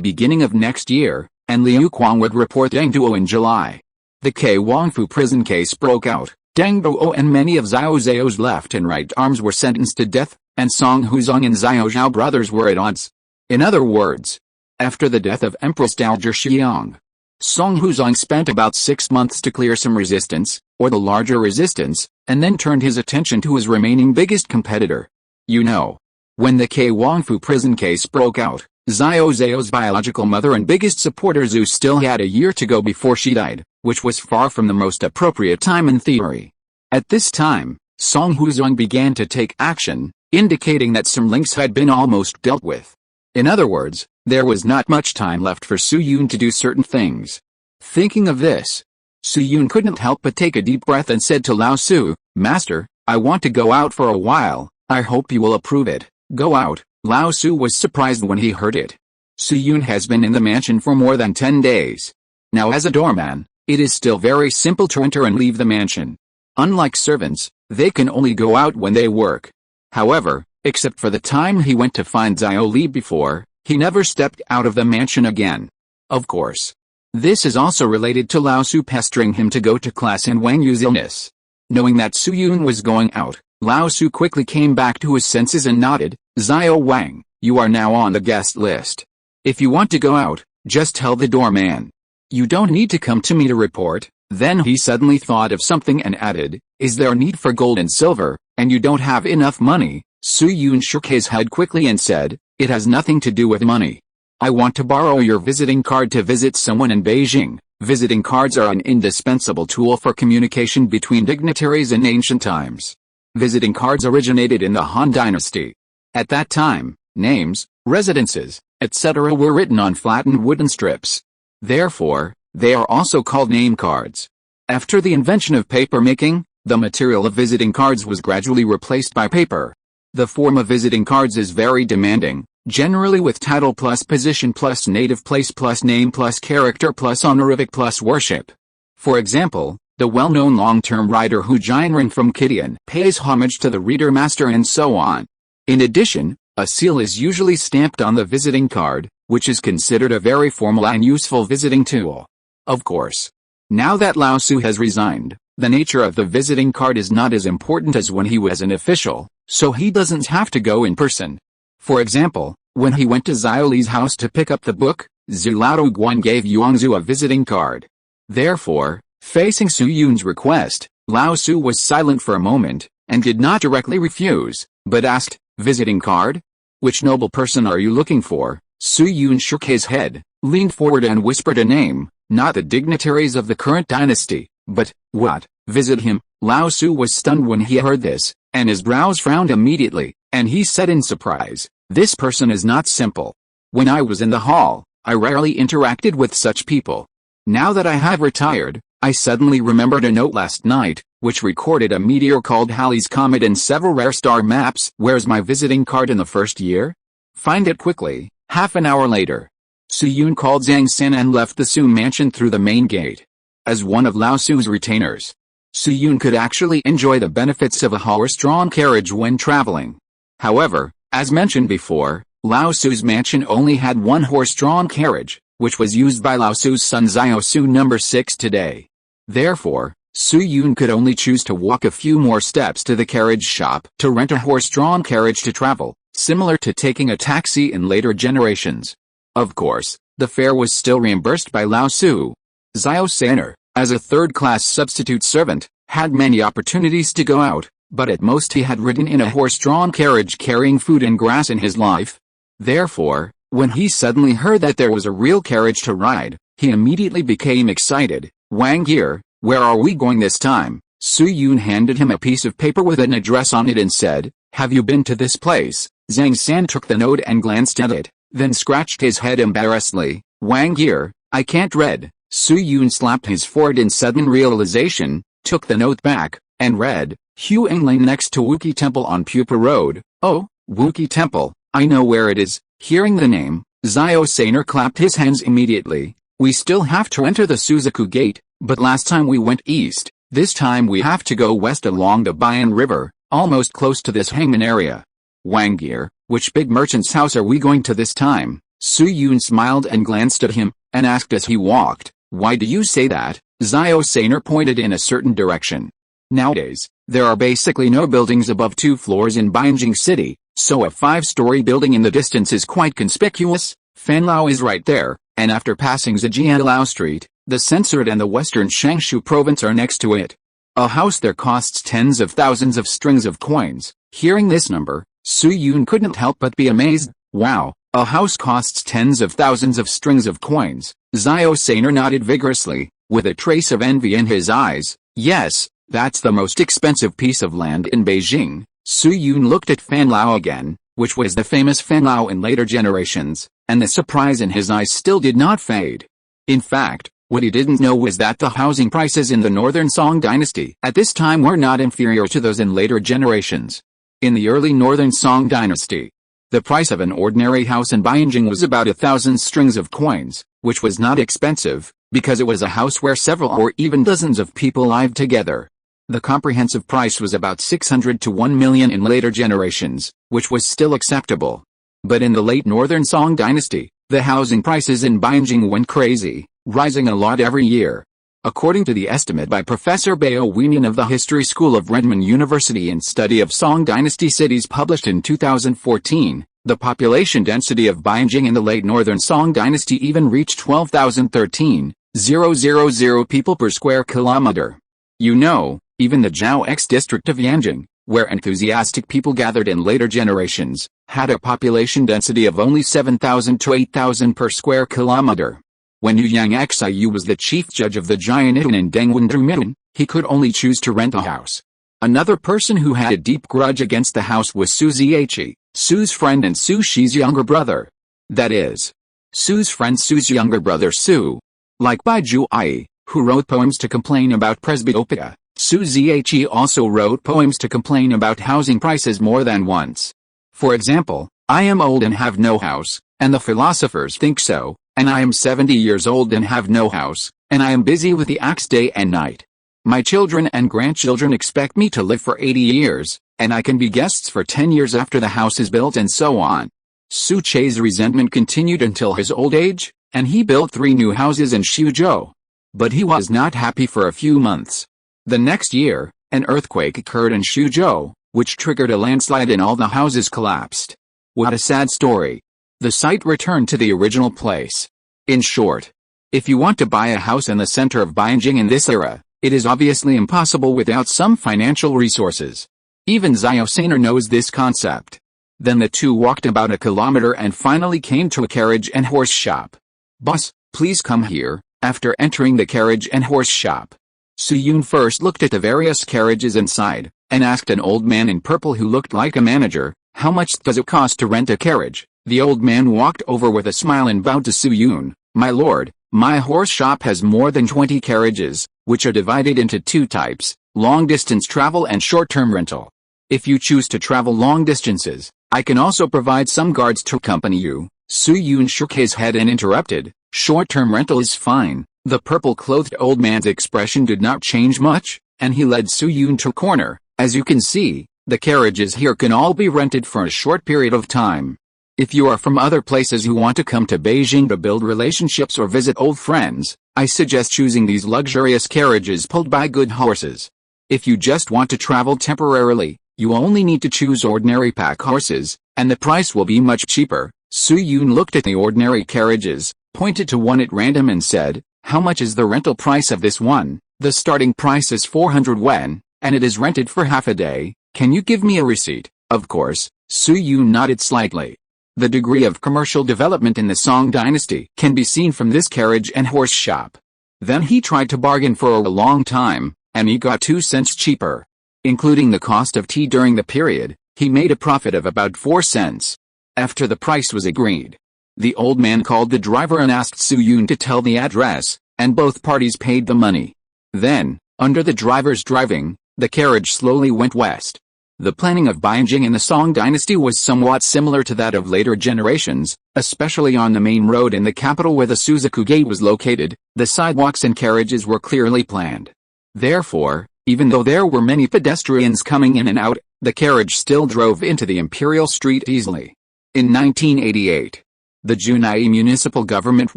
beginning of next year, and Liu Quang would report Deng Duo in July. The K Wangfu prison case broke out. Deng Duo and many of Xiao Zhao's left and right arms were sentenced to death, and Song Huzong and Xiao Zhao brothers were at odds. In other words, after the death of Empress Dowager Xiang, Song Huzong spent about 6 months to clear some resistance, or the larger resistance, and then turned his attention to his remaining biggest competitor. You know, when the K Wangfu prison case broke out, Xiao Zhao's biological mother and biggest supporter Zhu still had a year to go before she died, which was far from the most appropriate time in theory. At this time, Song Huzong began to take action, indicating that some links had been almost dealt with. In other words, there was not much time left for Su Yun to do certain things. Thinking of this, Su Yun couldn't help but take a deep breath and said to Lao Su, "Master, I want to go out for a while, I hope you will approve it." Go out? Lao Su was surprised when he heard it. Su Yun has been in the mansion for more than 10 days. Now as a doorman, it is still very simple to enter and leave the mansion. Unlike servants, they can only go out when they work. However, except for the time he went to find Xiao Li before, he never stepped out of the mansion again. Of course. This is also related to Lao Su pestering him to go to class in Wang Yu's illness. Knowing that Su Yun was going out, Lao Su quickly came back to his senses and nodded, "Xiao Wang, you are now on the guest list. If you want to go out, just tell the doorman. You don't need to come to me to report." Then he suddenly thought of something and added, "Is there a need for gold and silver, and you don't have enough money?" Su Yun shook his head quickly and said, "It has nothing to do with money. I want to borrow your visiting card to visit someone in Beijing." Visiting cards are an indispensable tool for communication between dignitaries in ancient times. Visiting cards originated in the Han Dynasty. At that time, names, residences, etc. were written on flattened wooden strips. Therefore, they are also called name cards. After the invention of paper making, the material of visiting cards was gradually replaced by paper. The form of visiting cards is very demanding, generally with title plus position plus native place plus name plus character plus honorific plus worship. For example, the well-known long-term writer Hu Jianren from Kidian pays homage to the reader master and so on. In addition, a seal is usually stamped on the visiting card, which is considered a very formal and useful visiting tool. Of course. Now that Lao Su has resigned, the nature of the visiting card is not as important as when he was an official, so he doesn't have to go in person. For example, when he went to Xiao Li's house to pick up the book, Zhulao Guan gave Yuangzu a visiting card. Therefore, facing Su Yun's request, Lao Su was silent for a moment, and did not directly refuse, but asked, "Visiting card? Which noble person are you looking for?" Su Yun shook his head, leaned forward and whispered a name, "Not the dignitaries of the current dynasty, but, what, visit him?" Lao Su was stunned when he heard this, and his brows frowned immediately, and he said in surprise, "This person is not simple. When I was in the hall, I rarely interacted with such people. Now that I have retired, I suddenly remembered a note last night, which recorded a meteor called Halley's Comet and several rare star maps. Where's my visiting card in the first year? Find it quickly." Half an hour later, Su Yun called Zhang San and left the Su mansion through the main gate. As one of Lao Su's retainers, Su Yun could actually enjoy the benefits of a horse-drawn carriage when traveling. However, as mentioned before, Lao Su's mansion only had one horse-drawn carriage, which was used by Lao Su's son Xiao Su No. 6 today. Therefore, Su Yun could only choose to walk a few more steps to the carriage shop to rent a horse-drawn carriage to travel, similar to taking a taxi in later generations. Of course, the fare was still reimbursed by Lao Su. Xiao Saner, as a third-class substitute servant, had many opportunities to go out, but at most he had ridden in a horse-drawn carriage carrying food and grass in his life. Therefore, when he suddenly heard that there was a real carriage to ride, he immediately became excited. "Wang Ye, where are we going this time?" Su Yun handed him a piece of paper with an address on it and said, "Have you been to this place?" Zhang San took the note and glanced at it, then scratched his head embarrassedly. "Wang Ye, I can't read." Su Yun slapped his forehead in sudden realization, took the note back, and read, "Huang Lane next to Wuki Temple on Pupa Road." "Oh, Wuki Temple, I know where it is." Hearing the name, Xiao Saner clapped his hands immediately. "We still have to enter the Suzaku Gate, but last time we went east, this time we have to go west along the Bayan River, almost close to this hangman area." "Wang Ye, which big merchant's house are we going to this time?" Su Yun smiled and glanced at him, and asked as he walked, "Why do you say that?" Xiao Saner pointed in a certain direction. "Nowadays, there are basically no buildings above 2 floors in Beijing City, so a 5-story building in the distance is quite conspicuous. Fanlao is right there, and after passing Zhejianlao Street, the censored and the western Shangshu province are next to it. A house there costs tens of thousands of strings of coins." Hearing this number, Su Yun couldn't help but be amazed. "Wow, a house costs tens of thousands of strings of coins." Xiao Saner nodded vigorously, with a trace of envy in his eyes. "Yes, That's the most expensive piece of land in Beijing. Su Yun looked at Fan Lao again, which was the famous Fan Lao in later generations, and the surprise in his eyes still did not fade. In fact, what he didn't know was that the housing prices in the Northern Song dynasty at this time were not inferior to those in later generations. In the early Northern Song dynasty, the price of an ordinary house in Beijing was about 1,000 strings of coins, which was not expensive, because it was a house where several or even dozens of people lived together. The comprehensive price was about 600 to 1 million in later generations, which was still acceptable. But in the late Northern Song dynasty, the housing prices in Beijing went crazy, rising a lot every year. According to the estimate by Professor Bao Weinian of the History School of Renmin University in Study of Song Dynasty Cities published in 2014, the population density of Beijing in the late Northern Song dynasty even reached 12,013,000 people per square kilometer. You know, even the Jiao X district of Yanjing, where enthusiastic people gathered in later generations, had a population density of only 7,000 to 8,000 per square kilometer. When Yu Yang Xiu was the chief judge of the Jianitan and Dengwundrumitan, he could only choose to rent a house. Another person who had a deep grudge against the house was Su Ziyi, Su's friend and Su Shi's younger brother. That is, Su's friend Su's younger brother Su. Like Bai Juai, who wrote poems to complain about presbyopia, Su Ziyi also wrote poems to complain about housing prices more than once. For example, I am old and have no house, and the philosophers think so, and I am 70 years old and have no house, and I am busy with the axe day and night. My children and grandchildren expect me to live for 80 years, and I can be guests for 10 years after the house is built and so on. Su Che's resentment continued until his old age, and he built 3 new houses in Xuzhou. But he was not happy for a few months. The next year, an earthquake occurred in Xuzhou, which triggered a landslide and all the houses collapsed. What a sad story. The site returned to the original place. In short, if you want to buy a house in the center of Beijing in this era, it is obviously impossible without some financial resources. Even Xiao Sainer knows this concept. Then the two walked about a kilometer and finally came to a carriage and horse shop. "Boss, please come here." After entering the carriage and horse shop, Su Yun first looked at the various carriages inside, and asked an old man in purple who looked like a manager, "How much does it cost to rent a carriage?" The old man walked over with a smile and bowed to Su Yun. "My lord, my horse shop has more than 20 carriages, which are divided into 2 types, long-distance travel and short-term rental. If you choose to travel long distances, I can also provide some guards to accompany you." Su Yun shook his head and interrupted, "Short-term rental is fine." The purple-clothed old man's expression did not change much, and he led Su Yun to a corner. "As you can see, the carriages here can all be rented for a short period of time. If you are from other places who want to come to Beijing to build relationships or visit old friends, I suggest choosing these luxurious carriages pulled by good horses. If you just want to travel temporarily, you only need to choose ordinary pack horses, and the price will be much cheaper." Su Yun looked at the ordinary carriages, pointed to one at random and said, "How much is the rental price of this one?" "The starting price is 400 yuan, and it is rented for half a day. Can you give me a receipt?" "Of course." Su Yun nodded slightly. The degree of commercial development in the Song dynasty can be seen from this carriage and horse shop. Then he tried to bargain for a long time, and he got 2 cents cheaper. Including the cost of tea during the period, he made a profit of about 4 cents. After the price was agreed, the old man called the driver and asked Su Yun to tell the address, and both parties paid the money. Then, under the driver's driving, the carriage slowly went west. The planning of Beijing in the Song dynasty was somewhat similar to that of later generations, especially on the main road in the capital where the Suzaku Gate was located. The sidewalks and carriages were clearly planned. Therefore, even though there were many pedestrians coming in and out, the carriage still drove into the Imperial Street easily. In 1988, the Junai municipal government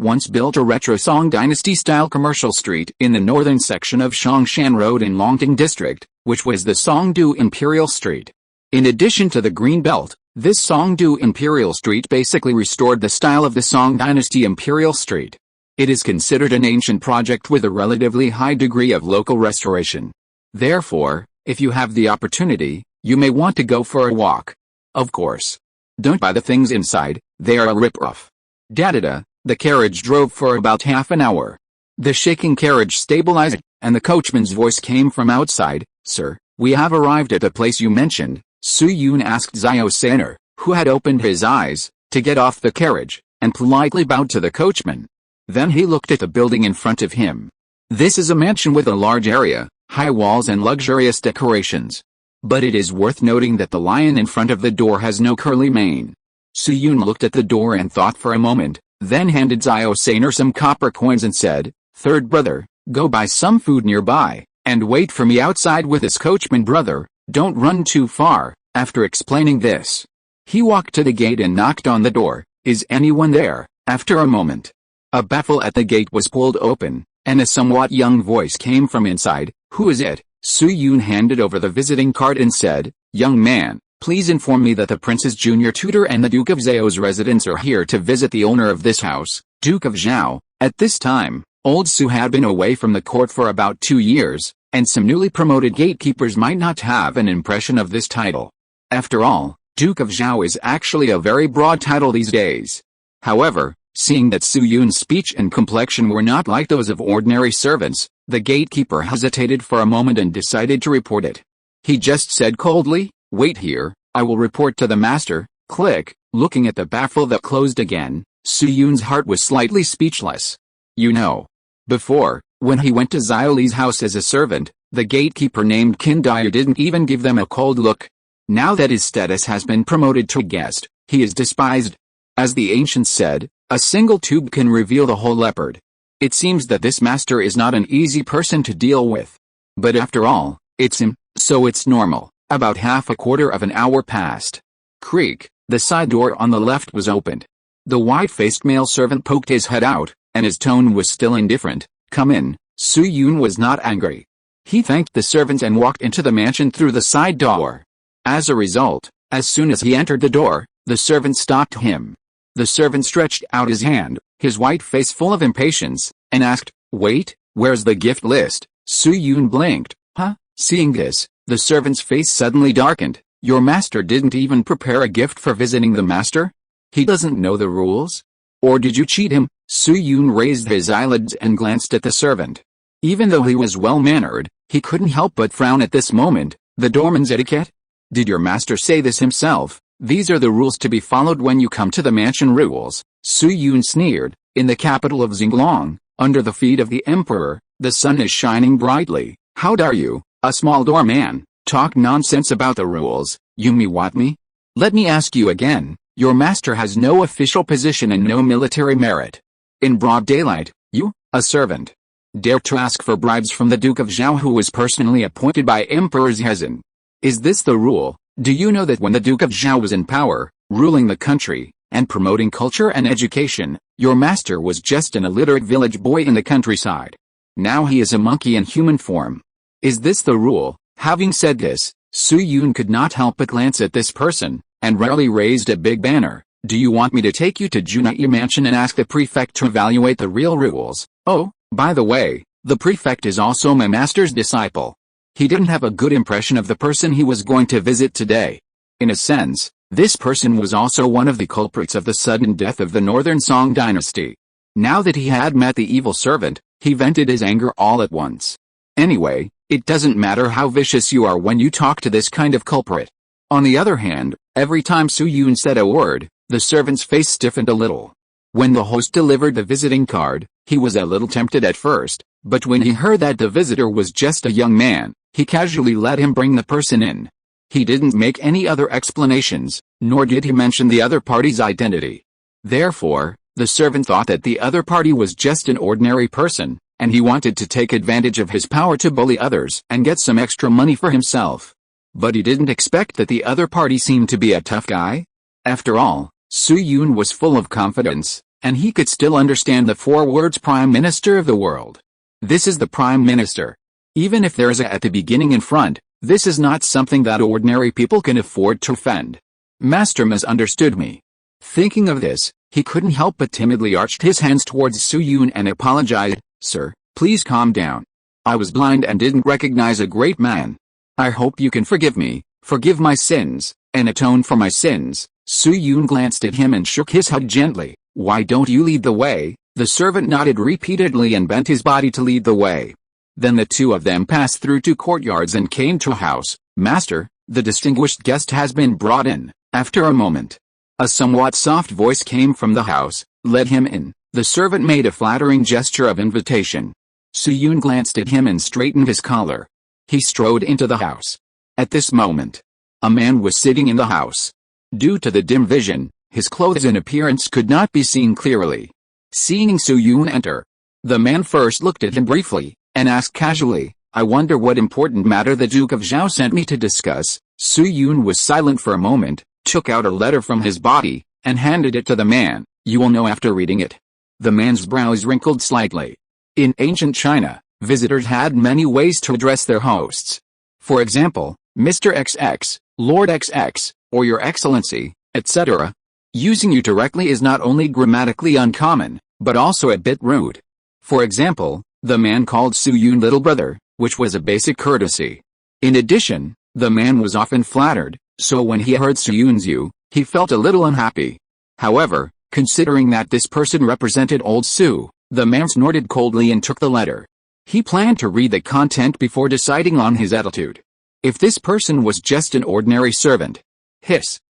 once built a retro Song dynasty-style commercial street in the northern section of Shongshan Road in Longting District, which was the Songdu Imperial Street. In addition to the Green Belt, this Songdu Imperial Street basically restored the style of the Song Dynasty Imperial Street. It is considered an ancient project with a relatively high degree of local restoration. Therefore, if you have the opportunity, you may want to go for a walk. Of course, don't buy the things inside, they are a rip-off. The carriage drove for about half an hour. The shaking carriage stabilized, and the coachman's voice came from outside. "Sir, we have arrived at the place you mentioned." Su-yoon asked Xiao Saner, who had opened his eyes, to get off the carriage, and politely bowed to the coachman. Then he looked at the building in front of him. This is a mansion with a large area, high walls and luxurious decorations. But it is worth noting that the lion in front of the door has no curly mane. Su-yoon looked at the door and thought for a moment, then handed Xiao Saner some copper coins and said, "Third brother, go buy some food nearby, and wait for me outside with his coachman brother, don't run too far." After explaining this, he walked to the gate and knocked on the door. "Is anyone there?" After a moment, a baffle at the gate was pulled open, and a somewhat young voice came from inside. "Who is it?" Su-yoon handed over the visiting card and said, "Young man, please inform me that the prince's junior tutor and the Duke of Zhao's residents are here to visit the owner of this house, Duke of Zhao." At this time, old Su had been away from the court for about 2 years, and some newly promoted gatekeepers might not have an impression of this title. After all, Duke of Zhao is actually a very broad title these days. However, seeing that Su-yoon's speech and complexion were not like those of ordinary servants, the gatekeeper hesitated for a moment and decided to report it. He just said coldly, "Wait here, I will report to the master." Click. Looking at the baffle that closed again, Su-yoon's heart was slightly speechless. Before, when he went to Xiaoli's house as a servant, the gatekeeper named Qin Dai didn't even give them a cold look. Now that his status has been promoted to guest, he is despised. As the ancients said, a single tube can reveal the whole leopard. It seems that this master is not an easy person to deal with. But after all, it's him, so it's normal. About half a quarter of an hour passed. Creak, the side door on the left was opened. The white-faced male servant poked his head out, and his tone was still indifferent. "Come in." Su-yoon was not angry. He thanked the servant and walked into the mansion through the side door. As a result, as soon as he entered the door, the servant stopped him. The servant stretched out his hand, his white face full of impatience, and asked, "Wait, where's the gift list?" Su-yoon blinked. "Huh?" Seeing this, the servant's face suddenly darkened. "Your master didn't even prepare a gift for visiting the master? He doesn't know the rules? Or did you cheat him?" Su-yoon raised his eyelids and glanced at the servant. Even though he was well-mannered, he couldn't help but frown at this moment. The doorman's etiquette? Did your master say this himself? These are the rules to be followed when you come to the mansion rules. Su-yoon sneered. In the capital of Xinglong, under the feet of the emperor, the sun is shining brightly. How dare you, a small doorman, talk nonsense about the rules? You me what me? Let me ask you again, your master has no official position and no military merit. In broad daylight, you, a servant, dare to ask for bribes from the Duke of Zhao, who was personally appointed by Emperor Zhezhen. Is this the rule? Do you know that when the Duke of Zhao was in power, ruling the country, and promoting culture and education, your master was just an illiterate village boy in the countryside? Now he is a monkey in human form. Is this the rule? Having said this, Su-yoon could not help but glance at this person, and rarely raised a big banner. "Do you want me to take you to Junai Mansion and ask the prefect to evaluate the real rules? Oh, by the way, the prefect is also my master's disciple." He didn't have a good impression of the person he was going to visit today. In a sense, this person was also one of the culprits of the sudden death of the Northern Song dynasty. Now that he had met the evil servant, he vented his anger all at once. Anyway, it doesn't matter how vicious you are when you talk to this kind of culprit. On the other hand, every time Su-yoon said a word, the servant's face stiffened a little. When the host delivered the visiting card, he was a little tempted at first, but when he heard that the visitor was just a young man, he casually let him bring the person in. He didn't make any other explanations, nor did he mention the other party's identity. Therefore, the servant thought that the other party was just an ordinary person, and he wanted to take advantage of his power to bully others and get some extra money for himself. But he didn't expect that the other party seemed to be a tough guy. After all, Su-yoon was full of confidence, and he could still understand the 4 words Prime Minister of the world. This is the Prime Minister. Even if there's a at the beginning in front, this is not something that ordinary people can afford to offend. Master misunderstood me. Thinking of this, he couldn't help but timidly arched his hands towards Su-yoon and apologized. "Sir, please calm down. I was blind and didn't recognize a great man. I hope you can forgive me, forgive my sins, and atone for my sins." Su-yoon glanced at him and shook his head gently. "Why don't you lead the way?" The servant nodded repeatedly and bent his body to lead the way. Then the two of them passed through 2 courtyards and came to a house. "Master, the distinguished guest has been brought in." After a moment, a somewhat soft voice came from the house. "Let him in." The servant made a flattering gesture of invitation. Soo-yoon glanced at him and straightened his collar. He strode into the house. At this moment, a man was sitting in the house. Due to the dim vision, his clothes and appearance could not be seen clearly. Seeing Soo-yoon enter, the man first looked at him briefly, and asked casually, "I wonder what important matter the Duke of Zhao sent me to discuss." Soo-yoon was silent for a moment, took out a letter from his body, and handed it to the man. "You will know after reading it." The man's brows wrinkled slightly. In ancient China, visitors had many ways to address their hosts. For example, Mr. XX, Lord XX, or Your Excellency, etc. Using you directly is not only grammatically uncommon, but also a bit rude. For example, the man called Soo-yoon little brother, which was a basic courtesy. In addition, the man was often flattered, so when he heard Soo-yoon's you, he felt a little unhappy. However, considering that this person represented old Soo, the man snorted coldly and took the letter. He planned to read the content before deciding on his attitude. If this person was just an ordinary servant,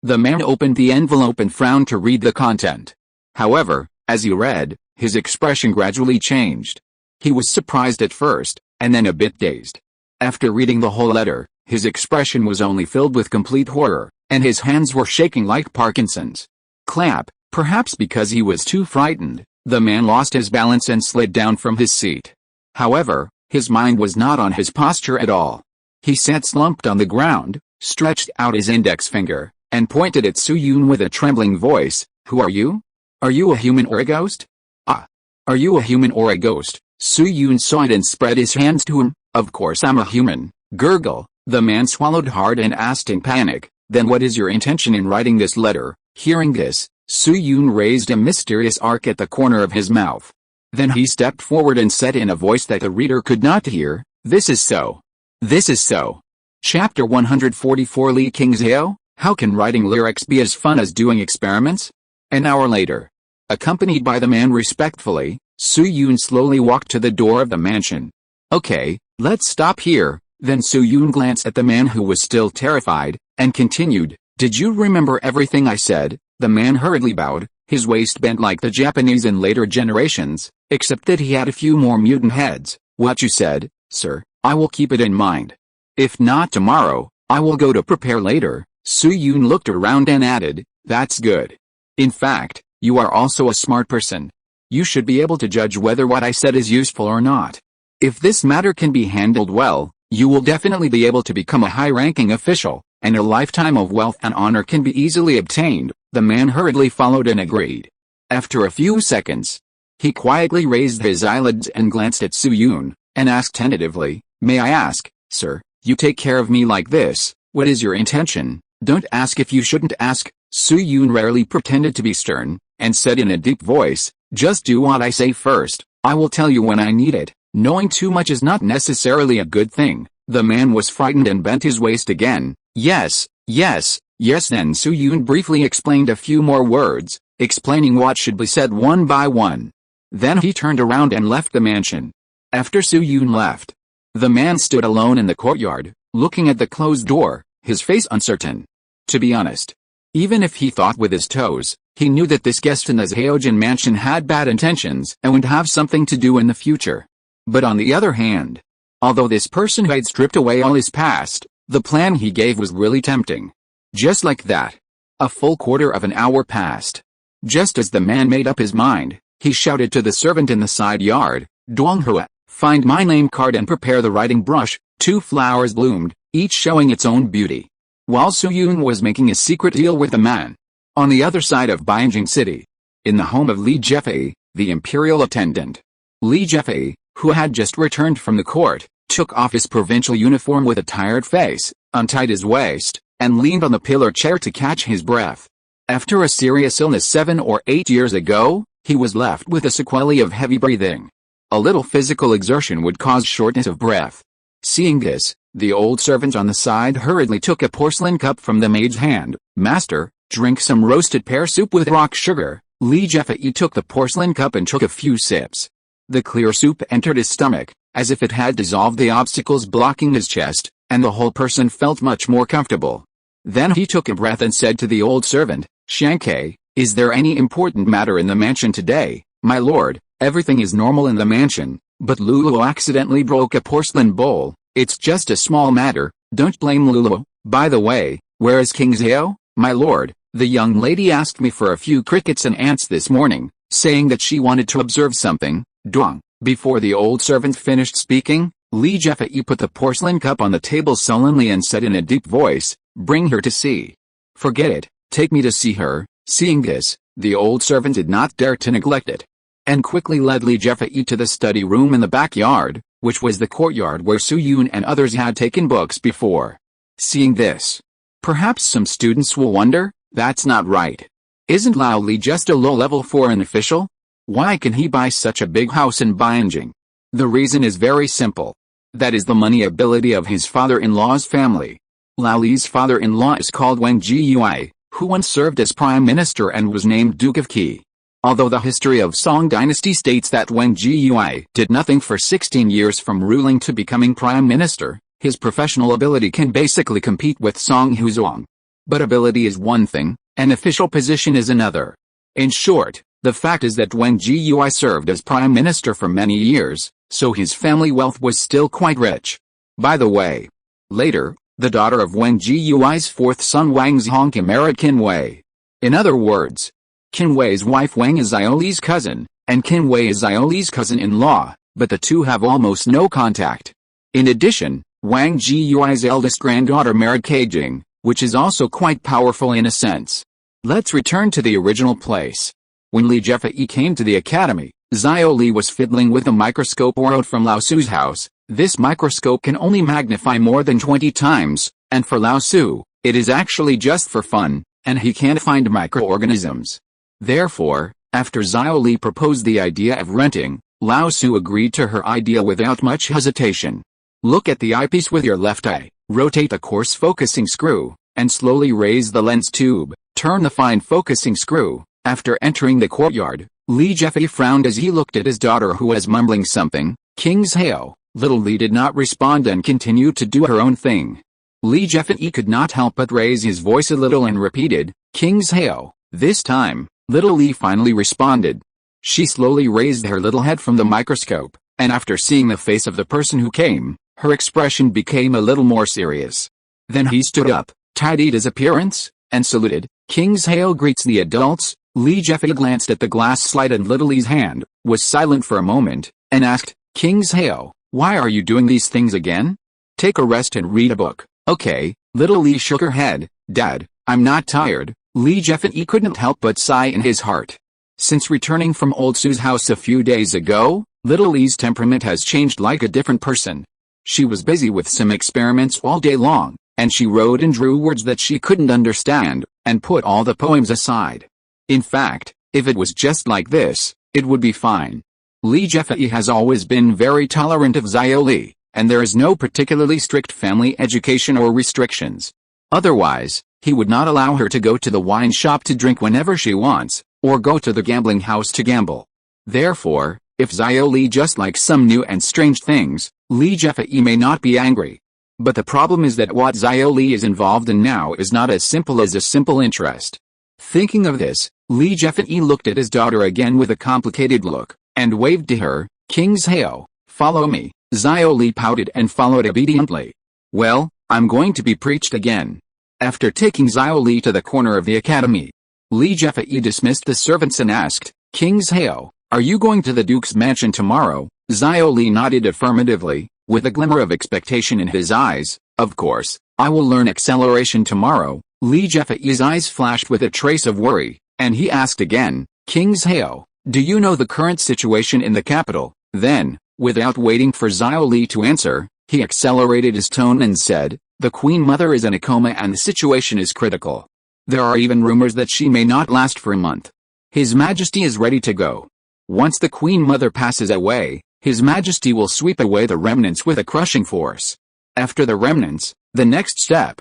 the man opened the envelope and frowned to read the content. However, as he read, his expression gradually changed. He was surprised at first, and then a bit dazed. After reading the whole letter, his expression was only filled with complete horror, and his hands were shaking like Parkinson's. Clap. Perhaps because he was too frightened, the man lost his balance and slid down from his seat. However, his mind was not on his posture at all. He sat slumped on the ground, stretched out his index finger, and pointed at Soo-yoon with a trembling voice. "Who are you? Are you a human or a ghost?" "Ah. Are you a human or a ghost?" Soo-yoon saw it and spread his hands to him. "Of course I'm a human." Gurgle. The man swallowed hard and asked in panic, "Then what is your intention in writing this letter?" Hearing this, Soo-yoon raised a mysterious arc at the corner of his mouth. Then he stepped forward and said in a voice that the reader could not hear, "This is so. This is so." Chapter 144 Lee Kingzeo, How Can Writing Lyrics Be as Fun as Doing Experiments? An hour later, accompanied by the man respectfully, Soo-yoon slowly walked to the door of the mansion. "Okay, let's stop here." Then Soo-yoon glanced at the man who was still terrified, and continued, "Did you remember everything I said?" The man hurriedly bowed, his waist bent like the Japanese in later generations, except that he had a few more mutant heads. "What you said, sir, I will keep it in mind. If not tomorrow, I will go to prepare later." Soo-yoon looked around and added, "That's good. In fact, you are also a smart person. You should be able to judge whether what I said is useful or not. If this matter can be handled well, you will definitely be able to become a high-ranking official, and a lifetime of wealth and honor can be easily obtained." The man hurriedly followed and agreed. After a few seconds, he quietly raised his eyelids and glanced at Soo-yoon, and asked tentatively, "May I ask, sir, you take care of me like this, what is your intention?" "Don't ask if you shouldn't ask." Soo-yoon rarely pretended to be stern, and said in a deep voice, "Just do what I say first, I will tell you when I need it." Knowing too much is not necessarily a good thing. The man was frightened and bent his waist again. Yes. Then Soo-yoon briefly explained a few more words, explaining what should be said one by one. Then he turned around and left the mansion. After Soo-yoon left, the man stood alone in the courtyard, looking at the closed door, his face uncertain. To be honest, even if he thought with his toes, he knew that this guest in the Zheojin mansion had bad intentions and would have something to do in the future. But on the other hand, although this person had stripped away all his past, the plan he gave was really tempting. Just like that, a full quarter of an hour passed. Just as the man made up his mind, he shouted to the servant in the side yard, "Donghua, find my name card and prepare the writing brush." 2 flowers bloomed, each showing its own beauty. While Soo-yoon was making a secret deal with the man, on the other side of Beijing City, in the home of Li Jefei, the imperial attendant. Li Jefei, who had just returned from the court, took off his provincial uniform with a tired face, untied his waist, and leaned on the pillar chair to catch his breath. After a serious illness 7 or 8 years ago, he was left with a sequelae of heavy breathing. A little physical exertion would cause shortness of breath. Seeing this, the old servant on the side hurriedly took a porcelain cup from the maid's hand. "Master, drink some roasted pear soup with rock sugar." Li Jefei took the porcelain cup and took a few sips. The clear soup entered his stomach, as if it had dissolved the obstacles blocking his chest, and the whole person felt much more comfortable. Then he took a breath and said to the old servant, "Shanke, is there any important matter in the mansion today, my lord?" "Everything is normal in the mansion, but Lulu accidentally broke a porcelain bowl. It's just a small matter, don't blame Lulu. By the way, where is King Zhao, my lord? The young lady asked me for a few crickets and ants this morning, saying that she wanted to observe something." Duang. Before the old servant finished speaking, Li Jefei put the porcelain cup on the table sullenly and said in a deep voice, "Bring her to see." "Forget it, take me to see her." Seeing this, the old servant did not dare to neglect it, and quickly led Li Jefei to the study room in the backyard, which was the courtyard where Su Yun and others had taken books before. Seeing this, perhaps some students will wonder, that's not right. Isn't Lao Li just a low-level foreign official? Why can he buy such a big house in Bianjing? The reason is very simple. That is the money ability of his father-in-law's family. Lao Li's father-in-law is called Wang Jiyue, who once served as prime minister and was named Duke of Qi. Although the history of Song dynasty states that Wang Jiyue did nothing for 16 years from ruling to becoming prime minister, his professional ability can basically compete with Song Huzong. But ability is one thing, an official position is another. In short, the fact is that Wang Jiyue served as prime minister for many years, so his family wealth was still quite rich. By the way, later, the daughter of Wang Jiyue's fourth son Wang Zhongke married Qin Wei. In other words, Qin Wei's wife Wang is Zhao Li's cousin, and Qin Wei is Zhao Li's cousin-in-law, but the two have almost no contact. In addition, Wang Jiyue's eldest granddaughter married Keijing, which is also quite powerful in a sense. Let's return to the original place. When Li Jefei came to the academy, Zhao Li was fiddling with a microscope borrowed from Lao Su's house. This microscope can only magnify more than 20 times, and for Lao Su, it is actually just for fun, and he can't find microorganisms. Therefore, after Zhao Li proposed the idea of renting, Lao Su agreed to her idea without much hesitation. Look at the eyepiece with your left eye, rotate the coarse focusing screw, and slowly raise the lens tube, turn the fine focusing screw. After entering the courtyard, Li Jefei frowned as he looked at his daughter who was mumbling something. "King Zhao." Little Li did not respond and continued to do her own thing. Li Jefei could not help but raise his voice a little and repeated, "King Zhao." This time, Little Li finally responded. She slowly raised her little head from the microscope, and after seeing the face of the person who came, her expression became a little more serious. Then he stood up, tidied his appearance, and saluted. "King Zhao greets the adults." Li Jefei glanced at the glass slide and Little Li's hand, was silent for a moment, and asked, "King Zhao, why are you doing these things again? Take a rest and read a book." "Okay." Little Li shook her head. "Dad, I'm not tired." Li Jefei couldn't help but sigh in his heart. Since returning from Old Su's house a few days ago, Little Li's temperament has changed like a different person. She was busy with some experiments all day long, and she wrote and drew words that she couldn't understand, and put all the poems aside. In fact, if it was just like this, it would be fine. Li Jefei has always been very tolerant of Zhao Li, and there is no particularly strict family education or restrictions. Otherwise, he would not allow her to go to the wine shop to drink whenever she wants, or go to the gambling house to gamble. Therefore, if Zhao Li just likes some new and strange things, Li Jefei may not be angry. But the problem is that what Zhao Li is involved in now is not as simple as a simple interest. Thinking of this, Li Jefei looked at his daughter again with a complicated look, and waved to her, "King Zhao, follow me." Zhao Li pouted and followed obediently. "Well, I'm going to be preached again." After taking Zhao Li to the corner of the academy, Li Jefei dismissed the servants and asked, "King Zhao, are you going to the Duke's mansion tomorrow?" Zhao Li nodded affirmatively, with a glimmer of expectation in his eyes. "Of course, I will learn acceleration tomorrow." Li Jefei's eyes flashed with a trace of worry, and he asked again, "King Zhao, do you know the current situation in the capital?" Then, without waiting for Zhao Li to answer, he accelerated his tone and said, "The Queen Mother is in a coma and the situation is critical. There are even rumors that she may not last for a month. His Majesty is ready to go. Once the Queen Mother passes away, His Majesty will sweep away the remnants with a crushing force. After the remnants, the next step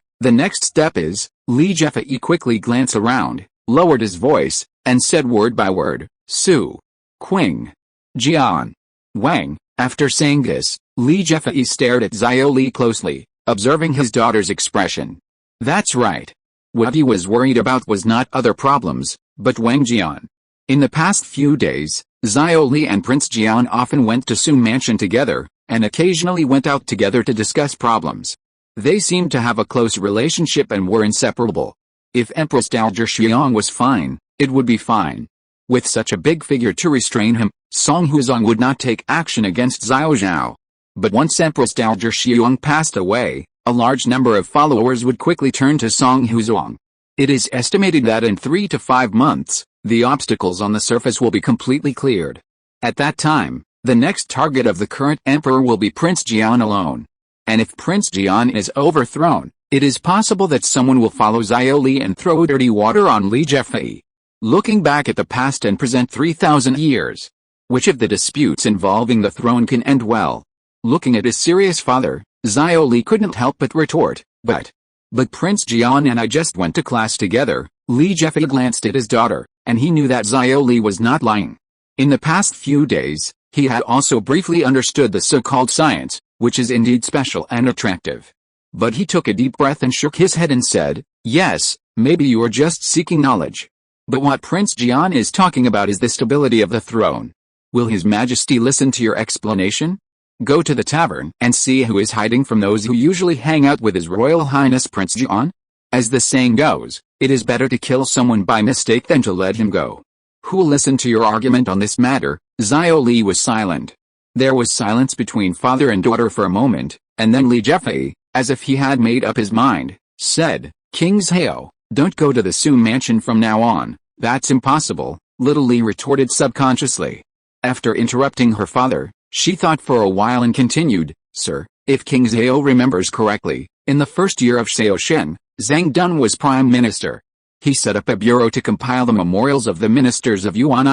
is." Li Jefei quickly glanced around, lowered his voice, and said word by word, Su, Qing, Jian, Wang. After saying this, Li Jefei stared at Xiao Li closely, observing his daughter's expression. That's right. What he was worried about was not other problems, but Wang Jian. In the past few days, Xiao Li and Prince Jian often went to Sun Mansion together, and occasionally went out together to discuss problems. They seemed to have a close relationship and were inseparable. If Empress Dowager Xiang was fine, it would be fine. With such a big figure to restrain him, Song Huzong would not take action against Xiao Zhao. But once Empress Dowager Xiang passed away, a large number of followers would quickly turn to Song Huzong. It is estimated that in 3 to 5 months, the obstacles on the surface will be completely cleared. At that time, the next target of the current emperor will be Prince Jian alone. And if Prince Jian is overthrown, it is possible that someone will follow Xiao Li and throw dirty water on Li Jefei. Looking back at the past and present 3,000 years, which of the disputes involving the throne can end well? Looking at his serious father, Xiao Li couldn't help but retort, But Prince Jian and I just went to class together. Li Jefei glanced at his daughter, and he knew that Xiao Li was not lying. In the past few days, he had also briefly understood the so-called science, which is indeed special and attractive. But he took a deep breath and shook his head and said, Yes, maybe you are just seeking knowledge. But what Prince Jian is talking about is the stability of the throne. Will His Majesty listen to your explanation? Go to the tavern and see who is hiding from those who usually hang out with His Royal Highness Prince Jian. As the saying goes, it is better to kill someone by mistake than to let him go. Who will listen to your argument on this matter? Xiao Li was silent. There was silence between father and daughter for a moment, and then Li Jefei, as if he had made up his mind, said, King Xiao, don't go to the Sun Mansion from now on. That's impossible, little Li retorted subconsciously. After interrupting her father, she thought for a while and continued, Sir, if King Xiao remembers correctly, in the first year of Xiao Shen, Zhang Dun was prime minister. He set up a bureau to compile the memorials of the ministers of Yuan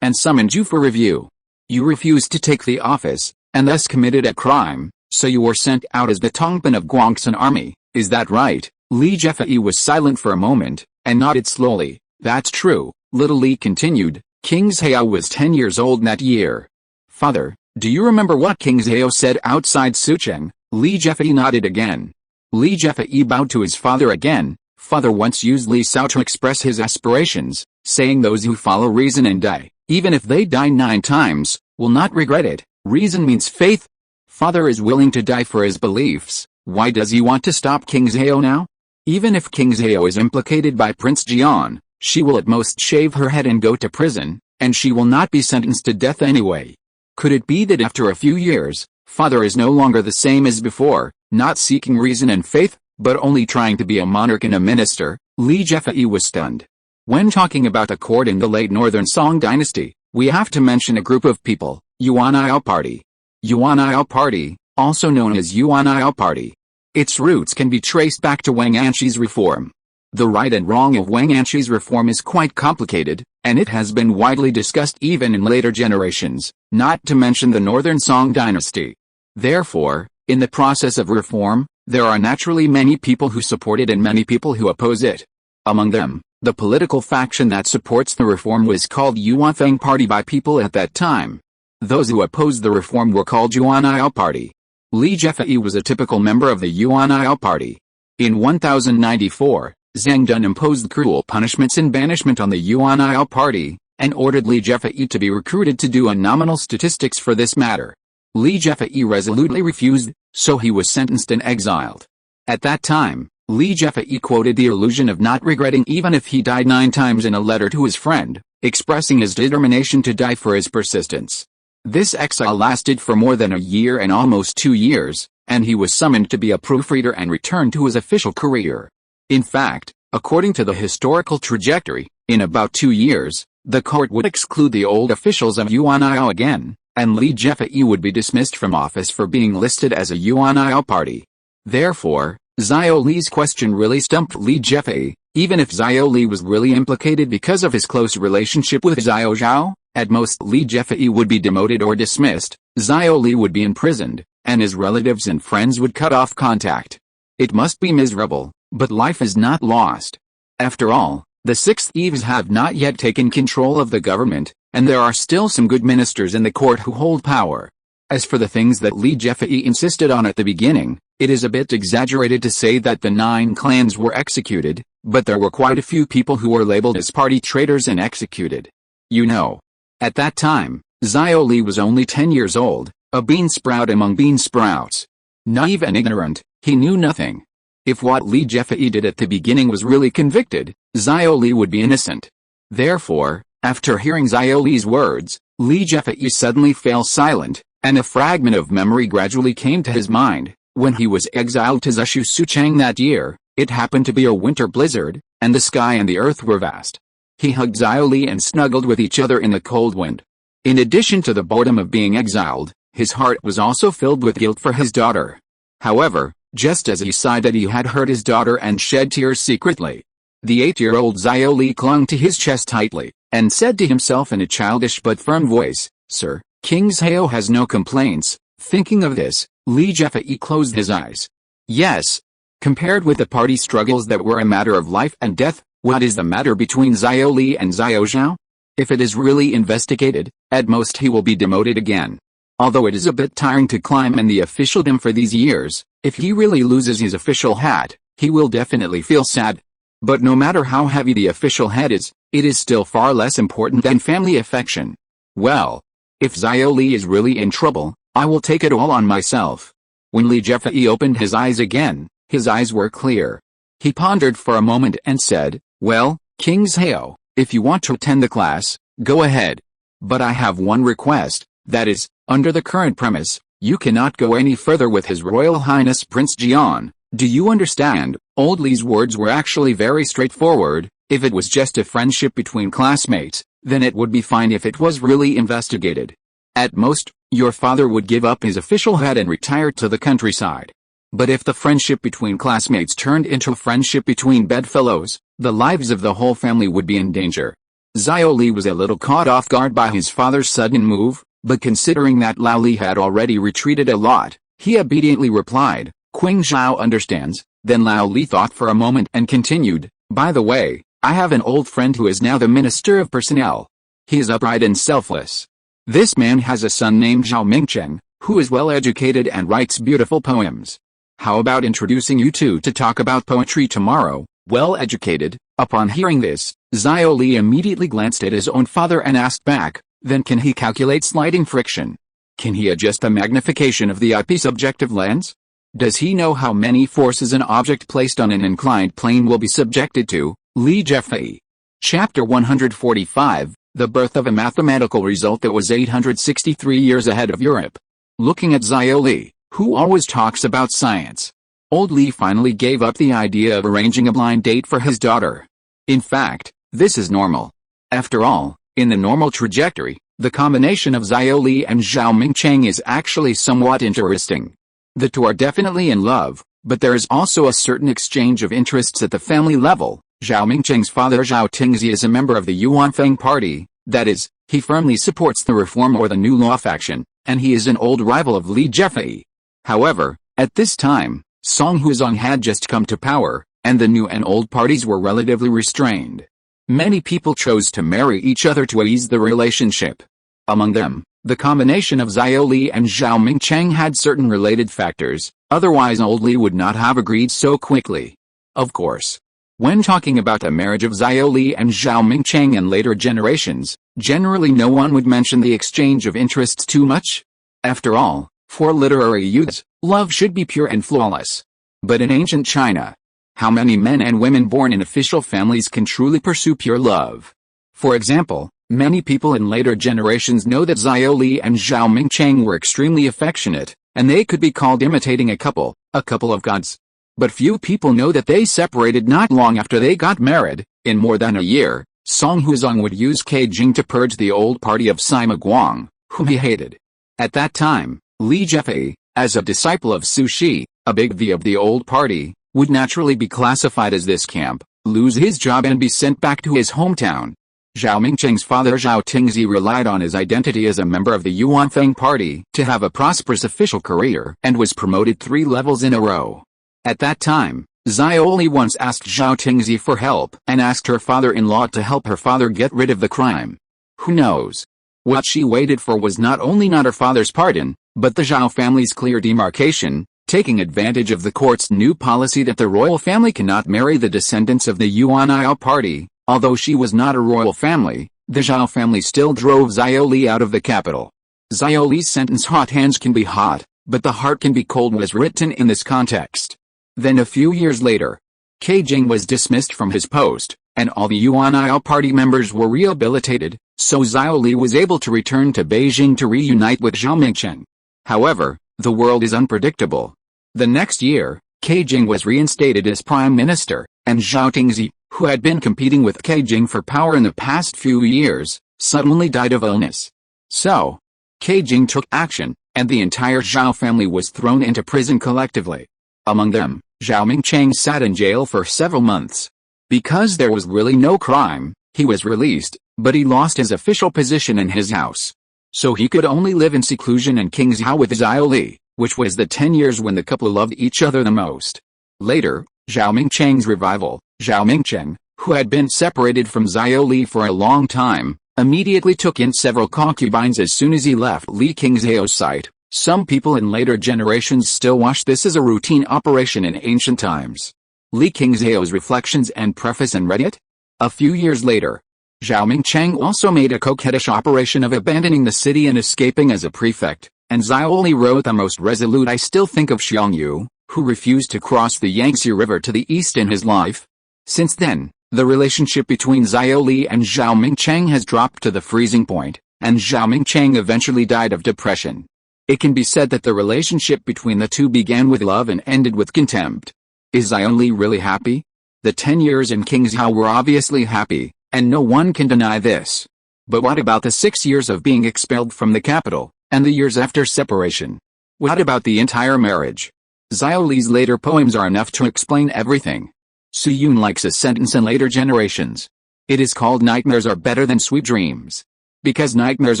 and summoned you for review. You refused to take the office, and thus committed a crime, so you were sent out as the Tongpan of Guangxin army, is that right? Li Jefei was silent for a moment, and nodded slowly. That's true, little Li continued. King Xiao was 10 years old that year. Father, do you remember what King Xiao said outside Sucheng? Li Jefei nodded again. Li Jefei bowed to his father again. Father once used Li Xiao to express his aspirations, saying those who follow reason and die, even if they die 9 times, will not regret it. Reason means faith. Father is willing to die for his beliefs. Why does he want to stop King Xiao now? Even if King Xiao is implicated by Prince Jian, she will at most shave her head and go to prison, and she will not be sentenced to death anyway. Could it be that after a few years, father is no longer the same as before, not seeking reason and faith, but only trying to be a monarch and a minister? Li Jefei was stunned. When talking about a court in the late Northern Song dynasty, we have to mention a group of people, Yuan Party. Yuan Party, also known as Yuan Party. Its roots can be traced back to Wang Anshi's reform. The right and wrong of Wang Anshi's reform is quite complicated, and it has been widely discussed even in later generations, not to mention the Northern Song dynasty. Therefore, in the process of reform, there are naturally many people who support it and many people who oppose it. Among them, the political faction that supports the reform was called Yuanfeng Party by people at that time. Those who opposed the reform were called Yuan Party. Li Jefei was a typical member of the Yuan Party. In 1094, Zhang Dun imposed cruel punishments and banishment on the Yuan Party, and ordered Li Jefei to be recruited to do nominal statistics for this matter. Li Jefei resolutely refused, so he was sentenced and exiled. At that time, Li Jefei quoted the illusion of not regretting even if he died 9 times in a letter to his friend, expressing his determination to die for his persistence. This exile lasted for more than a year and almost 2 years, and he was summoned to be a proofreader and returned to his official career. In fact, according to the historical trajectory, in about 2 years, the court would exclude the old officials of Yuan again, and Li Jefei would be dismissed from office for being listed as a Yuan party. Therefore, Xiao Li's question really stumped Li Jefei. Even if Xiao Li was really implicated because of his close relationship with Xiao Zhao, at most Li Jefei would be demoted or dismissed, Xiao Li would be imprisoned, and his relatives and friends would cut off contact. It must be miserable, but life is not lost. After all, The Sixth Eves have not yet taken control of the government, and there are still some good ministers in the court who hold power. As for the things that Li Jefei insisted on at the beginning, it is a bit exaggerated to say that the 9 clans were executed, but there were quite a few people who were labeled as party traitors and executed. You know. At that time, Xiao Li was only 10 years old, a bean sprout among bean sprouts. Naive and ignorant, he knew nothing. If what Li Jefei did at the beginning was really convicted, Xiao Li would be innocent. Therefore, after hearing Xiao Li's words, Li Jefei suddenly fell silent, and a fragment of memory gradually came to his mind. When he was exiled to Zushu Suchang that year, it happened to be a winter blizzard, and the sky and the earth were vast. He hugged Xiao Li and snuggled with each other in the cold wind. In addition to the boredom of being exiled, his heart was also filled with guilt for his daughter. However, just as he sighed that he had hurt his daughter and shed tears secretly, the 8-year-old Xiao Li clung to his chest tightly, and said to himself in a childish but firm voice, "Sir, King Xiao has no complaints." Thinking of this, Li Jefei closed his eyes. Yes. Compared with the party struggles that were a matter of life and death, what is the matter between Xiao Li and Xiao Zhao? If it is really investigated, at most he will be demoted again. Although it is a bit tiring to climb in the officialdom for these years, if he really loses his official hat, he will definitely feel sad. But no matter how heavy the official hat is, it is still far less important than family affection. Well, if Xiao Li is really in trouble, I will take it all on myself. When Li Jefei opened his eyes again, his eyes were clear. He pondered for a moment and said, "Well, King Xiao, if you want to attend the class, go ahead. But I have one request, that is, under the current premise, you cannot go any further with His Royal Highness Prince Jian. Do you understand?" Old Li's words were actually very straightforward. If it was just a friendship between classmates, then it would be fine if it was really investigated. At most, your father would give up his official hat and retire to the countryside. But if the friendship between classmates turned into a friendship between bedfellows, the lives of the whole family would be in danger. Xiao Li was a little caught off guard by his father's sudden move, but considering that Lao Li had already retreated a lot, he obediently replied, "Qing Zhao understands." Then Lao Li thought for a moment and continued, "By the way, I have an old friend who is now the Minister of Personnel. He is upright and selfless. This man has a son named Zhao Mingcheng, who is well educated and writes beautiful poems. How about introducing you two to talk about poetry tomorrow?" Well educated. Upon hearing this, Xiao Li immediately glanced at his own father and asked back, "Then can he calculate sliding friction? Can he adjust the magnification of the eyepiece objective lens? Does he know how many forces an object placed on an inclined plane will be subjected to?" Li Jefei. Chapter 145, The Birth of a Mathematical Result That Was 863 Years Ahead of Europe. Looking at Xiao Li, who always talks about science, old Li finally gave up the idea of arranging a blind date for his daughter. In fact, this is normal. After all, in the normal trajectory, the combination of Xiao Li and Zhao Mingcheng is actually somewhat interesting. The two are definitely in love, but there is also a certain exchange of interests at the family level. Zhao Mingcheng's father Zhao Tingzi is a member of the Yuanfeng party, that is, he firmly supports the reform or the new law faction, and he is an old rival of Li Jefei. However, at this time, Song Huzong had just come to power, and the new and old parties were relatively restrained. Many people chose to marry each other to ease the relationship. Among them, the combination of Xiao Li and Zhao Mingcheng had certain related factors, otherwise old Li would not have agreed so quickly. Of course, when talking about the marriage of Xiao Li and Zhao Mingcheng in later generations, generally no one would mention the exchange of interests too much. After all, for literary youths, love should be pure and flawless. But in ancient China, how many men and women born in official families can truly pursue pure love? For example, many people in later generations know that Xiao Li and Zhao Mingcheng were extremely affectionate, and they could be called imitating a couple of gods. But few people know that they separated not long after they got married. In more than a year, Song Huzong would use Ke Jing to purge the old party of Sima Guang, whom he hated. At that time, Li Jefei, as a disciple of Su Shi, a big V of the old party, would naturally be classified as this camp, lose his job and be sent back to his hometown. Zhao Mingcheng's father Zhao Tingzi relied on his identity as a member of the Yuanfeng party to have a prosperous official career and was promoted 3 levels in a row. At that time, Zhao Li once asked Zhao Tingzi for help and asked her father-in-law to help her father get rid of the crime. Who knows? What she waited for was not only not her father's pardon, but the Zhao family's clear demarcation, taking advantage of the court's new policy that the royal family cannot marry the descendants of the Yuan party. Although she was not a royal family, the Zhao family still drove Zhao Li out of the capital. Zhao Li's sentence "hot hands can be hot, but the heart can be cold" was written in this context. Then a few years later, Ke Jing was dismissed from his post, and all the Yuan party members were rehabilitated, so Zhao Li was able to return to Beijing to reunite with Zhao Mingchen. However, the world is unpredictable. The next year, Ke Jing was reinstated as prime minister, and Zhao Tingzi, who had been competing with Ke Jing for power in the past few years, suddenly died of illness. So, Ke Jing took action, and the entire Zhao family was thrown into prison collectively. Among them, Zhao Mingcheng sat in jail for several months. Because there was really no crime, he was released, but he lost his official position in his house. So he could only live in seclusion in Qingzhou with Zhao Li, which was the 10 years when the couple loved each other the most. Later, Zhao Mingcheng's rival, Zhao Mingcheng, who had been separated from Zhao Li for a long time, immediately took in several concubines as soon as he left Li Qingzhao's site. Some people in later generations still watch this as a routine operation in ancient times. Li Qingzhao's reflections and preface in Reddit? A few years later, Zhao Mingcheng also made a coquettish operation of abandoning the city and escaping as a prefect, and Zhao Li wrote the most resolute "I still think of Xiangyu," who refused to cross the Yangtze River to the east in his life. Since then, the relationship between Zhao Li and Zhao Mingcheng has dropped to the freezing point, and Zhao Mingcheng eventually died of depression. It can be said that the relationship between the two began with love and ended with contempt. Is Zhao Li really happy? The 10 years in Qingzhou were obviously happy, and no one can deny this. But what about the 6 years of being expelled from the capital, and the years after separation? What about the entire marriage? Zhao Li's later poems are enough to explain everything. Su Yun likes a sentence in later generations. It is called "Nightmares are better than sweet dreams." Because nightmares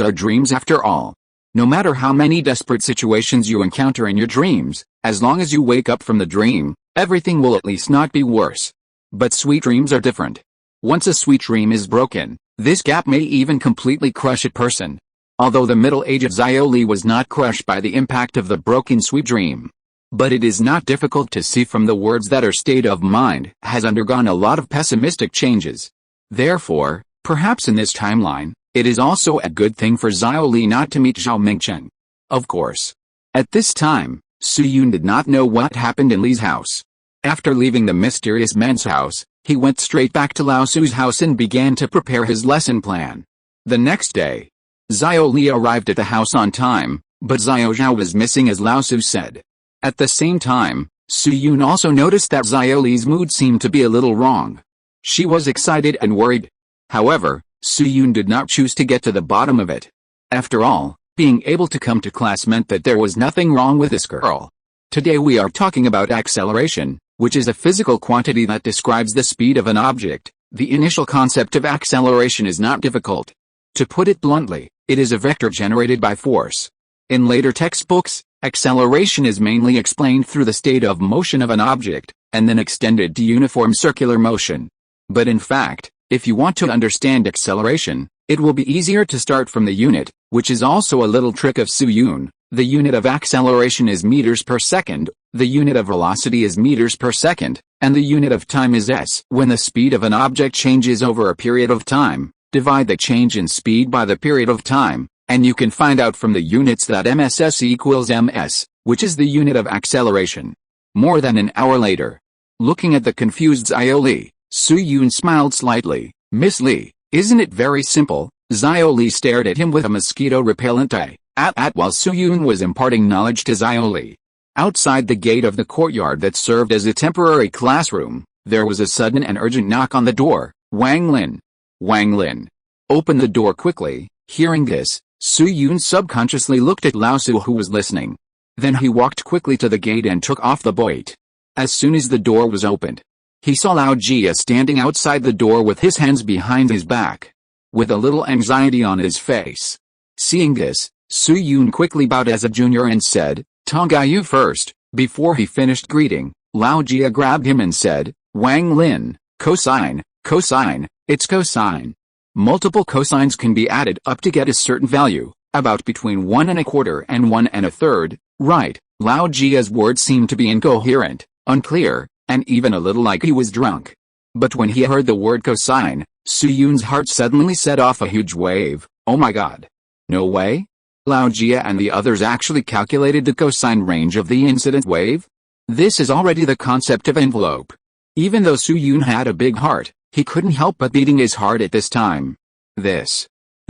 are dreams after all. No matter how many desperate situations you encounter in your dreams, as long as you wake up from the dream, everything will at least not be worse. But sweet dreams are different. Once a sweet dream is broken, this gap may even completely crush a person. Although the middle age of Zhao Li was not crushed by the impact of the broken sweet dream. But it is not difficult to see from the words that her state of mind has undergone a lot of pessimistic changes. Therefore, perhaps in this timeline, it is also a good thing for Zhao Li not to meet Zhao Mingcheng. Of course. At this time, Su Yun did not know what happened in Li's house. After leaving the mysterious man's house, he went straight back to Lao Su's house and began to prepare his lesson plan. The next day, Zhao Li arrived at the house on time, but Zhao Zhao was missing as Lao Su said. At the same time, Su Yun also noticed that Zhao Li's mood seemed to be a little wrong. She was excited and worried. However, Su Yun did not choose to get to the bottom of it. After all, being able to come to class meant that there was nothing wrong with this girl. Today we are talking about acceleration, which is a physical quantity that describes the speed of an object. The initial concept of acceleration is not difficult. To put it bluntly, it is a vector generated by force. In later textbooks, acceleration is mainly explained through the state of motion of an object, and then extended to uniform circular motion. But in fact, if you want to understand acceleration, it will be easier to start from the unit, which is also a little trick of Su Yun. The unit of acceleration is meters per second, the unit of velocity is meters per second, and the unit of time is s. When the speed of an object changes over a period of time, divide the change in speed by the period of time, and you can find out from the units that mss equals ms, which is the unit of acceleration. More than an hour later, looking at the confused Zhao Li, Su Yun smiled slightly. "Miss Li, isn't it very simple?" Zhao Li stared at him with a mosquito repellent eye, while Su Yun was imparting knowledge to Zhao Li. Outside the gate of the courtyard that served as a temporary classroom, there was a sudden and urgent knock on the door. Wang Lin. Wang Lin. Open the door quickly. Hearing this, Su Yun subconsciously looked at Lao Su who was listening. Then he walked quickly to the gate and took off the bolt. As soon as the door was opened, he saw Lao Jia standing outside the door with his hands behind his back, with a little anxiety on his face. Seeing this, Su Yun quickly bowed as a junior and said, "Tonggayu first." Before he finished greeting, Lao Jia grabbed him and said, "Wang Lin, cosine, cosine, it's cosine. Multiple cosines can be added up to get a certain value, about between 1¼ and 1⅓, right?" Lao Jia's words seemed to be incoherent, unclear, and even a little like he was drunk. But when he heard the word cosine, Su Yun's heart suddenly set off a huge wave. Oh my god. No way? Lao Jia and the others actually calculated the cosine range of the incident wave? This is already the concept of envelope. Even though Su Yun had a big heart, he couldn't help but beating his heart at this time. This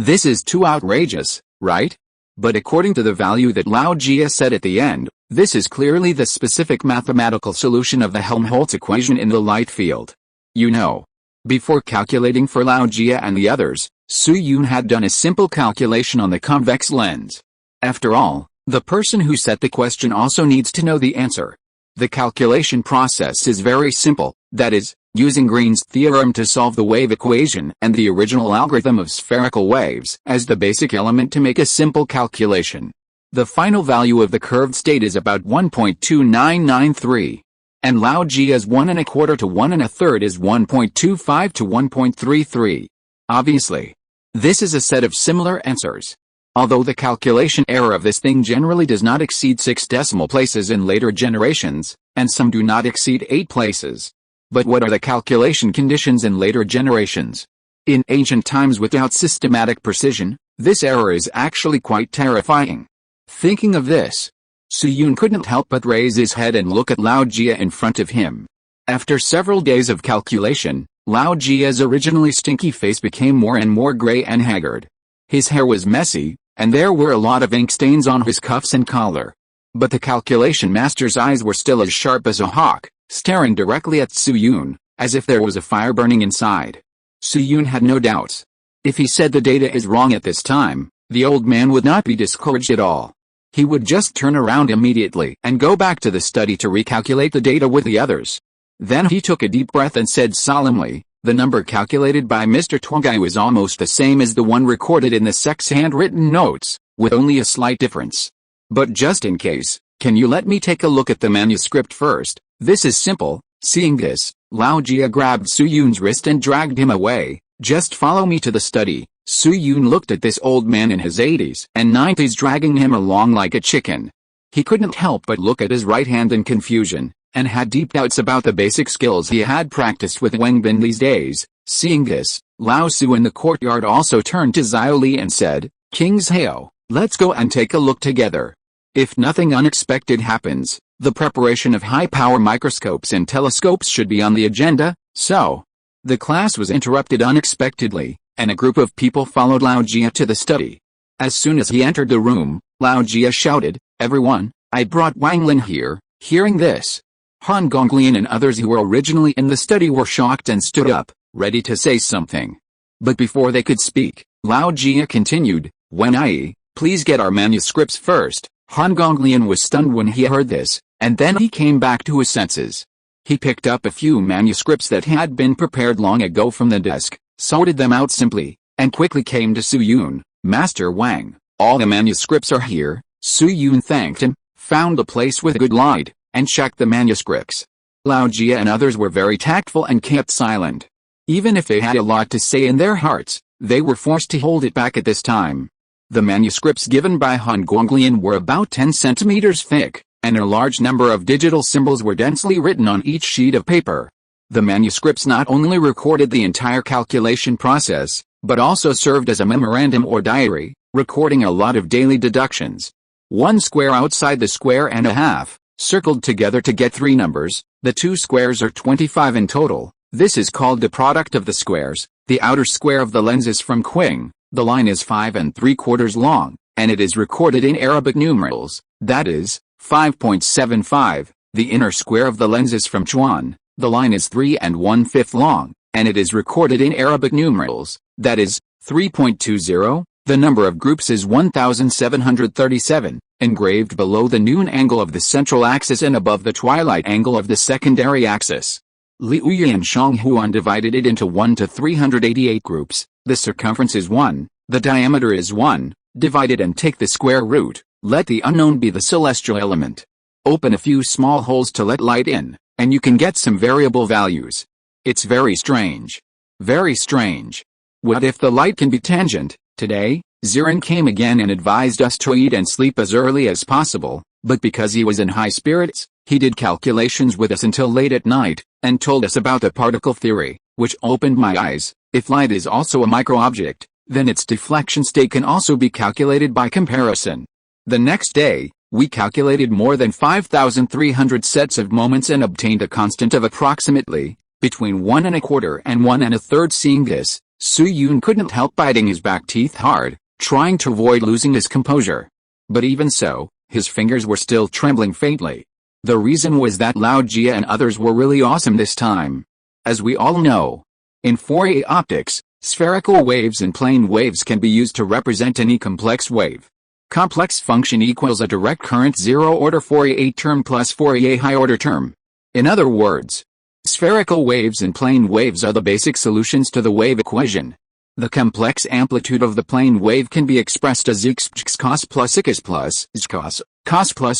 is too outrageous, right? But according to the value that Lao Jia said at the end, this is clearly the specific mathematical solution of the Helmholtz equation in the light field. You know. Before calculating for Lao Jia and the others, Su Yun had done a simple calculation on the convex lens. After all, the person who set the question also needs to know the answer. The calculation process is very simple, that is, using Green's theorem to solve the wave equation and the original algorithm of spherical waves as the basic element to make a simple calculation. The final value of the curved state is about 1.2993. And Lao Jia's 1¼ to 1⅓ is 1.25 to 1.33. Obviously. This is a set of similar answers. Although the calculation error of this thing generally does not exceed 6 decimal places in later generations, and some do not exceed 8 places. But what are the calculation conditions in later generations? In ancient times without systematic precision, this error is actually quite terrifying. Thinking of this, Su Yun couldn't help but raise his head and look at Lao Jia in front of him. After several days of calculation, Lao Jia's originally stinky face became more and more gray and haggard. His hair was messy, and there were a lot of ink stains on his cuffs and collar. But the calculation master's eyes were still as sharp as a hawk, staring directly at Su Yun, as if there was a fire burning inside. Su Yun had no doubts. If he said the data is wrong at this time, the old man would not be discouraged at all. He would just turn around immediately and go back to the study to recalculate the data with the others. Then he took a deep breath and said solemnly, "The number calculated by Mr. Tuangai is almost the same as the one recorded in the sec's handwritten notes, with only a slight difference. But just in case, can you let me take a look at the manuscript first? This is simple." Seeing this, Lao Jia grabbed Su Yun's wrist and dragged him away. "Just follow me to the study." Su Yun looked at this old man in his 80s and 90s dragging him along like a chicken. He couldn't help but look at his right hand in confusion, and had deep doubts about the basic skills he had practiced with Wang Bin these days. Seeing this, Lao Su in the courtyard also turned to Xiao Li and said, "King's Hao, let's go and take a look together. If nothing unexpected happens, the preparation of high-power microscopes and telescopes should be on the agenda." So, the class was interrupted unexpectedly, and a group of people followed Lao Jia to the study. As soon as he entered the room, Lao Jia shouted, "Everyone, I brought Wang Lin here." Hearing this, Han Gonglian and others who were originally in the study were shocked and stood up, ready to say something. But before they could speak, Lao Jia continued, "Wen Ai, please get our manuscripts first." Han Gonglian was stunned when he heard this, and then he came back to his senses. He picked up a few manuscripts that had been prepared long ago from the desk, sorted them out simply, and quickly came to Su Yun. "Master Wang, all the manuscripts are here." Su Yun thanked him, found a place with good light, and checked the manuscripts. Lao Jia and others were very tactful and kept silent. Even if they had a lot to say in their hearts, they were forced to hold it back at this time. The manuscripts given by Han Gonglian were about 10 centimeters thick, and a large number of digital symbols were densely written on each sheet of paper. The manuscripts not only recorded the entire calculation process, but also served as a memorandum or diary, recording a lot of daily deductions. One square outside the square and a half, circled together to get 3 numbers, the 2 squares are 25 in total. This is called the product of the squares. The outer square of the lens is from Qing, the line is 5 3/4 long, and it is recorded in Arabic numerals, that is, 5.75. The inner square of the lens is from Chuan, the line is 3 1/5 long, and it is recorded in Arabic numerals, that is, 3.20. The number of groups is 1737, engraved below the noon angle of the central axis and above the twilight angle of the secondary axis. Liu Yan Shanghuan divided it into 1 to 388 groups. The circumference is 1, the diameter is 1, divide it and take the square root. Let the unknown be the celestial element. Open a few small holes to let light in. and you can get some variable values. It's very strange. Very strange. What if the light can be tangent? Today, Zirin came again and advised us to eat and sleep as early as possible, but because he was in high spirits, he did calculations with us until late at night, and told us about the particle theory, which opened my eyes. If light is also a microobject, then its deflection state can also be calculated by comparison. The next day, we calculated more than 5,300 sets of moments and obtained a constant of approximately between 1 1/4 and 1 1/3. Seeing this, Soo-yoon couldn't help biting his back teeth hard, trying to avoid losing his composure. But even so, his fingers were still trembling faintly. The reason was that Lao Jia and others were really awesome this time. As we all know, in Fourier optics, spherical waves and plane waves can be used to represent any complex wave. Complex function equals a direct current zero-order Fourier term plus Fourier high-order term. In other words, spherical waves and plane waves are the basic solutions to the wave equation. The complex amplitude of the plane wave can be expressed as x cos plus x plus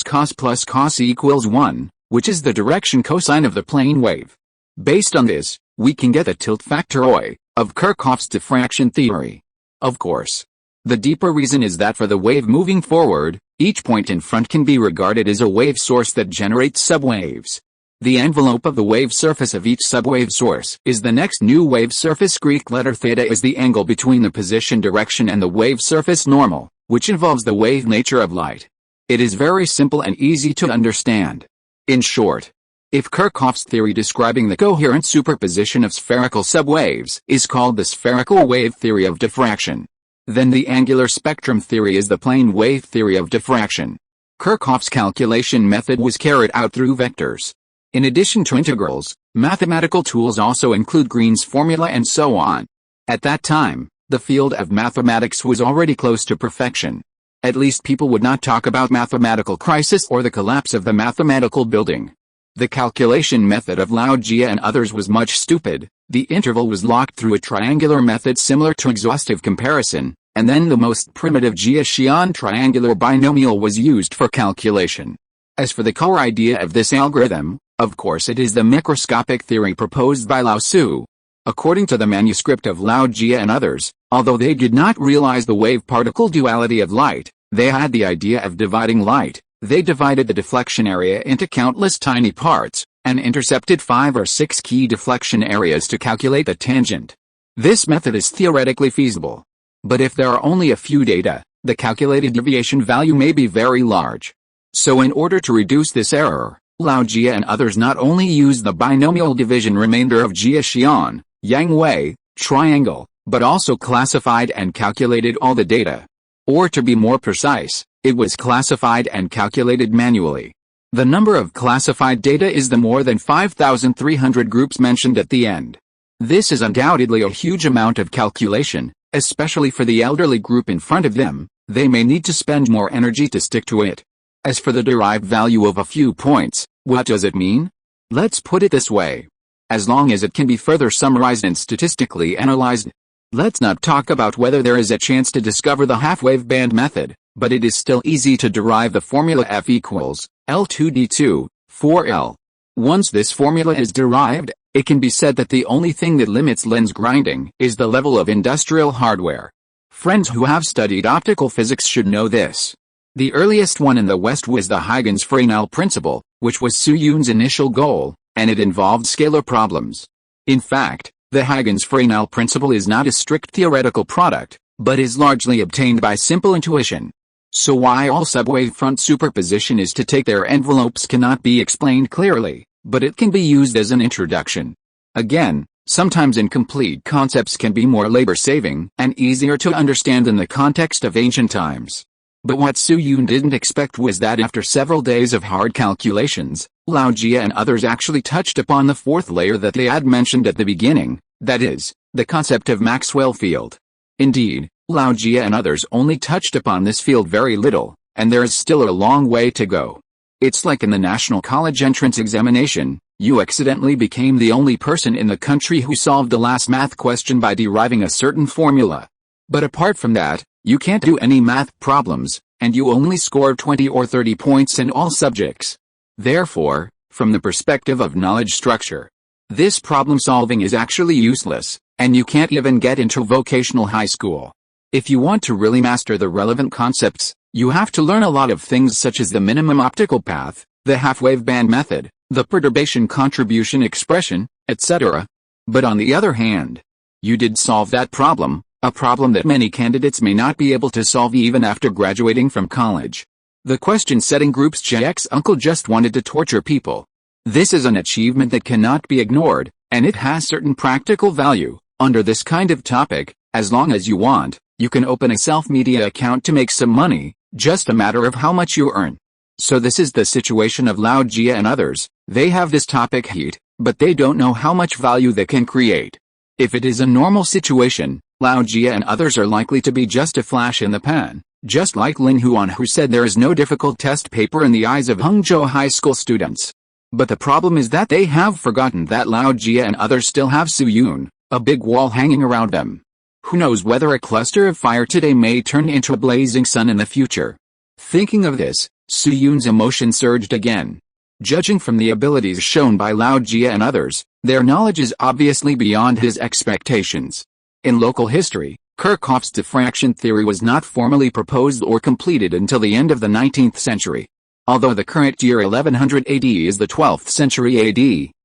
cos plus cos equals 1, which is the direction cosine of the plane wave. Based on this, we can get the tilt factor OI of Kirchhoff's diffraction theory. Of course, the deeper reason is that for the wave moving forward, each point in front can be regarded as a wave source that generates subwaves. The envelope of the wave surface of each subwave source is the next new wave surface. Greek letter theta is the angle between the position direction and the wave surface normal, which involves the wave nature of light. It is very simple and easy to understand. In short, if Kirchhoff's theory describing the coherent superposition of spherical subwaves is called the spherical wave theory of diffraction, then the angular spectrum theory is the plane wave theory of diffraction. Kirchhoff's calculation method was carried out through vectors. In addition to integrals, mathematical tools also include Green's formula and so on. At that time, the field of mathematics was already close to perfection. At least people would not talk about mathematical crisis or the collapse of the mathematical building. The calculation method of Lao Jia and others was much stupid. The interval was locked through a triangular method similar to exhaustive comparison, and then the most primitive Jia-Xian triangular binomial was used for calculation. As for the core idea of this algorithm, of course it is the microscopic theory proposed by Lao Tzu. According to the manuscript of Lao Jia and others, although they did not realize the wave-particle duality of light, they had the idea of dividing light. They divided the deflection area into countless tiny parts, and intercepted 5 or 6 key deflection areas to calculate the tangent. This method is theoretically feasible. But if there are only a few data, the calculated deviation value may be very large. So in order to reduce this error, Lao Jia and others not only used the binomial division remainder of Jia-Xian, Yang-Wei, triangle, but also classified and calculated all the data. Or to be more precise, it was classified and calculated manually. The number of classified data is the more than 5,300 groups mentioned at the end. This is undoubtedly a huge amount of calculation, especially for the elderly group in front of them. They may need to spend more energy to stick to it. As for the derived value of a few points, what does it mean? Let's put it this way. As long as it can be further summarized and statistically analyzed, let's not talk about whether there is a chance to discover the half-wave band method, but it is still easy to derive the formula F equals L2D2, 4L. Once this formula is derived, it can be said that the only thing that limits lens grinding is the level of industrial hardware. Friends who have studied optical physics should know this. The earliest one in the West was the Huygens-Fresnel principle, which was Soo-yoon's initial goal, and it involved scalar problems. In fact, the Huygens-Fresnel principle is not a strict theoretical product, but is largely obtained by simple intuition. So why all subwave front superposition is to take their envelopes cannot be explained clearly, but it can be used as an introduction. Again, sometimes incomplete concepts can be more labor-saving and easier to understand in the context of ancient times. But what Soo-yoon didn't expect was that after several days of hard calculations, Lao Jia and others actually touched upon the fourth layer that they had mentioned at the beginning, that is, the concept of Maxwell field. Indeed, Lao Jia and others only touched upon this field very little, and there is still a long way to go. It's like in the National College entrance examination, you accidentally became the only person in the country who solved the last math question by deriving a certain formula. But apart from that, you can't do any math problems, and you only scored 20 or 30 points in all subjects. Therefore, from the perspective of knowledge structure. This problem solving is actually useless, and you can't even get into vocational high school. If you want to really master the relevant concepts, you have to learn a lot of things such as the minimum optical path, the half-wave band method, the perturbation contribution expression, etc. But on the other hand, you did solve that problem, a problem that many candidates may not be able to solve even after graduating from college. The question-setting group's JX uncle just wanted to torture people. This is an achievement that cannot be ignored, and it has certain practical value. Under this kind of topic, as long as you want, you can open a self-media account to make some money, just a matter of how much you earn. So this is the situation of Lao Jia and others. They have this topic heat, but they don't know how much value they can create. If it is a normal situation, Lao Jia and others are likely to be just a flash in the pan, just like Lin Huan, who said there is no difficult test paper in the eyes of Hangzhou high school students. But the problem is that they have forgotten that Lao Jia and others still have Su Yun, a big wall hanging around them. Who knows whether a cluster of fire today may turn into a blazing sun in the future. Thinking of this, Su Yun's emotion surged again. Judging from the abilities shown by Lao Jia and others, their knowledge is obviously beyond his expectations. In local history, Kirchhoff's diffraction theory was not formally proposed or completed until the end of the 19th century. Although the current year 1100 AD is the 12th century AD,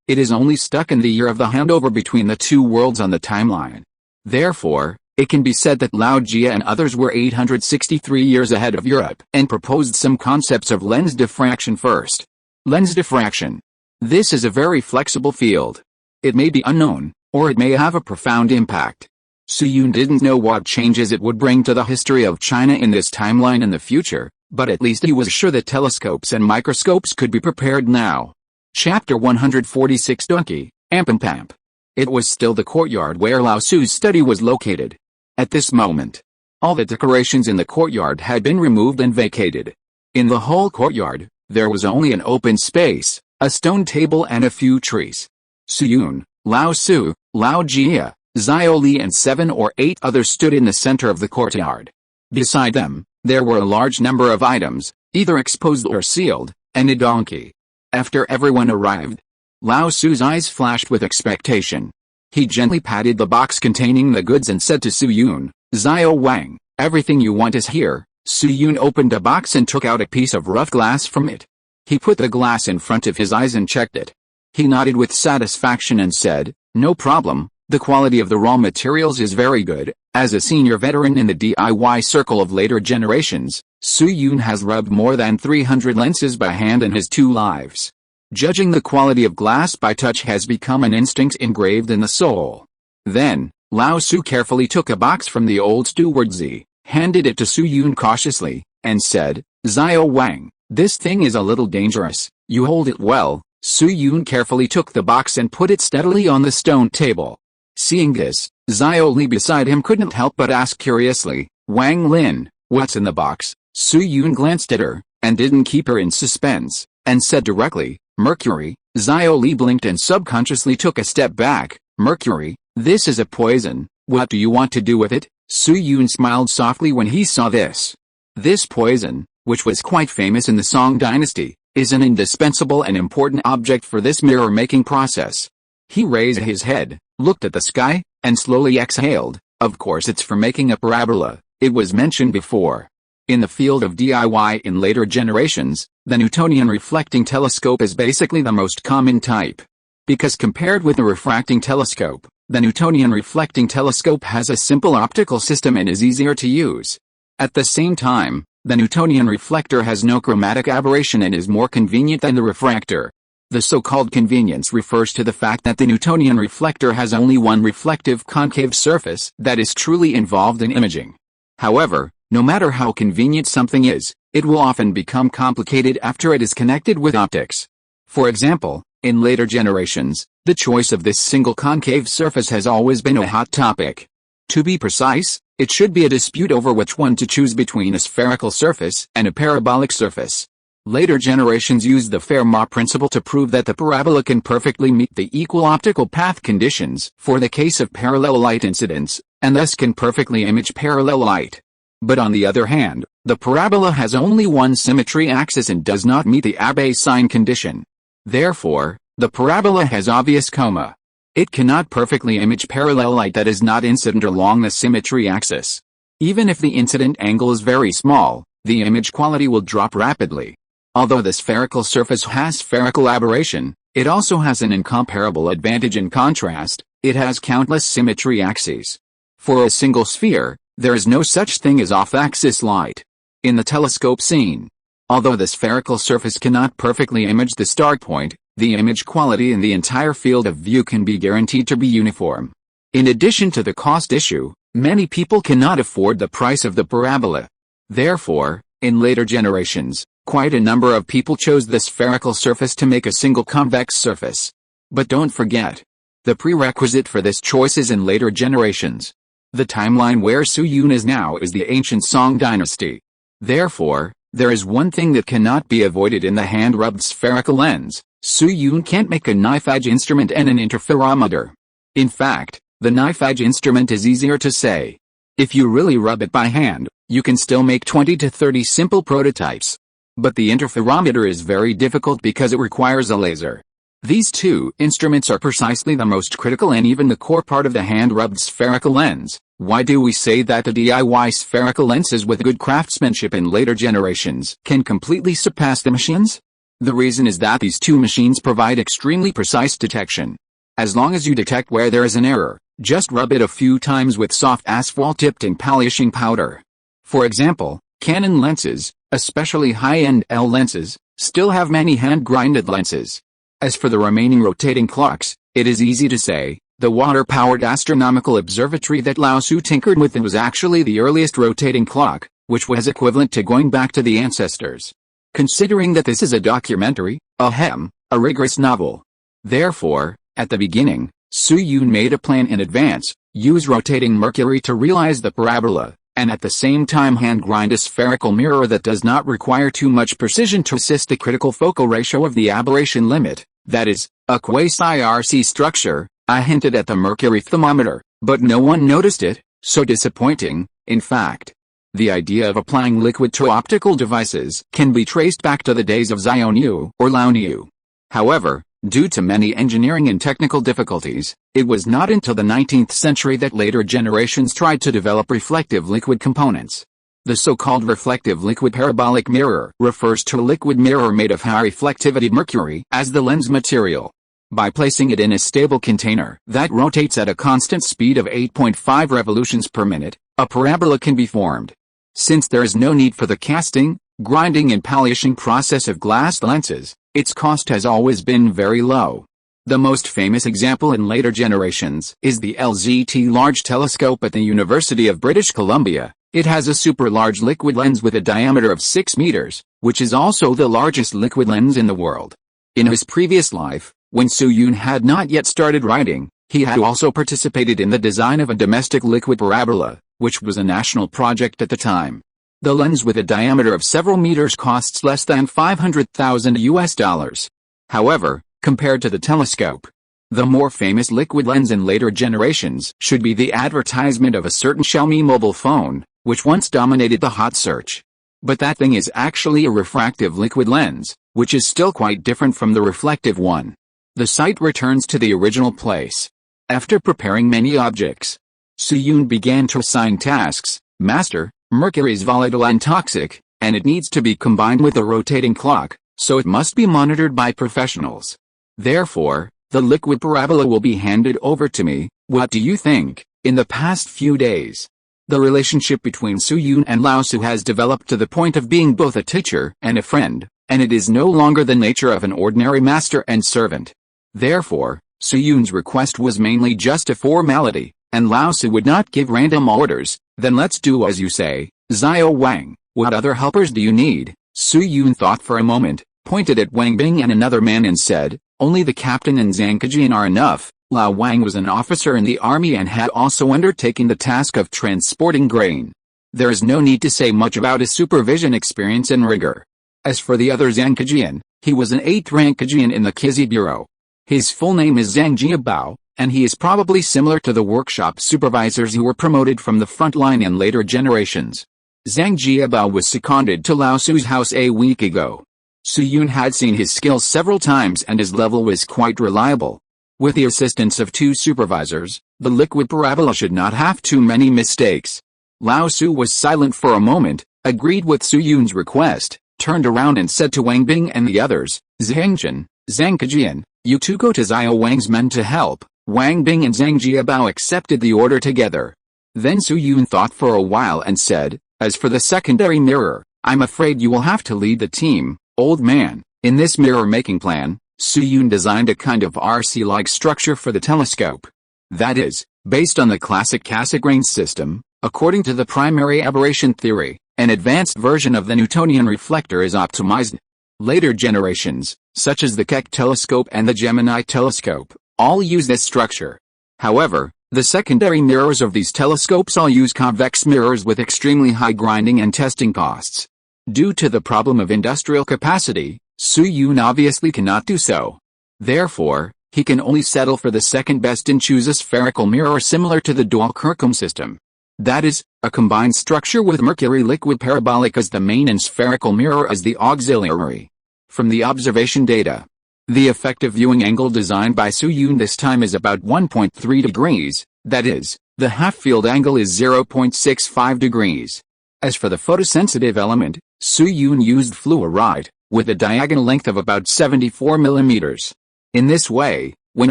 it is only stuck in the year of the handover between the two worlds on the timeline. Therefore, it can be said that Lao Jia and others were 863 years ahead of Europe and proposed some concepts of lens diffraction first. Lens diffraction. This is a very flexible field. It may be unknown, or it may have a profound impact. Su Yun didn't know what changes it would bring to the history of China in this timeline in the future, but at least he was sure that telescopes and microscopes could be prepared now. Chapter 146 Donkey, Ampampamp. It was still the courtyard where Lao Su's study was located. At this moment, all the decorations in the courtyard had been removed and vacated. In the whole courtyard, there was only an open space, a stone table and a few trees. Su Yun, Lao Su, Lao Jia, Xiao Li and 7 or 8 others stood in the center of the courtyard. Beside them, there were a large number of items, either exposed or sealed, and a donkey. After everyone arrived, Lao Su's eyes flashed with expectation. He gently patted the box containing the goods and said to Su Yun, "Xiao Wang, everything you want is here." Su Yun opened a box and took out a piece of rough glass from it. He put the glass in front of his eyes and checked it. He nodded with satisfaction and said, "No problem, the quality of the raw materials is very good." As a senior veteran in the DIY circle of later generations, Su Yun has rubbed more than 300 lenses by hand in his 2 lives. Judging the quality of glass by touch has become an instinct engraved in the soul. Then, Lao Su carefully took a box from the old steward Zi, handed it to Su Yun cautiously, and said, "Xiao Wang, this thing is a little dangerous, you hold it well." Su Yun carefully took the box and put it steadily on the stone table. Seeing this, Xiao Li beside him couldn't help but ask curiously, "Wang Lin, what's in the box?" Su Yun glanced at her, and didn't keep her in suspense, and said directly, "Mercury." Xiao Li blinked and subconsciously took a step back. "Mercury? This is a poison, what do you want to do with it?" Su Yun smiled softly when he saw this. This poison, which was quite famous in the Song dynasty, is an indispensable and important object for this mirror-making process. He raised his head, looked at the sky, and slowly exhaled. "Of course it's for making a parabola, it was mentioned before." In the field of DIY in later generations, the Newtonian reflecting telescope is basically the most common type. Because compared with the refracting telescope, the Newtonian reflecting telescope has a simple optical system and is easier to use. At the same time, the Newtonian reflector has no chromatic aberration and is more convenient than the refractor. The so-called convenience refers to the fact that the Newtonian reflector has only one reflective concave surface that is truly involved in imaging. However, no matter how convenient something is, it will often become complicated after it is connected with optics. For example, in later generations, the choice of this single concave surface has always been a hot topic. To be precise, it should be a dispute over which one to choose between a spherical surface and a parabolic surface. Later generations used the Fermat principle to prove that the parabola can perfectly meet the equal optical path conditions for the case of parallel light incidence, and thus can perfectly image parallel light. But on the other hand, the parabola has only one symmetry axis and does not meet the Abbe sign condition. Therefore, the parabola has obvious coma. It cannot perfectly image parallel light that is not incident along the symmetry axis. Even if the incident angle is very small, the image quality will drop rapidly. Although the spherical surface has spherical aberration, it also has an incomparable advantage in contrast: it has countless symmetry axes. For a single sphere, there is no such thing as off-axis light. In the telescope scene, although the spherical surface cannot perfectly image the start point, the image quality in the entire field of view can be guaranteed to be uniform. In addition to the cost issue, many people cannot afford the price of the parabola. Therefore, in later generations, quite a number of people chose the spherical surface to make a single convex surface. But don't forget, the prerequisite for this choice is in later generations. The timeline where Suyun is now is the ancient Song dynasty. Therefore, there is one thing that cannot be avoided in the hand-rubbed spherical lens: Suyun can't make a knife-edge instrument and an interferometer. In fact, the knife-edge instrument is easier to say. If you really rub it by hand, you can still make 20 to 30 simple prototypes. But the interferometer is very difficult because it requires a laser. These two instruments are precisely the most critical and even the core part of the hand-rubbed spherical lens. Why do we say that the DIY spherical lenses with good craftsmanship in later generations can completely surpass the machines? The reason is that these two machines provide extremely precise detection. As long as you detect where there is an error, just rub it a few times with soft asphalt tipped and polishing powder. For example, Canon lenses, especially high-end L lenses, still have many hand-grinded lenses. As for the remaining rotating clocks, it is easy to say, the water-powered astronomical observatory that Lao Tzu tinkered with was actually the earliest rotating clock, which was equivalent to going back to the ancestors. Considering that this is a documentary, a rigorous novel. Therefore, at the beginning, Suyun made a plan in advance: use rotating mercury to realize the parabola, and at the same time hand-grind a spherical mirror that does not require too much precision to assist the critical focal ratio of the aberration limit, that is, a quasi-RC structure. I hinted at the mercury thermometer, but no one noticed it. So disappointing, in fact. The idea of applying liquid to optical devices can be traced back to the days of Xiaoniu or Laoniu. However, due to many engineering and technical difficulties, it was not until the 19th century that later generations tried to develop reflective liquid components. The so-called reflective liquid parabolic mirror refers to a liquid mirror made of high reflectivity mercury as the lens material. By placing it in a stable container that rotates at a constant speed of 8.5 revolutions per minute, a parabola can be formed. Since there is no need for the casting, grinding and polishing process of glass lenses, its cost has always been very low. The most famous example in later generations is the LZT Large Telescope at the University of British Columbia. It has a super-large liquid lens with a diameter of 6 meters, which is also the largest liquid lens in the world. In his previous life, when Suyun had not yet started writing, he had also participated in the design of a domestic liquid parabola, which was a national project at the time. The lens with a diameter of several meters costs less than $500,000. However, compared to the telescope, the more famous liquid lens in later generations should be the advertisement of a certain Xiaomi mobile phone, which once dominated the hot search. But that thing is actually a refractive liquid lens, which is still quite different from the reflective one. The site returns to the original place. After preparing many objects, Suyun began to assign tasks. Master, mercury is volatile and toxic, and it needs to be combined with a rotating clock, so it must be monitored by professionals. Therefore, the liquid parabola will be handed over to me. What do you think? In the past few days, the relationship between Suyun and Lao Tzu has developed to the point of being both a teacher and a friend, and it is no longer the nature of an ordinary master and servant. Therefore, Suyun's request was mainly just a formality, and Lao Tzu would not give random orders. Then let's do as you say. Xiao Wang, what other helpers do you need? Suyun thought for a moment, pointed at Wang Bing and another man and said, only the captain and Zhang Kejian are enough. Lao Wang was an officer in the army and had also undertaken the task of transporting grain. There is no need to say much about his supervision experience and rigor. As for the other Zhang Kejian, he was an 8th-rank Kejian in the Kizi Bureau. His full name is Zhang Jiabao, and he is probably similar to the workshop supervisors who were promoted from the front line in later generations. Zhang Jiabao was seconded to Lao Tzu's house a week ago. Soo-yoon had seen his skills several times and his level was quite reliable. With the assistance of 2 supervisors, the liquid parabola should not have too many mistakes. Lao Su was silent for a moment, agreed with Soo-yoon's request, turned around and said to Wang Bing and the others, Zhang Jin, Zhang Kejian, you two go to Xiao Wang's men to help. Wang Bing and Zhang Jiabao accepted the order together. Then Soo-yoon thought for a while and said, as for the secondary mirror, I'm afraid you will have to lead the team, old man. In this mirror-making plan, Soo-yoon designed a kind of RC-like structure for the telescope. That is, based on the classic Cassegrain system, according to the primary aberration theory, an advanced version of the Newtonian reflector is optimized. Later generations, such as the Keck telescope and the Gemini telescope, all use this structure. However, the secondary mirrors of these telescopes all use convex mirrors with extremely high grinding and testing costs. Due to the problem of industrial capacity, Soo-yoon obviously cannot do so. Therefore, he can only settle for the second best and choose a spherical mirror similar to the dual Kirkham system. That is, a combined structure with mercury liquid parabolic as the main and spherical mirror as the auxiliary. From the observation data, the effective viewing angle designed by Soo-yoon this time is about 1.3 degrees, that is, the half-field angle is 0.65 degrees. As for the photosensitive element, Soo-yoon used fluorite, with a diagonal length of about 74 millimeters. In this way, when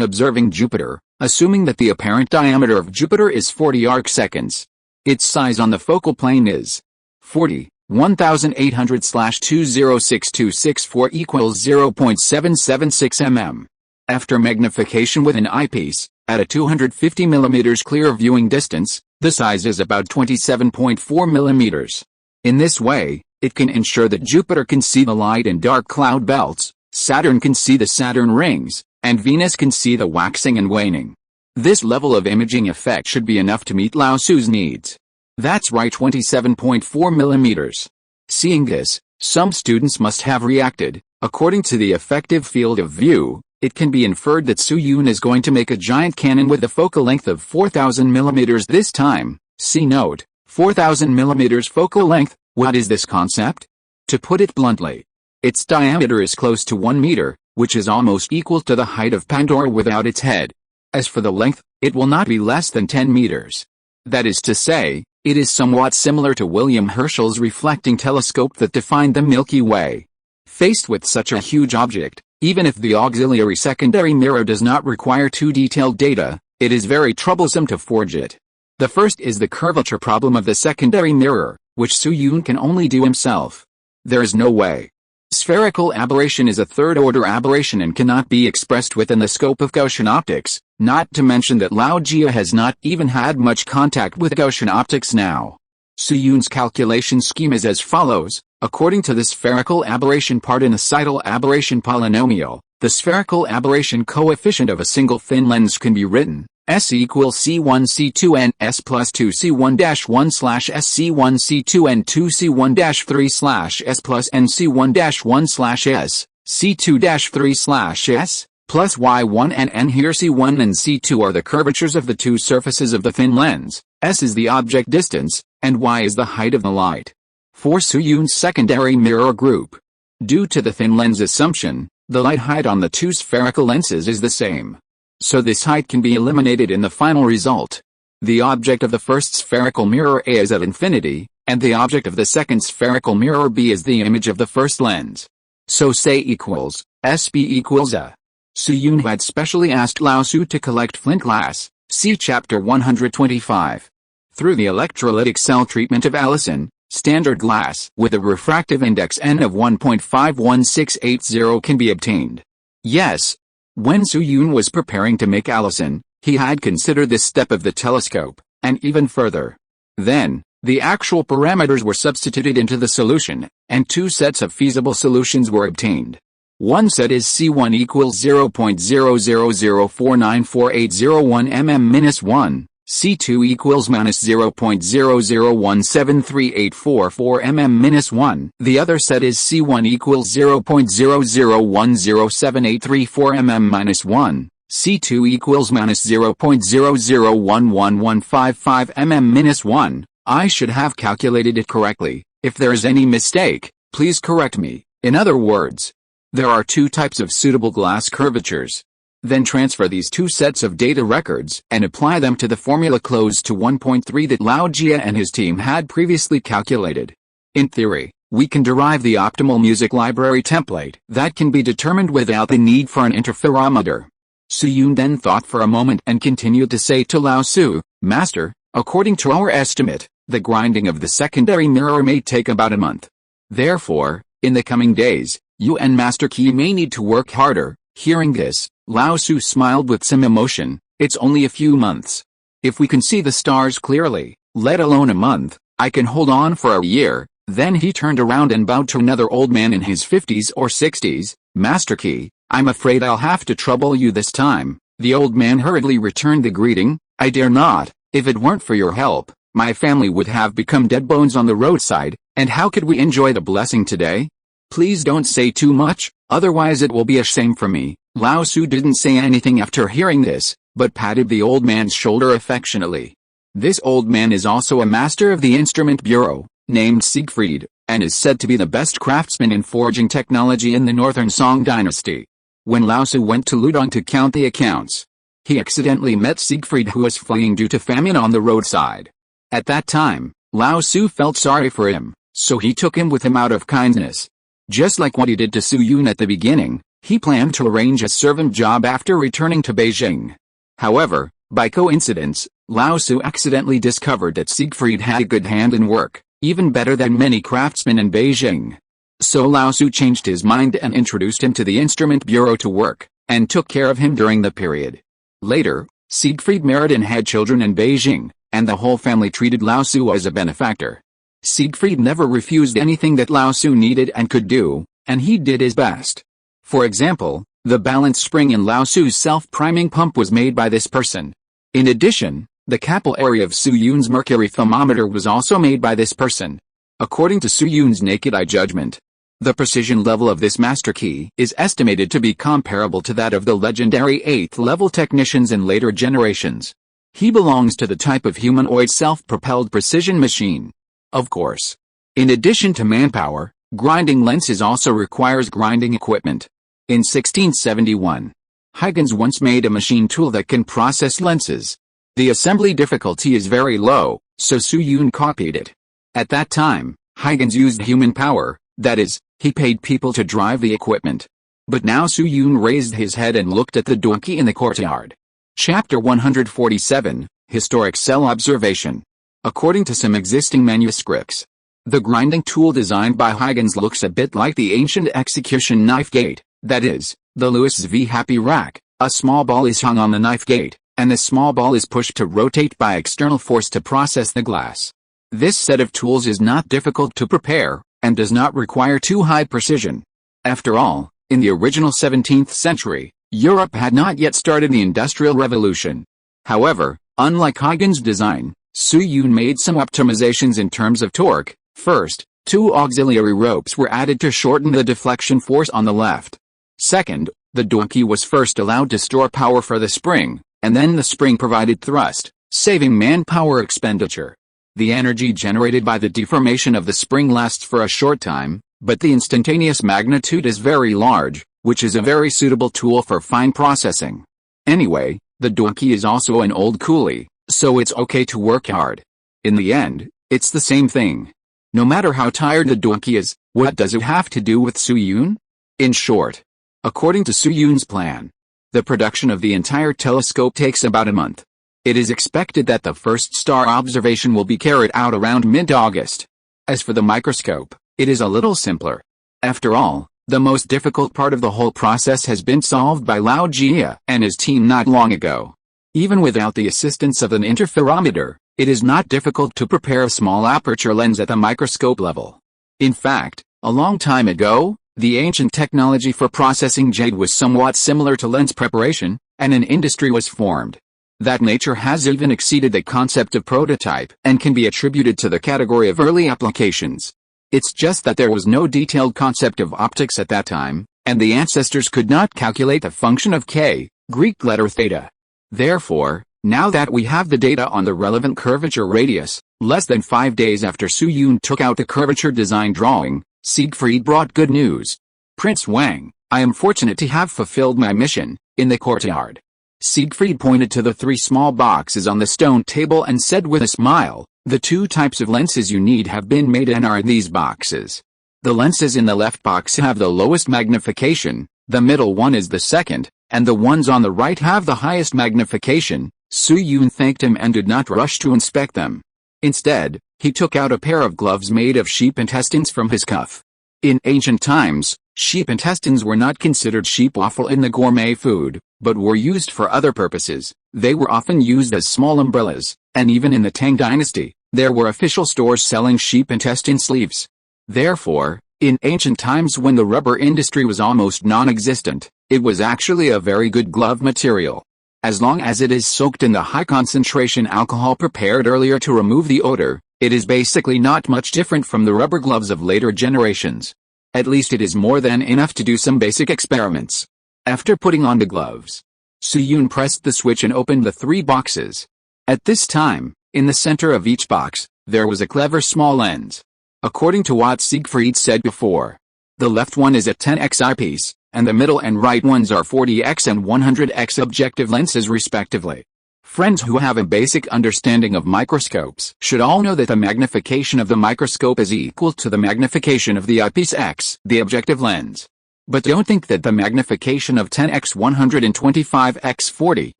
observing Jupiter, assuming that the apparent diameter of Jupiter is 40 arcseconds, its size on the focal plane is 40, 1800/206264 equals 0.776 mm. After magnification with an eyepiece, at a 250 mm clear viewing distance, the size is about 27.4 millimeters. In this way, it can ensure that Jupiter can see the light in dark cloud belts, Saturn can see the Saturn rings, and Venus can see the waxing and waning. This level of imaging effect should be enough to meet Lao Su's needs. That's right, 27.4 millimeters. Seeing this, some students must have reacted. According to the effective field of view, it can be inferred that Soo-yoon is going to make a giant cannon with a focal length of 4,000 millimeters this time. See note, 4,000 millimeters focal length. What is this concept? To put it bluntly, its diameter is close to 1 meter, which is almost equal to the height of Pandora without its head. As for the length, it will not be less than 10 meters. That is to say, it is somewhat similar to William Herschel's reflecting telescope that defined the Milky Way. Faced with such a huge object, even if the auxiliary secondary mirror does not require too detailed data, it is very troublesome to forge it. The first is the curvature problem of the secondary mirror, which Soo-yoon can only do himself. There is no way. Spherical aberration is a third-order aberration and cannot be expressed within the scope of Gaussian optics, not to mention that Lao Jia has not even had much contact with Gaussian optics now. Soo-yoon's calculation scheme is as follows. According to the spherical aberration partenocidal aberration polynomial, the spherical aberration coefficient of a single thin lens can be written S equals C1 C2 N S plus 2 C1-1 slash S C1 C2 N 2 C1-3 slash S plus N C1-1 slash S C2-3 slash S plus Y1 and N. Here C1 and C2 are the curvatures of the two surfaces of the thin lens, S is the object distance, and Y is the height of the light. For Soo-yoon's secondary mirror group, due to the thin lens assumption, the light height on the two spherical lenses is the same. So this height can be eliminated in the final result. The object of the first spherical mirror A is at infinity, and the object of the second spherical mirror B is the image of the first lens. So say equals, SB equals A. Soo-yoon had specially asked Lao Su to collect flint glass, see chapter 125. Through the electrolytic cell treatment of allicin, standard glass with a refractive index N of 1.51680 can be obtained. Yes. When Soo-yoon was preparing to make allicin, he had considered this step of the telescope, and even further. Then, the actual parameters were substituted into the solution, and two sets of feasible solutions were obtained. One set is C1 equals 0.00494801 mm-1, C2 equals minus 0.00173844 mm-1. The other set is C1 equals 0.00107834 mm-1, C2 equals minus 0.001155 mm-1. I should have calculated it correctly. If there is any mistake, please correct me. In other words, there are two types of suitable glass curvatures. Then transfer these two sets of data records and apply them to the formula close to 1.3 that Lao Jia and his team had previously calculated. In theory, we can derive the optimal music library template that can be determined without the need for an interferometer. Su Yun then thought for a moment and continued to say to Lao Su, "Master, according to our estimate, the grinding of the secondary mirror may take about a month. Therefore, in the coming days, you and Master Qi may need to work harder." Hearing this, Lao Su smiled with some emotion. "It's only a few months. If we can see the stars clearly, let alone a month, I can hold on for a year." Then he turned around and bowed to another old man in his 50s or 60s. "Master Qi, I'm afraid I'll have to trouble you this time." The old man hurriedly returned the greeting. "I dare not. If it weren't for your help, my family would have become dead bones on the roadside, and how could we enjoy the blessing today? Please don't say too much, otherwise it will be a shame for me." Lao Su didn't say anything after hearing this, but patted the old man's shoulder affectionately. This old man is also a master of the instrument bureau, named Siegfried, and is said to be the best craftsman in forging technology in the northern Song dynasty. When Lao Su went to Ludong to count the accounts, he accidentally met Siegfried, who was fleeing due to famine on the roadside. At that time, Lao Su felt sorry for him, so he took him with him out of kindness. Just like what he did to Su Yun at the beginning, he planned to arrange a servant job after returning to Beijing. However, by coincidence, Lao Su accidentally discovered that Siegfried had a good hand in work, even better than many craftsmen in Beijing. So Lao Su changed his mind and introduced him to the instrument bureau to work, and took care of him during the period. Later, Siegfried married and had children in Beijing, and the whole family treated Lao Su as a benefactor. Siegfried never refused anything that Lao Su needed and could do, and he did his best. For example, the balance spring in Lao Su's self-priming pump was made by this person. In addition, the capillary of Su Yun's mercury thermometer was also made by this person. According to Su Yun's naked eye judgment, the precision level of this master key is estimated to be comparable to that of the legendary 8th-level technicians in later generations. He belongs to the type of humanoid self-propelled precision machine. Of course, in addition to manpower, grinding lenses also requires grinding equipment. In 1671, Huygens once made a machine tool that can process lenses. The assembly difficulty is very low, so Su Yun copied it. At that time, Huygens used human power, that is, he paid people to drive the equipment. But now Su Yun raised his head and looked at the donkey in the courtyard. Chapter 147, Historic Cell Observation. According to some existing manuscripts, the grinding tool designed by Huygens looks a bit like the ancient execution knife gate, that is, the Louis V. Happy rack. A small ball is hung on the knife gate, and the small ball is pushed to rotate by external force to process the glass. This set of tools is not difficult to prepare, and does not require too high precision. After all, in the original 17th century, Europe had not yet started the Industrial Revolution. However, unlike Huygens' design, Su Yun made some optimizations in terms of torque. First, 2 auxiliary ropes were added to shorten the deflection force on the left. Second, the donkey was first allowed to store power for the spring, and then the spring provided thrust, saving manpower expenditure. The energy generated by the deformation of the spring lasts for a short time, but the instantaneous magnitude is very large, which is a very suitable tool for fine processing. Anyway, the donkey is also an old coolie, so it's okay to work hard. In the end, it's the same thing. No matter how tired the donkey is, what does it have to do with Su Yun? In short, according to Su Yun's plan, the production of the entire telescope takes about a month. It is expected that the first star observation will be carried out around mid-August. As for the microscope, it is a little simpler. After all, the most difficult part of the whole process has been solved by Lao Jia and his team not long ago. Even without the assistance of an interferometer, it is not difficult to prepare a small aperture lens at the microscope level. In fact, a long time ago, the ancient technology for processing jade was somewhat similar to lens preparation, and an industry was formed. That nature has even exceeded the concept of prototype and can be attributed to the category of early applications. It's just that there was no detailed concept of optics at that time, and the ancestors could not calculate the function of K, Greek letter theta. Therefore, now that we have the data on the relevant curvature radius, less than 5 days after Su Yun took out the curvature design drawing, Siegfried brought good news. Prince Wang, I am fortunate to have fulfilled my mission. In the courtyard, Siegfried pointed to the 3 small boxes on the stone table and said with a smile, the 2 types of lenses you need have been made and are in these boxes. The lenses in the left box have the lowest magnification, the middle one is the second, and the ones on the right have the highest magnification. Su Yun thanked him and did not rush to inspect them. Instead, he took out a pair of gloves made of sheep intestines from his cuff. In ancient times, sheep intestines were not considered sheep offal in the gourmet food, but were used for other purposes. They were often used as small umbrellas, and even in the Tang dynasty, there were official stores selling sheep intestine sleeves. Therefore, in ancient times when the rubber industry was almost non-existent, it was actually a very good glove material. As long as it is soaked in the high-concentration alcohol prepared earlier to remove the odor, it is basically not much different from the rubber gloves of later generations. At least it is more than enough to do some basic experiments. After putting on the gloves, Su Yun pressed the switch and opened the 3 boxes. At this time, in the center of each box, there was a clever small lens. According to what Siegfried said before, the left one is a 10x eyepiece, and the middle and right ones are 40x and 100x objective lenses respectively. Friends who have a basic understanding of microscopes should all know that the magnification of the microscope is equal to the magnification of the eyepiece x, the objective lens. But don't think that the magnification of 10x 125x 40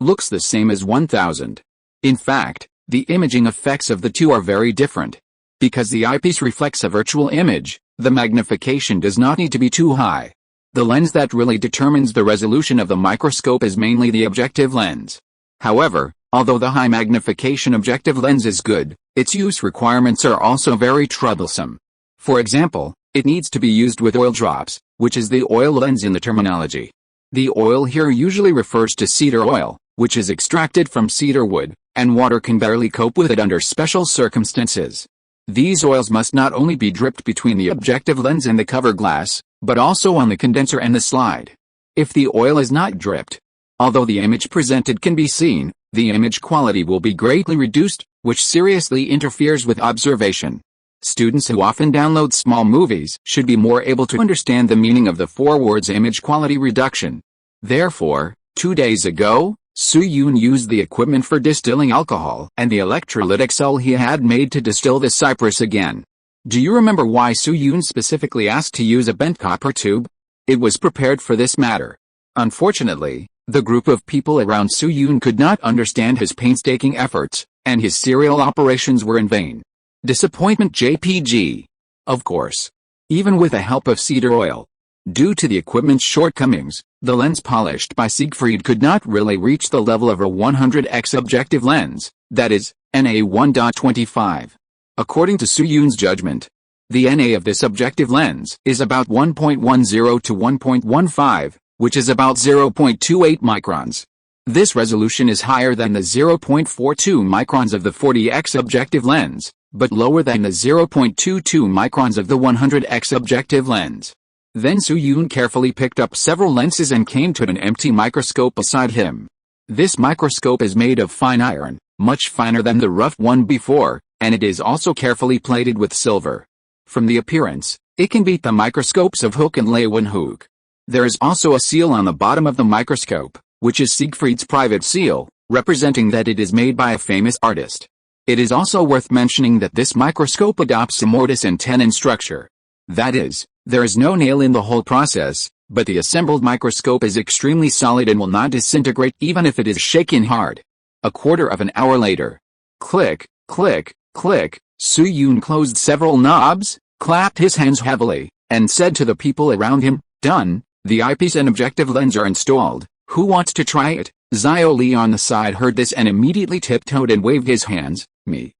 looks the same as 1000. In fact, the imaging effects of the two are very different. Because the eyepiece reflects a virtual image, the magnification does not need to be too high. The lens that really determines the resolution of the microscope is mainly the objective lens. However, although the high magnification objective lens is good, its use requirements are also very troublesome. For example, it needs to be used with oil drops, which is the oil lens in the terminology. The oil here usually refers to cedar oil, which is extracted from cedar wood, and water can barely cope with it under special circumstances. These oils must not only be dripped between the objective lens and the cover glass, but also on the condenser and the slide. If the oil is not dripped, although the image presented can be seen, the image quality will be greatly reduced, which seriously interferes with observation. Students who often download small movies should be more able to understand the meaning of the 4 words image quality reduction. Therefore, 2 days ago, Su Yun used the equipment for distilling alcohol and the electrolytic cell he had made to distill the cypress again. Do you remember why Su Yun specifically asked to use a bent copper tube? It was prepared for this matter. Unfortunately, the group of people around Su Yun could not understand his painstaking efforts, and his serial operations were in vain. Disappointment JPG. Of course. Even with the help of cedar oil. Due to the equipment's shortcomings, the lens polished by Siegfried could not really reach the level of a 100x objective lens, that is, NA 1.25. According to Su Yun's judgment, the NA of this objective lens is about 1.10 to 1.15, which is about 0.28 microns. This resolution is higher than the 0.42 microns of the 40x objective lens, but lower than the 0.22 microns of the 100x objective lens. Then Su Yun carefully picked up several lenses and came to an empty microscope beside him. This microscope is made of fine iron, much finer than the rough one before, and it is also carefully plated with silver. From the appearance, it can beat the microscopes of Hook and Leeuwenhoek. There is also a seal on the bottom of the microscope, which is Siegfried's private seal, representing that it is made by a famous artist. It is also worth mentioning that this microscope adopts a mortise and tenon structure. That is, there is no nail in the whole process, but the assembled microscope is extremely solid and will not disintegrate even if it is shaken hard. A quarter of an hour later. Click, click, click, Su Yun closed several knobs, clapped his hands heavily, and said to the people around him, "Done, the eyepiece and objective lens are installed. Who wants to try it?" Xiao Li on the side heard this and immediately tiptoed and waved his hands. Me.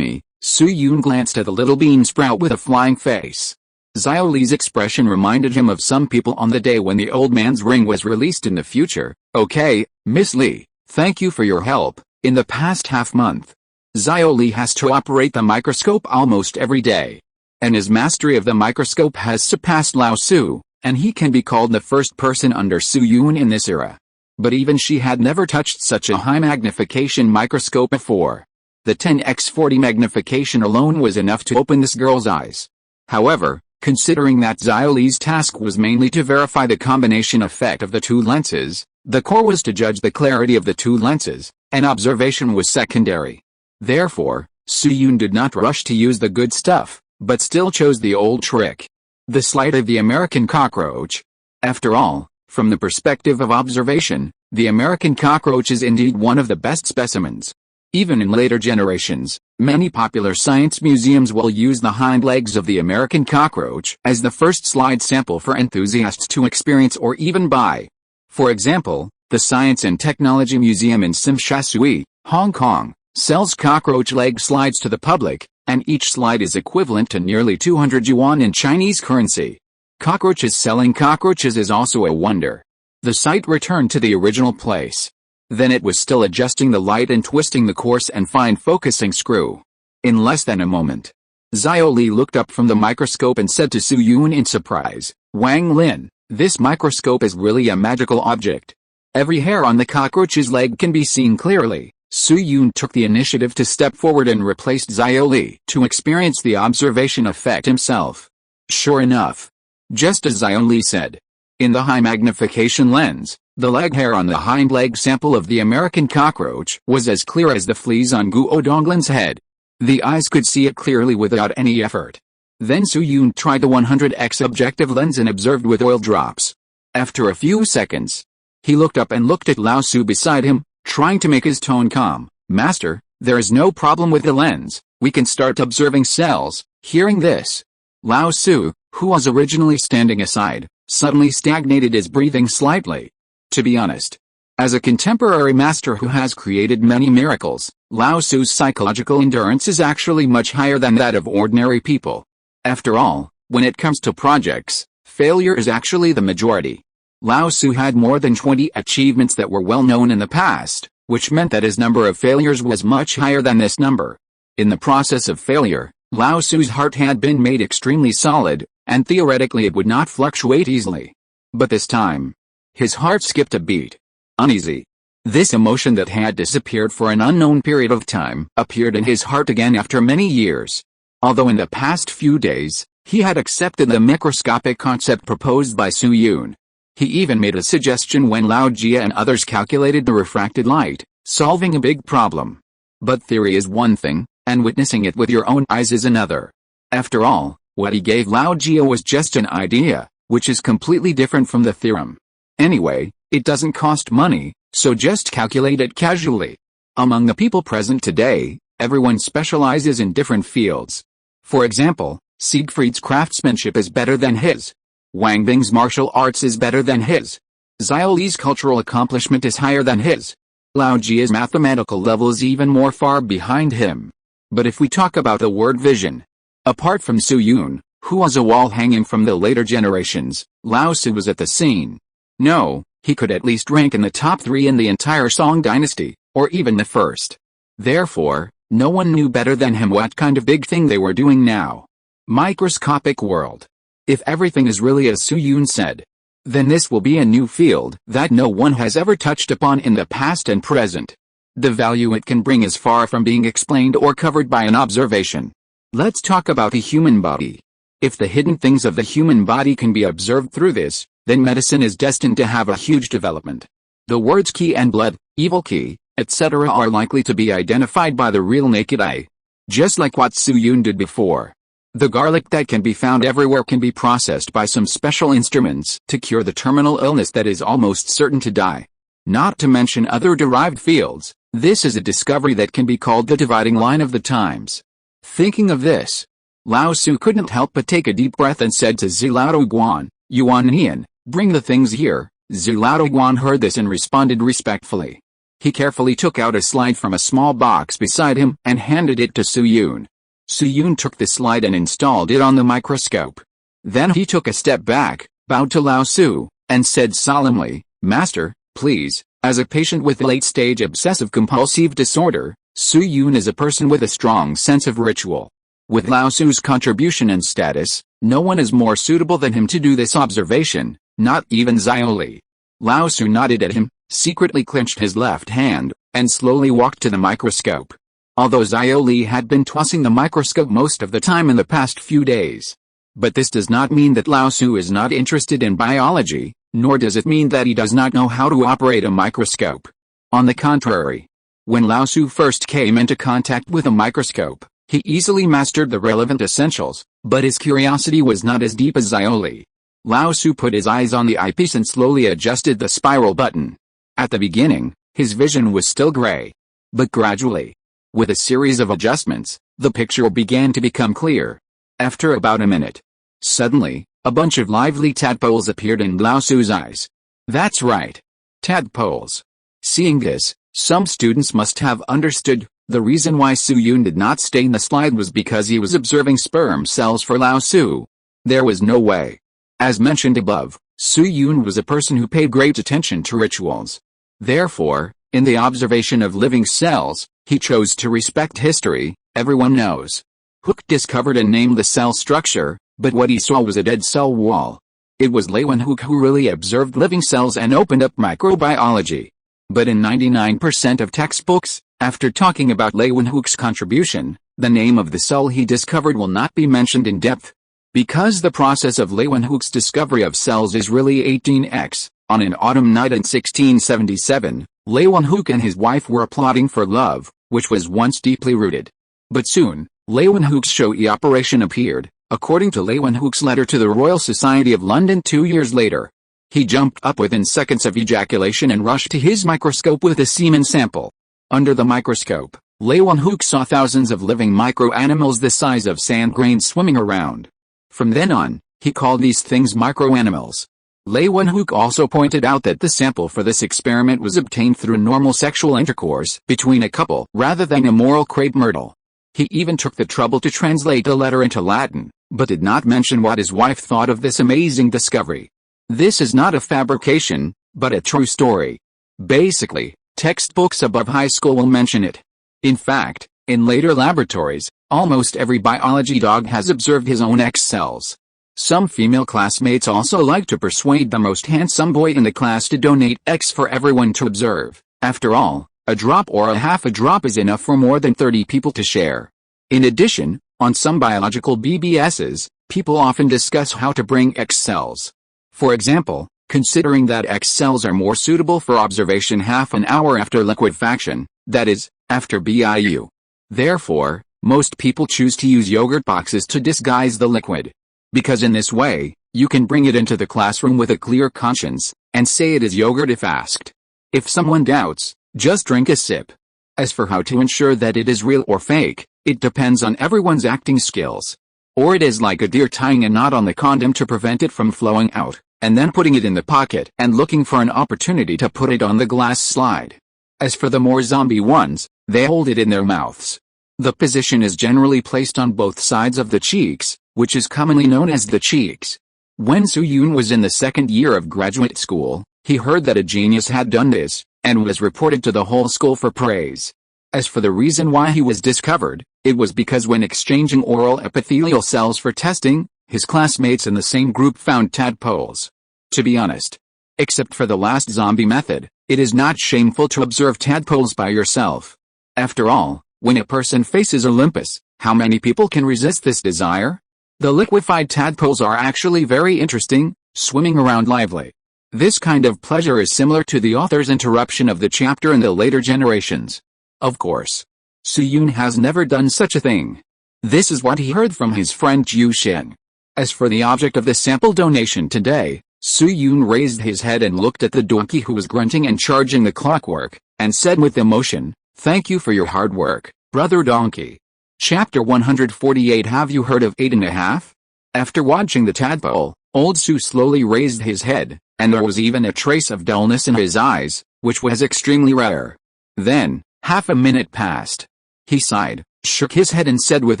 Su Yun glanced at the little bean sprout with a flying face. Xiao Li's expression reminded him of some people on the day when the old man's ring was released in the future. "Okay, Miss Li, thank you for your help. In the past half-month, Xiao Li has to operate the microscope almost every day. And his mastery of the microscope has surpassed Lao Su, and he can be called the first person under Su Yun in this era. But even she had never touched such a high magnification microscope before. The 10x40 magnification alone was enough to open this girl's eyes. However, Considering that Xiaoli's task was mainly to verify the combination effect of the two lenses, the core was to judge the clarity of the two lenses, and observation was secondary. Therefore, Su Yun did not rush to use the good stuff, but still chose the old trick. The sleight of the American cockroach. After all, from the perspective of observation, the American cockroach is indeed one of the best specimens. Even in later generations, many popular science museums will use the hind legs of the American cockroach as the first slide sample for enthusiasts to experience or even buy. For example, the Science and Technology Museum in Tsim Sha Tsui, Hong Kong, sells cockroach leg slides to the public, and each slide is equivalent to nearly 200 yuan in Chinese currency. Cockroaches selling cockroaches is also a wonder. The site returned to the original place. Then it was still adjusting the light and twisting the coarse and fine focusing screw. In less than a moment, Xiaoli looked up from the microscope and said to Su Yun in surprise, "Wang Lin, this microscope is really a magical object. Every hair on the cockroach's leg can be seen clearly." Su Yun took the initiative to step forward and replaced Xiaoli to experience the observation effect himself. Sure enough, just as Xiaoli said, in the high magnification lens, the leg hair on the hind leg sample of the American cockroach was as clear as the fleas on Guo Donglin's head. The eyes could see it clearly without any effort. Then Su Yun tried the 100x objective lens and observed with oil drops. After a few seconds, he looked up and looked at Lao Su beside him, trying to make his tone calm. "Master, there is no problem with the lens, we can start observing cells." Hearing this, Lao Su, who was originally standing aside, suddenly stagnated his breathing slightly. To be honest, as a contemporary master who has created many miracles, Lao Su's psychological endurance is actually much higher than that of ordinary people. After all, when it comes to projects, failure is actually the majority. Lao Su had more than 20 achievements that were well known in the past, which meant that his number of failures was much higher than this number. In the process of failure, Lao Su's heart had been made extremely solid, and theoretically it would not fluctuate easily. But this time, his heart skipped a beat. Uneasy. This emotion that had disappeared for an unknown period of time appeared in his heart again after many years. Although in the past few days, he had accepted the microscopic concept proposed by Su Yun. He even made a suggestion when Lao Jia and others calculated the refracted light, solving a big problem. But theory is one thing, and witnessing it with your own eyes is another. After all, what he gave Lao Jia was just an idea, which is completely different from the theorem. Anyway, it doesn't cost money, so just calculate it casually. Among the people present today, everyone specializes in different fields. For example, Siegfried's craftsmanship is better than his. Wang Bing's martial arts is better than his. Xiaoli's cultural accomplishment is higher than his. Lao Jia's mathematical level is even more far behind him. But if we talk about the word vision, apart from Su Yun, who was a wall hanging from the later generations, Lao Su was at the scene. No, he could at least rank in the top 3 in the entire Song dynasty, or even the first. Therefore, no one knew better than him what kind of big thing they were doing now. Microscopic world. If everything is really as Su Yun said, then this will be a new field that no one has ever touched upon in the past and present. The value it can bring is far from being explained or covered by an observation. Let's talk about the human body. If the hidden things of the human body can be observed through this, then medicine is destined to have a huge development. The words qi and blood, evil qi, etc. are likely to be identified by the real naked eye. Just like what Su Yun did before. The garlic that can be found everywhere can be processed by some special instruments to cure the terminal illness that is almost certain to die. Not to mention other derived fields, this is a discovery that can be called the dividing line of the times. Thinking of this, Lao Su couldn't help but take a deep breath and said to Zilao Guan, "Yuan Nian, bring the things here." Zilao Guan heard this and responded respectfully. He carefully took out a slide from a small box beside him and handed it to Su Yun. Su Yun took the slide and installed it on the microscope. Then he took a step back, bowed to Lao Su, and said solemnly, "Master, please, as a patient with late-stage obsessive-compulsive disorder, Su Yun is a person with a strong sense of ritual. With Lao Su's contribution and status, no one is more suitable than him to do this observation, not even Xiaoli." Lao Su nodded at him, secretly clenched his left hand, and slowly walked to the microscope. Although Xiaoli had been tossing the microscope most of the time in the past few days, But this does not mean that Lao Tzu is not interested in biology, nor does it mean that he does not know how to operate a microscope. On the contrary, when Lao Tzu first came into contact with a microscope, he easily mastered the relevant essentials, but his curiosity was not as deep as Xiaoli. Lao Tzu put his eyes on the eyepiece and slowly adjusted the spiral button. At the beginning, his vision was still gray. But gradually, with a series of adjustments, the picture began to become clear. After about a minute, suddenly, a bunch of lively tadpoles appeared in Lao Tzu's eyes. That's right. Tadpoles. Seeing this, some students must have understood, the reason why Su Yun did not stain the slide was because he was observing sperm cells for Lao Tzu. There was no way. As mentioned above, Su Yun was a person who paid great attention to rituals. Therefore, in the observation of living cells, he chose to respect history. Everyone knows. Hooke discovered and named the cell structure, but what he saw was a dead cell wall. It was Leeuwenhoek who really observed living cells and opened up microbiology. But in 99% of textbooks, after talking about Leeuwenhoek's contribution, the name of the cell he discovered will not be mentioned in depth. Because the process of Leeuwenhoek's discovery of cells is really 18x, on an autumn night in 1677, Leeuwenhoek and his wife were plotting for love, which was once deeply rooted. But soon, Leeuwenhoek's showy operation appeared, according to Leeuwenhoek's letter to the Royal Society of London 2 years later. He jumped up within seconds of ejaculation and rushed to his microscope with a semen sample. Under the microscope, Leeuwenhoek saw thousands of living microanimals the size of sand grains swimming around. From then on, he called these things microanimals. Leeuwenhoek also pointed out that the sample for this experiment was obtained through normal sexual intercourse between a couple rather than immoral crepe myrtle. He even took the trouble to translate the letter into Latin, but did not mention what his wife thought of this amazing discovery. This is not a fabrication, but a true story. Basically, textbooks above high school will mention it. In fact, in later laboratories, almost every biology dog has observed his own X cells. Some female classmates also like to persuade the most handsome boy in the class to donate X for everyone to observe. After all, a drop or a half a drop is enough for more than 30 people to share. In addition, on some biological BBSs, people often discuss how to bring X cells. For example, considering that X cells are more suitable for observation half an hour after liquefaction, that is, after BIU. Therefore, most people choose to use yogurt boxes to disguise the liquid. Because in this way, you can bring it into the classroom with a clear conscience, and say it is yogurt if asked. If someone doubts, just drink a sip. As for how to ensure that it is real or fake, it depends on everyone's acting skills. Or it is like a deer tying a knot on the condom to prevent it from flowing out, and then putting it in the pocket and looking for an opportunity to put it on the glass slide. As for the more zombie ones, they hold it in their mouths. The position is generally placed on both sides of the cheeks, which is commonly known as the cheeks. When Su Yun was in the second year of graduate school, he heard that a genius had done this, and was reported to the whole school for praise. As for the reason why he was discovered, it was because when exchanging oral epithelial cells for testing, his classmates in the same group found tadpoles. To be honest, except for the last zombie method, it is not shameful to observe tadpoles by yourself. After all, when a person faces Olympus, how many people can resist this desire? The liquefied tadpoles are actually very interesting, swimming around lively. This kind of pleasure is similar to the author's interruption of the chapter in the later generations. Of course, Su Yun has never done such a thing. This is what he heard from his friend Jiu Xin. As for the object of the sample donation today, Su Yun raised his head and looked at the donkey who was grunting and charging the clockwork, and said with emotion, "Thank you for your hard work, brother donkey." Chapter 148. Have you heard of 8½? After watching the tadpole, old Su slowly raised his head, and there was even a trace of dullness in his eyes, which was extremely rare. Then, half a minute passed. He sighed, shook his head and said with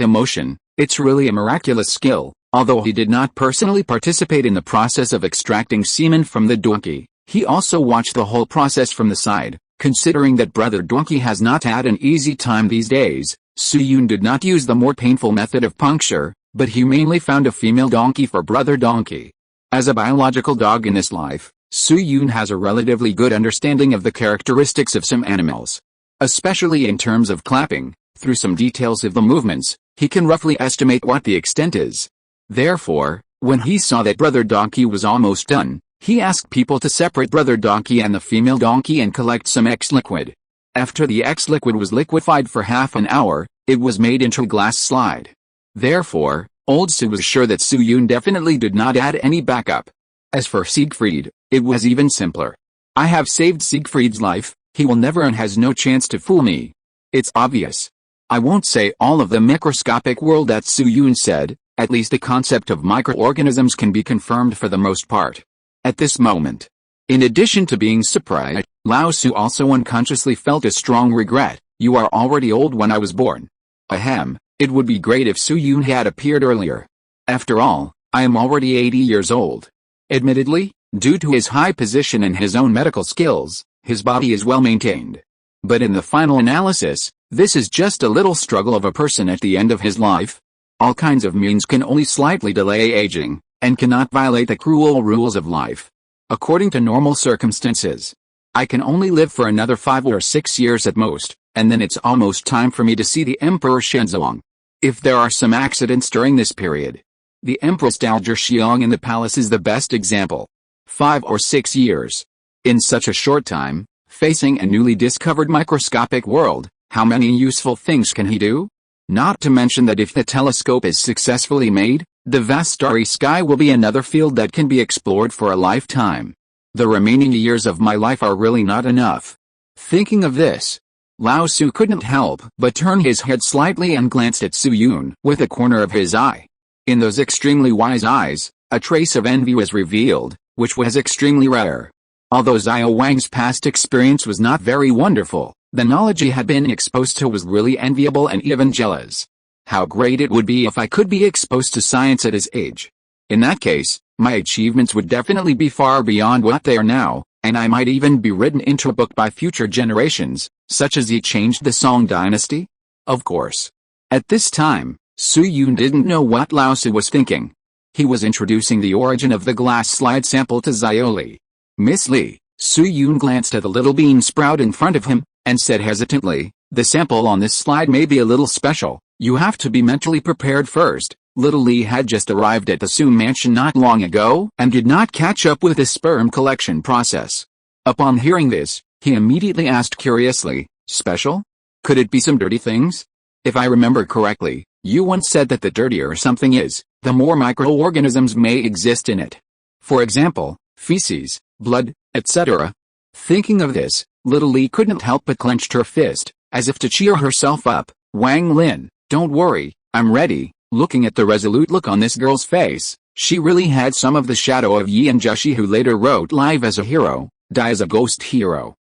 emotion, "It's really a miraculous skill." Although he did not personally participate in the process of extracting semen from the donkey, he also watched the whole process from the side. Considering that brother donkey has not had an easy time these days, Su Yun did not use the more painful method of puncture, but humanely found a female donkey for brother donkey. As a biological dog in this life, Su Yun has a relatively good understanding of the characteristics of some animals. Especially in terms of clapping, through some details of the movements, he can roughly estimate what the extent is. Therefore, when he saw that Brother Donkey was almost done, he asked people to separate Brother Donkey and the female donkey and collect some X-liquid. After the X-liquid was liquefied for half an hour, it was made into a glass slide. Therefore, old Su was sure that Su-yoon definitely did not add any backup. As for Siegfried, it was even simpler. I have saved Siegfried's life, he will never and has no chance to fool me. It's obvious. I won't say all of the microscopic world that Su-yoon said, at least the concept of microorganisms can be confirmed for the most part. At this moment, in addition to being surprised, Lao Su also unconsciously felt a strong regret. You are already old when I was born. Ahem, it would be great if Su-yoon had appeared earlier. After all, I am already 80 years old. Admittedly, due to his high position and his own medical skills, his body is well maintained. But in the final analysis, this is just a little struggle of a person at the end of his life. All kinds of means can only slightly delay aging, and cannot violate the cruel rules of life. According to normal circumstances, I can only live for another 5 or 6 years at most, and then it's almost time for me to see the Emperor Shenzong. If there are some accidents during this period, the Empress Dowager Xiong in the palace is the best example. 5 or 6 years. In such a short time, facing a newly discovered microscopic world, how many useful things can he do? Not to mention that if the telescope is successfully made, the vast starry sky will be another field that can be explored for a lifetime. The remaining years of my life are really not enough. Thinking of this, Lao Su couldn't help but turn his head slightly and glanced at Su-yoon with a corner of his eye. In those extremely wise eyes, a trace of envy was revealed, which was extremely rare. Although Xiao Wang's past experience was not very wonderful, the knowledge he had been exposed to was really enviable and even jealous. How great it would be if I could be exposed to science at his age. In that case, my achievements would definitely be far beyond what they are now, and I might even be written into a book by future generations, such as he changed the Song dynasty? Of course. At this time, Su-yoon didn't know what Lao Su was thinking. He was introducing the origin of the glass slide sample to Xiao Li. Miss Li, Su-yoon glanced at the little bean sprout in front of him, and said hesitantly, the sample on this slide may be a little special. You have to be mentally prepared first. Little Li had just arrived at the Su mansion not long ago and did not catch up with the sperm collection process. Upon hearing this, he immediately asked curiously, special? Could it be some dirty things? If I remember correctly, you once said that the dirtier something is, the more microorganisms may exist in it. For example, feces, blood, etc. Thinking of this, Little Li couldn't help but clenched her fist, as if to cheer herself up. Wang Lin, don't worry, I'm ready. Looking at the resolute look on this girl's face, she really had some of the shadow of Yi and Jushi, who later wrote Live as a Hero, Die as a Ghost Hero.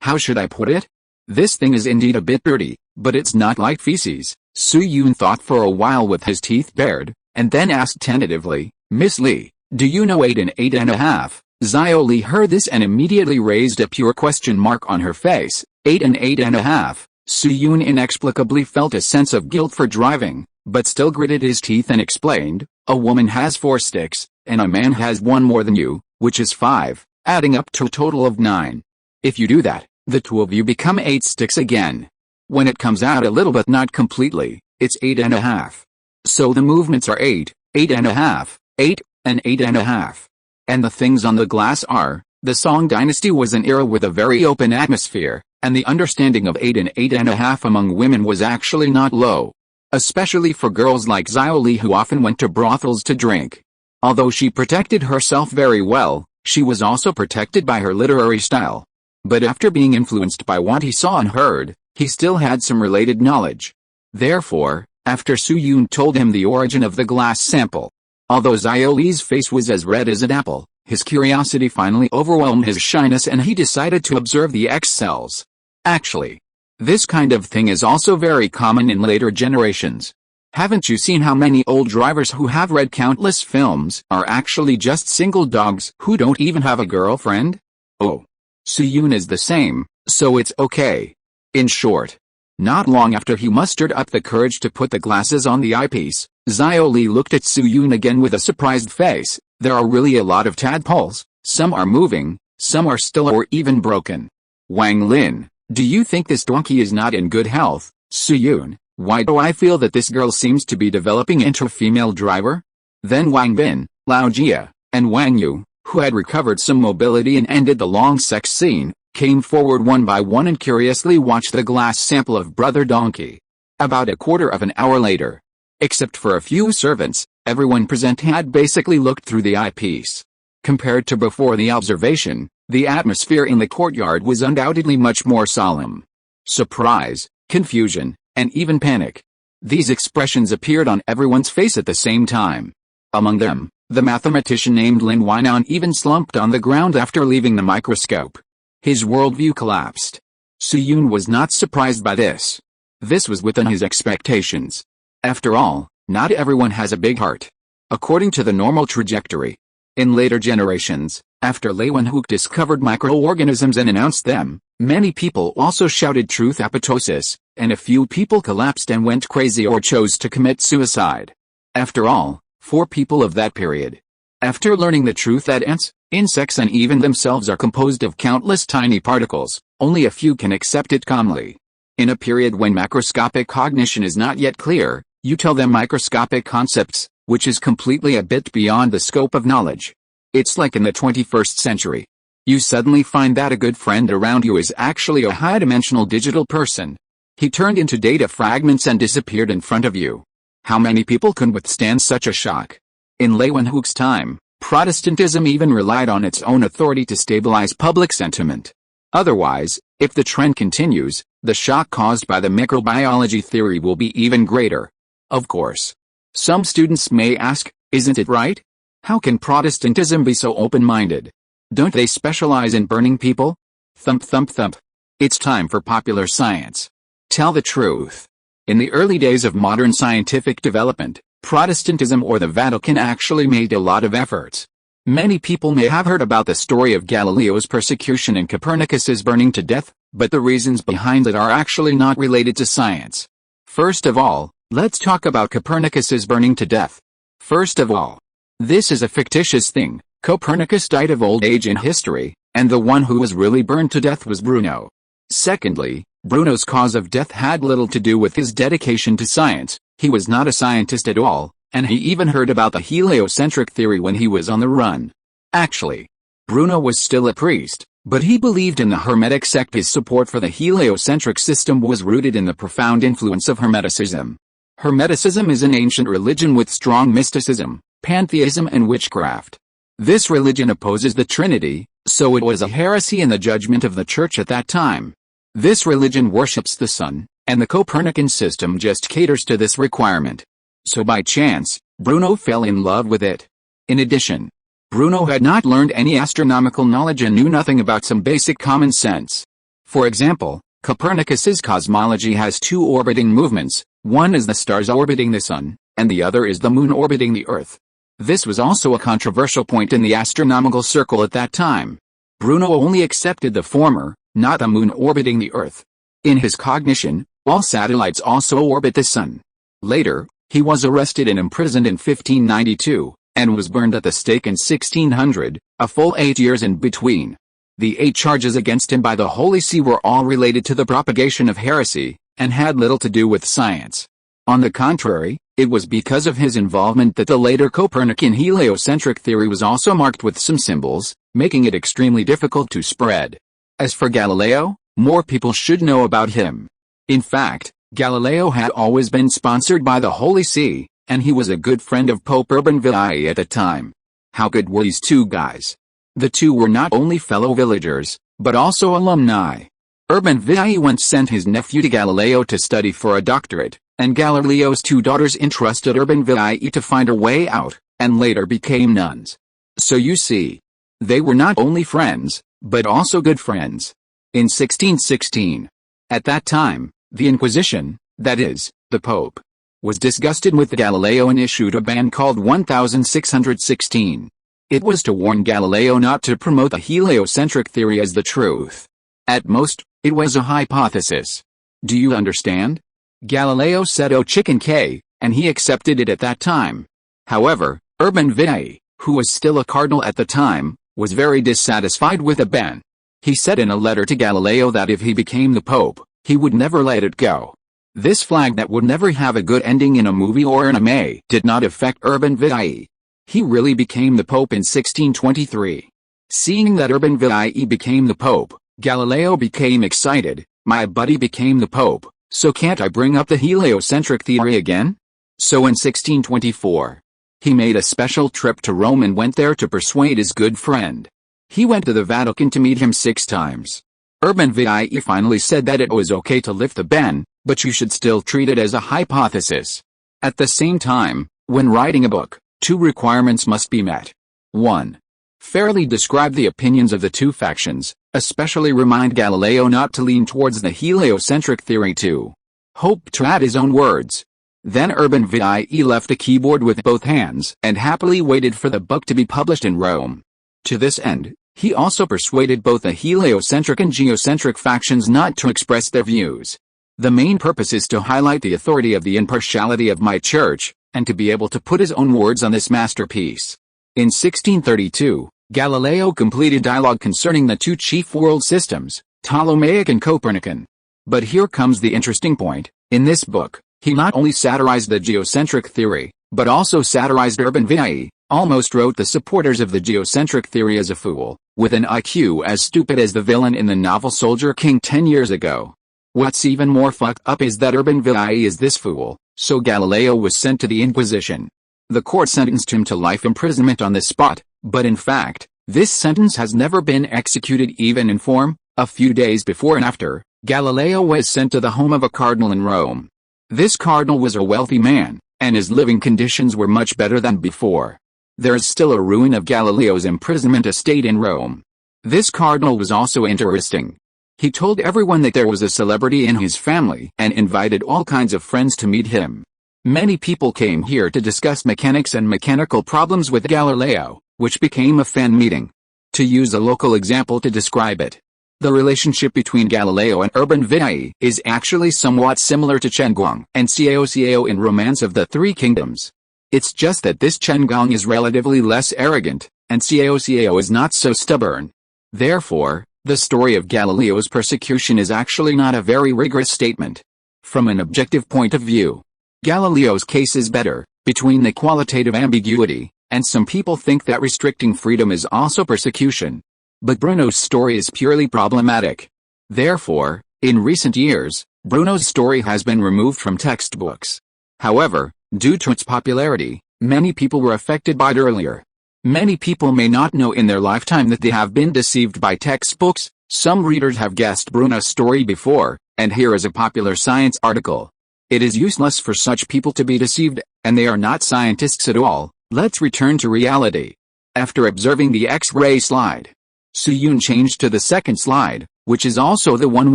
How should I put it? This thing is indeed a bit dirty, but it's not like feces. Su-yoon thought for a while with his teeth bared, and then asked tentatively, Miss Li, do you know 8 and 8.5? Xiao Li heard this and immediately raised a pure question mark on her face. 8 and 8.5. Su-yoon inexplicably felt a sense of guilt for driving, but still gritted his teeth and explained, a woman has 4 sticks, and a man has 1 more than you, which is 5, adding up to a total of 9. If you do that, the 2 of you become 8 sticks again. When it comes out a little but not completely, it's 8.5. So the movements are 8, 8.5, 8, and 8.5. And the things on the glass are, the Song dynasty was an era with a very open atmosphere, and the understanding of 8 and 8.5 among women was actually not low. Especially for girls like Xiao Li, who often went to brothels to drink. Although she protected herself very well, she was also protected by her literary style. But after being influenced by what he saw and heard, he still had some related knowledge. Therefore, after Su-yoon told him the origin of the glass sample, although Xiao Li's face was as red as an apple, his curiosity finally overwhelmed his shyness and he decided to observe the X cells. Actually, this kind of thing is also very common in later generations. Haven't you seen how many old drivers who have read countless films are actually just single dogs who don't even have a girlfriend? Oh. Su-yoon is the same, so it's okay. In short, not long after he mustered up the courage to put the glasses on the eyepiece, Xiao Li looked at Su-yoon again with a surprised face. There are really a lot of tadpoles, some are moving, some are still or even broken. Wang Lin, do you think this donkey is not in good health? Su-yoon, why do I feel that this girl seems to be developing into a female driver? Then Wang Bin, Lao Jia, and Wang Yu, who had recovered some mobility and ended the long sex scene, came forward one by one and curiously watched the glass sample of Brother Donkey. About a quarter of an hour later, except for a few servants, everyone present had basically looked through the eyepiece. Compared to before the observation, the atmosphere in the courtyard was undoubtedly much more solemn. Surprise, confusion, and even panic. These expressions appeared on everyone's face at the same time. Among them, the mathematician named Lin Weinan even slumped on the ground after leaving the microscope. His worldview collapsed. Su Yun was not surprised by this. This was within his expectations. After all, not everyone has a big heart. According to the normal trajectory. In later generations, after Leeuwenhoek discovered microorganisms and announced them, many people also shouted truth apoptosis, and a few people collapsed and went crazy or chose to commit suicide. After all, 4 people of that period. After learning the truth that ants, insects and even themselves are composed of countless tiny particles, only a few can accept it calmly. In a period when macroscopic cognition is not yet clear, you tell them microscopic concepts, which is completely a bit beyond the scope of knowledge. It's like in the 21st century. You suddenly find that a good friend around you is actually a high-dimensional digital person. He turned into data fragments and disappeared in front of you. How many people can withstand such a shock? In Leeuwenhoek's time, Protestantism even relied on its own authority to stabilize public sentiment. Otherwise, if the trend continues, the shock caused by the microbiology theory will be even greater. Of course. Some students may ask, isn't it right? How can Protestantism be so open-minded? Don't they specialize in burning people? Thump thump thump. It's time for popular science. Tell the truth. In the early days of modern scientific development, Protestantism or the Vatican actually made a lot of efforts. Many people may have heard about the story of Galileo's persecution and Copernicus's burning to death, but the reasons behind it are actually not related to science. First of all, let's talk about Copernicus's burning to death. First of all, this is a fictitious thing. Copernicus died of old age in history, and the one who was really burned to death was Bruno. Secondly, Bruno's cause of death had little to do with his dedication to science. He was not a scientist at all, and he even heard about the heliocentric theory when he was on the run. Actually, Bruno was still a priest, but he believed in the Hermetic sect. His support for the heliocentric system was rooted in the profound influence of Hermeticism. Hermeticism is an ancient religion with strong mysticism, pantheism and witchcraft. This religion opposes the Trinity, so it was a heresy in the judgment of the Church at that time. This religion worships the sun, and the Copernican system just caters to this requirement. So by chance, Bruno fell in love with it. In addition, Bruno had not learned any astronomical knowledge and knew nothing about some basic common sense. For example, Copernicus's cosmology has 2 orbiting movements, one is the stars orbiting the sun, and the other is the moon orbiting the earth. This was also a controversial point in the astronomical circle at that time. Bruno only accepted the former, not the moon orbiting the earth. In his cognition, all satellites also orbit the sun. Later, he was arrested and imprisoned in 1592, and was burned at the stake in 1600, a full 8 years in between. The 8 charges against him by the Holy See were all related to the propagation of heresy, and had little to do with science. On the contrary, it was because of his involvement that the later Copernican heliocentric theory was also marked with some symbols, making it extremely difficult to spread. As for Galileo, more people should know about him. In fact, Galileo had always been sponsored by the Holy See, and he was a good friend of Pope Urban VI at the time. How good were these 2 guys? The 2 were not only fellow villagers, but also alumni. Urban VI once sent his nephew to Galileo to study for a doctorate, and Galileo's 2 daughters entrusted Urban VI to find a way out, and later became nuns. So you see, they were not only friends, but also good friends. In 1616, at that time, the Inquisition, that is, the Pope, was disgusted with Galileo and issued a ban called 1616. It was to warn Galileo not to promote the heliocentric theory as the truth. At most, it was a hypothesis. Do you understand? Galileo said "Oh chicken K," and he accepted it at that time. However, Urban VI, who was still a cardinal at the time, was very dissatisfied with the ban. He said in a letter to Galileo that if he became the Pope, he would never let it go. This flag that would never have a good ending in a movie or anime did not affect Urban VI. He really became the Pope in 1623. Seeing that Urban VIE became the Pope, Galileo became excited. My buddy became the Pope, so can't I bring up the heliocentric theory again? So in 1624, he made a special trip to Rome and went there to persuade his good friend. He went to the Vatican to meet him 6 times. Urban VIE finally said that it was okay to lift the ban, but you should still treat it as a hypothesis. At the same time, when writing a book, 2 requirements must be met. 1. Fairly describe the opinions of the 2 factions, especially remind Galileo not to lean towards the heliocentric theory. 2. Hope to add his own words. Then Urban VIE left a keyboard with both hands and happily waited for the book to be published in Rome. To this end, he also persuaded both the heliocentric and geocentric factions not to express their views. The main purpose is to highlight the authority of the impartiality of my church, and to be able to put his own words on this masterpiece. In 1632, Galileo completed dialogue concerning the 2 chief world systems, Ptolemaic and Copernican. But here comes the interesting point. In this book, he not only satirized the geocentric theory, but also satirized Urban VIE, almost wrote the supporters of the geocentric theory as a fool, with an IQ as stupid as the villain in the novel Soldier King 10 years ago. What's even more fucked up is that Urban VIE is this fool, so Galileo was sent to the Inquisition. The court sentenced him to life imprisonment on the spot, but in fact, this sentence has never been executed even in form. A few days before and after, Galileo was sent to the home of a cardinal in Rome. This cardinal was a wealthy man, and his living conditions were much better than before. There is still a ruin of Galileo's imprisonment estate in Rome. This cardinal was also interesting. He told everyone that there was a celebrity in his family and invited all kinds of friends to meet him. Many people came here to discuss mechanics and mechanical problems with Galileo, which became a fan meeting. To use a local example to describe it, the relationship between Galileo and Urban VIE is actually somewhat similar to Chen Guang and Xiao Xiao in Romance of the Three Kingdoms. It's just that this Chen Guang is relatively less arrogant, and Xiao Xiao is not so stubborn. Therefore, the story of Galileo's persecution is actually not a very rigorous statement. From an objective point of view, Galileo's case is better, between the qualitative ambiguity, and some people think that restricting freedom is also persecution. But Bruno's story is purely problematic. Therefore, in recent years, Bruno's story has been removed from textbooks. However, due to its popularity, many people were affected by it earlier. Many people may not know in their lifetime that they have been deceived by textbooks. Some readers have guessed Bruno's story before, and here is a popular science article. It is useless for such people to be deceived, and they are not scientists at all. Let's return to reality. After observing the X-ray slide, Suyun changed to the second slide, which is also the one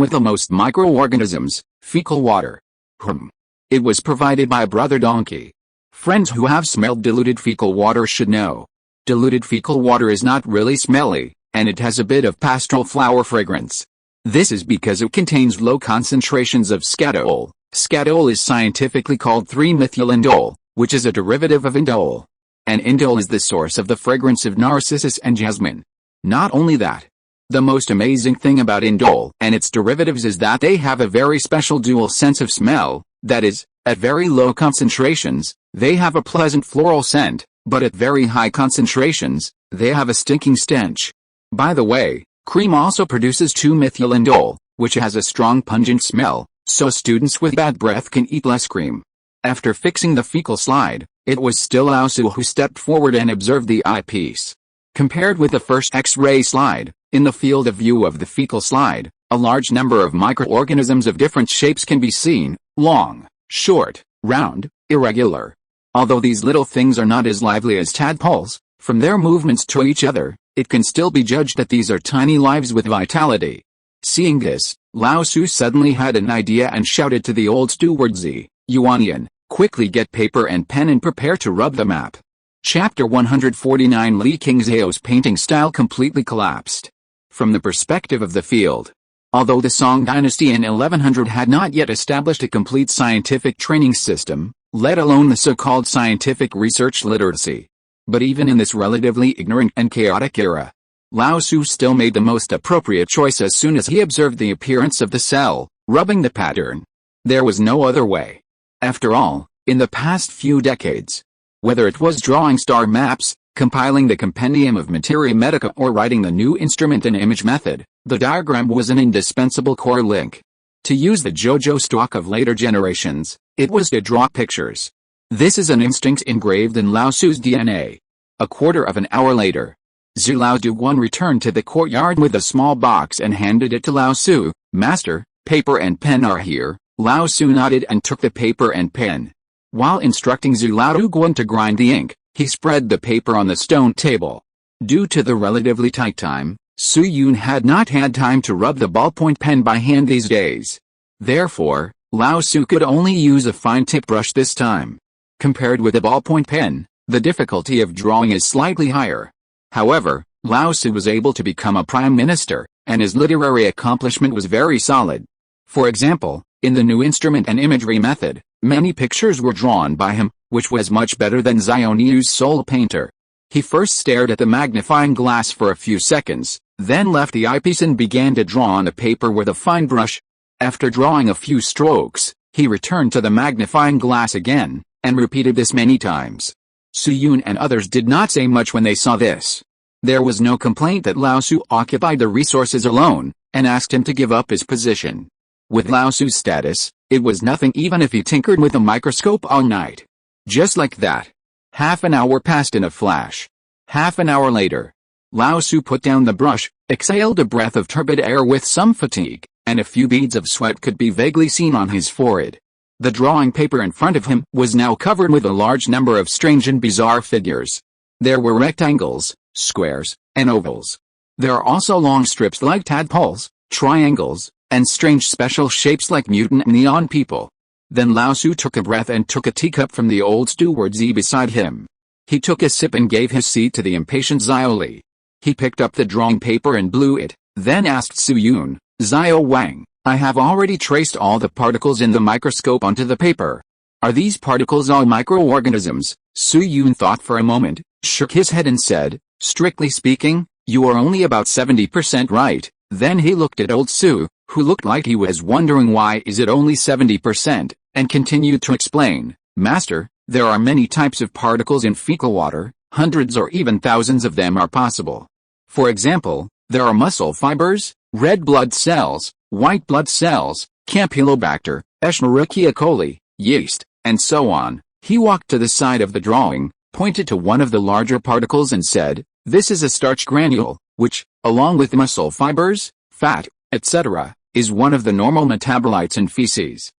with the most microorganisms, fecal water. It was provided by Brother Donkey. Friends who have smelled diluted fecal water should know. Diluted fecal water is not really smelly, and it has a bit of pastoral flower fragrance. This is because it contains low concentrations of scatol. Scatol is scientifically called 3-methylindole, which is a derivative of indole. And indole is the source of the fragrance of narcissus and jasmine. Not only that, the most amazing thing about indole and its derivatives is that they have a very special dual sense of smell, that is, at very low concentrations, they have a pleasant floral scent, but at very high concentrations, they have a stinking stench. By the way, cream also produces 2-methylindole, which has a strong pungent smell, so students with bad breath can eat less cream. After fixing the fecal slide, it was still Lao Tzu who stepped forward and observed the eyepiece. Compared with the first X-ray slide, in the field of view of the fecal slide, a large number of microorganisms of different shapes can be seen, long, short, round, irregular. Although these little things are not as lively as tadpoles, from their movements to each other, it can still be judged that these are tiny lives with vitality. Seeing this, Lao Tzu suddenly had an idea and shouted to the old steward Yuanian, quickly get paper and pen and prepare to rub the map. Chapter 149 Li Qingzhao's painting style completely collapsed. From the perspective of the field, although the Song dynasty in 1100 had not yet established a complete scientific training system, let alone the so-called scientific research literacy. But even in this relatively ignorant and chaotic era, Lao Tzu still made the most appropriate choice as soon as he observed the appearance of the cell, rubbing the pattern. There was no other way. After all, in the past few decades, Whether it was drawing star maps, compiling the compendium of materia medica or writing the new instrument and image method, the diagram was an indispensable core link. To use the JoJo stock of later generations, it was to draw pictures. This is an instinct engraved in Lao Tzu's DNA. A quarter of an hour later, Zhu Lao Duguan returned to the courtyard with a small box and handed it to Lao Tzu. "Master, paper and pen are here." Lao Tzu nodded and took the paper and pen. While instructing Zhu Lao Duguan to grind the ink, he spread the paper on the stone table. Due to the relatively tight time, Su Yun had not had time to rub the ballpoint pen by hand these days. Therefore, Lao Tzu could only use a fine-tip brush this time. Compared with a ballpoint pen, the difficulty of drawing is slightly higher. However, Lao Tzu was able to become a prime minister, and his literary accomplishment was very solid. For example, in the new instrument and imagery method, many pictures were drawn by him, which was much better than Xiaoniu's sole painter. He first stared at the magnifying glass for a few seconds, then left the eyepiece and began to draw on the paper with a fine brush. After drawing a few strokes, he returned to the magnifying glass again, and repeated this many times. Su Yun and others did not say much when they saw this. There was no complaint that Lao Tzu occupied the resources alone, and asked him to give up his position. With Lao Tzu's status, it was nothing even if he tinkered with a microscope all night. Just like that. Half an hour passed in a flash. Half an hour later, Lao Tzu put down the brush, exhaled a breath of turbid air with some fatigue, and a few beads of sweat could be vaguely seen on his forehead. The drawing paper in front of him was now covered with a large number of strange and bizarre figures. There were rectangles, squares, and ovals. There are also long strips like tadpoles, triangles, and strange special shapes like mutant neon people. Then Lao Tzu took a breath and took a teacup from the old steward's beside him. He took a sip and gave his seat to the impatient Xiao Li. He picked up the drawing paper and blew it, then asked Su Yun, "Xiao Wang, I have already traced all the particles in the microscope onto the paper. Are these particles all microorganisms?" Su Yun thought for a moment, shook his head and said, "Strictly speaking, you are only about 70% right." Then he looked at old Su, who looked like he was wondering why is it only 70%, and continued to explain, "Master, there are many types of particles in fecal water, hundreds or even thousands of them are possible. For example, there are muscle fibers, red blood cells, white blood cells, Campylobacter, Escherichia coli, yeast, and so on." He walked to the side of the drawing, pointed to one of the larger particles and said, "This is a starch granule, which, along with muscle fibers, fat, etc., is one of the normal metabolites in feces."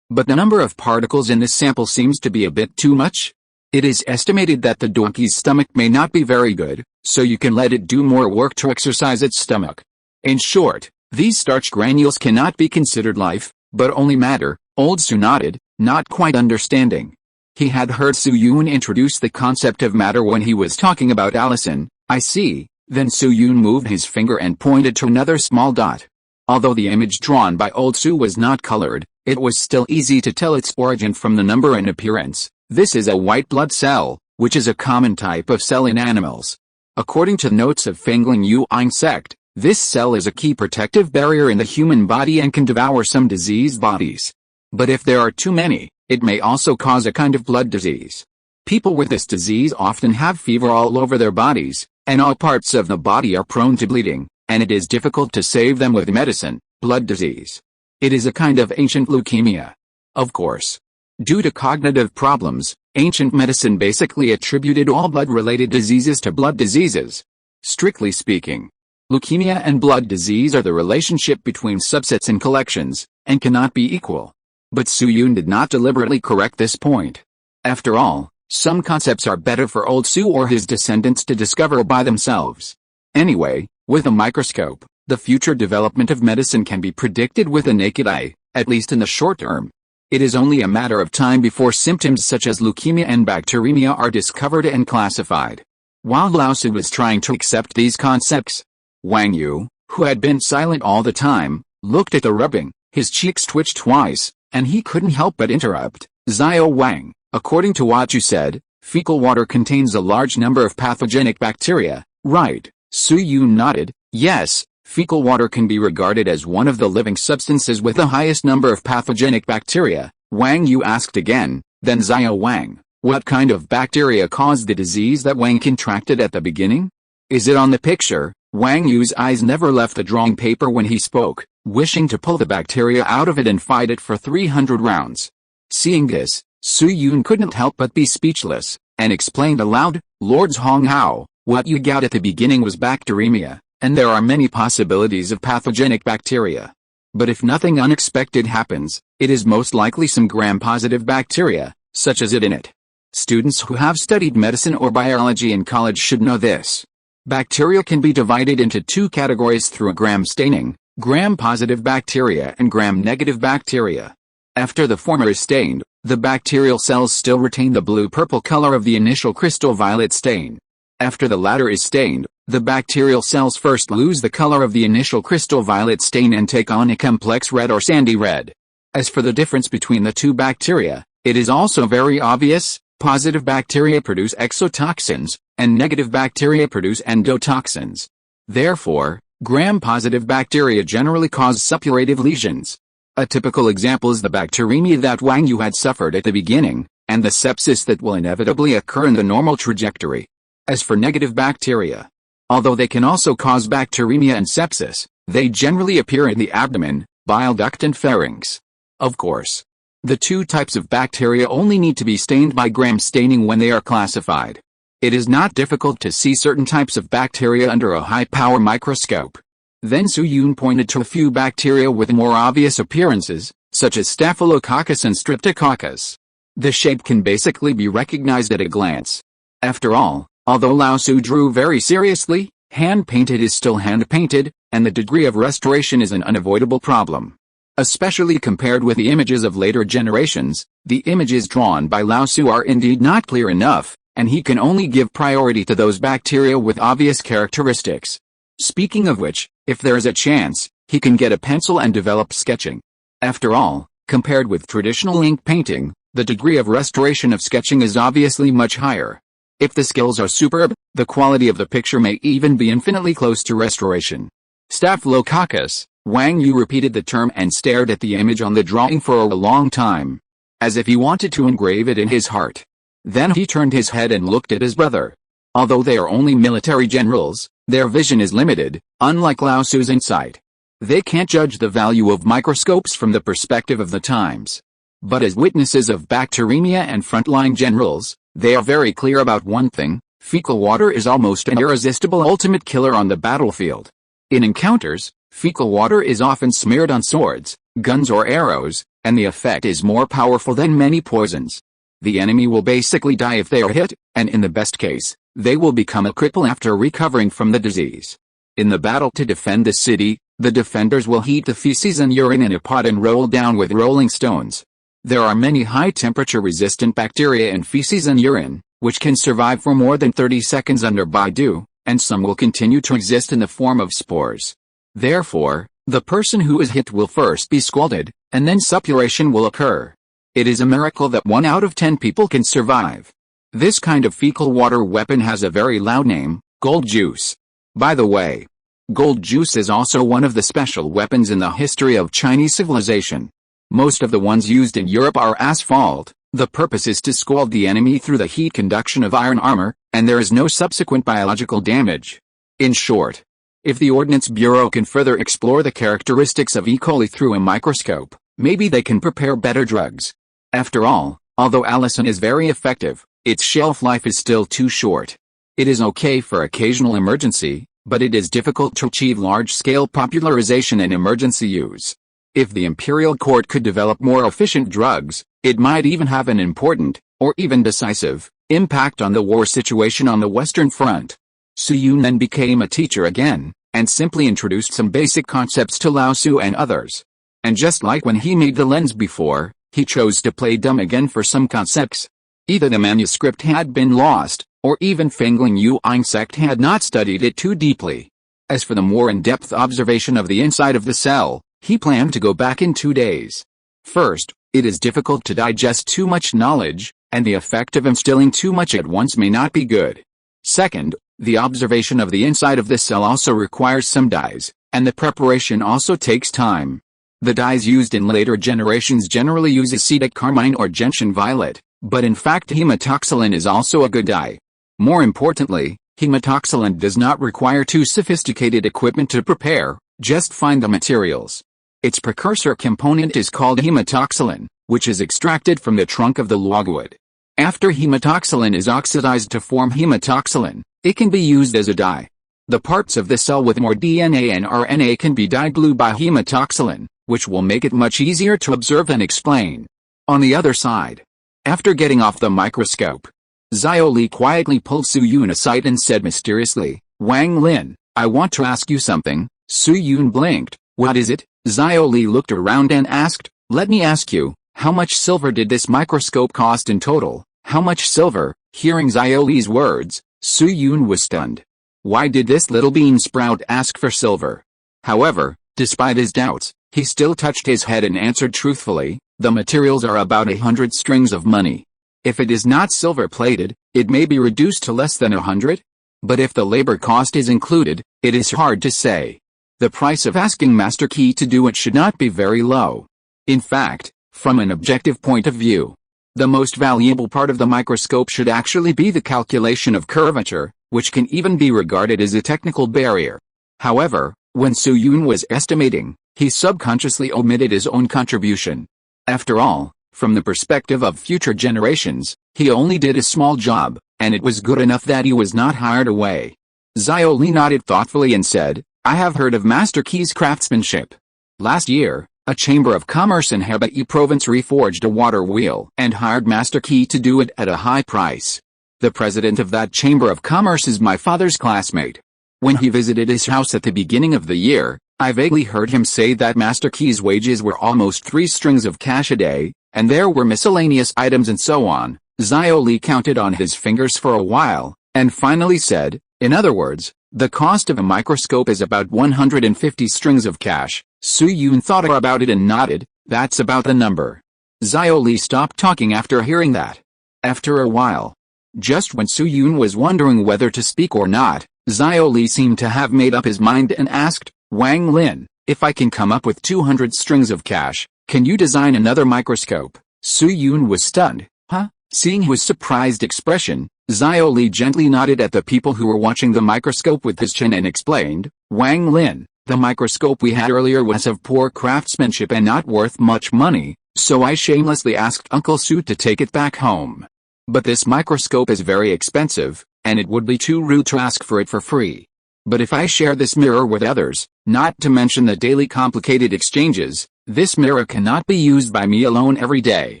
But the number of particles in this sample seems to be a bit too much. It is estimated that the donkey's stomach may not be very good, so you can let it do more work to exercise its stomach. In short, these starch granules cannot be considered life, but only matter. Old Su nodded, not quite understanding. He had heard Su Yun introduce the concept of matter when he was talking about Allison. "I see." Then Su Yun moved his finger and pointed to another small dot. Although the image drawn by old Su was not colored, it was still easy to tell its origin from the number and appearance. This is a white blood cell, which is a common type of cell in animals. According to notes of Fengling Yu insect, this cell is a key protective barrier in the human body and can devour some diseased bodies. But if there are too many, it may also cause a kind of blood disease. People with this disease often have fever all over their bodies, and all parts of the body are prone to bleeding, and it is difficult to save them with medicine. Blood disease. It is a kind of ancient leukemia. Of course. Due to cognitive problems, ancient medicine basically attributed all blood-related diseases to blood diseases. Strictly speaking, leukemia and blood disease are the relationship between subsets and collections, and cannot be equal. But Su Yun did not deliberately correct this point. After all, some concepts are better for old Su or his descendants to discover by themselves. Anyway, with a microscope, the future development of medicine can be predicted with the naked eye, at least in the short term. It is only a matter of time before symptoms such as leukemia and bacteremia are discovered and classified. While Lao Tzu was trying to accept these concepts, Wang Yu, who had been silent all the time, looked at the rubbing. His cheeks twitched twice, and he couldn't help but interrupt. "Xiao Wang, according to what you said, fecal water contains a large number of pathogenic bacteria, right?" Su Yun nodded. "Yes, fecal water can be regarded as one of the living substances with the highest number of pathogenic bacteria." Wang Yu asked again, "Then Xiao Wang, What kind of bacteria caused the disease that Wang contracted at the beginning? Is it on the picture? Wang Yu's eyes never left the drawing paper when he spoke, wishing to pull the bacteria out of it and fight it for 300 rounds. Seeing this, Su Yun couldn't help but be speechless, and explained aloud, "Lords Hong Hao, what you got at the beginning was bacteremia, and there are many possibilities of pathogenic bacteria. But if nothing unexpected happens, it is most likely some gram-positive bacteria, such as it in it. Students who have studied medicine or biology in college should know this. Bacteria can be divided into two categories through a gram staining, gram-positive bacteria and gram-negative bacteria. After the former is stained, the bacterial cells still retain the blue-purple color of the initial crystal violet stain. After the latter is stained, the bacterial cells first lose the color of the initial crystal violet stain and take on a complex red or sandy red. As for the difference between the two bacteria, it is also very obvious. Positive bacteria produce exotoxins, and negative bacteria produce endotoxins. Therefore, gram-positive bacteria generally cause suppurative lesions. A typical example is the bacteremia that Wang Yu had suffered at the beginning, and the sepsis that will inevitably occur in the normal trajectory. As for negative bacteria, although they can also cause bacteremia and sepsis, they generally appear in the abdomen, bile duct and pharynx. Of course, the two types of bacteria only need to be stained by gram staining when they are classified. It is not difficult to see certain types of bacteria under a high-power microscope. Then Su Yun pointed to a few bacteria with more obvious appearances, such as Staphylococcus and Streptococcus. The shape can basically be recognized at a glance. After all, although Lao Su drew very seriously, hand-painted is still hand-painted, and the degree of restoration is an unavoidable problem. Especially compared with the images of later generations, the images drawn by Lao Su are indeed not clear enough, and he can only give priority to those bacteria with obvious characteristics. Speaking of which, if there is a chance, he can get a pencil and develop sketching. After all, compared with traditional ink painting, the degree of restoration of sketching is obviously much higher. If the skills are superb, the quality of the picture may even be infinitely close to restoration. Staphylococcus. Wang Yu repeated the term and stared at the image on the drawing for a long time, as if he wanted to engrave it in his heart. Then he turned his head and looked at his brother. Although they are only military generals, their vision is limited, unlike Lao Su's insight. They can't judge the value of microscopes from the perspective of the times. But as witnesses of bacteremia and frontline generals, they are very clear about one thing: fecal water is almost an irresistible ultimate killer on the battlefield. In encounters, fecal water is often smeared on swords, guns or arrows, and the effect is more powerful than many poisons. The enemy will basically die if they are hit, and in the best case, they will become a cripple after recovering from the disease. In the battle to defend the city, the defenders will heat the feces and urine in a pot and roll down with rolling stones. There are many high-temperature resistant bacteria in feces and urine, which can survive for more than 30 seconds under Baidu, and some will continue to exist in the form of spores. Therefore, the person who is hit will first be scalded, and then suppuration will occur. It is a miracle that 1 out of 10 people can survive. This kind of fecal water weapon has a very loud name: gold juice. By the way, gold juice is also one of the special weapons in the history of Chinese civilization. Most of the ones used in Europe are asphalt. The purpose is to scald the enemy through the heat conduction of iron armor, and there is no subsequent biological damage. In short, if the Ordnance Bureau can further explore the characteristics of E. coli through a microscope, maybe they can prepare better drugs. After all, although allicin is very effective, its shelf life is still too short. It is okay for occasional emergency, but it is difficult to achieve large-scale popularization and emergency use. If the imperial court could develop more efficient drugs, it might even have an important, or even decisive, impact on the war situation on the Western Front. Su Yun then became a teacher again, and simply introduced some basic concepts to Lao Su and others. And just like when he made the lens before, he chose to play dumb again for some concepts. Either the manuscript had been lost, or even Fengling Yuan sect had not studied it too deeply. As for the more in-depth observation of the inside of the cell, he planned to go back in 2 days. First, it is difficult to digest too much knowledge, and the effect of instilling too much at once may not be good. Second, the observation of the inside of the cell also requires some dyes, and the preparation also takes time. The dyes used in later generations generally use acetic carmine or gentian violet, But in fact hematoxylin is also a good dye. More importantly, hematoxylin does not require too sophisticated equipment to prepare, just find the materials. Its precursor component is called hematoxylin, which is extracted from the trunk of the logwood. After hematoxylin is oxidized to form hematoxylin, it can be used as a dye. The parts of the cell with more DNA and RNA can be dyed blue by hematoxylin, which will make it much easier to observe and explain. On the other side, after getting off the microscope, Xiao Li quietly pulled Su Yun aside and said mysteriously, "Wang Lin, I want to ask you something." Su Yun blinked. "What is it?" Xiao Li looked around and asked, "Let me ask you, how much silver did this microscope cost in total?" "How much silver?" Hearing Xiao Li's words, Su Yun was stunned. Why did this little bean sprout ask for silver? However, despite his doubts, he still touched his head and answered truthfully, "The materials are about 100 strings of money. If it is not silver-plated, it may be reduced to less than 100? But if the labor cost is included, it is hard to say. The price of asking Master Key to do it should not be very low. In fact, from an objective point of view, the most valuable part of the microscope should actually be the calculation of curvature, which can even be regarded as a technical barrier." However, when Su Yun was estimating, he subconsciously omitted his own contribution. After all, from the perspective of future generations, he only did a small job, and it was good enough that he was not hired away. Xiao Li nodded thoughtfully and said, "I have heard of Master Key's craftsmanship. Last year, a Chamber of Commerce in Hebei province reforged a water wheel and hired Master Key to do it at a high price. The president of that Chamber of Commerce is my father's classmate. When he visited his house at the beginning of the year, I vaguely heard him say that Master Key's wages were almost 3 strings of cash a day, and there were miscellaneous items and so on." Xiao Li counted on his fingers for a while, and finally said, "In other words, the cost of a microscope is about 150 strings of cash." Su Yun thought about it and nodded. "That's about the number." Xiao Li stopped talking after hearing that. After a while, just when Su Yun was wondering whether to speak or not, Xiao Li seemed to have made up his mind and asked, "Wang Lin, if I can come up with 200 strings of cash, can you design another microscope?" Su Yun was stunned. "Huh?" Seeing his surprised expression, Xiao Li gently nodded at the people who were watching the microscope with his chin and explained, "Wang Lin, the microscope we had earlier was of poor craftsmanship and not worth much money, so I shamelessly asked Uncle Su to take it back home. But this microscope is very expensive, and it would be too rude to ask for it for free. But if I share this mirror with others, not to mention the daily complicated exchanges, this mirror cannot be used by me alone every day."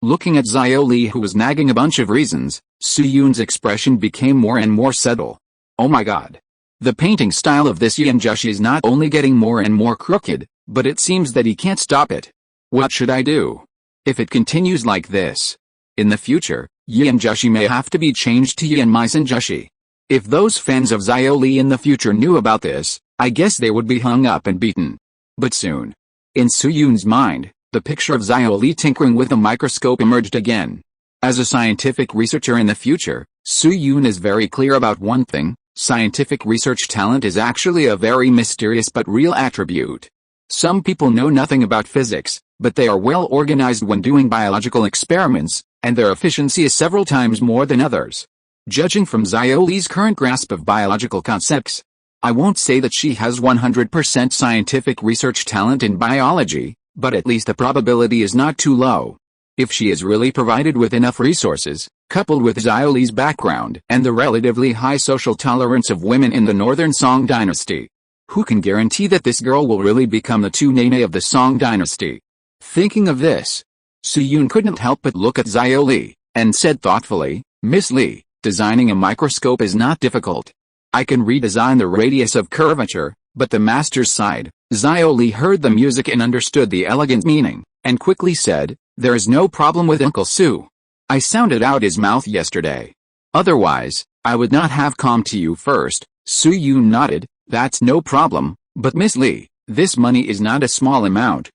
Looking at Xiao Li, who was nagging a bunch of reasons, Su Yun's expression became more and more subtle. "Oh my god. The painting style of this Yanjushi is not only getting more and more crooked, but it seems that he can't stop it. What should I do? If it continues like this, in the future, Yanjushi may have to be changed to Yanmaisenjushi. If those fans of Xiao Li in the future knew about this, I guess they would be hung up and beaten. But soon." In Su Yun's mind, the picture of Xiao Li tinkering with a microscope emerged again. As a scientific researcher in the future, Su Yun is very clear about one thing: scientific research talent is actually a very mysterious but real attribute. Some people know nothing about physics, but they are well organized when doing biological experiments, and their efficiency is several times more than others. Judging from Xiao Li's current grasp of biological concepts, I won't say that she has 100% scientific research talent in biology, but at least the probability is not too low. If she is really provided with enough resources, coupled with Xiao Li's background and the relatively high social tolerance of women in the northern Song dynasty, who can guarantee that this girl will really become the true Nene of the Song dynasty? Thinking of this, Su Yun couldn't help but look at Xiao Li, and said thoughtfully, "Miss Li, designing a microscope is not difficult. I can redesign the radius of curvature, but the master's side." Xiao Li heard the music and understood the elegant meaning, and quickly said, "There is no problem with Uncle Su. I sounded out his mouth yesterday. Otherwise, I would not have come to you first." Su Yun nodded. "That's no problem, but Miss Li, this money is not a small amount.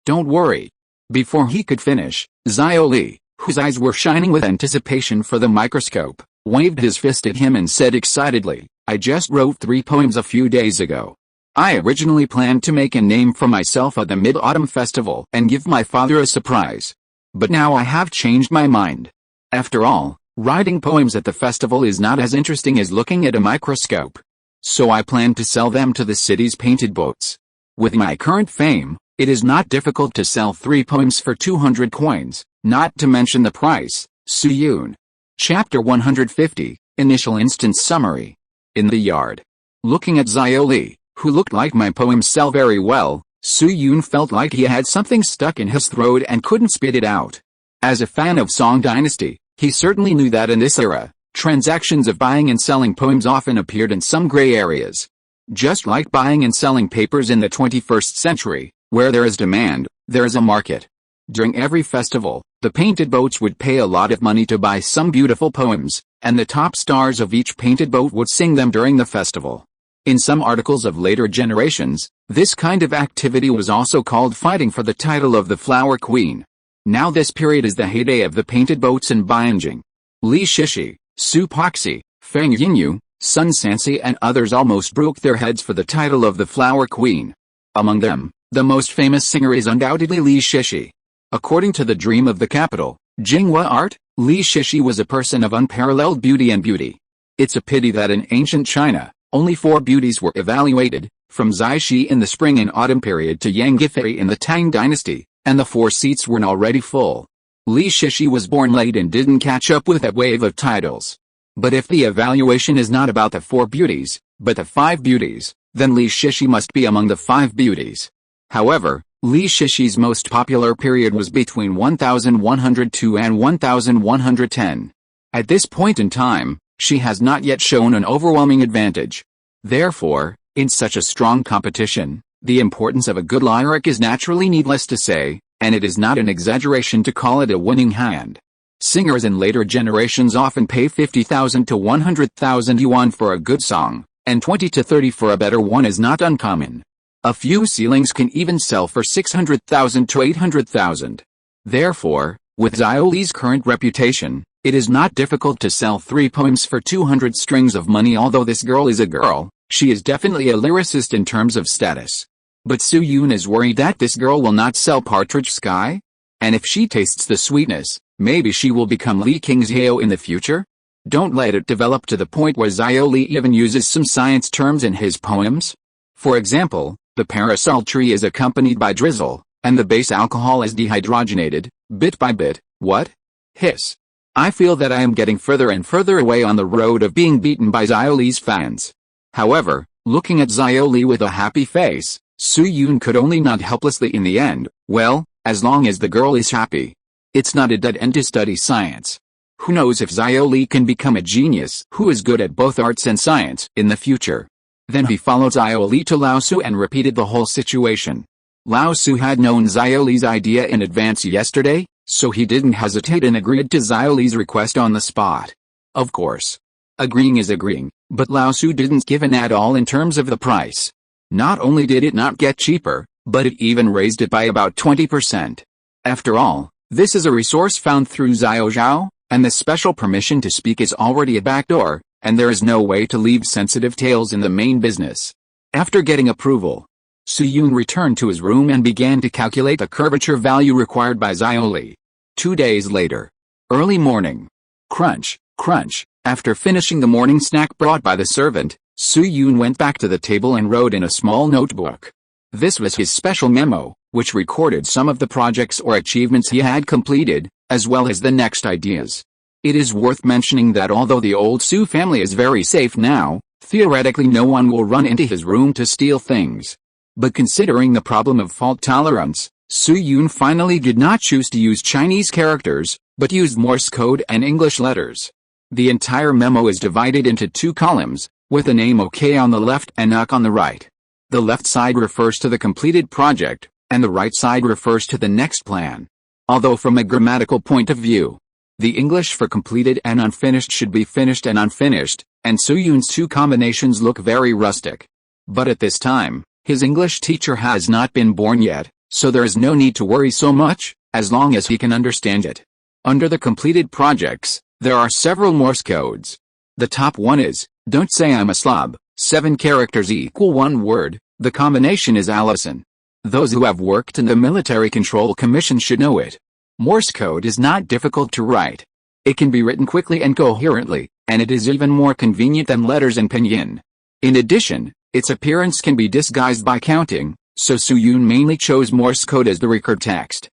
Don't worry." Before he could finish, Xiao Li, whose eyes were shining with anticipation for the microscope, waved his fist at him and said excitedly, "I just wrote 3 poems a few days ago. I originally planned to make a name for myself at the Mid-Autumn Festival and give my father a surprise. But now I have changed my mind. After all, writing poems at the festival is not as interesting as looking at a microscope. So I plan to sell them to the city's painted boats. With my current fame, it is not difficult to sell 3 poems for 200 coins, not to mention the price. Su-yoon. Chapter 150, Initial Instance Summary. In the yard. Looking at Xiaoli, who looked like my poems sell very well, Su-yoon felt like he had something stuck in his throat and couldn't spit it out. As a fan of Song Dynasty, he certainly knew that in this era, transactions of buying and selling poems often appeared in some gray areas. Just like buying and selling papers in the 21st century, where there is demand, there is a market. During every festival, the painted boats would pay a lot of money to buy some beautiful poems, and the top stars of each painted boat would sing them during the festival. In some articles of later generations, this kind of activity was also called fighting for the title of the Flower Queen. Now this period is the heyday of the painted boats in Beijing. Li Shishi, Su Poxi, Feng Yinyu, Sun Sansi and others almost broke their heads for the title of the Flower Queen. Among them, the most famous singer is undoubtedly Li Shishi. According to the dream of the capital, Jinghua art, Li Shishi was a person of unparalleled beauty and beauty. It's a pity that in ancient China, only 4 beauties were evaluated, from Zai Shi in the spring and autumn period to Yang Gifei in the Tang dynasty, and the 4 seats were already full. Li Shishi was born late and didn't catch up with that wave of titles. But if the evaluation is not about the 4 beauties, but the 5 beauties, then Li Shishi must be among the 5 beauties. However, Li Shishi's most popular period was between 1102 and 1110. At this point in time, she has not yet shown an overwhelming advantage. Therefore, in such a strong competition, the importance of a good lyric is naturally needless to say, and it is not an exaggeration to call it a winning hand. Singers in later generations often pay 50,000 to 100,000 yuan for a good song, and 20 to 30 for a better one is not uncommon. A few ceilings can even sell for 600,000 to 800,000. Therefore, with Xiaoli's current reputation, it is not difficult to sell 3 poems for 200 strings of money. Although this girl is a girl, she is definitely a lyricist in terms of status. But Su-yoon is worried that this girl will not sell Partridge Sky? And if she tastes the sweetness, maybe she will become Li Qingxiao in the future? Don't let it develop to the point where Xiaoli even uses some science terms in his poems. For example, the parasol tree is accompanied by drizzle, and the base alcohol is dehydrogenated, bit by bit. What? Hiss. I feel that I am getting further and further away on the road of being beaten by Xiaoli's fans. However, looking at Xiaoli with a happy face, Su-yoon could only nod helplessly in the end. Well, as long as the girl is happy. It's not a dead end to study science. Who knows if Xiaoli can become a genius who is good at both arts and science in the future. Then he followed Xiaoli to Laosu and repeated the whole situation. Laosu had known Xiaoli's idea in advance yesterday, so he didn't hesitate and agreed to Xiaoli's request on the spot. Of course. Agreeing is agreeing, but Laosu didn't give in at all in terms of the price. Not only did it not get cheaper, but it even raised it by about 20%. After all, this is a resource found through Xiao Zhao, and the special permission to speak is already a backdoor, and there is no way to leave sensitive tales in the main business. After getting approval, Su-yoon returned to his room and began to calculate the curvature value required by Xiaoli. 2 days later. Early morning. Crunch, crunch. After finishing the morning snack brought by the servant, Su-yoon went back to the table and wrote in a small notebook. This was his special memo, which recorded some of the projects or achievements he had completed, as well as the next ideas. It is worth mentioning that although the old Su family is very safe now, theoretically no one will run into his room to steal things. But considering the problem of fault tolerance, Su-yoon finally did not choose to use Chinese characters, but used Morse code and English letters. The entire memo is divided into 2 columns, with the name OK on the left and NUK on the right. The left side refers to the completed project, and the right side refers to the next plan. Although from a grammatical point of view, the English for completed and unfinished should be finished and unfinished, and Su-yoon's 2 combinations look very rustic. But at this time, his English teacher has not been born yet, so there is no need to worry so much, as long as he can understand it. Under the completed projects, there are several Morse codes. The top one is, "Don't say I'm a slob," 7 characters equal 1 word, the combination is Allison. Those who have worked in the Military Control Commission should know it. Morse code is not difficult to write. It can be written quickly and coherently, and it is even more convenient than letters in pinyin. In addition, its appearance can be disguised by counting, so Suyun mainly chose Morse code as the record text.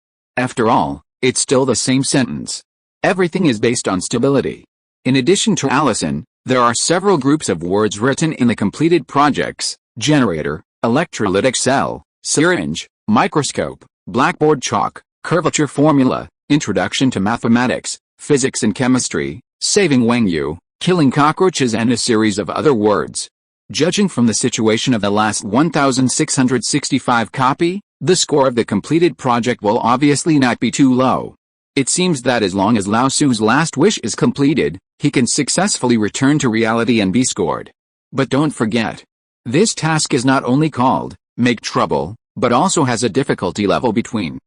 After all, it's still the same sentence. Everything is based on stability. In addition to Allison, there are several groups of words written in the completed projects: generator, electrolytic cell, syringe, microscope, blackboard chalk, curvature formula, introduction to mathematics, physics and chemistry, saving Wangyu, killing cockroaches, and a series of other words. Judging from the situation of the last 1665 copy, the score of the completed project will obviously not be too low. It seems that as long as Lao Tzu's last wish is completed, he can successfully return to reality and be scored. But don't forget, this task is not only called Make Trouble, but also has a difficulty level between.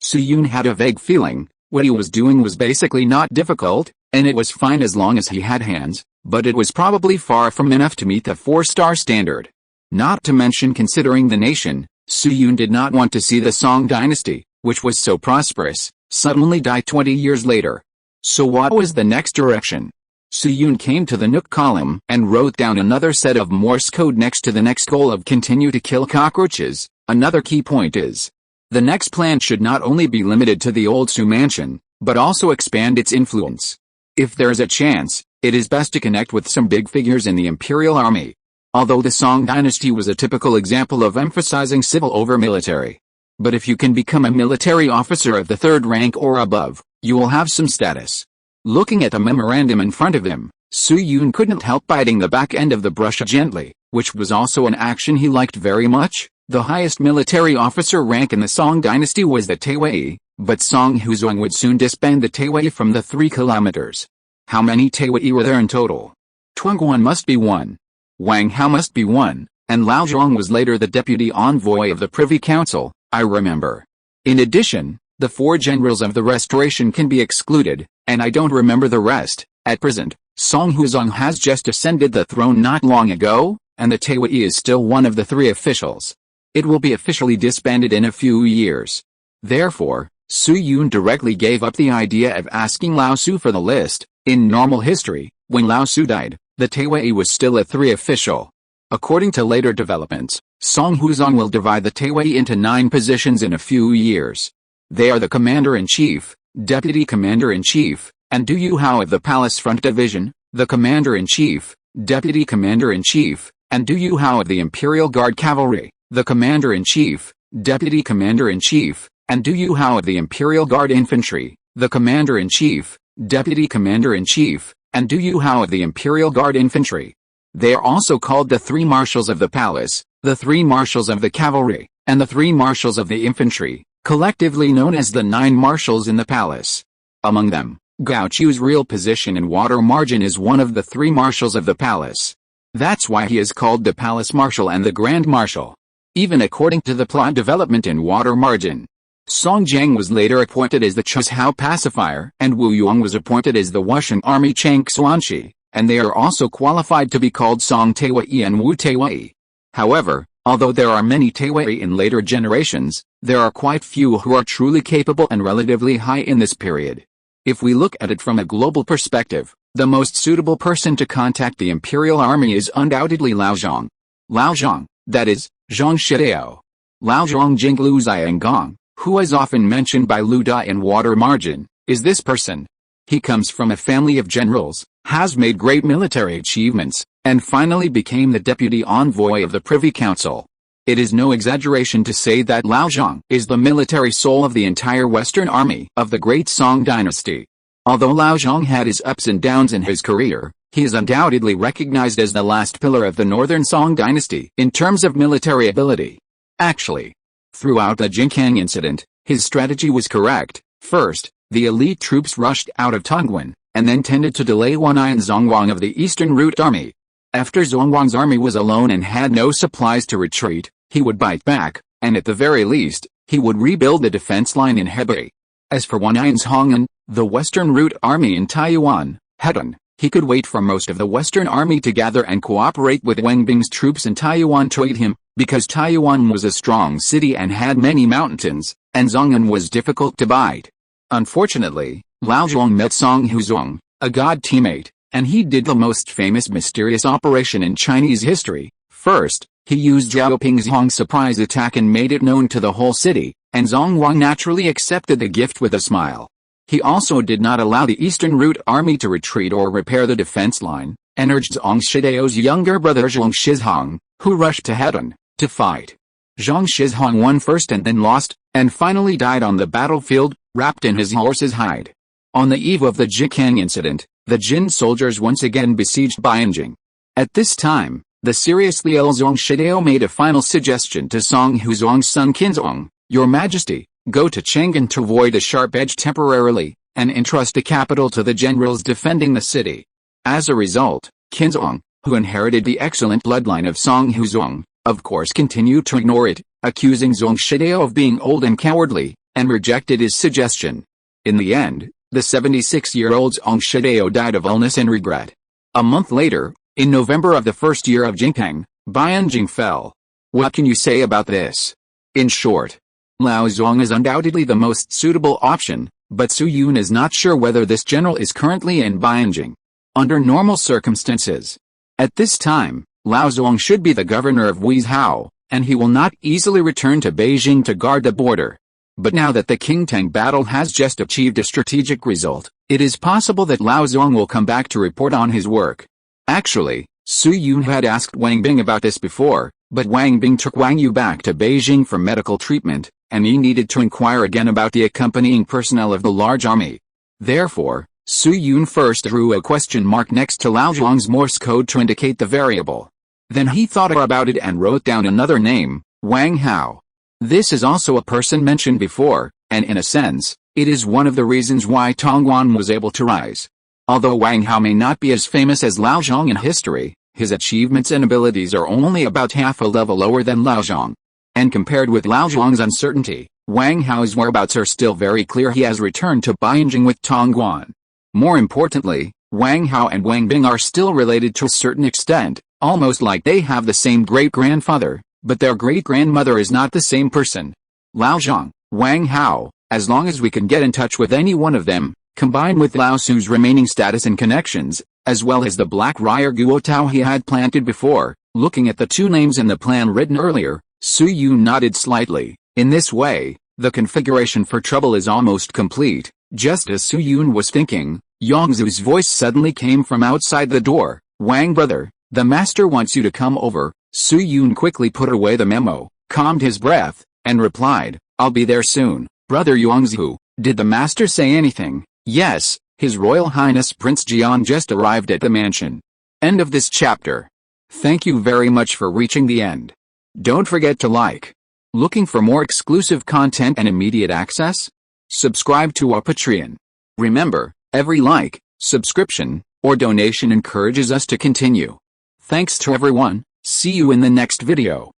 Suyun had a vague feeling, what he was doing was basically not difficult, and it was fine as long as he had hands, but it was probably far from enough to meet the 4-star standard. Not to mention, considering the nation, Suyun did not want to see the Song dynasty, which was so prosperous, suddenly die 20 years later. So what was the next direction? Suyun came to the Nook column and wrote down another set of Morse code next to the next goal of continue to kill cockroaches. Another key point is, the next plan should not only be limited to the old Su mansion, but also expand its influence. If there is a chance, it is best to connect with some big figures in the imperial army. Although the Song dynasty was a typical example of emphasizing civil over military. But if you can become a military officer of the 3rd rank or above, you will have some status. Looking at the memorandum in front of him, Suyun couldn't help biting the back end of the brush gently, which was also an action he liked very much. The highest military officer rank in the Song dynasty was the Taiwei, but Song Huzong would soon disband the Taiwei from the 3 kilometers. How many Taiwei were there in total? Tuanguan must be 1. Wang Hao must be 1, and Lao Zhong was later the deputy envoy of the Privy Council, I remember. In addition, the 4 generals of the Restoration can be excluded, and I don't remember the rest. At present, Song Huzong has just ascended the throne not long ago, and the Taiwei is still one of the 3 officials. It will be officially disbanded in a few years. Therefore, Suyun directly gave up the idea of asking Lao Tzu for the list. In normal history, when Lao Tzu died, the Taiwei was still a 3 official. According to later developments, Song Huzong will divide the Taiwei into 9 positions in a few years. They are the Commander-in-Chief, Deputy Commander-in-Chief, and Du Yu Hao of the Palace Front Division, the Commander-in-Chief, Deputy Commander-in-Chief, and Du Yu Hao of the Imperial Guard Cavalry, the Commander-in-Chief, Deputy Commander-in-Chief, and Du Yu Hao of the Imperial Guard Infantry, the Commander-in-Chief, Deputy Commander-in-Chief, and Du Yu Hao of the Imperial Guard Infantry. They are also called the 3 Marshals of the Palace, the 3 Marshals of the Cavalry, and the 3 Marshals of the Infantry, collectively known as the 9 Marshals in the Palace. Among them, Gao Chu's real position in Water Margin is one of the 3 Marshals of the Palace. That's why he is called the Palace Marshal and the Grand Marshal. Even according to the plot development in Water Margin, Song Jiang was later appointed as the Chuzhou pacifier, and Wu Yuang was appointed as the Wushang army Chang Xuanxi, and they are also qualified to be called Song Taiwei and Wu Taiwei. However, although there are many Taiwei in later generations, there are quite few who are truly capable and relatively high in this period. If we look at it from a global perspective, the most suitable person to contact the imperial army is undoubtedly Lao Zhong. Lao Zhong, that is, Zhong Shidao. Lao Zhong Jinglu Ziangong, who is often mentioned by Lu Dai in Water Margin, is this person. He comes from a family of generals, has made great military achievements, and finally became the deputy envoy of the Privy Council. It is no exaggeration to say that Lao Zhong is the military soul of the entire Western army of the Great Song dynasty. Although Lao Zhong had his ups and downs in his career, he is undoubtedly recognized as the last pillar of the Northern Song dynasty in terms of military ability. Actually, throughout the Jinkang incident, his strategy was correct. First, the elite troops rushed out of Tongguan, and then tended to delay Wanyan Zongwang of the Eastern Route Army. After Zongwang's army was alone and had no supplies to retreat, he would bite back, and at the very least, he would rebuild the defense line in Hebei. As for Wanyan's Hong'an, the Western Route Army in Taiyuan, Hedan, he could wait for most of the Western Army to gather and cooperate with Wang Bing's troops in Taiyuan to aid him, because Taiyuan was a strong city and had many mountains, and Zong'an was difficult to bite. Unfortunately, Lao Zhong met Song Huzong, a god teammate, and he did the most famous mysterious operation in Chinese history. First, he used Zhao Pingzhong's surprise attack and made it known to the whole city, and Zhong Huang naturally accepted the gift with a smile. He also did not allow the Eastern Route army to retreat or repair the defense line, and urged Zhang Shidao's younger brother Zhang Shizhong, who rushed to Hedan, to fight. Zhang Shizhong won first and then lost, and finally died on the battlefield, wrapped in his horse's hide. On the eve of the Jikang incident, the Jin soldiers once again besieged Bianjing. At this time, the seriously ill Zhang Shidao made a final suggestion to Song Huzong's son Qinzong: "Your Majesty, go to Chang'an to avoid a sharp edge temporarily, and entrust the capital to the generals defending the city." As a result, Qinzong, who inherited the excellent bloodline of Song Huzong, of course continued to ignore it, accusing Zhang Shidao of being old and cowardly, and rejected his suggestion. In the end, the 76-year-old Zhang Shidao died of illness and regret. A month later, in November of the first year of Jingpeng, Bianjing fell. What can you say about this? In short, Lao Zhong is undoubtedly the most suitable option, but Su Yun is not sure whether this general is currently in Bianjing. Under normal circumstances, at this time, Lao Zhong should be the governor of Weizhou, and he will not easily return to Beijing to guard the border. But now that the Qingtang battle has just achieved a strategic result, it is possible that Lao Zhong will come back to report on his work. Actually, Su Yun had asked Wang Bing about this before, but Wang Bing took Wang Yu back to Beijing for medical treatment, and he needed to inquire again about the accompanying personnel of the large army. Therefore, Su Yun first drew a question mark next to Lao Zhong's Morse code to indicate the variable. Then he thought about it and wrote down another name, Wang Hao. This is also a person mentioned before, and in a sense, it is one of the reasons why Tongguan was able to rise. Although Wang Hao may not be as famous as Lao Zhong in history, his achievements and abilities are only about half a level lower than Lao Zhong. And compared with Lao Zhong's uncertainty, Wang Hao's whereabouts are still very clear. He has returned to Bianjing with Tongguan. More importantly, Wang Hao and Wang Bing are still related to a certain extent, almost like they have the same great-grandfather, but their great-grandmother is not the same person. Lao Zhong, Wang Hao, as long as we can get in touch with any one of them, combined with Lao Su's remaining status and connections, as well as the Black Ryer Guotao he had planted before, looking at the two names in the plan written earlier, Su Yun nodded slightly. In this way, the configuration for trouble is almost complete. Just as Su Yun was thinking, Yongzu's voice suddenly came from outside the door. "Wang brother, the master wants you to come over." Su Yun quickly put away the memo, calmed his breath, and replied, "I'll be there soon." "Brother Yongzu, did the master say anything?" "Yes, His Royal Highness Prince Jian just arrived at the mansion." End of this chapter. Thank you very much for reaching the end. Don't forget to like. Looking for more exclusive content and immediate access? Subscribe to our Patreon. Remember, every like, subscription, or donation encourages us to continue. Thanks to everyone. See you in the next video.